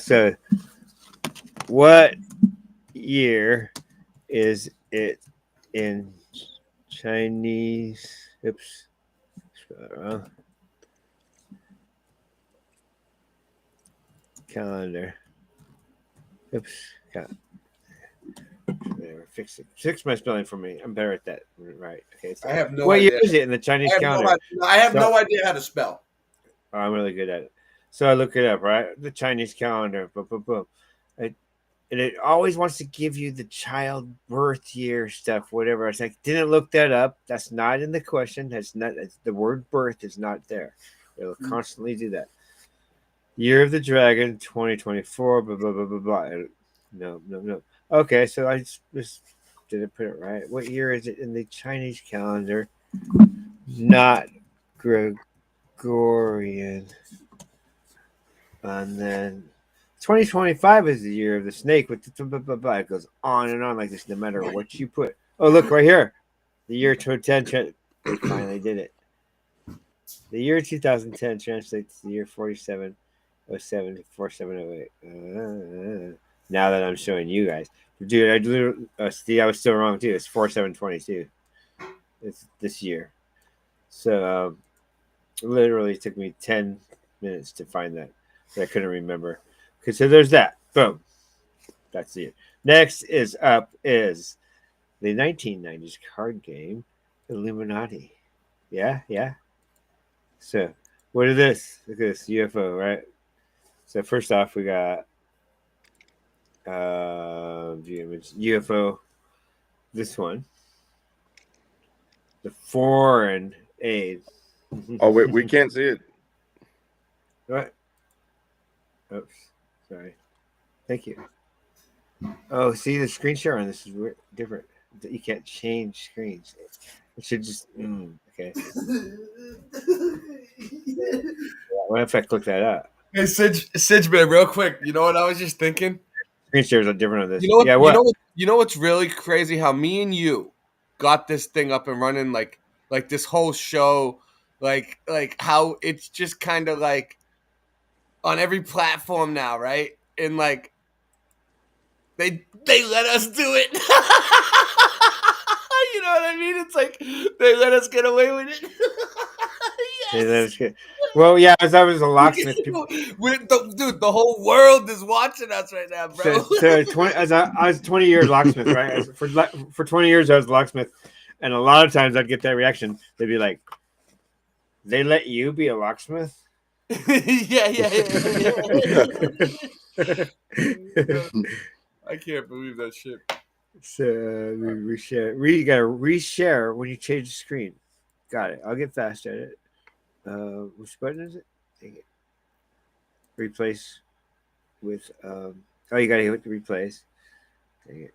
So what year is it in Chinese? Oops. Calendar. Oops. Fix my spelling for me. I'm better at that. Right. Okay. So I have no what idea. year is it in the Chinese calendar? I have no idea how to spell. Oh, I'm really good at it. So I look it up, right? The Chinese calendar. Boom, boom, boom. And it always wants to give you the child birth year stuff, whatever. It's like, didn't look that up. That's not in the question. The word birth is not there. It'll constantly do that. Year of the Dragon, 2024, blah, blah, blah, blah, blah. No. Okay, so I just didn't put it right. What year is it in the Chinese calendar? Not Gregorian. And then 2025 is the year of the snake. With it goes on and on like this, no matter what you put. Oh, look right here. The year 2010. They finally did it. The year 2010 translates to the year 4707 to 4708. Now that I'm showing you guys, dude, I literally see I was still wrong too. It's 4722. It's this year. So literally took me 10 minutes to find that, but I couldn't remember. Okay, so there's that. Boom. That's it. Next is up is the 1990s card game, Illuminati. Yeah. So what is this? Look at this UFO, right? So first off, we got view image UFO. This one, the foreign aid. Oh wait, we can't see it. What? Oops, sorry. Thank you. Oh, see the screen share on this is weird, different. You can't change screens. It should just okay. What if I click that up? Hey, Sidge, man, real quick. You know what I was just thinking? Screen shares are different on this. You know what? Yeah, what? You know what's really crazy? How me and you got this thing up and running, like this whole show, like how it's just kind of like on every platform now, right? And like they let us do it. You know what I mean? It's like they let us get away with it. Yes. Well, yeah, as I was a locksmith. Dude, the whole world is watching us right now, bro. So 20, I was 20 years locksmith, right? For 20 years, I was a locksmith. And a lot of times I'd get that reaction. They'd be like, they let you be a locksmith? Yeah. I can't believe that shit. So reshare. You gotta reshare when you change the screen. Got it. I'll get fast at it. Which button is it? Take it. Replace with oh, you gotta hit the replace. Take it.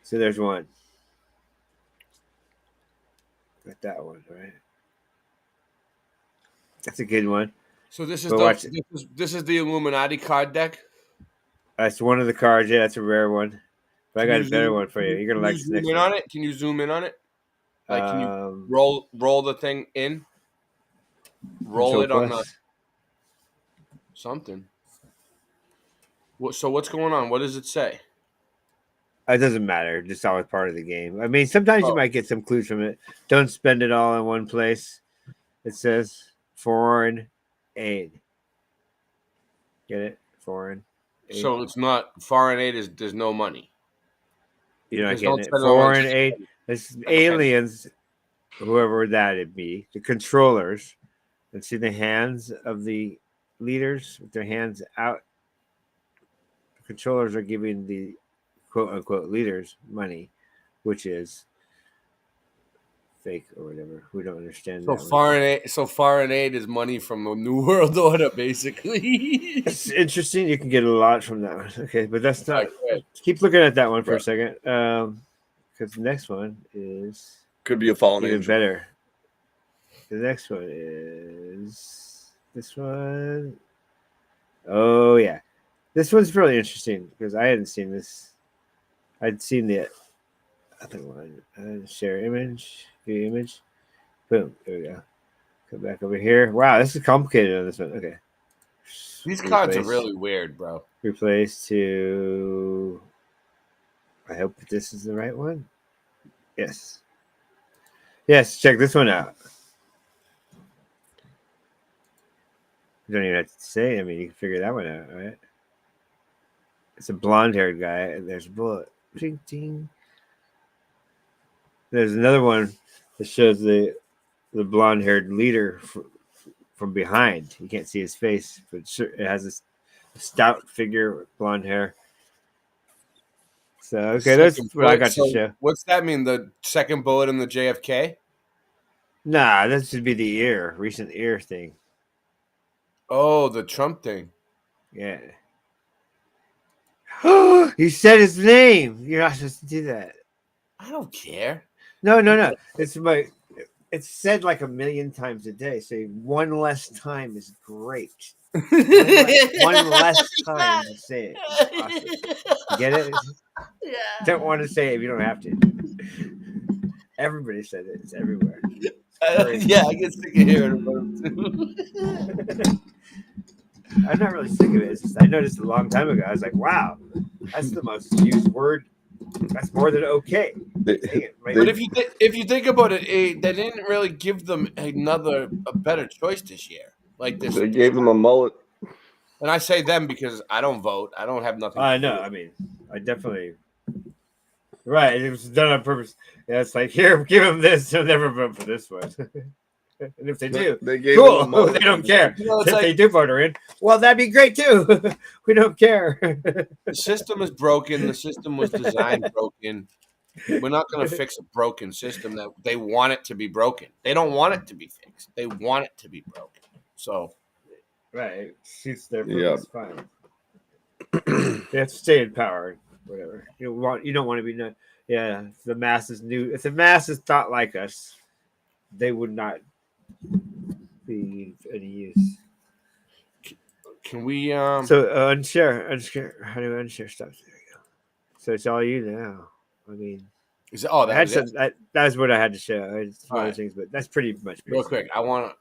So there's one. Got that one, right? That's a good one. So this is But this is the Illuminati card deck. That's one of the cards. Yeah, that's a rare one. But I got a better one for you. You're gonna like this next zoom in one. on it? Can you zoom in on it? Like, can you roll the thing in? Roll it on the something. So what's going on? What does it say? It doesn't matter. Just always part of the game. I mean, sometimes you might get some clues from it. Don't spend it all in one place. It says foreign aid. Get it? Foreign aid. So it's not foreign aid. There's no money. You're not Because getting don't it. spend it on Foreign just- aid. It's aliens, whoever that'd be, the controllers. And see the hands of the leaders with their hands out. The controllers are giving the quote unquote leaders money, which is fake or whatever. We don't understand So that. foreign aid is money from the New World Order, basically. It's interesting. You can get a lot from that one. Okay, but that's not. Keep looking at that one for a second, because the next one is could be a fallen even angel. better. The next one is this one. Oh yeah, this one's really interesting because I hadn't seen this. I'd seen the other one. Share image, view image. Boom. There we go. Come back over here. Wow, this is complicated on this one. Okay. These cards are really weird, bro. Replace to. I hope this is the right one. Yes. Yes, check this one out. You don't even have to say. I mean, you can figure that one out, right? It's a blonde-haired guy, and there's a bullet. Ding, ding. There's another one that shows the blonde-haired leader from behind. You can't see his face, but it has this stout figure with blonde hair. So okay, that's what I got to show. What's that mean? The second bullet in the JFK? Nah, that should be the recent ear thing. Oh, the Trump thing. Yeah. You said his name. You're not supposed to do that. I don't care. No. It's said like 1,000,000 times a day. So one less time is great. one less time to say it. Awesome. Get it? Yeah. Don't want to say it if you don't have to. Everybody said it. It's everywhere. Yeah, I get sick of hearing about it too. I'm not really sick of it. It's just, I noticed a long time ago. I was like, wow, that's the most used word. That's more than okay. But if you think about it, they didn't really give them a better choice this year. Like this, They gave them a mullet. and I say them because I don't vote. I don't have nothing. I know. I mean, I definitely. Right, it was done on purpose. Yeah, it's like, here, give them this. They'll never vote for this one. And if they do, They gave cool. them a mullet. They don't care. You know, it's If like- they do vote her in, well, that'd be great too. We don't care. The system is broken. The system was designed broken. We're not going to fix a broken system that they want it to be broken. They don't want it to be fixed. They want it to be broken. So, Right, it suits their Yeah. purpose fine. They have to stay in power, whatever. You don't want to be known. Yeah, if the masses thought like us, they would not be any use. can we? So unshare. How do I unshare stuff? There you go. So it's all you now. I mean, Is it? Oh, that was it? That's what I had to show. It's All one of right. the things, but that's pretty much Real quick, I want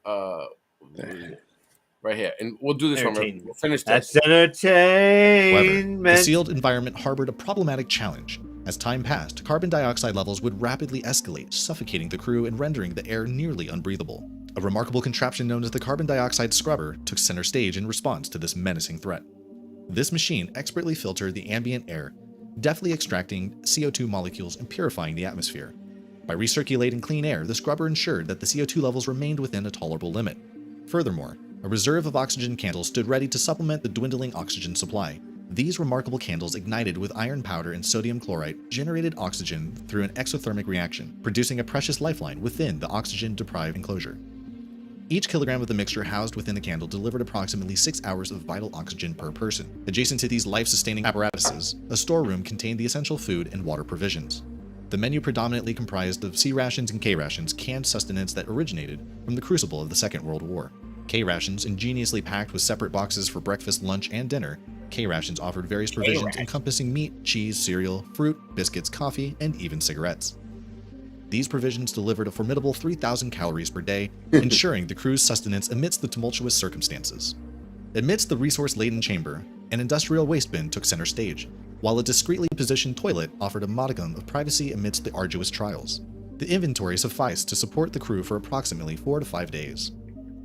right here, and we'll do this one. We'll finish this. That's entertainment. However, the sealed environment harbored a problematic challenge. As time passed, carbon dioxide levels would rapidly escalate, suffocating the crew and rendering the air nearly unbreathable. A remarkable contraption known as the carbon dioxide scrubber took center stage in response to this menacing threat. This machine expertly filtered the ambient air, deftly extracting CO2 molecules and purifying the atmosphere. By recirculating clean air, the scrubber ensured that the CO2 levels remained within a tolerable limit. Furthermore, a reserve of oxygen candles stood ready to supplement the dwindling oxygen supply. These remarkable candles ignited with iron powder and sodium chloride generated oxygen through an exothermic reaction, producing a precious lifeline within the oxygen-deprived enclosure. Each kilogram of the mixture housed within the candle delivered approximately 6 hours of vital oxygen per person. Adjacent to these life-sustaining apparatuses, a storeroom contained the essential food and water provisions. The menu predominantly comprised of C rations and K rations, canned sustenance that originated from the crucible of the Second World War. K rations, ingeniously packed with separate boxes for breakfast, lunch, and dinner, K rations offered various provisions encompassing meat, cheese, cereal, fruit, biscuits, coffee, and even cigarettes. These provisions delivered a formidable 3,000 calories per day, ensuring the crew's sustenance amidst the tumultuous circumstances. Amidst the resource-laden chamber, an industrial waste bin took center stage, while a discreetly positioned toilet offered a modicum of privacy amidst the arduous trials. The inventory sufficed to support the crew for approximately 4 to 5 days.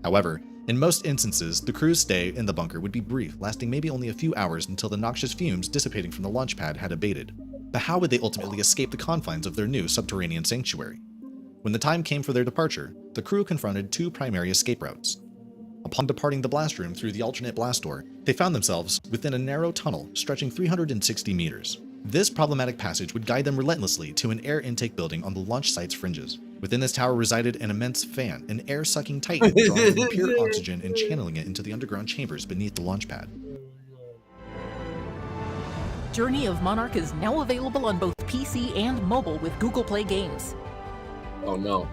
However, in most instances, the crew's stay in the bunker would be brief, lasting maybe only a few hours until the noxious fumes dissipating from the launch pad had abated. But how would they ultimately escape the confines of their new subterranean sanctuary? When the time came for their departure, the crew confronted 2 primary escape routes. Upon departing the blast room through the alternate blast door, they found themselves within a narrow tunnel stretching 360 meters. This problematic passage would guide them relentlessly to an air intake building on the launch site's fringes. Within this tower resided an immense fan, an air-sucking titan drawing in pure oxygen and channeling it into the underground chambers beneath the launch pad. Journey of Monarch is now available on both PC and mobile with Google Play Games. Oh no.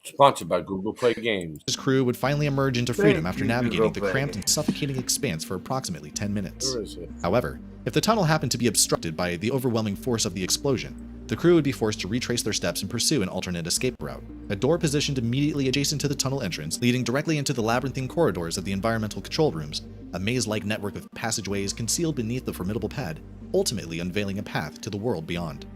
Sponsored by Google Play Games. His crew would finally emerge into freedom after navigating the cramped and suffocating expanse for approximately 10 minutes. However, if the tunnel happened to be obstructed by the overwhelming force of the explosion, the crew would be forced to retrace their steps and pursue an alternate escape route. A door positioned immediately adjacent to the tunnel entrance, leading directly into the labyrinthine corridors of the environmental control rooms, a maze-like network of passageways concealed beneath the formidable pad, ultimately unveiling a path to the world beyond.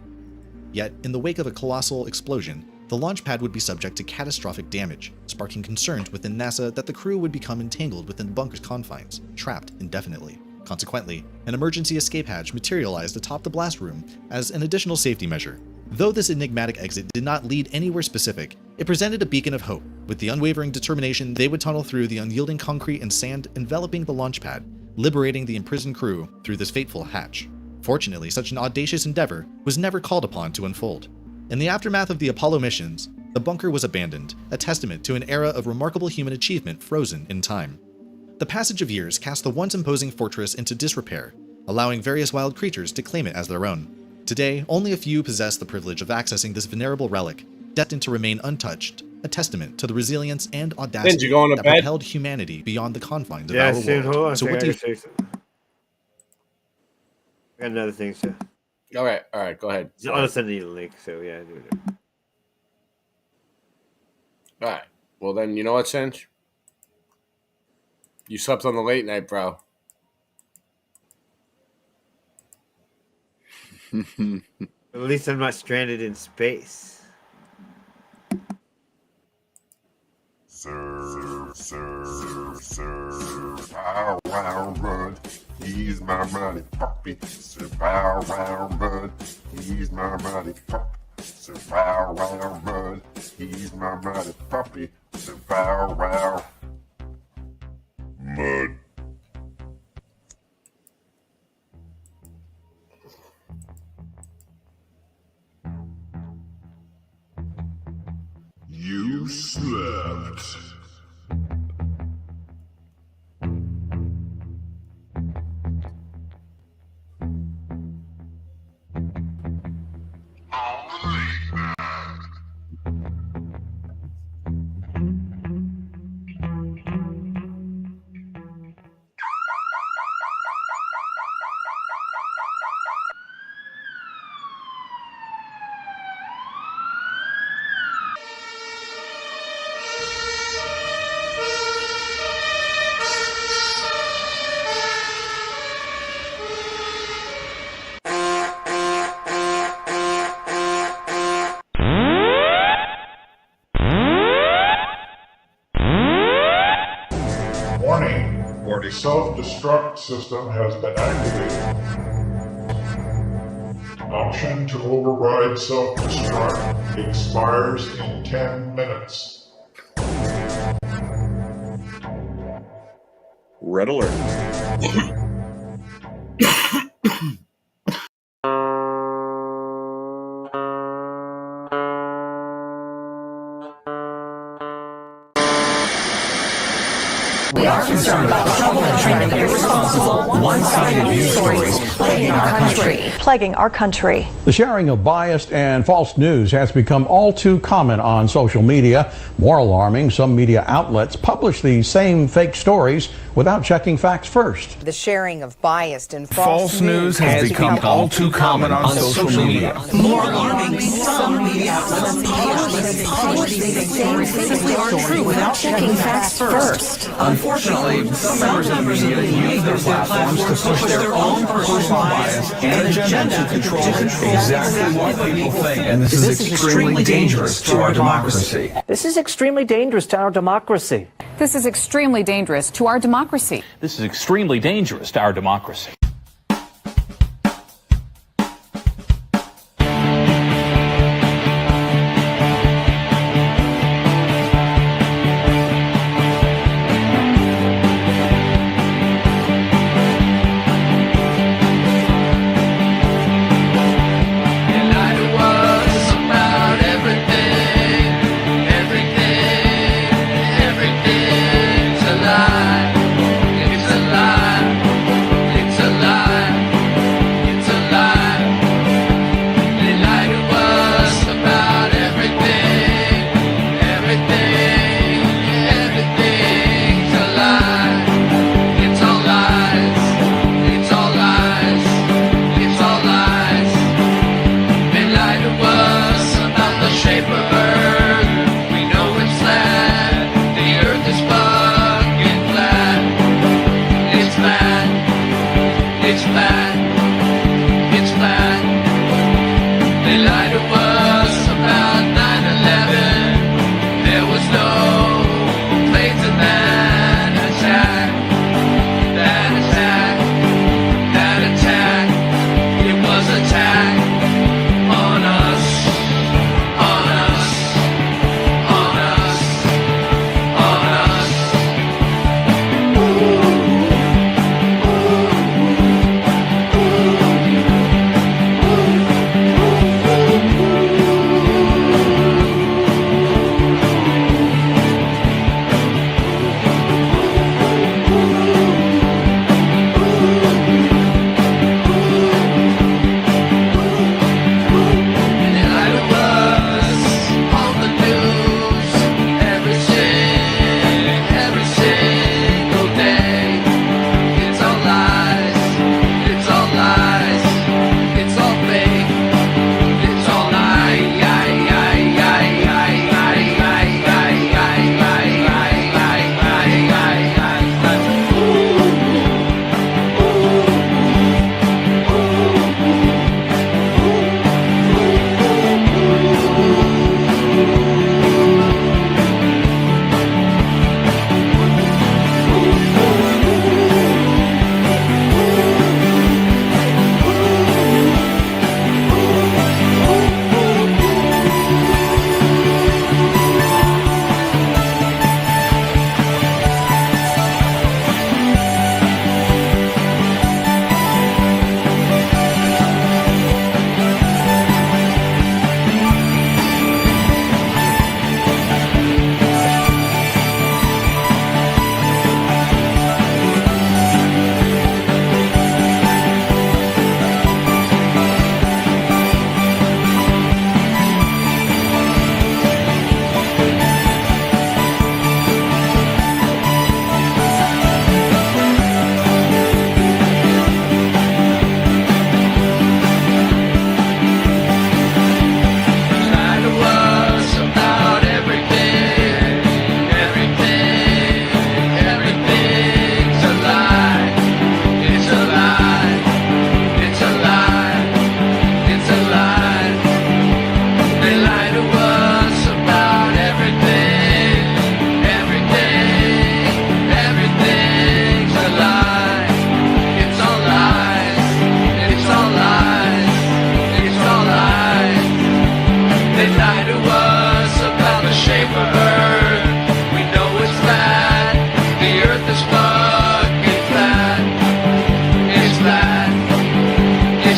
Yet, in the wake of a colossal explosion, the launch pad would be subject to catastrophic damage, sparking concerns within NASA that the crew would become entangled within the bunker's confines, trapped indefinitely. Consequently, an emergency escape hatch materialized atop the blast room as an additional safety measure. Though this enigmatic exit did not lead anywhere specific, it presented a beacon of hope. With the unwavering determination, they would tunnel through the unyielding concrete and sand enveloping the launch pad, liberating the imprisoned crew through this fateful hatch. Fortunately, such an audacious endeavor was never called upon to unfold. In the aftermath of the Apollo missions, the bunker was abandoned, a testament to an era of remarkable human achievement frozen in time. The passage of years cast the once imposing fortress into disrepair, allowing various wild creatures to claim it as their own. Today, only a few possess the privilege of accessing this venerable relic, destined to remain untouched, a testament to the resilience and audacity that propelled humanity beyond the confines of our world. So what do you think? I got another thing, so. All right, go ahead. I'll send you the link, so yeah, do it. All right. Well, then, you know what, Cinch? You slept on the late night, bro. At least I'm not stranded in space. Serve, bow wow, bud. He's my mighty puppy. Sir, bow wow, bud. He's my mighty puppy. Sir, bow wow, bud. He's my mighty puppy. Sir, bow wow. Mud. You slept. Self-destruct system has been activated. Option to override self-destruct expires in 10 minutes. Red alert. We are concerned about the trouble and trend of irresponsible, one-sided news stories plaguing our country. The sharing of biased and false news has become all too common on social media. More alarming, some media outlets publish these same fake stories without checking facts first. The sharing of biased and False news has become all too common on social media. More alarming, some media outlets publish these same fake stories without checking facts first. Unfortunately, some members of the media use their platforms to push their own personal bias and agenda to control exactly what people think. And this is extremely dangerous to our democracy. This is extremely dangerous to our democracy. This is extremely dangerous to our democracy. This is extremely dangerous to our democracy. It's a lie.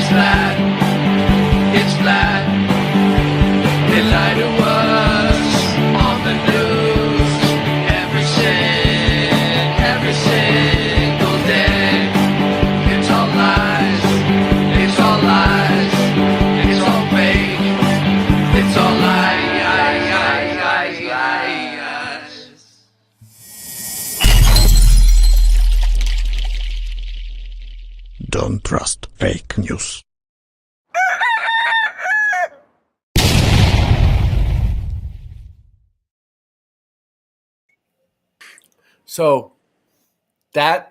It's flat. It's flat. They lie to us on the news every single day. It's all lies. It's all lies. It's all fake. It's all lies. Don't trust fake news. So they'll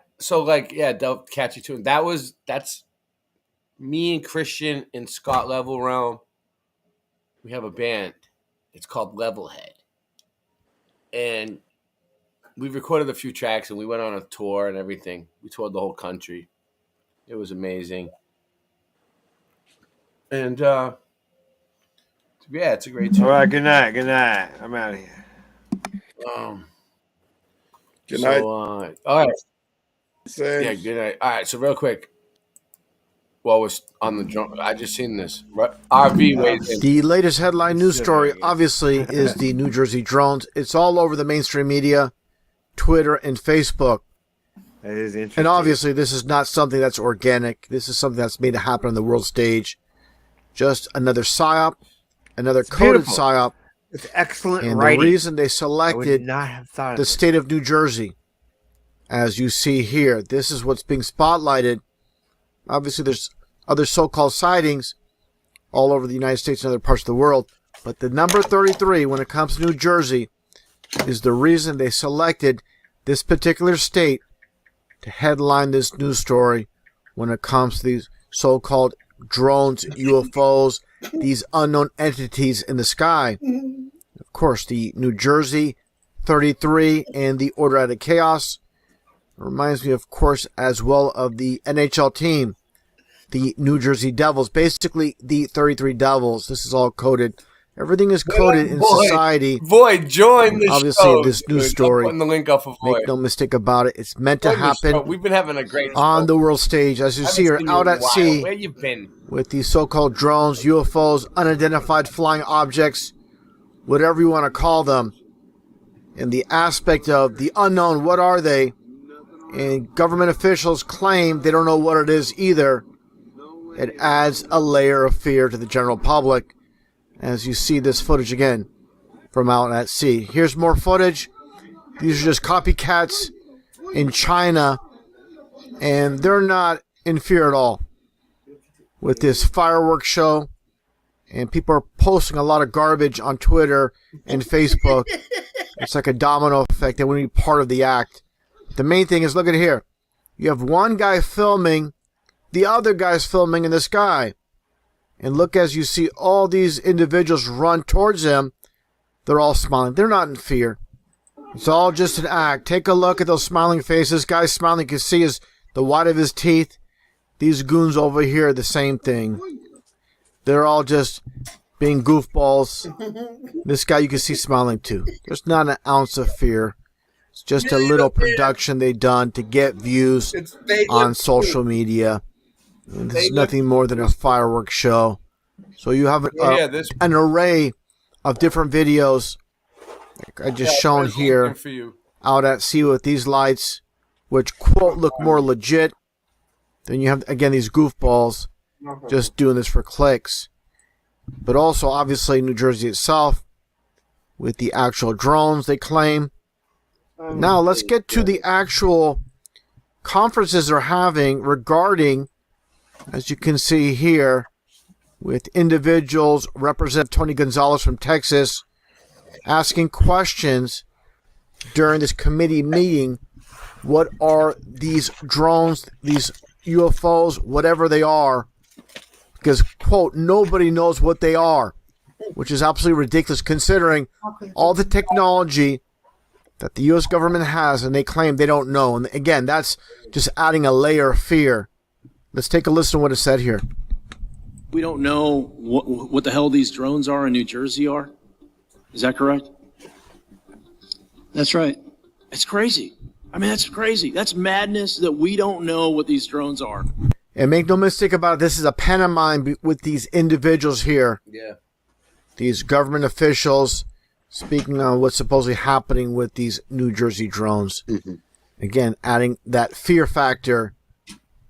catch you too. That's me and Christian in Scott Level Realm. We have a band. It's called Levelhead. And we recorded a few tracks and we went on a tour and everything. We toured the whole country. It was amazing. And yeah, it's a great tour. All right, good night. Good night. I'm out of here. Good night. All right. Yeah, good night. All right, so real quick, while we're on the drone, I just seen this. RV weighs in. The latest headline news story, obviously, is the New Jersey drones. It's all over the mainstream media, Twitter, and Facebook. That is interesting. And obviously, this is not something that's organic. This is something that's made to happen on the world stage. Just another PSYOP, another coded PSYOP. It's excellent and writing. the reason they I selected would not have thought of the it. state of New Jersey, as you see here, this is what's being spotlighted. Obviously, there's other so-called sightings all over the United States and other parts of the world. But the number 33, when it comes to New Jersey, is the reason they selected this particular state to headline this news story when it comes to these so-called drones, UFOs, these unknown entities in the sky. Of course, the New Jersey 33 and the Order Out of Chaos. It reminds me, of course, as well of the NHL team, the New Jersey Devils. Basically, the 33 Devils. This is all coded. Everything is coded in society. Void, join the obviously, show. This news I'm story. putting the link up for Void. Make no mistake about it. It's meant to happen. We've been having a great on show. the world stage. As you I haven't see, you're seen you out in a at while. sea Where you been? with these so-called drones, UFOs, unidentified flying objects, whatever you want to call them. In the aspect of the unknown, what are they? And government officials claim they don't know what it is either. It adds a layer of fear to the general public as you see this footage again from out at sea. Here's more footage. These are just copycats in China, and they're not in fear at all with this fireworks show. And people are posting a lot of garbage on Twitter and Facebook. It's like a domino effect. They want to be part of the act. The main thing is, look at here. You have one guy filming, the other guy's filming in the sky. And look, as you see all these individuals run towards him, they're all smiling. They're not in fear. It's all just an act. Take a look at those smiling faces. This guy's smiling. You can see the white of his teeth. These goons over here, the same thing. They're all just being goofballs. This guy you can see smiling too. There's not an ounce of fear. It's just a little production they've done to get views on social media. And this is nothing more than a fireworks show. So you have an array of different videos, like I just shown here, out at sea with these lights, which quote look more legit. Then you have again these goofballs just doing this for clicks. But also obviously New Jersey itself with the actual drones they claim. Now let's get to the actual conferences they're having regarding, as you can see here, with individuals, Representative Tony Gonzalez from Texas, asking questions during this committee meeting. What are these drones, these UFOs, whatever they are? Because, quote, nobody knows what they are, which is absolutely ridiculous considering all the technology that the U.S. government has, and they claim they don't know. And again, that's just adding a layer of fear. Let's take a listen to what is said here. We don't know what the hell these drones are in New Jersey are. Is that correct? That's right. It's crazy. I mean, that's crazy. That's madness that we don't know what these drones are. And make no mistake about it, this is a pantomime with these individuals here. Yeah. These government officials speaking on what's supposedly happening with these New Jersey drones. Again, adding that fear factor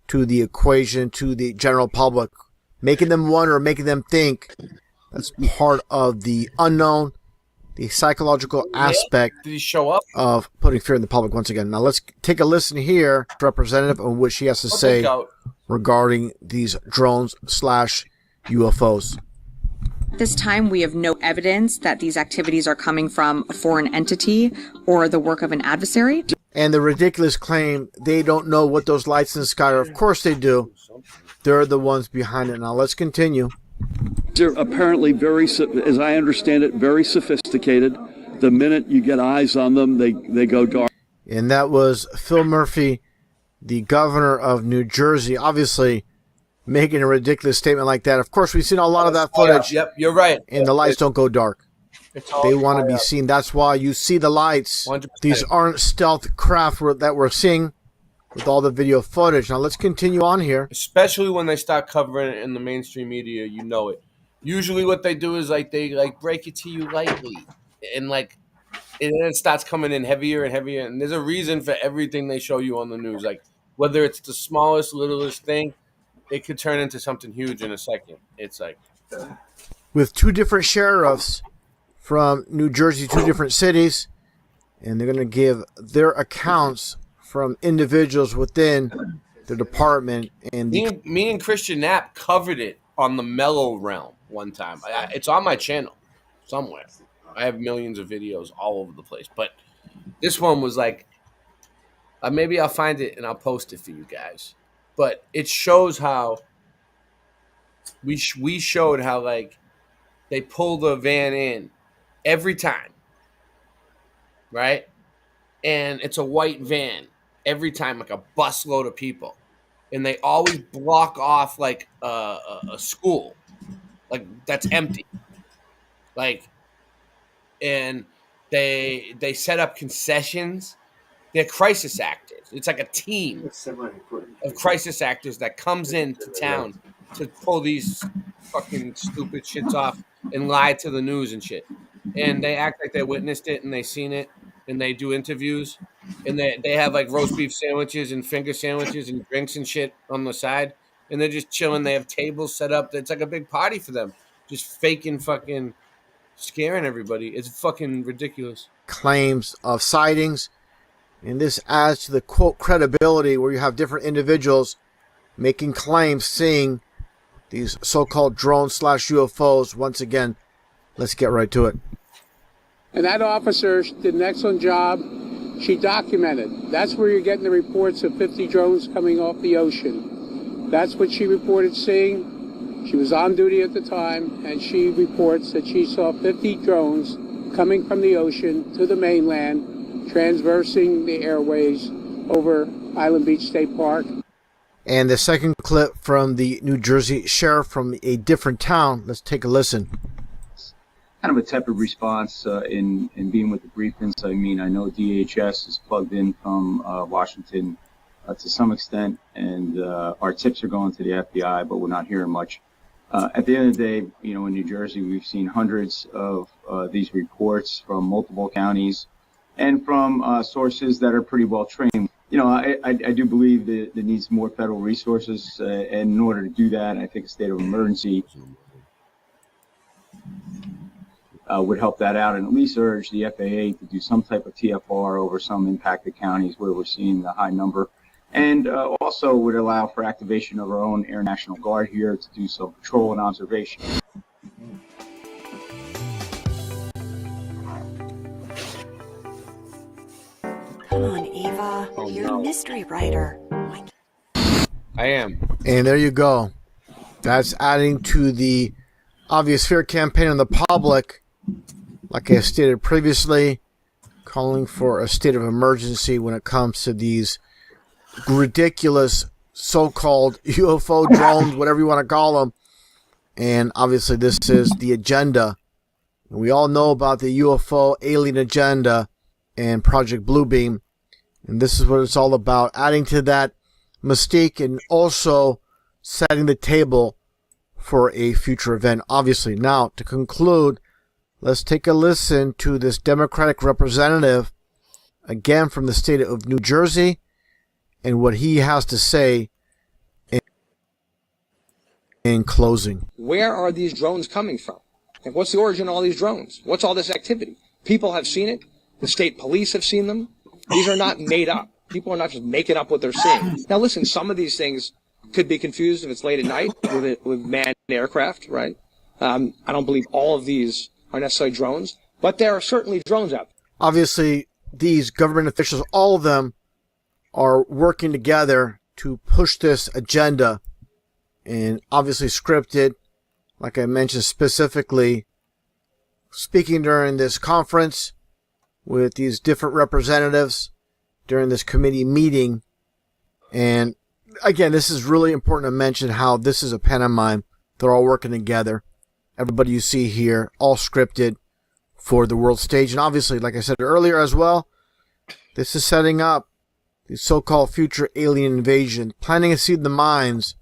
to the equation, to the general public, making them wonder, making them think. That's part of the unknown, the psychological aspect Did he show up? of putting fear in the public once again. Now let's take a listen here, representative, on what she has to say regarding these drones / UFOs. This time, we have no evidence that these activities are coming from a foreign entity or the work of an adversary. And the ridiculous claim they don't know what those lights in the sky are. Of course they do. They're the ones behind it. Now let's continue. They're apparently very, as I understand it, very sophisticated. The minute you get eyes on them, they go dark. And that was Phil Murphy, the governor of New Jersey, obviously making a ridiculous statement like that. Of course, we've seen a lot of that footage. Yep, you're right. And the lights don't go dark. They want to be seen. That's why you see the lights. 100%. These aren't stealth craft that we're seeing with all the video footage. Now let's continue on here. Especially when they start covering it in the mainstream media, you know it. Usually what they do is they break it to you lightly. And and then it starts coming in heavier and heavier. And there's a reason for everything they show you on the news. Like whether it's the smallest, littlest thing, it could turn into something huge in a second. It's like with two different sheriffs from New Jersey, two different cities, and they're going to give their accounts from individuals within the department. And me and Christian Knapp covered it on the Mellow Realm one time. It's on my channel somewhere. I have millions of videos all over the place, but this one was like, maybe I'll find it and I'll post it for you guys. But it shows how we showed how they pull the van in every time, right? And it's a white van every time, like a busload of people, and they always block off a school, that's empty, and they set up concessions. They're crisis actors. It's like a team of crisis actors that comes into town to pull these fucking stupid shits off and lie to the news and shit. And they act like they witnessed it and they seen it, and they do interviews, and they have roast beef sandwiches and finger sandwiches and drinks and shit on the side, and they're just chilling. They have tables set up. It's like a big party for them, just faking fucking scaring everybody. It's fucking ridiculous. Claims of sightings. And this adds to the, quote, credibility where you have different individuals making claims seeing these so-called drones / UFOs. Once again, let's get right to it. And that officer did an excellent job. She documented. That's where you're getting the reports of 50 drones coming off the ocean. That's what she reported seeing. She was on duty at the time, and she reports that she saw 50 drones coming from the ocean to the mainland, transversing the airways over Island Beach State Park. And the second clip from the New Jersey sheriff from a different town. Let's take a listen. Kind of a tepid response in being with the briefings. I mean, I know DHS is plugged in from Washington to some extent, and our tips are going to the FBI, but we're not hearing much. At the end of the day, in New Jersey, we've seen hundreds of these reports from multiple counties and from sources that are pretty well trained. I do believe that there needs more federal resources, and in order to do that, I think a state of emergency would help that out, and at least urge the FAA to do some type of TFR over some impacted counties where we're seeing the high number, and also would allow for activation of our own Air National Guard here to do some patrol and observation. Come on, Eva. You're a mystery writer. I am. And there you go. That's adding to the obvious fear campaign on the public. Like I stated previously, calling for a state of emergency when it comes to these ridiculous so-called UFO drones, whatever you want to call them. And obviously this is the agenda. And we all know about the UFO alien agenda and Project Bluebeam. And this is what it's all about, adding to that mystique and also setting the table for a future event, obviously. Now, to conclude, let's take a listen to this Democratic representative, again from the state of New Jersey, and what he has to say in closing. Where are these drones coming from? And what's the origin of all these drones? What's all this activity? People have seen it. The state police have seen them. These are not made up. People are not just making up what they're seeing. Now, listen, some of these things could be confused if it's late at night with manned aircraft, right? I don't believe all of these are necessarily drones, but there are certainly drones out there. Obviously, these government officials, all of them, are working together to push this agenda, and obviously scripted, like I mentioned, specifically speaking during this conference with these different representatives during this committee meeting. And again, this is really important to mention how this is a pantomime. They're all working together. Everybody you see here, all scripted for the world stage. And obviously, like I said earlier as well, this is setting up the so-called future alien invasion, planting a seed in the minds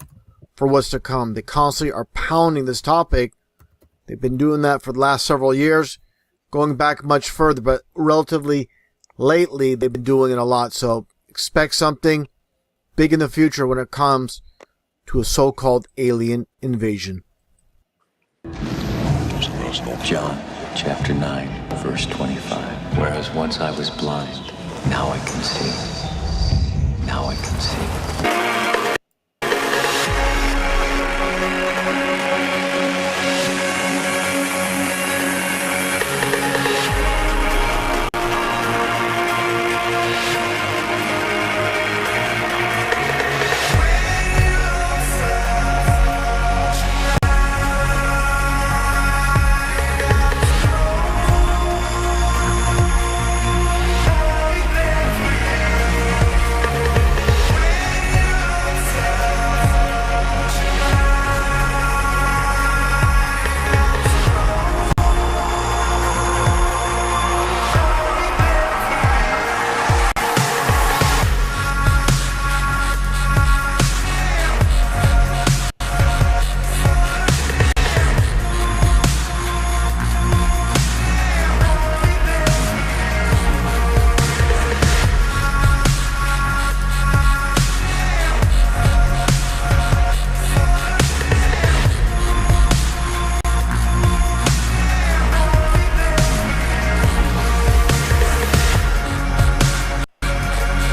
for what's to come. They constantly are pounding this topic. They've been doing that for the last several years, going back much further, but relatively lately they've been doing it a lot. So expect something big in the future when it comes to a so-called alien invasion. John chapter 9, verse 25. Whereas once I was blind, now I can see. Now I can see.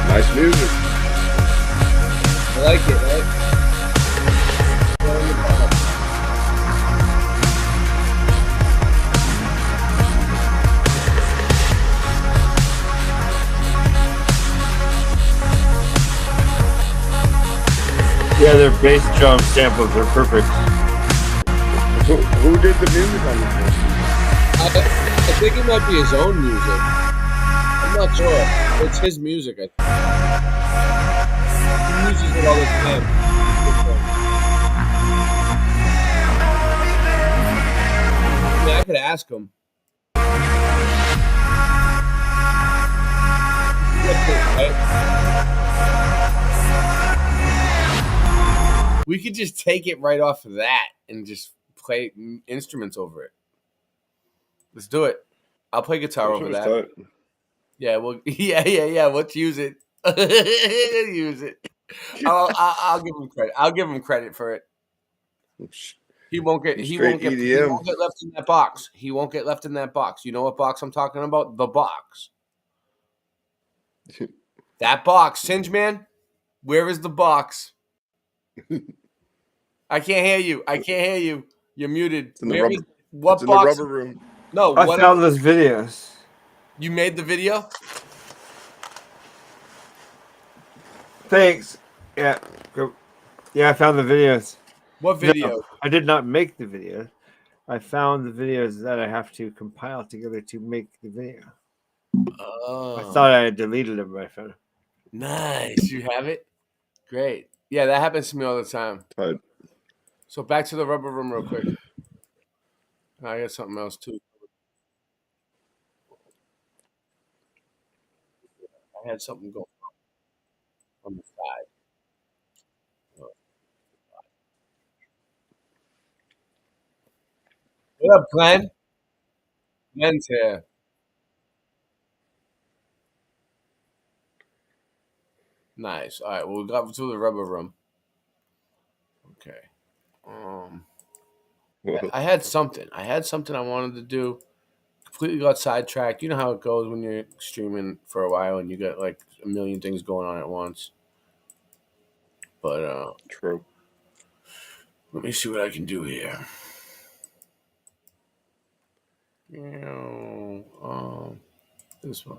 Nice music. I like it, right? Yeah, their bass drum samples are perfect. Who did the music on this one? I think it might be his own music. I'm not sure. It's his music, I think. He uses it all the time. Yeah, I could ask him. We could just take it right off of that and just play instruments over it. Let's do it. I'll play guitar over that. Tight. Yeah, well, yeah. Let's use it. Use it. I'll give him credit. I'll give him credit for it. He won't get left in that box. He won't get left in that box. You know what box I'm talking about? The box. That box, Singe Man. Where is the box? I can't hear you. You're muted. What box? In the rubber room. No, I found those videos. You made the video? Thanks. Yeah. Yeah, I found the videos. What video? No, I did not make the video. I found the videos that I have to compile together to make the video. Oh. I thought I had deleted them, but I found them. Nice. You have it? Great. Yeah, that happens to me all the time. Right. So back to the rubber room real quick. I got something else too. I had something going on the side. What up, Glenn? Glenn's here. Nice. All right. Well, we got to the rubber room. Okay. I had something. I wanted to do. Completely got sidetracked. You know how it goes when you're streaming for a while and you got like a million things going on at once. But true. Let me see what I can do here. This one.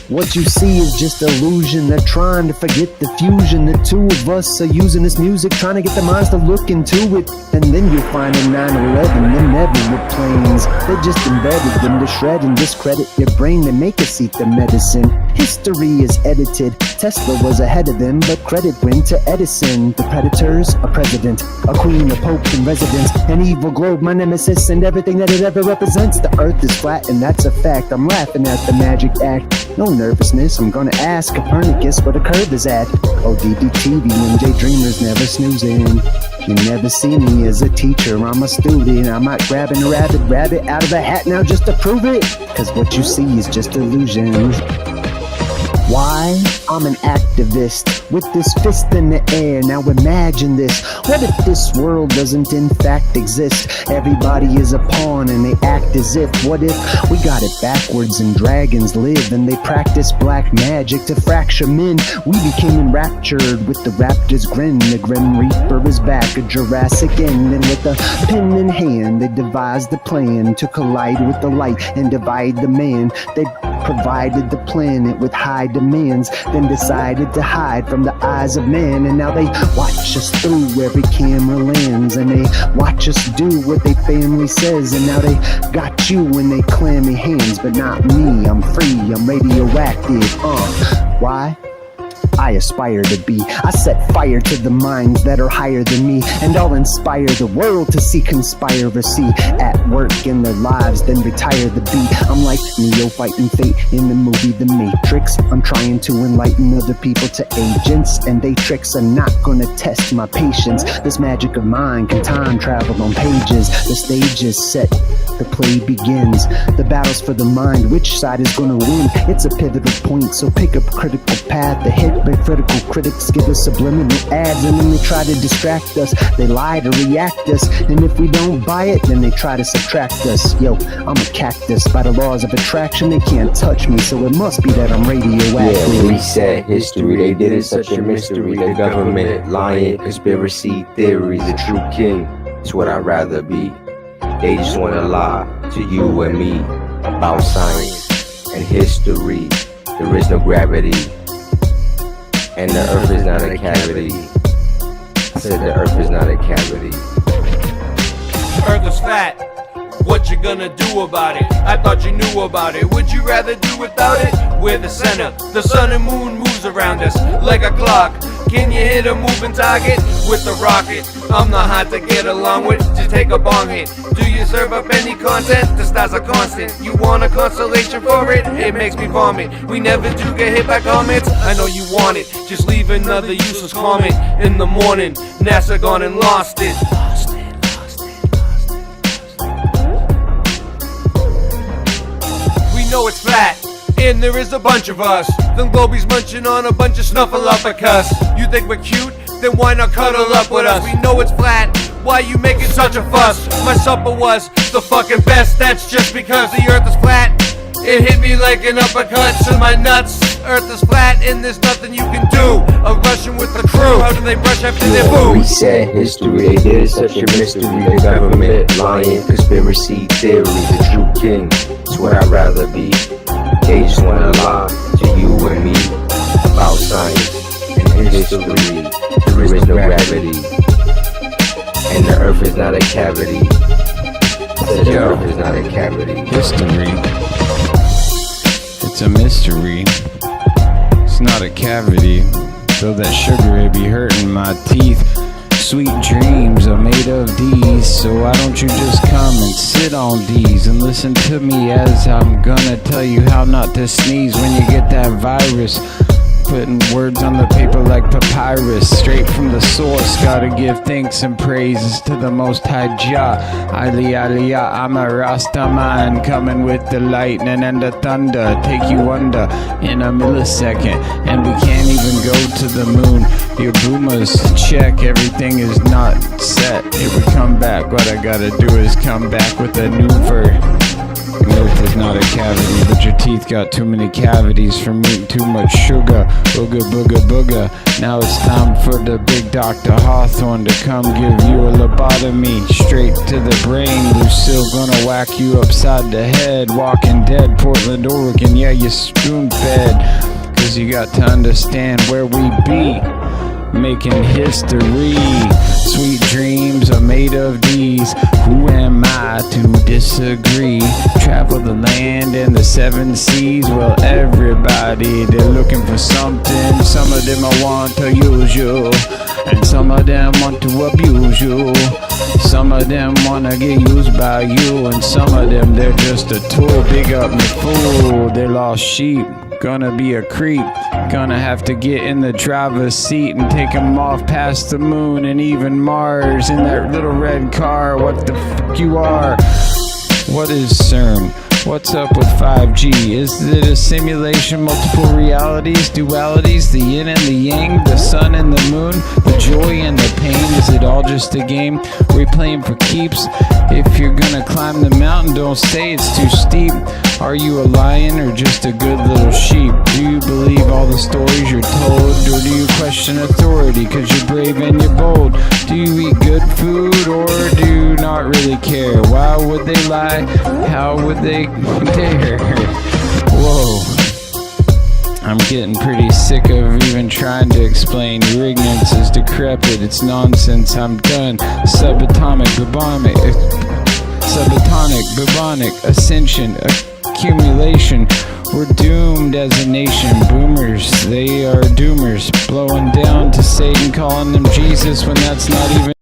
What you see is just illusion. They're trying to forget the fusion. The two of us are using this music, trying to get the minds to look into it. And then you'll find in 9/11, them never were planes. They're just embedded them to shred and discredit your brain. They make us eat the medicine. History is edited. Tesla was ahead of them, but credit went to Edison. The predators, a president, a queen, a pope in residence, an evil globe, my nemesis, and everything that it ever represents. The earth is flat, and that's a fact. I'm laughing at the magic act. No nervousness, I'm gonna ask Copernicus where the curve is at. ODD-TV, MJ Dreamers never snoozing. You never see me as a teacher, I'm a student. I'm not grabbing a rabbit out of a hat now just to prove it. Cause what you see is just illusions. Why? I'm an activist with this fist in the air. Now imagine this. What if this world doesn't in fact exist? Everybody is a pawn and they act as if. What if we got it backwards and dragons live and they practice black magic to fracture men? We became enraptured with the raptor's grin. The Grim Reaper is back, a Jurassic end. And with a pen in hand they devised the plan to collide with the light and divide the man. They provided the planet with high demands, then decided to hide from the eyes of man. And now they watch us through every camera lens, and they watch us do what they family says. And now they got you in they clammy hands, but not me. I'm free, I'm radioactive. Why? I aspire to be. I set fire to the minds that are higher than me, and I'll inspire the world to see conspiracy at work in their lives, then retire the beat. I'm like Neo fighting fate in the movie The Matrix. I'm trying to enlighten other people to agents, and they tricks are not gonna test my patience. This magic of mine can time travel on pages. The stage is set, the play begins. The battle's for the mind, which side is gonna win? It's a pivotal point, so pick up a critical path to hit. But critical critics give us subliminal ads, and then they try to distract us. They lie to react us, and if we don't buy it, then they try to subtract us. Yo, I'm a cactus. By the laws of attraction, they can't touch me, so it must be that I'm radioactive. Yeah, reset history. They did it such a mystery. The government lying, conspiracy theories. The true king is what I'd rather be. They just wanna lie to you and me about science and history. There is no gravity, and the earth is not a cavity. I said the earth is not a cavity. Earth is flat. What you gonna do about it? I thought you knew about it. Would you rather do without it? We're the center. The sun and moon moves around us like a clock. Can you hit a moving target with a rocket? I'm not hard to get along with. Just take a bong hit. Do you serve up any content? The stars are constant. You want a consolation for it? It makes me vomit. We never do get hit by comments. I know you want it. Just leave another useless comment in the morning. NASA gone and lost it. We know it's flat, and there is a bunch of us. Them globies munching on a bunch of snuffleupagus. You think we're cute? Then why not cuddle up with us? We know it's flat. Why you making such a fuss? My supper was the fucking best. That's just because the earth is flat. It hit me like an uppercut to my nuts. Earth is flat and there's nothing you can do. A Russian with the crew. How do they brush after their food? Reset history. They did it such a mystery. The government lying, conspiracy theory. The true king is what I'd rather be. They just wanna lie to you and me about science and history. There is no gravity, and the earth is not a cavity. I said the earth is not a cavity. History. It's a mystery. It's not a cavity. Feel that sugar, it be hurting my teeth. Sweet dreams are made of these, so why don't you just come and sit on these and listen to me as I'm gonna tell you how not to sneeze when you get that virus. putting words on the paper like papyrus, straight from the source. Gotta give thanks and praises to the Most High Jah. Ali Aliyah, I'm a Rastaman, coming with the lightning and the thunder. Take you under in a millisecond, and we can't even go to the moon. Your boomers check, everything is not set. If we come back, what I gotta do is come back with a new verse. Earth is not a cavity, but your teeth got too many cavities from eating too much sugar. Booga booga booga. Now it's time for the big Dr. Hawthorne to come give you a lobotomy straight to the brain. Lucille gonna whack you upside the head. Walking Dead, Portland, Oregon, yeah, you spoon fed. Cause you got to understand where we be. Making history. Sweet dreams are made of these. Who am I to disagree? Travel the land and the 7 seas. Well, everybody, they're looking for something. Some of them want to use you, and some of them want to abuse you. Some of them wanna get used by you, and some of them, they're just a tool. Big up me fool, they're lost sheep. Gonna be a creep, gonna have to get in the driver's seat and take him off past the moon and even Mars in that little red car. What the fuck you are? What is CERN? What's up with 5G? Is it a simulation, multiple realities, dualities, the yin and the yang, the sun and the moon, the joy and the pain? Is it all just a game we're playing for keeps? If you're gonna climb the mountain, don't say it's too steep. Are you a lion or just a good little sheep? Do you believe all the stories you're told, or do you question authority cause you're brave and you're bold? Do you eat good food or do you not really care? Why would they lie? How would they dare? Whoa. I'm getting pretty sick of even trying to explain. Your ignorance is decrepit, it's nonsense, I'm done. Subatomic, bubonic, ascension, accumulation. We're doomed as a nation. Boomers, they are doomers. Blowing down to Satan, calling them Jesus when that's not even.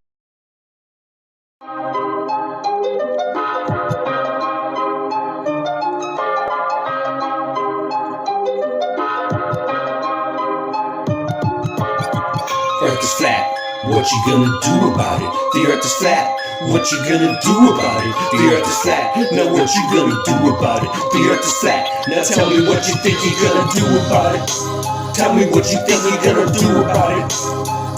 Earth is flat, what you gonna do about it? The earth is flat, what you gonna do about it? The earth is flat, now what you gonna do about it? The earth is flat, now tell me what you think you're gonna do about it. Tell me what you think you're gonna do about it.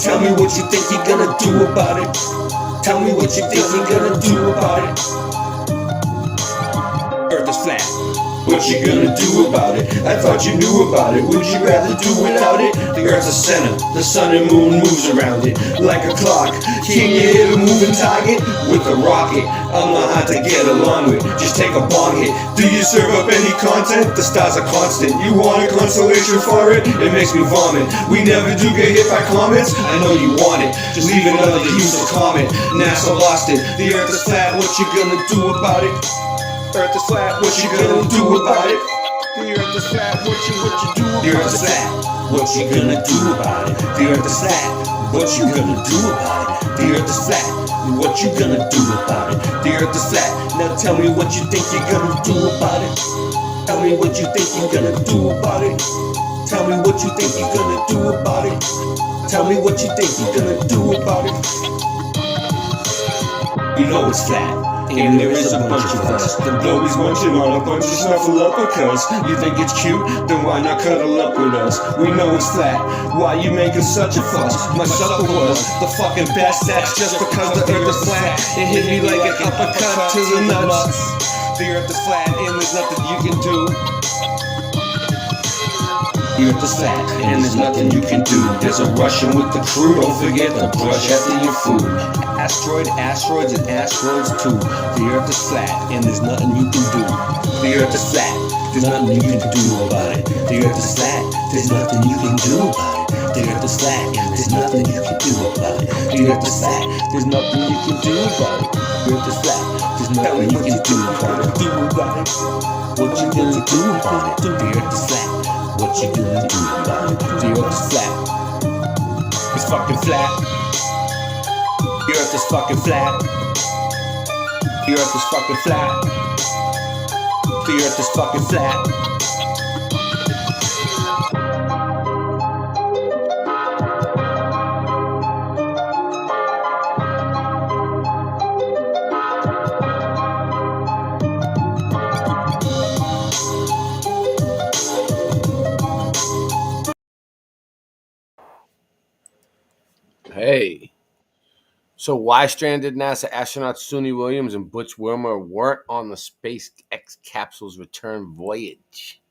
Tell me what you think you're gonna do about it. Tell me what you think you're gonna do about it. Earth is flat, what you gonna do about it? I thought you knew about it, would you rather do without it? The earth's a center, the sun and moon moves around it like a clock. Can you hit a moving target with a rocket? I'm not hard to get along with, just take a bong hit. Do you serve up any content? The stars are constant. You want a consolation for it? It makes me vomit. We never do get hit by comets. I know you want it, just leave another useless comment. NASA lost it. The earth is flat, what you gonna do about it? Earth is flat, what you gonna do about it? The earth is flat, what you do about it? The earth is flat, what you gonna do about it? The earth is flat, what you gonna do about it? The earth is flat, what you gonna do about it? The earth is flat, now tell me what you think you're gonna do about it. Tell me what you think you're gonna do about it. Tell me what you think you're gonna do about it. Tell me what you think you're gonna do about it. You know it's flat. And there is a bunch of us. The blowies munching on a bunch of snuffleupagus. You think it's cute? Then why not cuddle up with us? We know it's flat. Why you making such a fuss? My supper was the fucking best. That's just because the earth is flat. It hit me like an uppercut to the nuts. The earth is flat and there's nothing you can do. The earth is flat and there's nothing you can do. There's a Russian with the crew. Don't forget to brush after your food. Asteroids and asteroids too. The earth is flat and there's nothing you can do. The earth is flat, there's nothing you can do about it. The earth is flat, there's nothing you can do about it. The earth is flat and there's nothing you can do about it. The earth is flat, there's nothing you can do about it. The earth is flat, there's nothing you can do about it. What you gonna do about it? The earth is flat. What you gonna do about it? The earth is flat. It's fucking flat. The earth is fucking flat. The earth is fucking flat. The earth is fucking flat. So why stranded NASA astronauts Suni Williams and Butch Wilmer weren't on the SpaceX capsule's return voyage?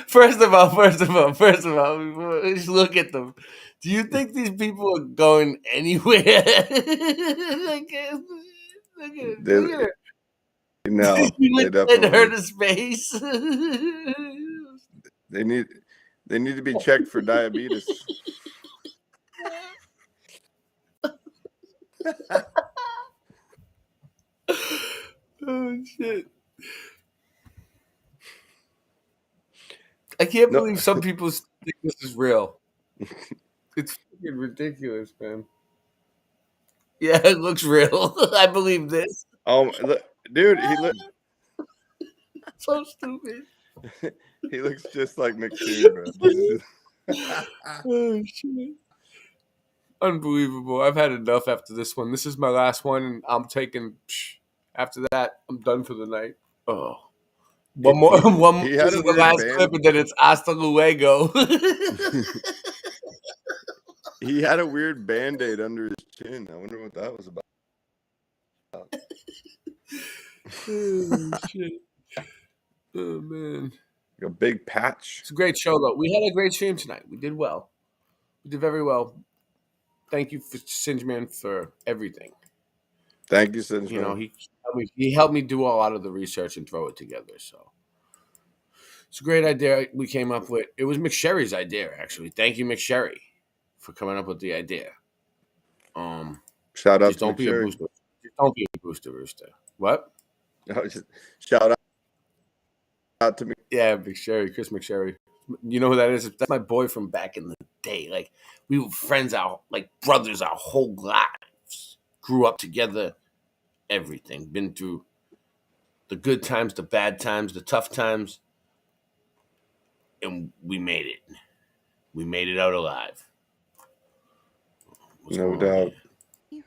First of all, just look at them. Do you think these people are going anywhere? Look at her. No, You they look at her definitely. to space. They need to be checked for diabetes. Oh shit! I can't believe some people think this is real. It's fucking ridiculous, man. Yeah, it looks real. I believe this. Look, dude, he look. So stupid. He looks just like McPherson, bro. Oh shit! Unbelievable. I've had enough after this one. This is my last one, and I'm taking. After that, I'm done for the night. Oh. One more. He had This a is the weird last band. clip, and then it's hasta luego. He had a weird Band-Aid under his chin. I wonder what that was about. Oh shit! Oh man, a big patch. It's a great show, though. We had a great stream tonight. We did well. We did very well. Thank you, for Singeman, for everything. Thank you, Singeman. You know, he helped me do a lot of the research and throw it together. So it's a great idea we came up with. It was McSherry's idea, actually. Thank you, McSherry, for coming up with the idea. Shout out just to don't be a McSherry. booster. Just don't be a booster rooster. What? Shout out to me. Yeah, McSherry, Chris McSherry. You know who that is? That's my boy from back in the day. Like, we were friends, like brothers our whole lives. Grew up together, everything. Been through the good times, the bad times, the tough times. And we made it. We made it out alive. No doubt.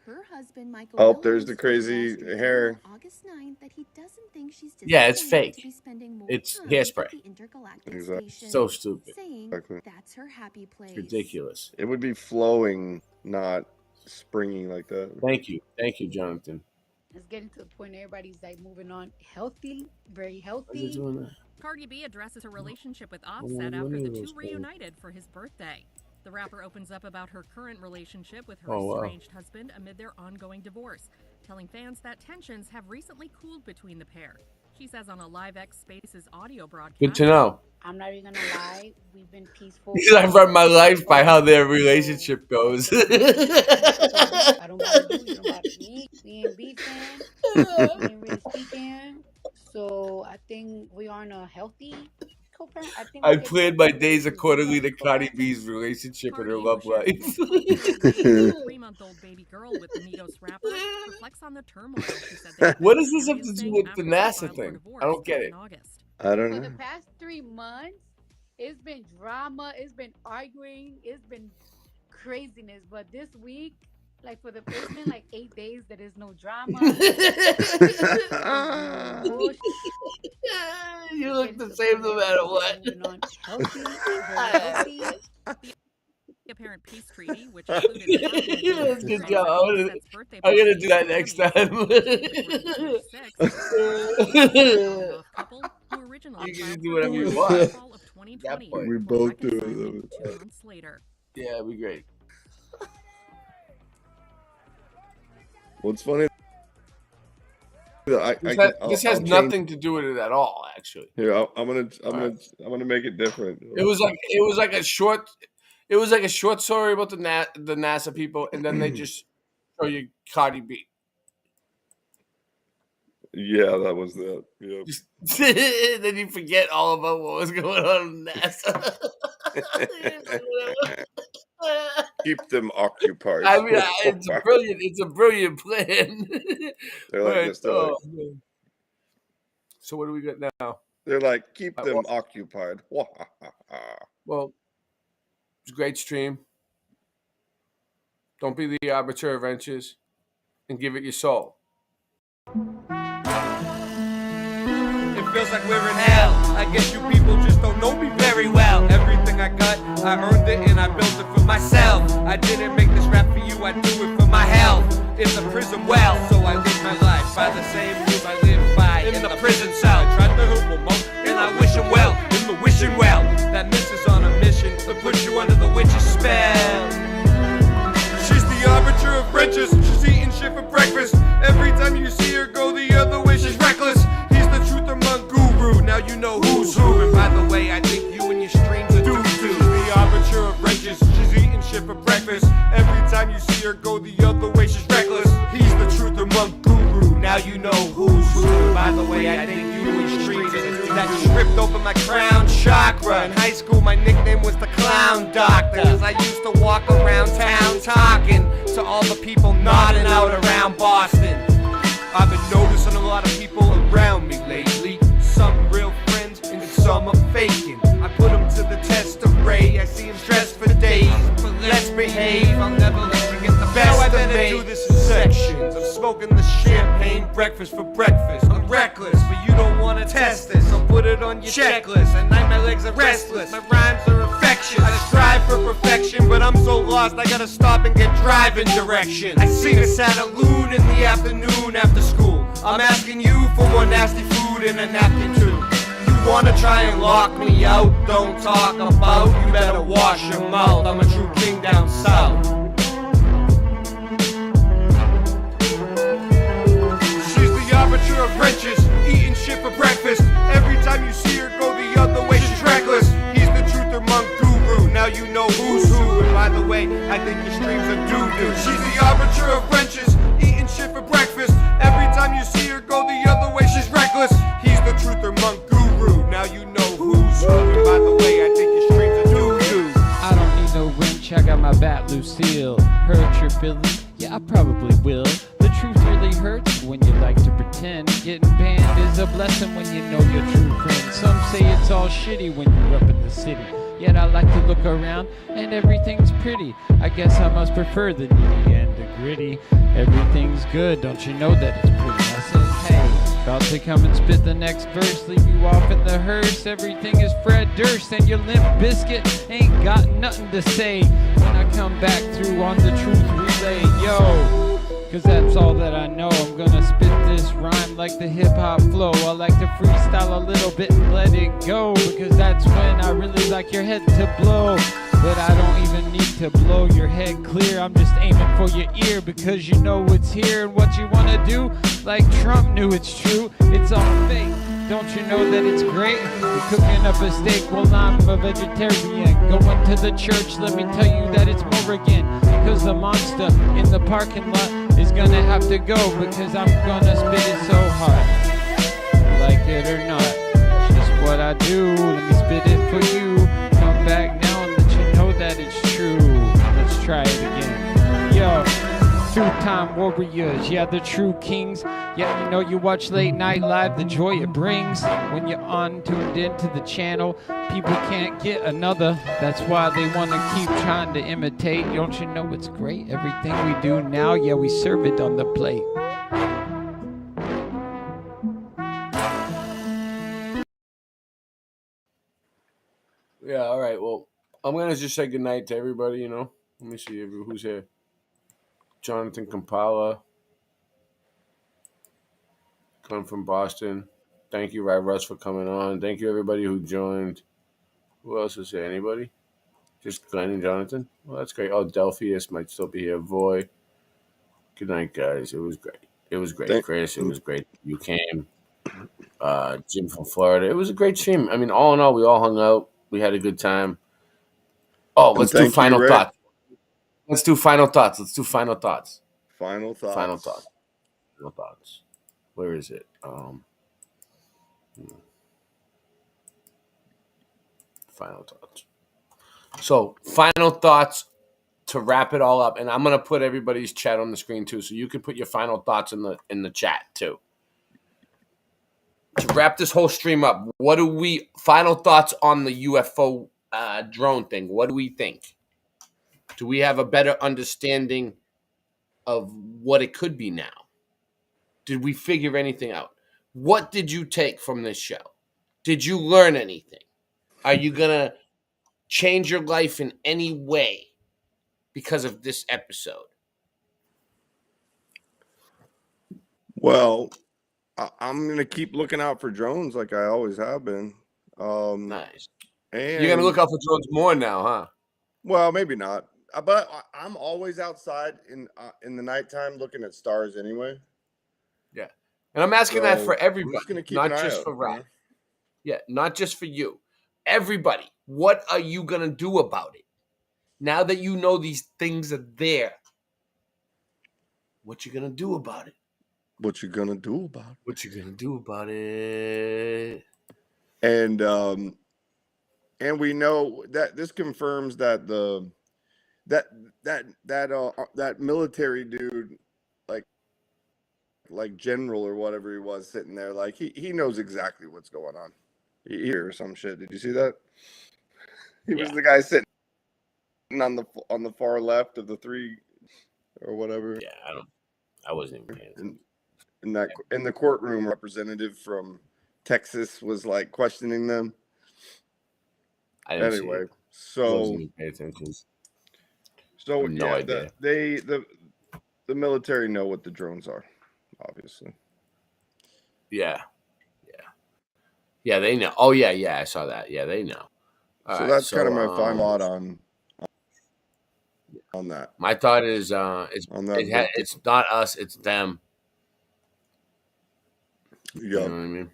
Her husband, Michael Oh, Williams, there's the crazy hair. on August 9th that he doesn't think she's Yeah, it's disappointed to fake. be spending more It's time hairspray. at the intergalactic Exactly. station, So stupid. saying Exactly. that's her happy place. It's ridiculous. It would be flowing, not springing like that. Thank you. Thank you, Jonathan. It's getting to the point everybody's like moving on healthy, very Why is it healthy. doing that? Cardi B addresses her relationship with Well, Offset when after are the those two called? reunited for his birthday. The rapper opens up about her current relationship with her Oh, wow. estranged husband amid their ongoing divorce, telling fans that tensions have recently cooled between the pair. She says on a LiveX Spaces audio broadcast. Good to know. I'm not even gonna lie, we've been peaceful. I run my life by how their relationship goes. I don't bother you, you don't bother me. We ain't beefing, we ain't really speaking. So I think we are in a healthy co-parent. I think I planned my days accordingly to Cardi B's relationship and her love life. Three-month-old baby girl with the Migos rapper reflects on the turmoil she said they What does this have to do with the NASA thing? I don't get it. I don't For know. the past 3 months, it's been drama, it's been arguing, it's been craziness. But this week, like for the first been like 8 days, there is no drama. You look the same no matter what. Healthy, very healthy. The apparent peace treaty, which included That's a good job. I'm gonna do that next time. You can do whatever you want. That point. We both do it. 2 months later. Yeah, it'd be great. What's funny? This has nothing to do with it at all, actually. Here, I'm gonna make it different. It was like a short story about the NASA people, and then they just show you Cardi B. Yeah, that was that. Yep. Then you forget all about what was going on in NASA. Keep them occupied. I mean, it's a brilliant plan. They're like Right, this. They're like, man. So what do we got now? they're like, keep them occupied. Well, it's a great stream. Don't be the arbiter of inches, and give it your soul. It feels like we're in hell. I guess you people just don't know me very well. Everything I got, I earned it and I built it for myself. I didn't make this rap for you, I do it for my health. In the prison well, so I live my life by the same rules I live by in the prison cell. I tried to help him out, and I wish him well in the wishing well. That miss is on a mission to put you under the witch's spell. She's the arbiter of wrenches. She's eating shit for breakfast. Every time you see her go the other way, she's reckless. He's the truth among guru. Now you know who's who. And by the way, I think you and your streams are doo-doo. She's the arbiter of wrenches. She's eating shit for breakfast. Every time you see her go the other way, she's reckless. He's the truth among guru. Now you know who's who. And by the way, I think you and your streams are doo-doo. That just ripped open my crown chakra. In high school, my nickname was the Clown Doctor, cause I used to walk around town talking to all the people nodding out around Boston. I've been noticing a lot of people around me lately. Some real friends and some are faking. I put them to the test of Ray. I see them stressed for days, but let's behave. I'll never let you get the best of me. I better do this in sections. I'm smoking the champagne breakfast for breakfast. I'm reckless, but you don't want to test this. I'll put it on your checklist. At night my legs are restless. My rhymes are infectious. I strive for perfection, but I'm so lost I gotta stop and get driving directions. I seen a Santa-loon in the afternoon after school. I'm asking you for more nasty food and a napkin too. You wanna try and lock me out? Don't talk about. You better wash your mouth. I'm a true king down south. She's the arbiter of wrenches, eating shit for breakfast. Every time you see her go the other way, she's reckless. He's the truth among guru. Now you know who's who. And by the way, I think your streams are doo-doo. She's the arbiter of wrenches, eating shit for breakfast. Every time you see her go the other way, she's reckless. He's the truth among guru. Now you know who's who. And by the way, I think your streams are doo-doo. I don't need no wrench, I got my bat Lucille. Hurt your feelings? Yeah, I probably will. The truth really hurts when you like to pretend. Getting banned is a blessing when you know your true friend. Some say it's all shitty when you're up in the city. Yet I like to look around and everything's pretty. I guess I must prefer the needy and the gritty. Everything's good, don't you know that it's pretty? I said, hey, about to come and spit the next verse, leave you off in the hearse. Everything is Fred Durst and your Limp Bizkit ain't got nothing to say when I come back through on the truth relay. Yo, cause that's all that I know. I'm gonna spit this rhyme like the hip-hop flow. I like to freestyle a little bit and let it go, because that's when I really like your head to blow. But I don't even need to blow your head clear. I'm just aiming for your ear, because you know it's here. And what you wanna do, like Trump knew it's true, it's all fake. Don't you know that it's great? You're cooking up a steak, well I'm a vegetarian. Going to the church, let me tell you that it's Morrigan, because the monster in the parking lot is gonna have to go, because I'm gonna spit it so hard. Like it or not, it's just what I do. Let me spit it for you. Come back now and let you know that it's true. Let's try it again. Yo, two-time warriors, yeah, the true kings. Yeah, you know you watch Late Night Live, the joy it brings. When you're tuned into the channel, people can't get another. That's why they want to keep trying to imitate. Don't you know it's great? Everything we do now, yeah, we serve it on the plate. Yeah, all right. Well, I'm going to just say goodnight to everybody, you know. Let me see who's here. Jonathan Kampala. Come from Boston. Thank you, Rai Russ, for coming on. Thank you, everybody who joined. Who else is here? Anybody? Just Glenn and Jonathan? Well, that's great. Oh, Delphius might still be here. Voy. Good night, guys. It was great. It was great, Chris. It was great. You came. Jim from Florida. It was a great stream. I mean, all in all, we all hung out. We had a good time. Oh, let's do final thoughts. Let's do final thoughts. Final thoughts. Final thoughts. Where is it? Final thoughts. So, final thoughts to wrap it all up, and I'm gonna put everybody's chat on the screen too, so you can put your final thoughts in the chat too. To wrap this whole stream up, final thoughts on the UFO drone thing? What do we think? Do we have a better understanding of what it could be now? Did we figure anything out? What did you take from this show? Did you learn anything? Are you gonna change your life in any way because of this episode? Well, I'm gonna keep looking out for drones like I always have been. Nice. And You're gonna look out for drones more now, huh? Well, maybe not. But I'm always outside in the nighttime looking at stars anyway. Yeah. And I'm asking that So, for I'm everybody, just gonna keep not an eye just out, for you Rob. know? Yeah, not just for you. Everybody, what are you going to do about it? Now that you know these things are there, what you going to do about it? What you gonna do about it? What you going to do about it? And we know that this confirms that that military dude, like general or whatever he was sitting there, like he knows exactly what's going on. Here or some shit. Did you see that? He was the guy sitting on the far left of the three or whatever. Yeah, I wasn't even paying attention. In the courtroom, representative from Texas was like questioning them. I didn't see Anyway, it. I so wasn't even paying attention. so I have no yeah, idea. the military know what the drones are, obviously. Yeah. Yeah, they know. Oh, yeah, I saw that. Yeah, they know. All So right, that's kind of my um, thought on that. My thought is that it's not us, it's them. Yeah, You know what I mean?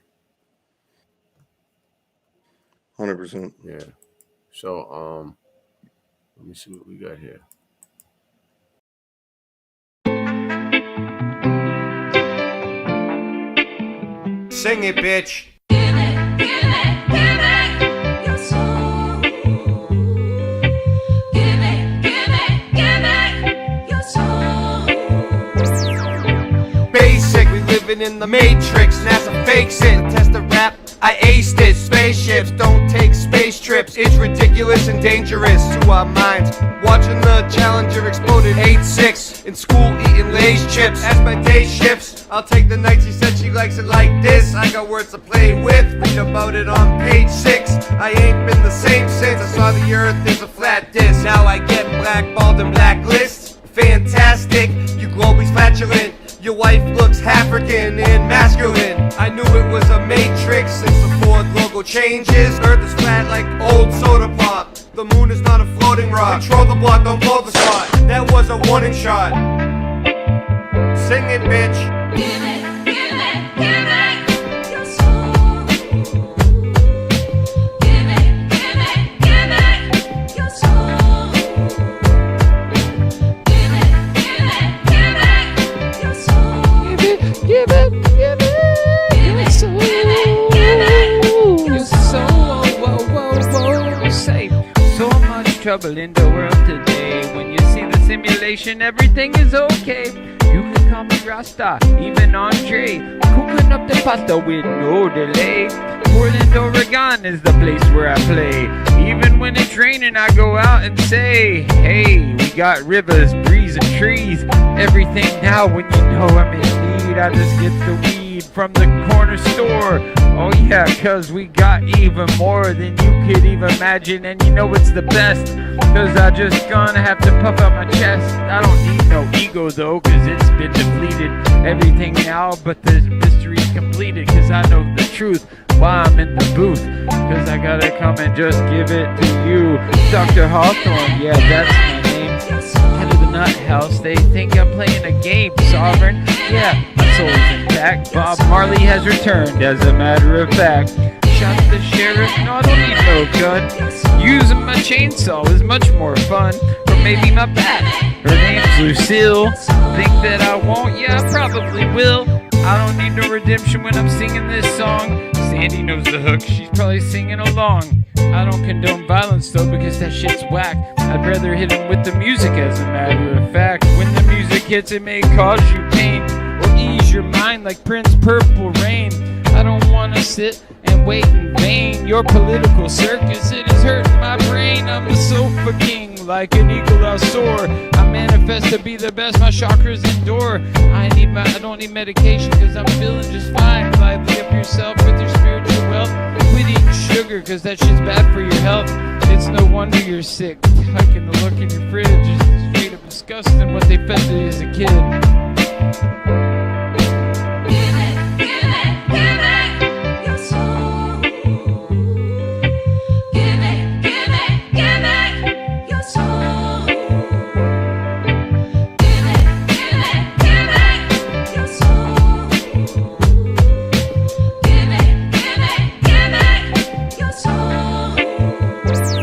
100%. Yeah. So, let me see what we got here. Sing it, bitch. Basic, we living in the matrix. NASA fakes it. Test the rap, I aced it. Spaceships don't take space trips. It's ridiculous and dangerous to our minds. Watching the Challenger explode at 8-6. In school eating Lay's chips. As my day shifts, I'll take the nights. She said she likes it like this. I got words to play with. Read about it on page 6. I ain't been the same since I saw the earth is a flat disc. Now I get blackballed and blacklists. Fantastic, you globies flatulent. Your wife looks African and masculine. I knew it was a matrix since the Ford logo changes. Earth is flat like old soda pop. The moon is not a floating rock. Control the block, don't blow the spot. That was a warning shot. Sing it, bitch. Give it, your soul. Your soul, whoa. Say, so much trouble in the world today. When you see the simulation, everything is okay. You can call me Rasta, even Andre. Cooking up the pasta with no delay. Portland, Oregon is the place where I play. Even when it's raining, I go out and say, hey, we got rivers, breeze, and trees. Everything now when you know I'm in need. I just get the weed from the corner store. Oh yeah, cause we got even more than you could even imagine. And you know it's the best, cause I just gonna have to puff out my chest. I don't need no ego though, cause it's been depleted. Everything now but the mystery's completed. Cause I know the truth, why I'm in the booth. Cause I gotta come and just give it to you. Dr. Hawthorne, yeah, that's my name. Head of the Nut House, they think I'm playing a game. Sovereign, yeah, my soul's intact. Bob Marley has returned, as a matter of fact. Shot the sheriff, no, I don't need no gun. Using my chainsaw is much more fun. Or maybe my bat, her name's Lucille. Think that I won't? Yeah, I probably will. I don't need no redemption when I'm singing this song. Sandy knows the hook, she's probably singing along. I don't condone violence though, because that shit's whack. I'd rather hit him with the music, as a matter of fact. When the music hits, it may cause you pain, or ease your mind like Prince Purple Rain. I don't wanna sit and wait in vain. Your political circus, it is hurting my brain. I'm the sofa king, like an eagle I'll soar. I manifest to be the best, my chakras endure. I don't need medication, cause I'm feeling just fine. Lively up yourself with your spiritual wealth. quit eating sugar, cause that shit's bad for your health. It's no wonder you're sick. Like in the look in your fridge is straight up disgusting what they fed to you as a kid.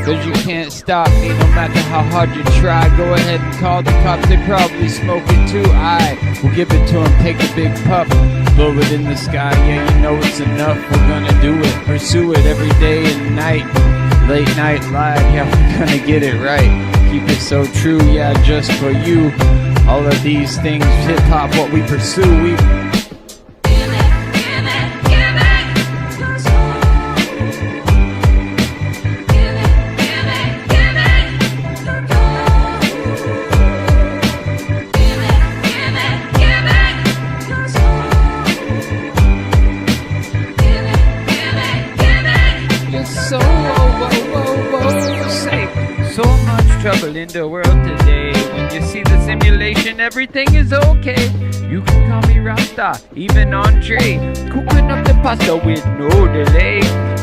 Cause you can't stop me no matter how hard you try. Go ahead and call the cops, they probably smoke it too. I will give it to them, take a big puff, blow it in the sky, yeah you know it's enough. We're gonna do it, pursue it every day and night. Late night live, yeah we're gonna get it right. Keep it so true, yeah just for you. All of these things, hip hop, what we pursue, we trouble in the world today. When you see the simulation, everything is okay. You can call me Rasta, even Andre. Cooking up the pasta with no delay.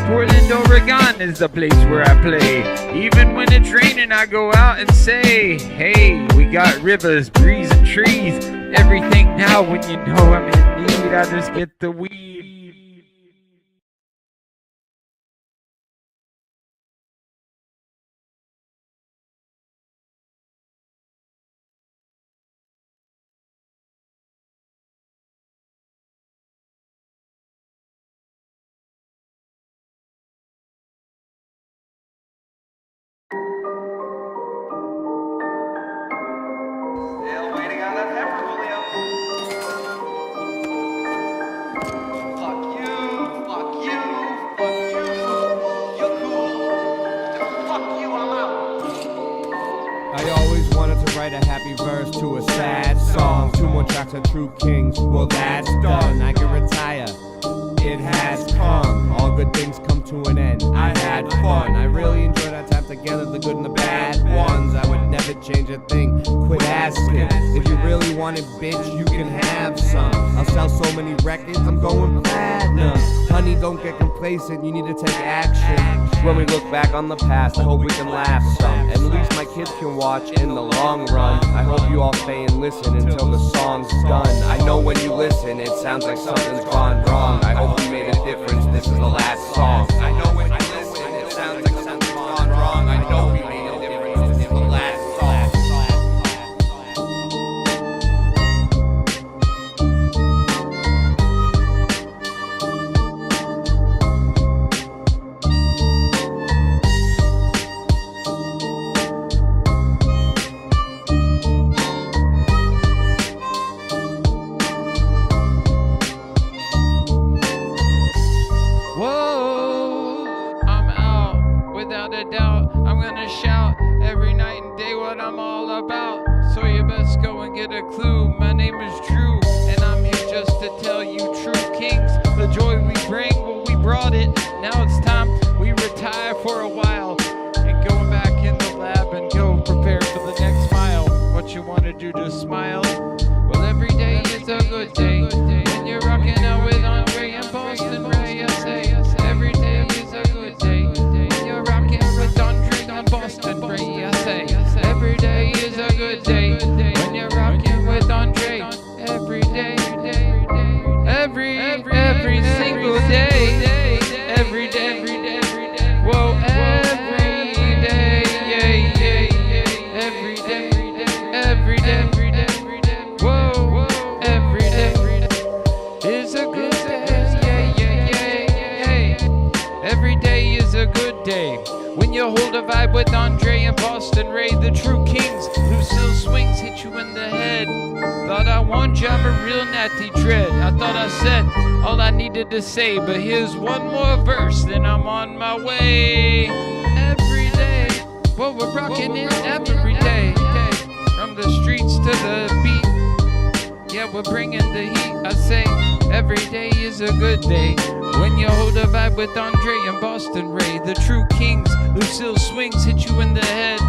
Portland, Oregon is the place where I play. Even when it's raining, I go out and say, hey, we got rivers, breeze, and trees. Everything now when you know I'm in need, I just get the weed. I always wanted to write a happy verse to a sad song. 2 more tracks of True Kings, well that's done. I can retire, it has come. All good things come to an end, I had fun. I really enjoyed our time together, the good and the bad ones. I would never change a thing, quit asking. If you really want it, bitch, you can have some. I'll sell so many records, I'm going platinum. Honey, don't get complacent, you need to take action. When we look back on the past, I hope we can laugh some. At least my kids can watch in the long run. I hope you all stay and listen until the song's done. I know when you listen, it sounds like something's gone wrong. I hope we made a difference, this is the last song. I know when you listen, it sounds like something's gone wrong. I know we made a difference, this is the last song. To say, but here's one more verse, then I'm on my way. Every day, well, we're rocking it every day. From the streets to the beat, yeah, we're bringing the heat. I say, Every day is a good day when you hold a vibe with Andre and Boston Ray. The true kings, Lucille Swings hit you in the head.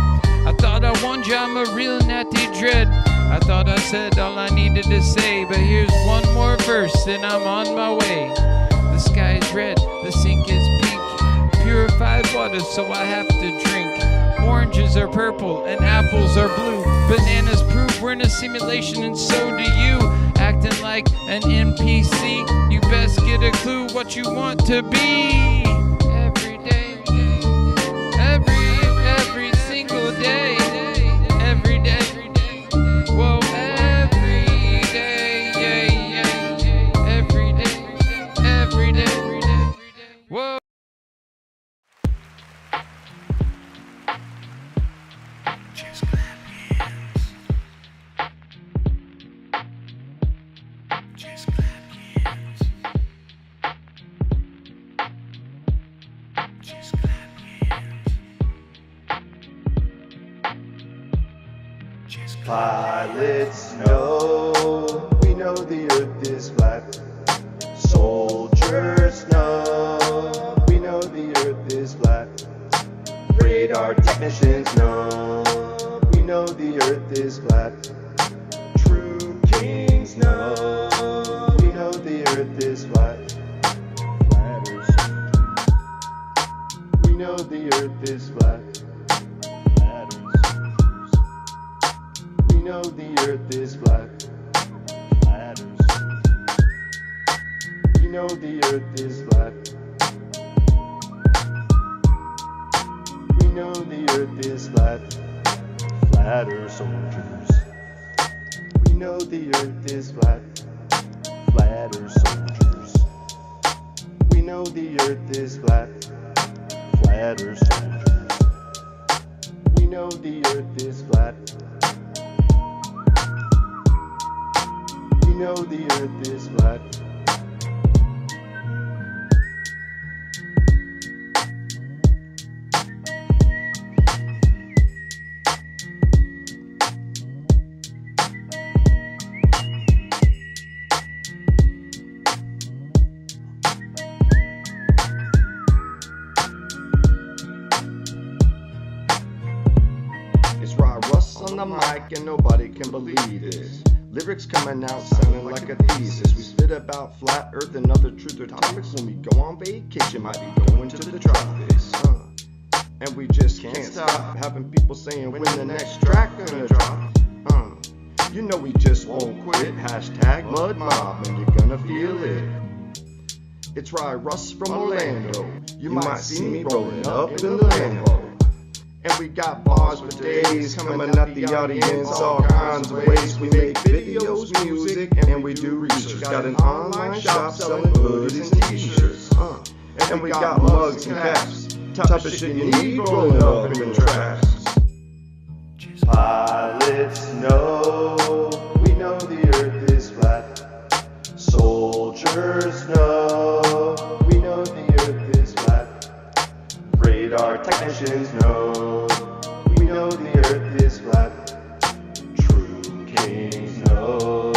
I thought I warned you, I'm a real natty dread. I thought I said all I needed to say, but here's one more verse and I'm on my way. The sky is red, the sink is pink, purified water so I have to drink. Oranges are purple and apples are blue. Bananas prove we're in a simulation and so do you. Acting like an NPC, you best get a clue what you want to be. Every day, every single day, every day. Whoa, every day, every day. Whoa. Pilots know, we know the earth is flat. Soldiers know, we know the earth is flat. Radar technicians know, we know the earth is flat. True kings know, we know the earth is flat. Flatters, we know the earth is flat. We know the earth is flat. Flatters. We know the earth is flat. We know the earth is flat. Flatter soldiers. We know the earth is flat. Flatter soldiers. We know the earth is flat. Flatter soldiers. We know the earth is flat. We know the earth is flat. It's Rod Russ on the mic and nobody can believe this. Lyrics coming out sounding like a thesis. We spit about flat earth and other truth or topics. When we go on vacation, might be going to the tropics. And we just can't stop having people saying when the next track gonna drop. You know we just won't quit. Hashtag Mud Mob and you're gonna feel it. It's Rod Russ from Orlando. You might see me rolling up in the Lambo. And we got bars for days coming at the audience all kinds of ways. We make videos, music, and we do research. Got an online shop selling hoodies and t-shirts. And we got mugs and caps. Type of shit you need rolling up in the tracks. Pilots know, we know the earth is flat. Soldiers know, we know the earth is flat. Radar technicians know, we know the earth is flat. True kings know,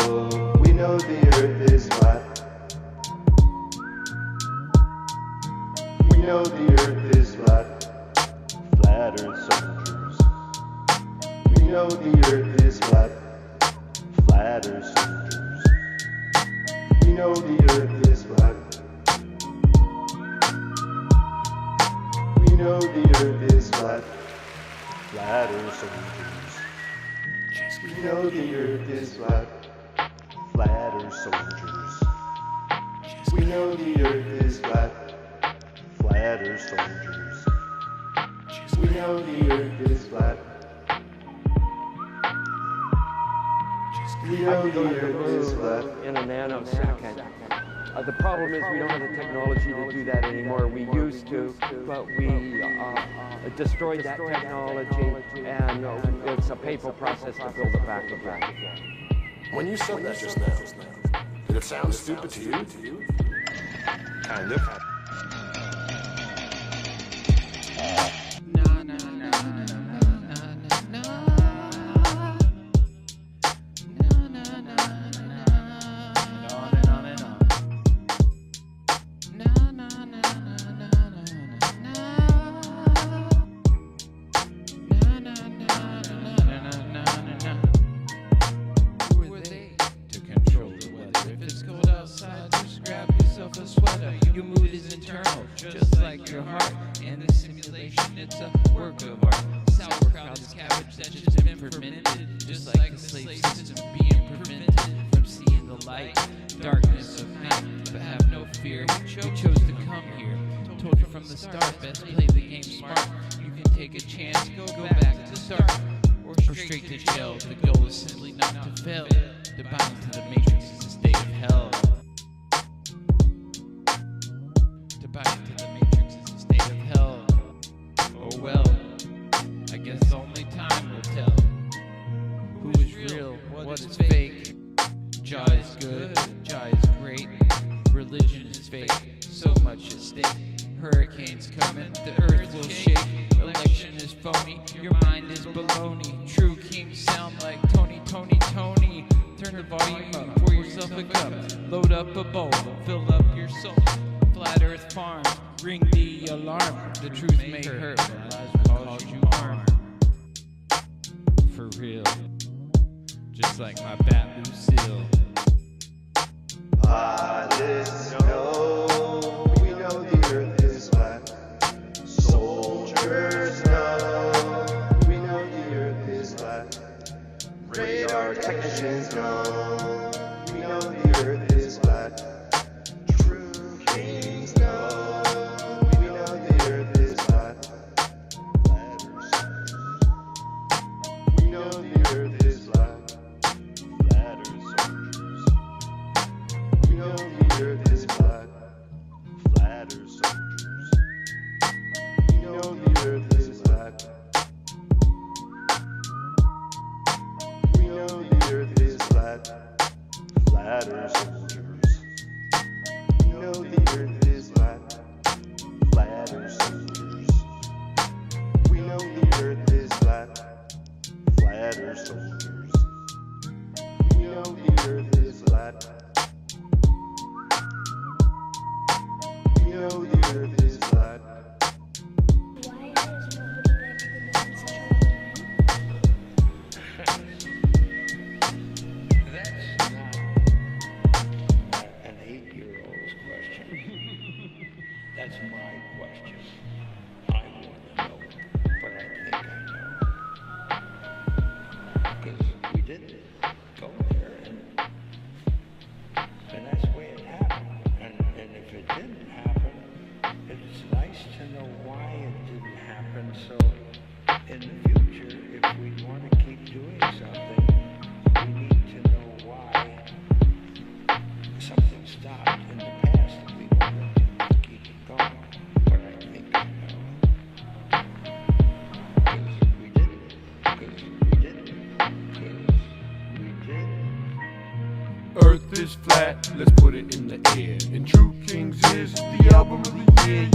we know the earth is flat. We know the earth is flat. Flatter soldiers. We know the earth is flat. Flatter soldiers. We know the earth is flat. We know the earth is flat. Flatter soldiers. We know the earth is flat. Flatter soldiers. We know the earth is flat. Flatter soldiers. We know the earth is flat. We know the earth is flat. In a nanosecond. The problem is we don't have the technology to do that anymore. We used to, but we destroyed that technology, and it's a painful process to build it back again. When you said that just now, did it sound stupid to you? Kind of. like your heart. And the simulation, it's a work of art. Sauerkraut is cabbage that's just been fermented, just like the slave system being prevented from seeing the light. Darkness of night, but have no fear. You chose to come here. Told you from the start, best play the game smart. You can take a chance, go back to the start, or straight to jail. The goal is simply not to fail. The bound to the matrix is a state of hell. To bind to the matrix is a state of hell. Oh well, I guess only time will tell. Who is real, what is fake? Jah is good, Jah is great. Religion is fake, so much at stake. Hurricanes coming, the earth will shake. Election is phony, your mind is baloney. True kings sound like Tony, Tony, Tony. Turn the volume up, pour yourself a cup. Load up a bowl, fill up your soul. Flat Earth Farm, ring the alarm. The truth may hurt, but lies will cause you harm. For real, just like my bat Lucille. Pilots know, we know the earth is flat. Soldiers know, we know the earth is flat. Radar technicians know, we know the earth is flat. True kings know, we know the earth is flat. We know the earth is flat. Flat earth soldiers. We know the earth is flat. Flat earth soldiers. We know the earth is flat. We know the earth is flat. Flat earth soldiers. We know the earth is flat. Flat earth soldiers. We know the earth is flat. Flat earth soldiers. We know the earth is flat. We know the earth is flat. That's not an 8-year-old's question. That's my question. I want to know, but I think I know. Because we did go there, and that's the way it happened. And if it didn't happen, it's nice to know why it didn't happen. So in the future, if we want to keep doing something, we need to know why something stopped in the past that we want to keep it going. But I think I know. Because we did it. Because we did it. Because we did. Earth is flat, let's put it in the air. And True Kings is the album of the year,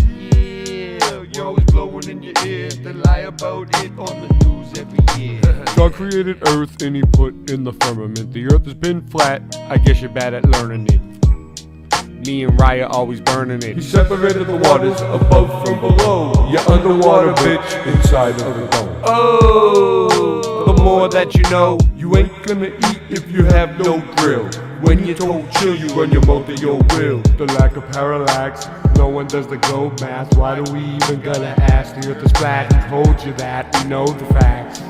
yeah. You're always blowing in your ear, they lie about it on the news every year. God created Earth and he put in the firmament. The Earth has been flat, I guess you're bad at learning it. Me and Raya always burning it. He separated the waters above from below. You're underwater, bitch, inside of the dome. Oh, the more that you know, you ain't gonna eat if you have no grill. When you're told chill, you run your mouth to your will. The lack of parallax, no one does the globe math. Why do we even gotta ask? The earth is flat and told you that, we know the facts.